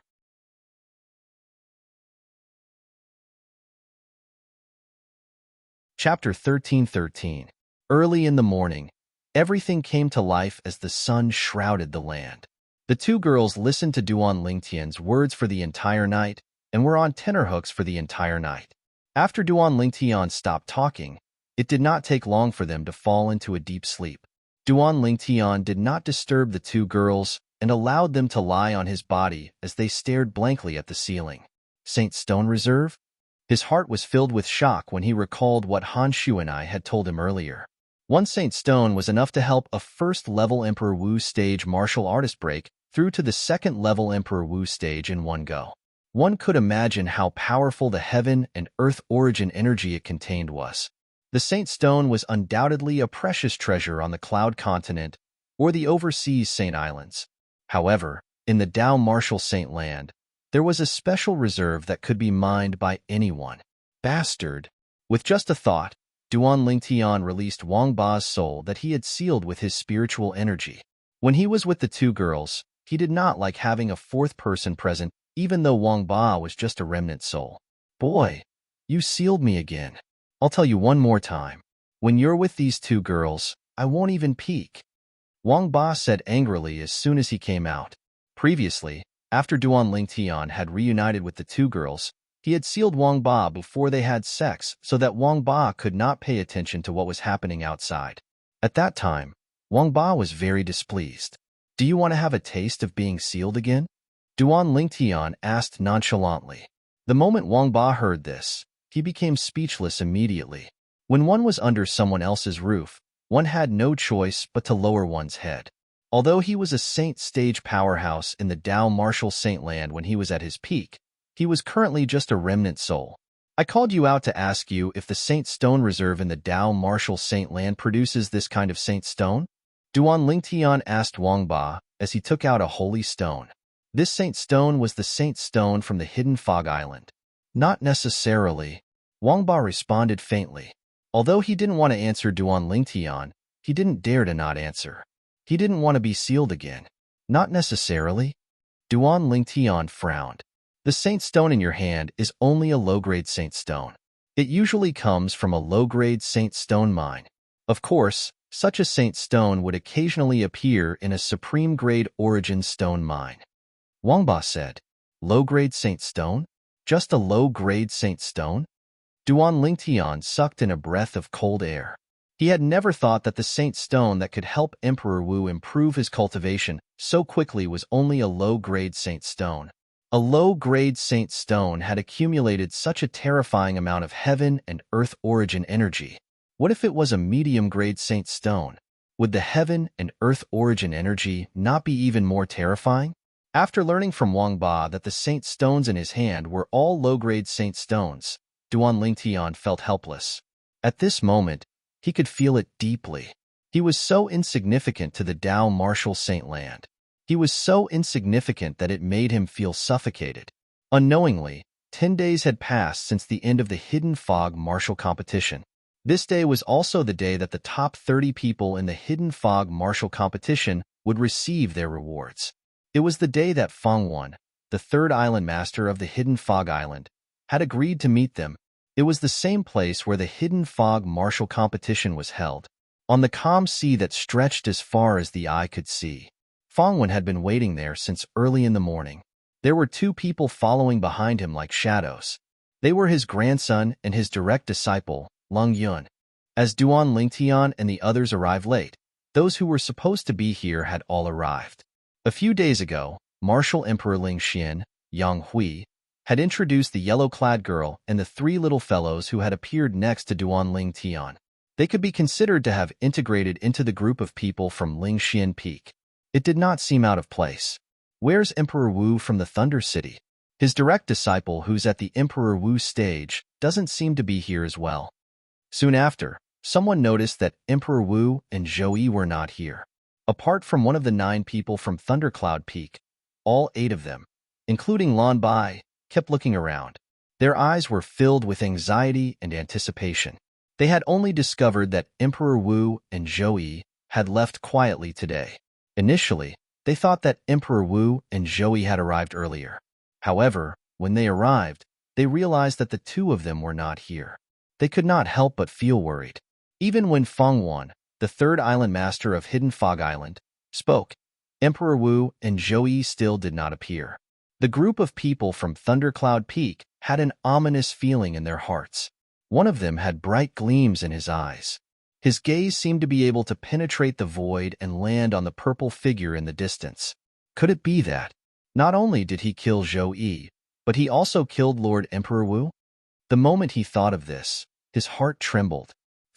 Chapter 13:13. Early in the morning, everything came to life as the sun shrouded the land. The 2 girls listened to Duan Ling Tian's words for the entire night and were on tenterhooks for the entire night. After Duan Ling Tian stopped talking, it did not take long for them to fall into a deep sleep. Duan Ling Tian did not disturb the 2 girls and allowed them to lie on his body as they stared blankly at the ceiling. Saint Stone Reserve? His heart was filled with shock when he recalled what Han Xuanai had told him earlier. 1 Saint Stone was enough to help a first-level Emperor Wu stage martial artist break through to the second-level Emperor Wu stage in one go. One could imagine how powerful the heaven and earth origin energy it contained was. The Saint Stone was undoubtedly a precious treasure on the Cloud Continent or the overseas Saint Islands. However, in the Dao Martial Saint Land, there was a special reserve that could be mined by anyone. Bastard! With just a thought, Duan Ling Tian released Wang Ba's soul that he had sealed with his spiritual energy. When he was with the 2 girls, He did not like having a fourth person present, even though Wang Ba was just a remnant soul. Boy, you sealed me again. I'll tell you one more time. When you're with these two girls, I won't even peek. Wang Ba said angrily as soon as he came out. Previously, after Duan Lingtian had reunited with the two girls, he had sealed Wang Ba before they had sex so that Wang Ba could not pay attention to what was happening outside. At that time, Wang Ba was very displeased. Do you want to have a taste of being sealed again? Duan Lingtian asked nonchalantly. The moment Wang Ba heard this, he became speechless immediately. When one was under someone else's roof, one had no choice but to lower one's head. Although he was a saint stage powerhouse in the Dao Martial Saint Land when he was at his peak, he was currently just a remnant soul. I called you out to ask you if the Saint Stone Reserve in the Dao Martial Saint Land produces this kind of Saint Stone? Duan Lingtian asked Wang Ba as he took out a holy stone. This Saint Stone was the Saint Stone from the Hidden Fog Island. Not necessarily, Wang Ba responded faintly. Although he didn't want to answer Duan Lingtian, he didn't dare to not answer. He didn't want to be sealed again. Not necessarily. Duan Lingtian frowned. The Saint Stone in your hand is only a low-grade Saint Stone. It usually comes from a low-grade Saint Stone mine. Of course, such a Saint Stone would occasionally appear in a supreme-grade origin stone mine. Wang Ba said, low-grade Saint Stone? Just a low-grade Saint Stone? Duan Lingtian sucked in a breath of cold air. He had never thought that the Saint Stone that could help Emperor Wu improve his cultivation so quickly was only a low-grade Saint Stone. A low-grade Saint Stone had accumulated such a terrifying amount of heaven and earth origin energy. What if it was a medium-grade Saint Stone? Would the heaven and earth origin energy not be even more terrifying? After learning from Wang Ba that the Saint Stones in his hand were all low-grade Saint Stones, Duan Lingtian felt helpless. At this moment, he could feel it deeply. He was so insignificant to the Dao Martial Saint Land. He was so insignificant that it made him feel suffocated. Unknowingly, 10 days had passed since the end of the Hidden Fog Martial Competition. This day was also the day that the top 30 people in the Hidden Fog Martial Competition would receive their rewards. It was the day that Feng Wan, the third island master of the Hidden Fog Island, had agreed to meet them. It was the same place where the Hidden Fog Martial Competition was held, on the calm sea that stretched as far as the eye could see. Feng Wan had been waiting there since early in the morning. There were two people following behind him like shadows. They were his grandson and his direct disciple, Leng Yun. As Duan Lingtian and the others arrived late, those who were supposed to be here had all arrived. A few days ago, Martial Emperor Ling Xian, Yang Hui, had introduced the yellow-clad girl and the three little fellows who had appeared next to Duan Lingtian. They could be considered to have integrated into the group of people from Ling Xian Peak. It did not seem out of place. Where's Emperor Wu from the Thunder City? His direct disciple who's at the Emperor Wu stage doesn't seem to be here as well. Soon after, someone noticed that Emperor Wu and Zhou were not here. Apart from one of the 9 people from Thundercloud Peak, all 8 of them, including Lan Bai, kept looking around. Their eyes were filled with anxiety and anticipation. They had only discovered that Emperor Wu and Zhou had left quietly today. Initially, they thought that Emperor Wu and Zhou had arrived earlier. However, when they arrived, they realized that the two of them were not here. They could not help but feel worried. Even when Feng Wan, the third island master of Hidden Fog Island, spoke, Emperor Wu and Zhou still did not appear. The group of people from Thundercloud Peak had an ominous feeling in their hearts. One of them had bright gleams in his eyes. His gaze seemed to be able to penetrate the void and land on the purple figure in the distance. Could it be that? Not only did he kill Zhou, but he also killed Lord Emperor Wu? The moment he thought of this, his heart trembled.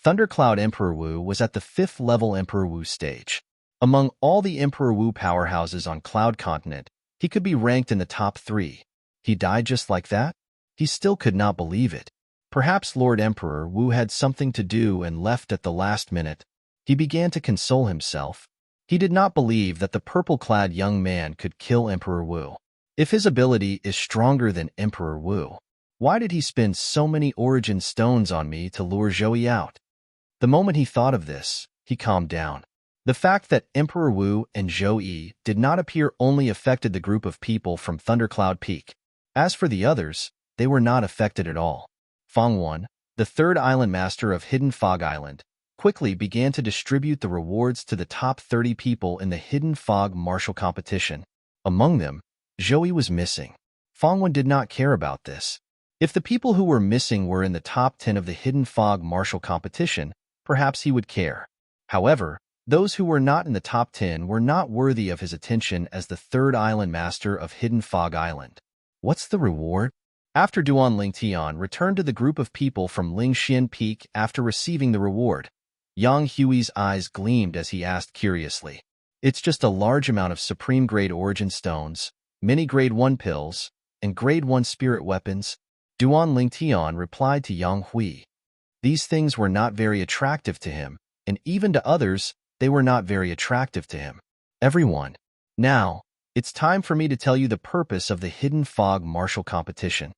Thundercloud Emperor Wu was at the 5th level Emperor Wu stage. Among all the Emperor Wu powerhouses on Cloud Continent, he could be ranked in the top 3. He died just like that? He still could not believe it. Perhaps Lord Emperor Wu had something to do and left at the last minute. He began to console himself. He did not believe that the purple-clad young man could kill Emperor Wu. If his ability is stronger than Emperor Wu, why did he spend so many origin stones on me to lure Zhou out? The moment he thought of this, he calmed down. The fact that Emperor Wu and Zhou Yi did not appear only affected the group of people from Thundercloud Peak. As for the others, they were not affected at all. Fong Wen, the third island master of Hidden Fog Island, quickly began to distribute the rewards to the top 30 people in the Hidden Fog martial competition. Among them, Zhou Yi was missing. Fong Wen did not care about this. If the people who were missing were in the top 10 of the Hidden Fog martial competition, perhaps he would care. However, those who were not in the top 10 were not worthy of his attention as the third island master of Hidden Fog Island. What's the reward? After Duan Lingtian returned to the group of people from Lingxian Peak after receiving the reward, Yang Hui's eyes gleamed as he asked curiously. It's just a large amount of Supreme Grade Origin Stones, many Grade 1 pills, and Grade 1 spirit weapons. Duan Lingtian replied to Yang Hui. These things were not very attractive to him, and even to others, they were not very attractive to him. Everyone. Now, it's time for me to tell you the purpose of the Hidden Fog martial competition.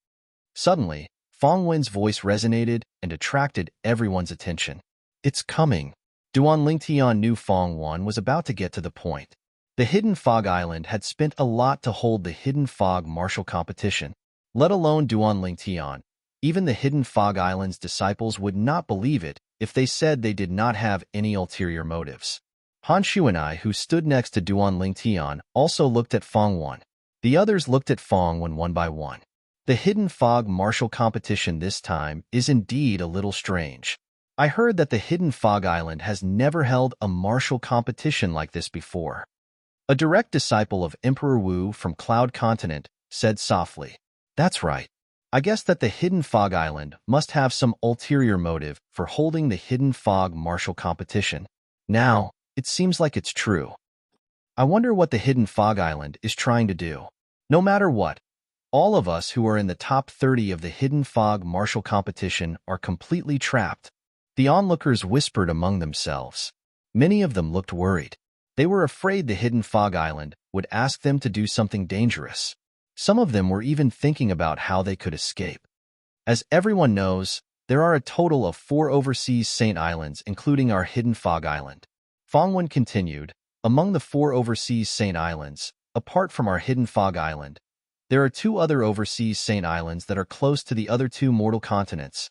Suddenly, Fong Wen's voice resonated and attracted everyone's attention. It's coming. Duan Lingtian knew Fong Wen was about to get to the point. The Hidden Fog Island had spent a lot to hold the Hidden Fog martial competition. Let alone Duan Lingtian. Even the Hidden Fog Island's disciples would not believe it if they said they did not have any ulterior motives. Han Shu and I, who stood next to Duan Lingtian, also looked at Fong Wen. The others looked at Fong Wen one by one. The Hidden Fog martial competition this time is indeed a little strange. I heard that the Hidden Fog Island has never held a martial competition like this before. A direct disciple of Emperor Wu from Cloud Continent said softly. That's right. I guess that the Hidden Fog Island must have some ulterior motive for holding the Hidden Fog martial competition. Now, it seems like it's true. I wonder what the Hidden Fog Island is trying to do. No matter what, all of us who are in the top 30 of the Hidden Fog martial competition are completely trapped. The onlookers whispered among themselves. Many of them looked worried. They were afraid the Hidden Fog Island would ask them to do something dangerous. Some of them were even thinking about how they could escape. As everyone knows, there are a total of 4 overseas Saint Islands, including our Hidden Fog Island. Fong Wen continued, among the 4 overseas Saint Islands, apart from our Hidden Fog Island, there are 2 other overseas Saint Islands that are close to the other 2 mortal continents.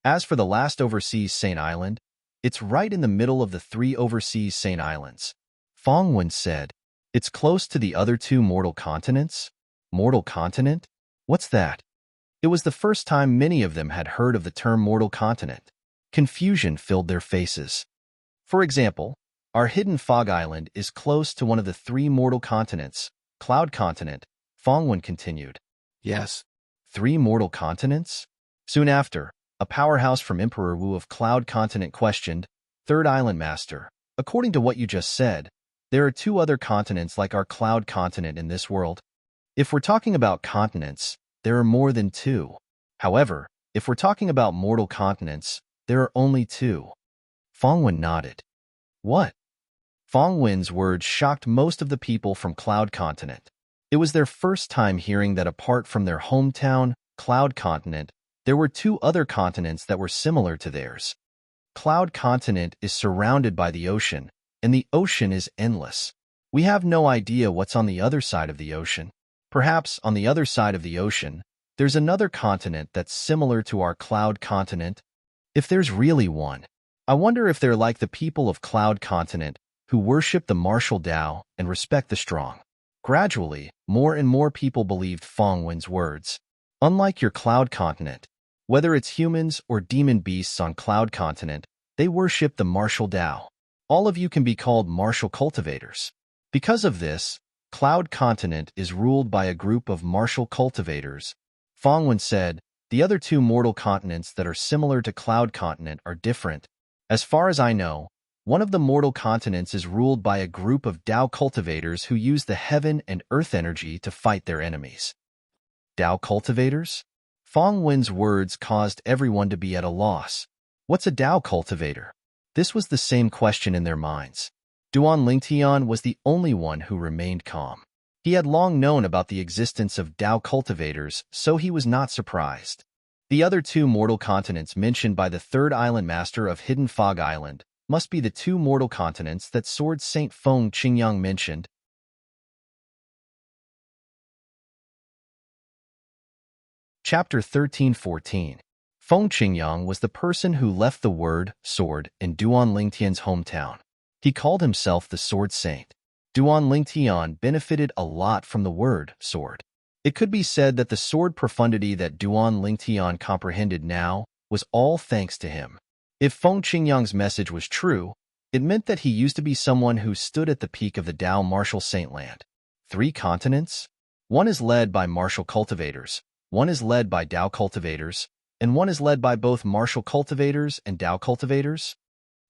As for the last overseas Saint Island, it's right in the middle of the 3 overseas Saint Islands. Fong Wen said, it's close to the other 2 mortal continents? Mortal continent? What's that? It was the first time many of them had heard of the term mortal continent. Confusion filled their faces. For example, our Hidden Fog Island is close to one of the 3 mortal continents, Cloud Continent, Fong Wen continued. Yes. 3 mortal continents? Soon after, a powerhouse from Emperor Wu of Cloud Continent questioned, Third Island Master, according to what you just said, there are 2 other continents like our Cloud Continent in this world. If we're talking about continents, there are more than 2. However, if we're talking about mortal continents, there are only 2. Fong Wen nodded. What? Fong Wen's words shocked most of the people from Cloud Continent. It was their first time hearing that apart from their hometown, Cloud Continent, there were 2 other continents that were similar to theirs. Cloud Continent is surrounded by the ocean, and the ocean is endless. We have no idea what's on the other side of the ocean. Perhaps on the other side of the ocean, there's another continent that's similar to our Cloud Continent. If there's really one, I wonder if they're like the people of Cloud Continent who worship the martial Tao and respect the strong. Gradually, more and more people believed Fong Wen's words. Unlike your Cloud Continent, whether it's humans or demon beasts on Cloud Continent, they worship the martial Tao. All of you can be called martial cultivators. Because of this, Cloud Continent is ruled by a group of martial cultivators. Fong Wen said, the other 2 mortal continents that are similar to Cloud Continent are different. As far as I know, one of the mortal continents is ruled by a group of Tao cultivators who use the heaven and earth energy to fight their enemies. Tao cultivators? Fong Wen's words caused everyone to be at a loss. What's a Tao cultivator? This was the same question in their minds. Duan Lingtian was the only one who remained calm. He had long known about the existence of Tao cultivators, so he was not surprised. The other 2 mortal continents mentioned by the third island master of Hidden Fog Island must be the two mortal continents that Sword Saint Feng Qingyang mentioned. Chapter 13:14. Feng Qingyang was the person who left the word sword in Duan Lingtian's hometown. He called himself the Sword Saint. Duan Lingtian benefited a lot from the word sword. It could be said that the sword profundity that Duan Lingtian comprehended now was all thanks to him. If Feng Qingyang's message was true, it meant that he used to be someone who stood at the peak of the Tao martial saintland. 3 continents? One is led by martial cultivators, one is led by Tao cultivators, and one is led by both martial cultivators and Tao cultivators?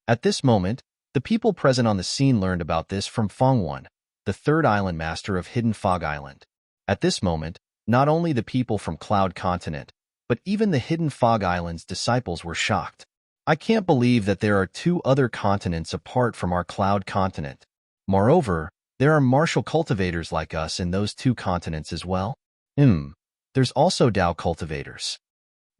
At this moment, the people present on the scene learned about this from Fengwan, the third island master of Hidden Fog Island. At this moment, not only the people from Cloud Continent, but even the Hidden Fog Island's disciples were shocked. I can't believe that there are 2 other continents apart from our Cloud Continent. Moreover, there are martial cultivators like us in those 2 continents as well. There's also Tao cultivators.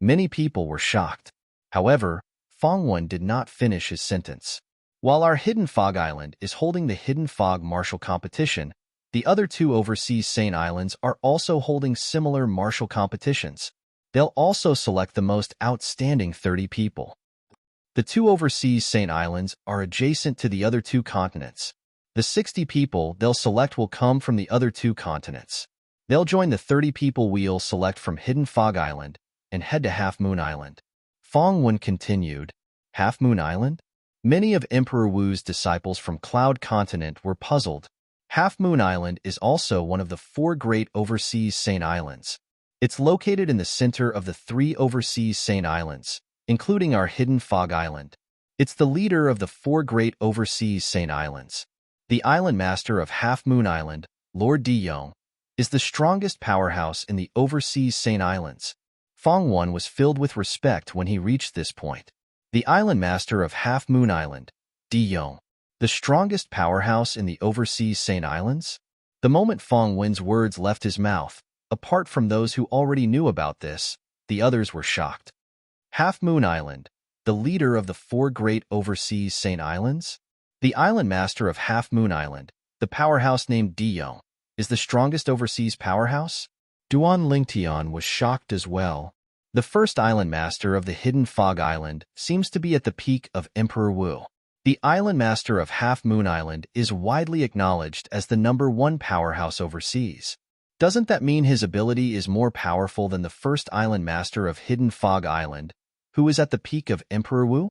Many people were shocked. However, Fengwan did not finish his sentence. While our Hidden Fog Island is holding the Hidden Fog martial competition, the other 2 overseas Saint Islands are also holding similar martial competitions. They'll also select the most outstanding 30 people. The 2 overseas Saint Islands are adjacent to the other 2 continents. The 60 people they'll select will come from the other 2 continents. They'll join the 30 people we'll select from Hidden Fog Island and head to Half Moon Island. Fengwan continued, Half Moon Island? Many of Emperor Wu's disciples from Cloud Continent were puzzled. Half Moon Island is also one of the 4 great overseas Saint Islands. It's located in the center of the 3 overseas Saint Islands, including our Hidden Fog Island. It's the leader of the 4 great overseas Saint Islands. The island master of Half Moon Island, Lord Diyong, is the strongest powerhouse in the overseas Saint Islands. Fengwan was filled with respect when he reached this point. The island master of Half Moon Island, Diyong, the strongest powerhouse in the overseas Saint Islands? The moment Fengwan's words left his mouth, apart from those who already knew about this, the others were shocked. Half Moon Island, the leader of the 4 great overseas Saint Islands? The island master of Half Moon Island, the powerhouse named Diyong, is the strongest overseas powerhouse? Duan Lingtian was shocked as well. The first island master of the Hidden Fog Island seems to be at the peak of Emperor Wu. The island master of Half Moon Island is widely acknowledged as the #1 powerhouse overseas. Doesn't that mean his ability is more powerful than the first island master of Hidden Fog Island, who is at the peak of Emperor Wu?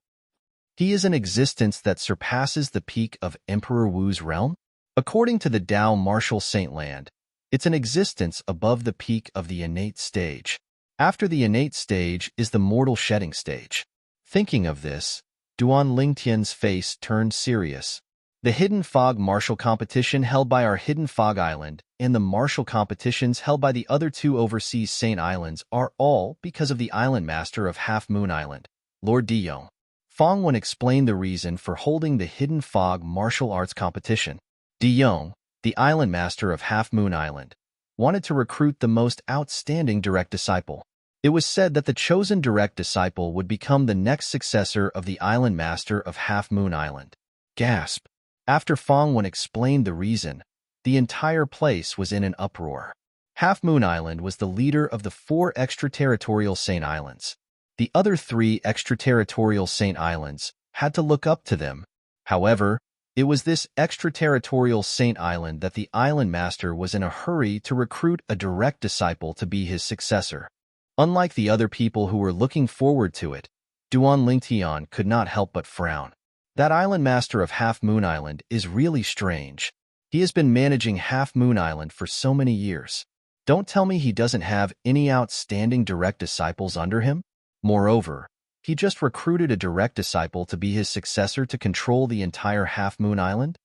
He is an existence that surpasses the peak of Emperor Wu's realm? According to the Tao martial saintland, it's an existence above the peak of the innate stage. After the innate stage is the mortal shedding stage. Thinking of this, Duan Lingtian's face turned serious. The Hidden Fog martial competition held by our Hidden Fog Island and the martial competitions held by the other 2 overseas Saint Islands are all because of the island master of Half Moon Island, Lord Diyong. Fengwan explained the reason for holding the Hidden Fog martial arts competition. Diyong, the island master of Half Moon Island, wanted to recruit the most outstanding direct disciple. It was said that the chosen direct disciple would become the next successor of the island master of Half Moon Island. Gasp! After Fengwan explained the reason, the entire place was in an uproar. Half Moon Island was the leader of the 4 extraterritorial Saint Islands. The other 3 extraterritorial Saint Islands had to look up to them. However, it was this extraterritorial Saint Island that the island master was in a hurry to recruit a direct disciple to be his successor. Unlike the other people who were looking forward to it, Duan Lingtian could not help but frown. That island master of Half Moon Island is really strange. He has been managing Half Moon Island for so many years. Don't tell me he doesn't have any outstanding direct disciples under him? Moreover, he just recruited a direct disciple to be his successor to control the entire Half Moon Island?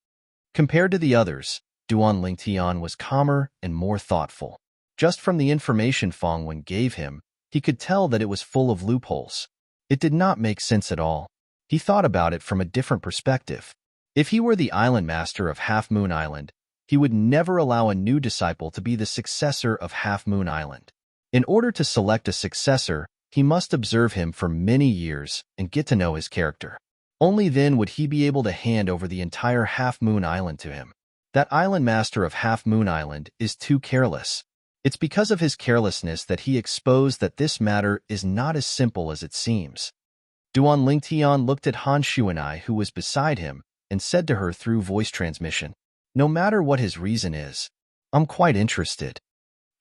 Compared to the others, Duan Lingtian was calmer and more thoughtful. Just from the information Fengwan gave him, he could tell that it was full of loopholes. It did not make sense at all. He thought about it from a different perspective. If he were the island master of Half Moon Island, he would never allow a new disciple to be the successor of Half Moon Island. In order to select a successor, he must observe him for many years and get to know his character. Only then would he be able to hand over the entire Half Moon Island to him. That island master of Half Moon Island is too careless. It's because of his carelessness that he exposed that this matter is not as simple as it seems. Duan Lingtian looked at Han Shuanai, who was beside him, and said to her through voice transmission, "No matter what his reason is, I'm quite interested."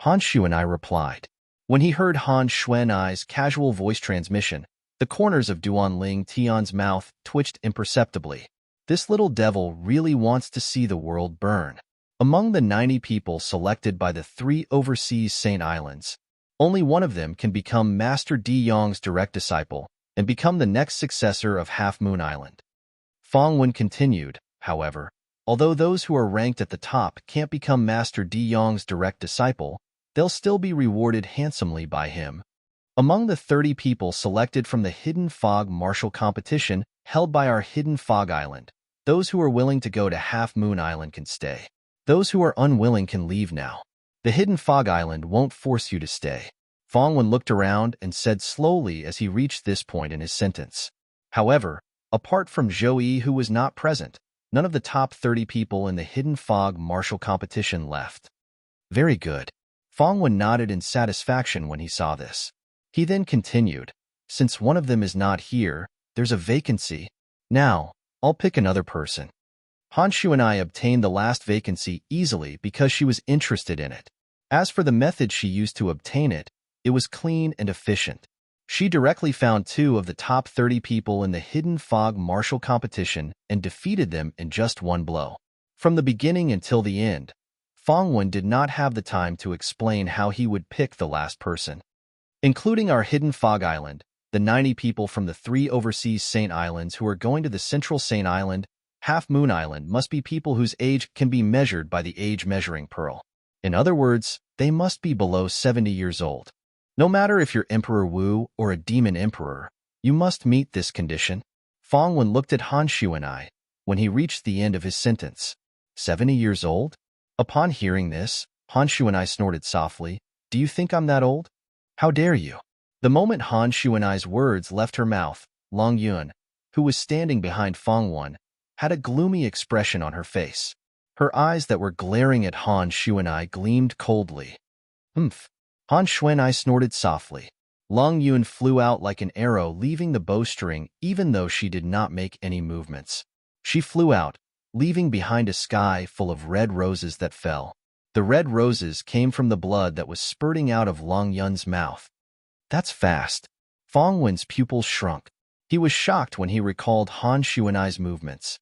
Han Shuanai replied. When he heard Han Shuanai's casual voice transmission, the corners of Duan Lingtian's mouth twitched imperceptibly. This little devil really wants to see the world burn. Among the 90 people selected by the 3 overseas Saint Islands, only one of them can become Master Di Yong's direct disciple and become the next successor of Half Moon Island. Fong Wen continued, however, although those who are ranked at the top can't become Master Di Yong's direct disciple, they'll still be rewarded handsomely by him. Among the 30 people selected from the Hidden Fog Martial Competition held by our Hidden Fog Island, those who are willing to go to Half Moon Island can stay. Those who are unwilling can leave now. The Hidden Fog Island won't force you to stay. Fong Wen looked around and said slowly as he reached this point in his sentence. However, apart from Zhou Yi, who was not present, none of the top 30 people in the Hidden Fog Martial Competition left. Very good. Fong Wen nodded in satisfaction when he saw this. He then continued, since one of them is not here, there's a vacancy. Now, I'll pick another person. Han Shuanai obtained the last vacancy easily because she was interested in it. As for the method she used to obtain it, it was clean and efficient. She directly found 2 of the top 30 people in the Hidden Fog Martial Competition and defeated them in just one blow. From the beginning until the end, Fong Wen did not have the time to explain how he would pick the last person. Including our Hidden Fog Island, the 90 people from the 3 overseas Saint Islands who are going to the Central Saint Island, Half Moon Island must be people whose age can be measured by the age measuring pearl. In other words, they must be below 70 years old. No matter if you're Emperor Wu or a demon emperor, you must meet this condition. Fong Wen looked at Han Shuanai when he reached the end of his sentence. 70 years old? Upon hearing this, Han Shuanai snorted softly. Do you think I'm that old? How dare you? The moment Han Shuanai's words left her mouth, Long Yun, who was standing behind Fong Wen, had a gloomy expression on her face. Her eyes that were glaring at Han Shuanai gleamed coldly. Humph. Han Shuanai snorted softly. Long Yun flew out like an arrow, leaving the bowstring even though she did not make any movements. She flew out, leaving behind a sky full of red roses that fell. The red roses came from the blood that was spurting out of Long Yun's mouth. That's fast. Fong Wen's pupils shrunk. He was shocked when he recalled Han Shuanai's movements.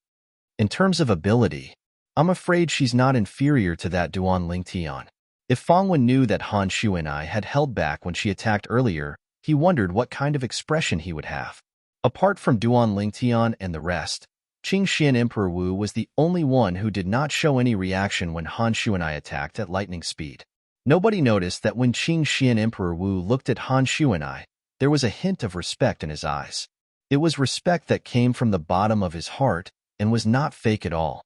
In terms of ability, I'm afraid she's not inferior to that Duan Lingtian. If Fong Wen knew that Han Shuanai had held back when she attacked earlier, he wondered what kind of expression he would have. Apart from Duan Lingtian and the rest, Qing Xian Emperor Wu was the only one who did not show any reaction when Han Shuanai attacked at lightning speed. Nobody noticed that when Qing Xian Emperor Wu looked at Han Shuanai, there was a hint of respect in his eyes. It was respect that came from the bottom of his heart and was not fake at all.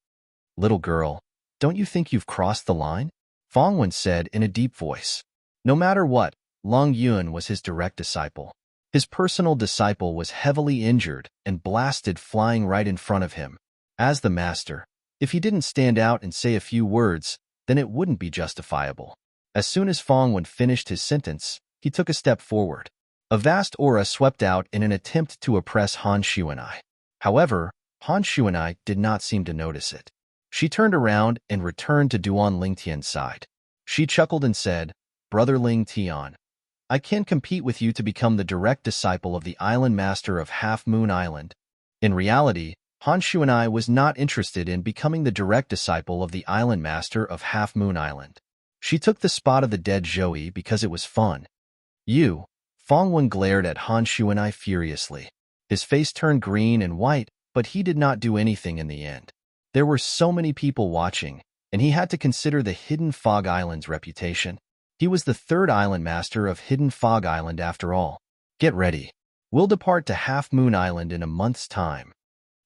Little girl, don't you think you've crossed the line? Fong Wen said in a deep voice. No matter what, Long Yun was his direct disciple. His personal disciple was heavily injured and blasted flying right in front of him. As the master, if he didn't stand out and say a few words, then it wouldn't be justifiable. As soon as Fong Wen finished his sentence, he took a step forward. A vast aura swept out in an attempt to oppress Han Shuanai. However, Han Shuanai did not seem to notice it. She turned around and returned to Duan Lingtian's side. She chuckled and said, Brother Lingtian, I can't compete with you to become the direct disciple of the island master of Half Moon Island. In reality, Han Shuanai was not interested in becoming the direct disciple of the island master of Half Moon Island. She took the spot of the dead Zhou Yi because it was fun. You, Fong Wen glared at Han Shuanai furiously. His face turned green and white, but he did not do anything in the end. There were so many people watching, and he had to consider the Hidden Fog Island's reputation. He was the 3rd island master of Hidden Fog Island after all. Get ready. We'll depart to Half Moon Island in a month's time.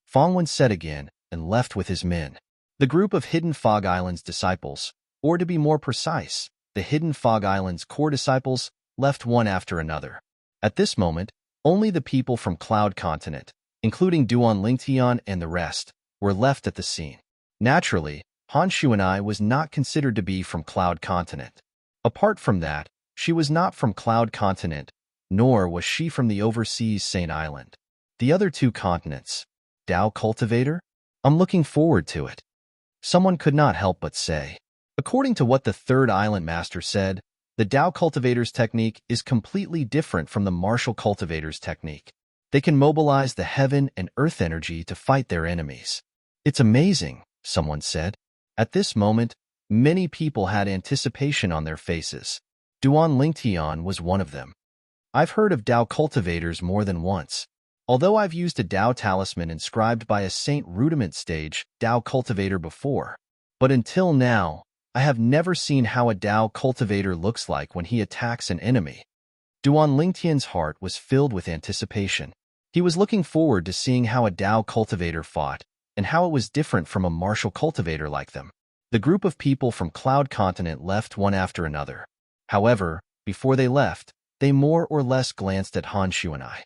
Fong Wen said again and left with his men. The group of Hidden Fog Island's disciples, or to be more precise, the Hidden Fog Island's core disciples, left one after another. At this moment, only the people from Cloud Continent, including Duan Lingtian and the rest, were left at the scene. Naturally, Han Shuanai was not considered to be from Cloud Continent. Apart from that, she was not from Cloud Continent, nor was she from the overseas Saint Island. The other two continents. Dao Cultivator? I'm looking forward to it. Someone could not help but say. According to what the third island master said, the Dao Cultivator's technique is completely different from the Martial Cultivator's technique. They can mobilize the heaven and earth energy to fight their enemies. It's amazing, someone said. At this moment, many people had anticipation on their faces. Duan Lingtian was one of them. I've heard of Dao cultivators more than once. Although I've used a Dao talisman inscribed by a Saint Rudiment stage Dao cultivator before, but until now, I have never seen how a Dao cultivator looks like when he attacks an enemy. Duan Lingtian's heart was filled with anticipation. He was looking forward to seeing how a Dao cultivator fought and how it was different from a martial cultivator like them. The group of people from Cloud Continent left one after another. However, before they left, they more or less glanced at Han Shuanai.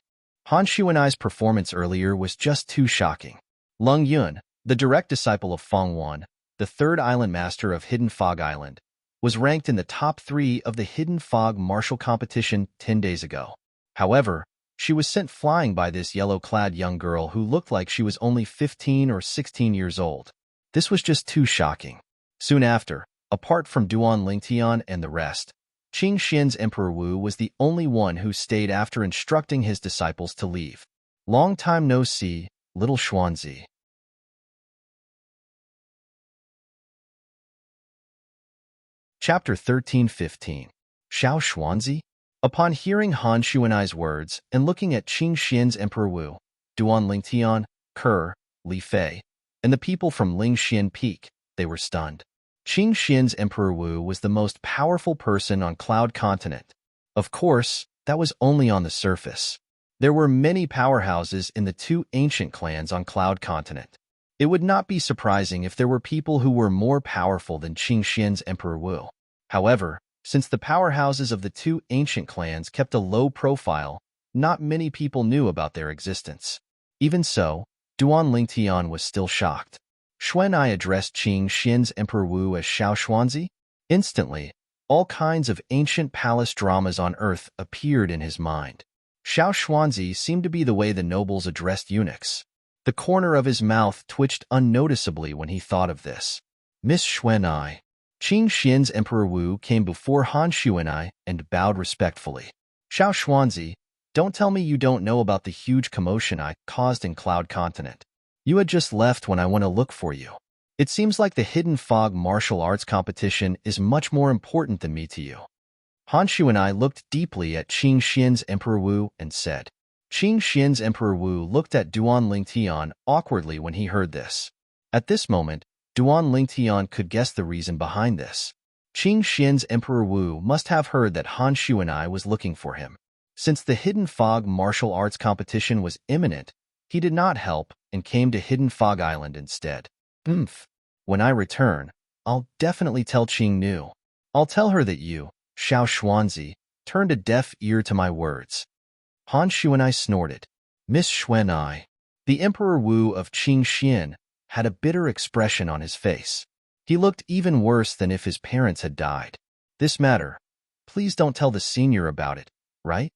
Han Shuanai's performance earlier was just too shocking. Lung Yun, the direct disciple of Feng Wan, the third island master of Hidden Fog Island, was ranked in the top 3 of the Hidden Fog martial competition 10 days ago. However, she was sent flying by this yellow-clad young girl who looked like she was only 15 or 16 years old. This was just too shocking. Soon after, apart from Duan Lingtian and the rest, Qing Xian's Emperor Wu was the only one who stayed after instructing his disciples to leave. Long time no see, little Xuanzi. Chapter 13-15. Xiao Xuanzi? Upon hearing Han Shuanai's words and looking at Qing Xian's Emperor Wu, Duan Lingtian, Ke, Li Fei, and the people from Lingxian Peak, they were stunned. Qing Xian's Emperor Wu was the most powerful person on Cloud Continent. Of course, that was only on the surface. There were many powerhouses in the 2 ancient clans on Cloud Continent. It would not be surprising if there were people who were more powerful than Qing Xian's Emperor Wu. However, since the powerhouses of the 2 ancient clans kept a low profile, not many people knew about their existence. Even so, Duan Lingtian was still shocked. Xuanai addressed Qing Xian's Emperor Wu as Xiao Xuanzi. Instantly, all kinds of ancient palace dramas on earth appeared in his mind. Xiao Xuanzi seemed to be the way the nobles addressed eunuchs. The corner of his mouth twitched unnoticeably when he thought of this. Miss Xuanai. Qing Xian's Emperor Wu came before Han Shuanai and bowed respectfully. Xiao Xuanzi, don't tell me you don't know about the huge commotion I caused in Cloud Continent. You had just left when I went to look for you. It seems like the Hidden Fog martial arts competition is much more important than me to you. Han Shuanai looked deeply at Qing Xian's Emperor Wu and said. Qing Xian's Emperor Wu looked at Duan Lingtian awkwardly when he heard this. At this moment, Duan Lingtian could guess the reason behind this. Qing Xian's Emperor Wu must have heard that Han Shuanai was looking for him. Since the Hidden Fog martial arts competition was imminent, he did not help and came to Hidden Fog Island instead. When I return, I'll definitely tell Qing Nu. I'll tell her that you, Xiao Xuanzi, turned a deaf ear to my words. Han Shuanai snorted. Miss Xuanai. The Emperor Wu of Qing Xian had a bitter expression on his face. He looked even worse than if his parents had died. This matter. Please don't tell the senior about it, right?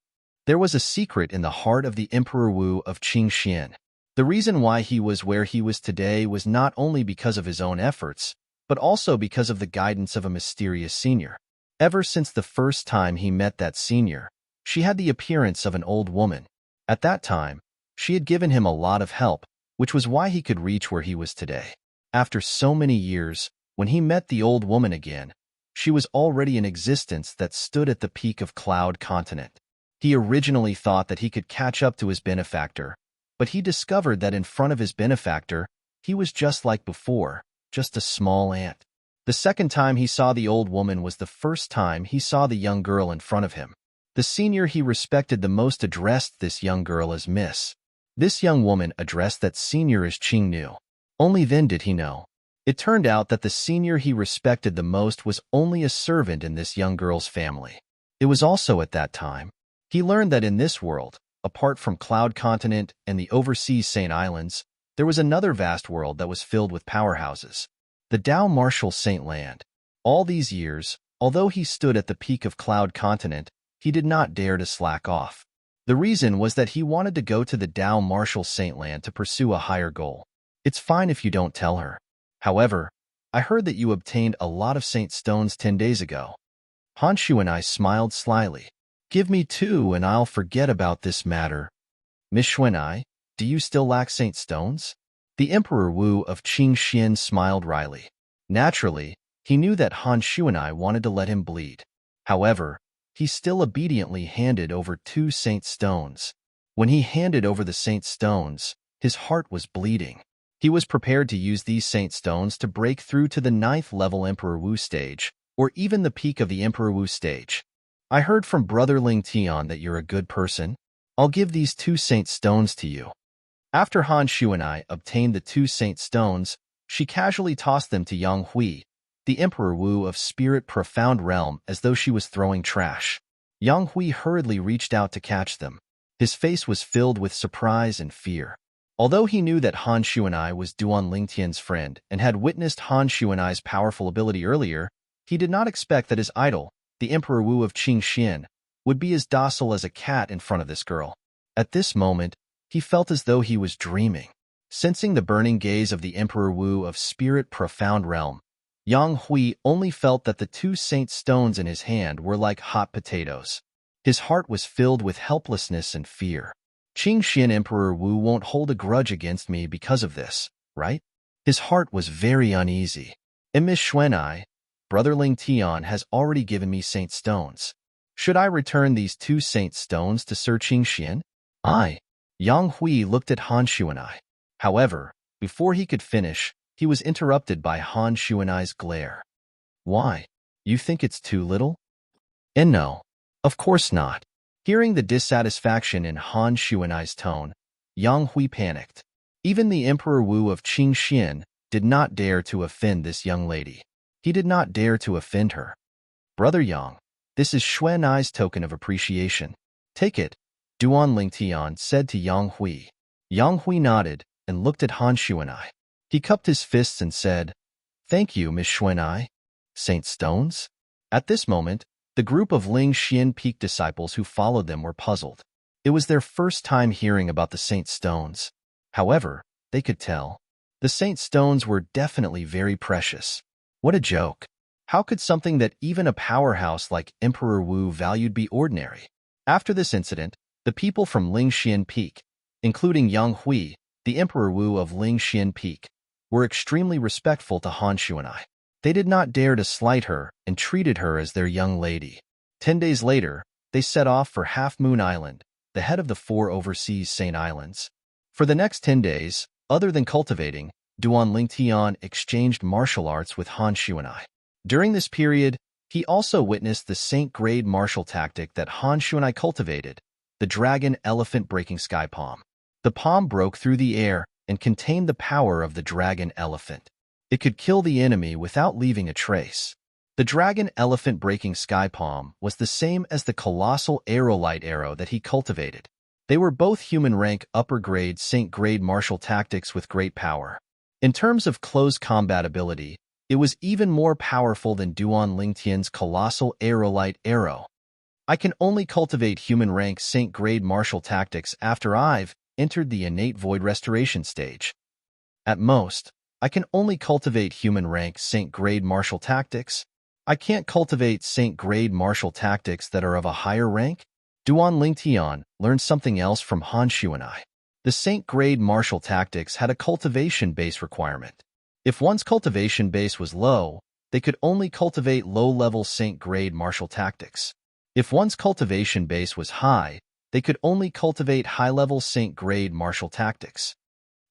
There was a secret in the heart of the Emperor Wu of Qing Xian. The reason why he was where he was today was not only because of his own efforts, but also because of the guidance of a mysterious senior. Ever since the first time he met that senior, she had the appearance of an old woman. At that time, she had given him a lot of help, which was why he could reach where he was today. After so many years, when he met the old woman again, she was already in existence that stood at the peak of Cloud Continent. He originally thought that he could catch up to his benefactor, but he discovered that in front of his benefactor, he was just like before, just a small ant. The second time he saw the old woman was the first time he saw the young girl in front of him. The senior he respected the most addressed this young girl as Miss. This young woman addressed that senior as Qing Nu. Only then did he know. It turned out that the senior he respected the most was only a servant in this young girl's family. It was also at that time he learned that in this world, apart from Cloud Continent and the overseas Saint Islands, there was another vast world that was filled with powerhouses. The Dao Martial Saint Land. All these years, although he stood at the peak of Cloud Continent, he did not dare to slack off. The reason was that he wanted to go to the Dao Martial Saint Land to pursue a higher goal. It's fine if you don't tell her. However, I heard that you obtained a lot of Saint Stones 10 days ago. Han Shuanai smiled slyly. Give me 2 and I'll forget about this matter. Miss Shuanai, do you still lack Saint Stones? The Emperor Wu of Qingxian smiled wryly. Naturally, he knew that Han Shuanai wanted to let him bleed. However, he still obediently handed over 2 Saint Stones. When he handed over the Saint Stones, his heart was bleeding. He was prepared to use these Saint Stones to break through to the 9th level Emperor Wu stage, or even the peak of the Emperor Wu stage. I heard from Brother Ling Tian that you're a good person. I'll give these 2 Saint Stones to you. After Han Shuanai obtained the 2 Saint Stones, she casually tossed them to Yang Hui, the Emperor Wu of Spirit Profound Realm, as though she was throwing trash. Yang Hui hurriedly reached out to catch them. His face was filled with surprise and fear. Although he knew that Han Shuanai was Duan Lingtian's friend and had witnessed Han Shuanai's powerful ability earlier, he did not expect that his idol, the Emperor Wu of Qingxian, would be as docile as a cat in front of this girl. At this moment, he felt as though he was dreaming. Sensing the burning gaze of the Emperor Wu of Spirit Profound Realm, Yang Hui only felt that the 2 Saint Stones in his hand were like hot potatoes. His heart was filled with helplessness and fear. Qingxian Emperor Wu won't hold a grudge against me because of this, right? His heart was very uneasy. And Miss Shuanai, Brother Ling Tian has already given me Saint Stones. Should I return these 2 Saint Stones to Sir Qingxian? Yang Hui looked at Han Shuanai. However, before he could finish, he was interrupted by Han Shuanai's glare. Why? You think it's too little? And no, of course not. Hearing the dissatisfaction in Han Shuanai's tone, Yang Hui panicked. Even the Emperor Wu of Qingxian did not dare to offend this young lady. He did not dare to offend her. Brother Yang, this is Shuanai's token of appreciation. Take it, Duan Lingtian said to Yang Hui. Yang Hui nodded and looked at Han Shuanai. He cupped his fists and said, Thank you, Miss Shuanai. Saint Stones? At this moment, the group of Ling Xian Peak disciples who followed them were puzzled. It was their first time hearing about the Saint Stones. However, they could tell. The Saint Stones were definitely very precious. What a joke. How could something that even a powerhouse like Emperor Wu valued be ordinary? After this incident, the people from Ling Xian Peak, including Yang Hui, the Emperor Wu of Ling Xian Peak, were extremely respectful to Han Shuanai. They did not dare to slight her and treated her as their young lady. 10 days later, they set off for Half Moon Island, the head of the 4 overseas Saint Islands. For the next 10 days, other than cultivating, Duan Lingtian exchanged martial arts with Han Shuanai. During this period, he also witnessed the Saint-grade martial tactic that Han Shuanai cultivated, the Dragon Elephant Breaking Sky Palm. The palm broke through the air and contained the power of the Dragon Elephant. It could kill the enemy without leaving a trace. The Dragon Elephant Breaking Sky Palm was the same as the colossal aerolite arrow that he cultivated. They were both human-rank upper-grade Saint-grade martial tactics with great power. In terms of close combat ability, it was even more powerful than Duan Lingtian's colossal aerolite arrow. I can only cultivate human-rank Saint-grade martial tactics after I've entered the innate void restoration stage. At most, I can only cultivate human-rank Saint-grade martial tactics. I can't cultivate Saint-grade martial tactics that are of a higher rank. Duan Lingtian learned something else from Han Shuanai. The Saint-grade martial tactics had a cultivation base requirement. If one's cultivation base was low, they could only cultivate low-level Saint-grade martial tactics. If one's cultivation base was high, they could only cultivate high-level Saint-grade martial tactics.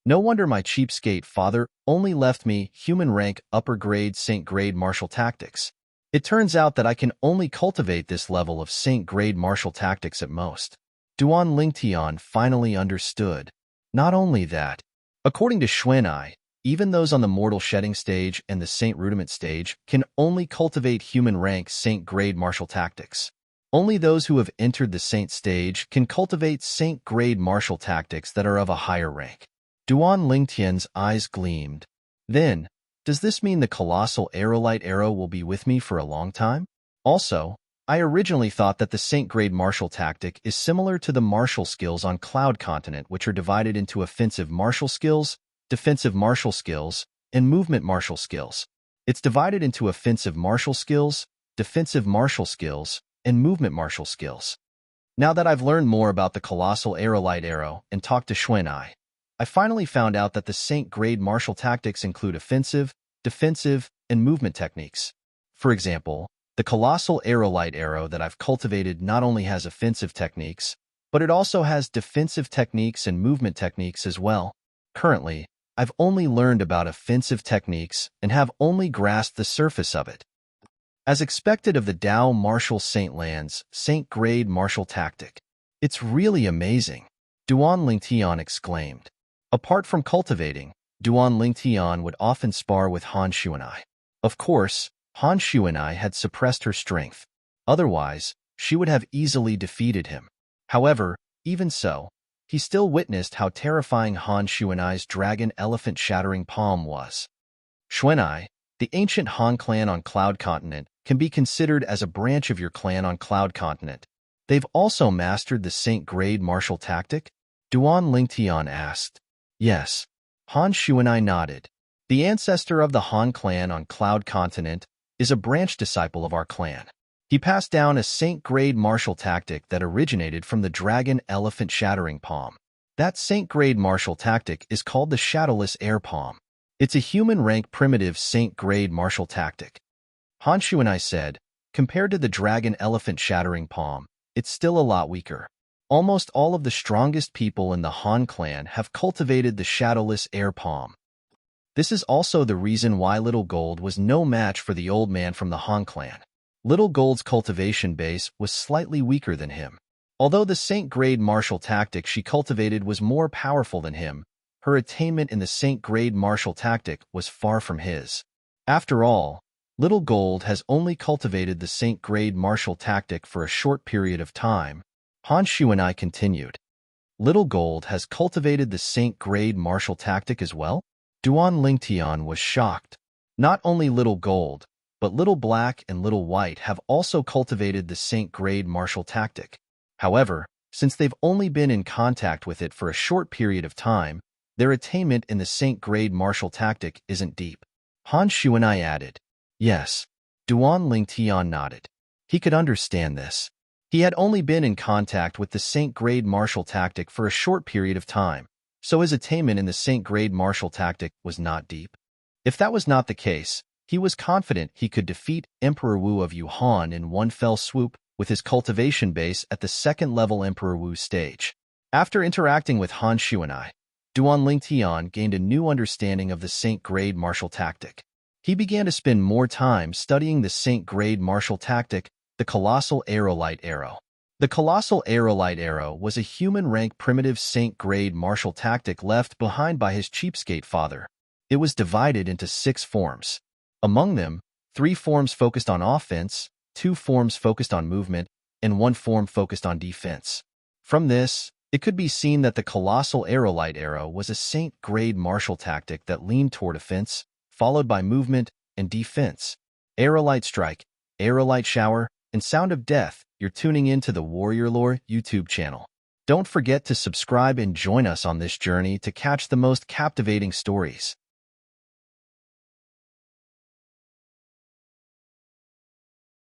No wonder my cheapskate father only left me human-rank upper-grade Saint-grade martial tactics. It turns out that I can only cultivate this level of Saint-grade martial tactics at most. Duan Lingtian finally understood. Not only that, according to Shuanai, even those on the Mortal Shedding stage and the Saint Rudiment stage can only cultivate human-rank Saint-grade martial tactics. Only those who have entered the Saint stage can cultivate Saint-grade martial tactics that are of a higher rank. Duan Lingtian's eyes gleamed. Then, does this mean the colossal aerolite arrow will be with me for a long time? Also, I originally thought that the Saint-grade martial tactic is similar to the martial skills on Cloud Continent, which are divided into offensive martial skills, defensive martial skills, and movement martial skills. It's divided into offensive martial skills, defensive martial skills, and movement martial skills. Now that I've learned more about the colossal aerolite arrow and talked to Xuanai, I finally found out that the Saint-grade martial tactics include offensive, defensive, and movement techniques. For example, the colossal aerolite arrow that I've cultivated not only has offensive techniques, but it also has defensive techniques and movement techniques as well. Currently, I've only learned about offensive techniques and have only grasped the surface of it. As expected of the Dao Martial Saint Lands Saint-grade martial tactic. It's really amazing, Duan Lingtian exclaimed. Apart from cultivating, Duan Lingtian would often spar with Han Xuanai. Of course, Han Xuanai had suppressed her strength. Otherwise, she would have easily defeated him. However, even so, he still witnessed how terrifying Han Xuanai's dragon elephant shattering palm was. Xuanai, the ancient Han clan on Cloud Continent, can be considered as a branch of your clan on Cloud Continent. They've also mastered the Saint-grade martial tactic? Duan Lingtian asked. Yes. Han Xuanai nodded. The ancestor of the Han clan on Cloud Continent is a branch disciple of our clan. He passed down a Saint-grade martial tactic that originated from the dragon elephant shattering palm. That Saint-grade martial tactic is called the shadowless air palm. It's a human-rank primitive Saint-grade martial tactic. Han Xuanai said, compared to the dragon elephant shattering palm, it's still a lot weaker. Almost all of the strongest people in the Han clan have cultivated the shadowless air palm. This is also the reason why Little Gold was no match for the old man from the Han clan. Little Gold's cultivation base was slightly weaker than him. Although the Saint-grade martial tactic she cultivated was more powerful than him, her attainment in the Saint-grade martial tactic was far from his. After all, Little Gold has only cultivated the Saint-grade martial tactic for a short period of time. Han Xuanai continued. Little Gold has cultivated the Saint-grade martial tactic as well? Duan Lingtian was shocked. Not only Little Gold, but Little Black and Little White have also cultivated the Saint-grade martial tactic. However, since they've only been in contact with it for a short period of time, their attainment in the Saint-grade martial tactic isn't deep. Han Xuanai added. Yes. Duan Lingtian nodded. He could understand this. He had only been in contact with the Saint-grade martial tactic for a short period of time, so his attainment in the Saint-grade martial tactic was not deep. If that was not the case, he was confident he could defeat Emperor Wu of Yuhan in one fell swoop with his cultivation base at the second-level Emperor Wu stage. After interacting with Han Xuanai, Duan Lingtian gained a new understanding of the Saint-grade martial tactic. He began to spend more time studying the Saint-grade martial tactic, the colossal aerolite arrow. The colossal aerolite arrow was a human-rank primitive Saint-grade martial tactic left behind by his cheapskate father. It was divided into 6 forms. Among them, 3 forms focused on offense, 2 forms focused on movement, and 1 form focused on defense. From this, it could be seen that the colossal aerolite arrow was a Saint-grade martial tactic that leaned toward offense, followed by movement and defense. Aerolite Strike, Aerolite Shower, and Sound of Death, you're tuning in to the Warrior Lore YouTube channel. Don't forget to subscribe and join us on this journey to catch the most captivating stories.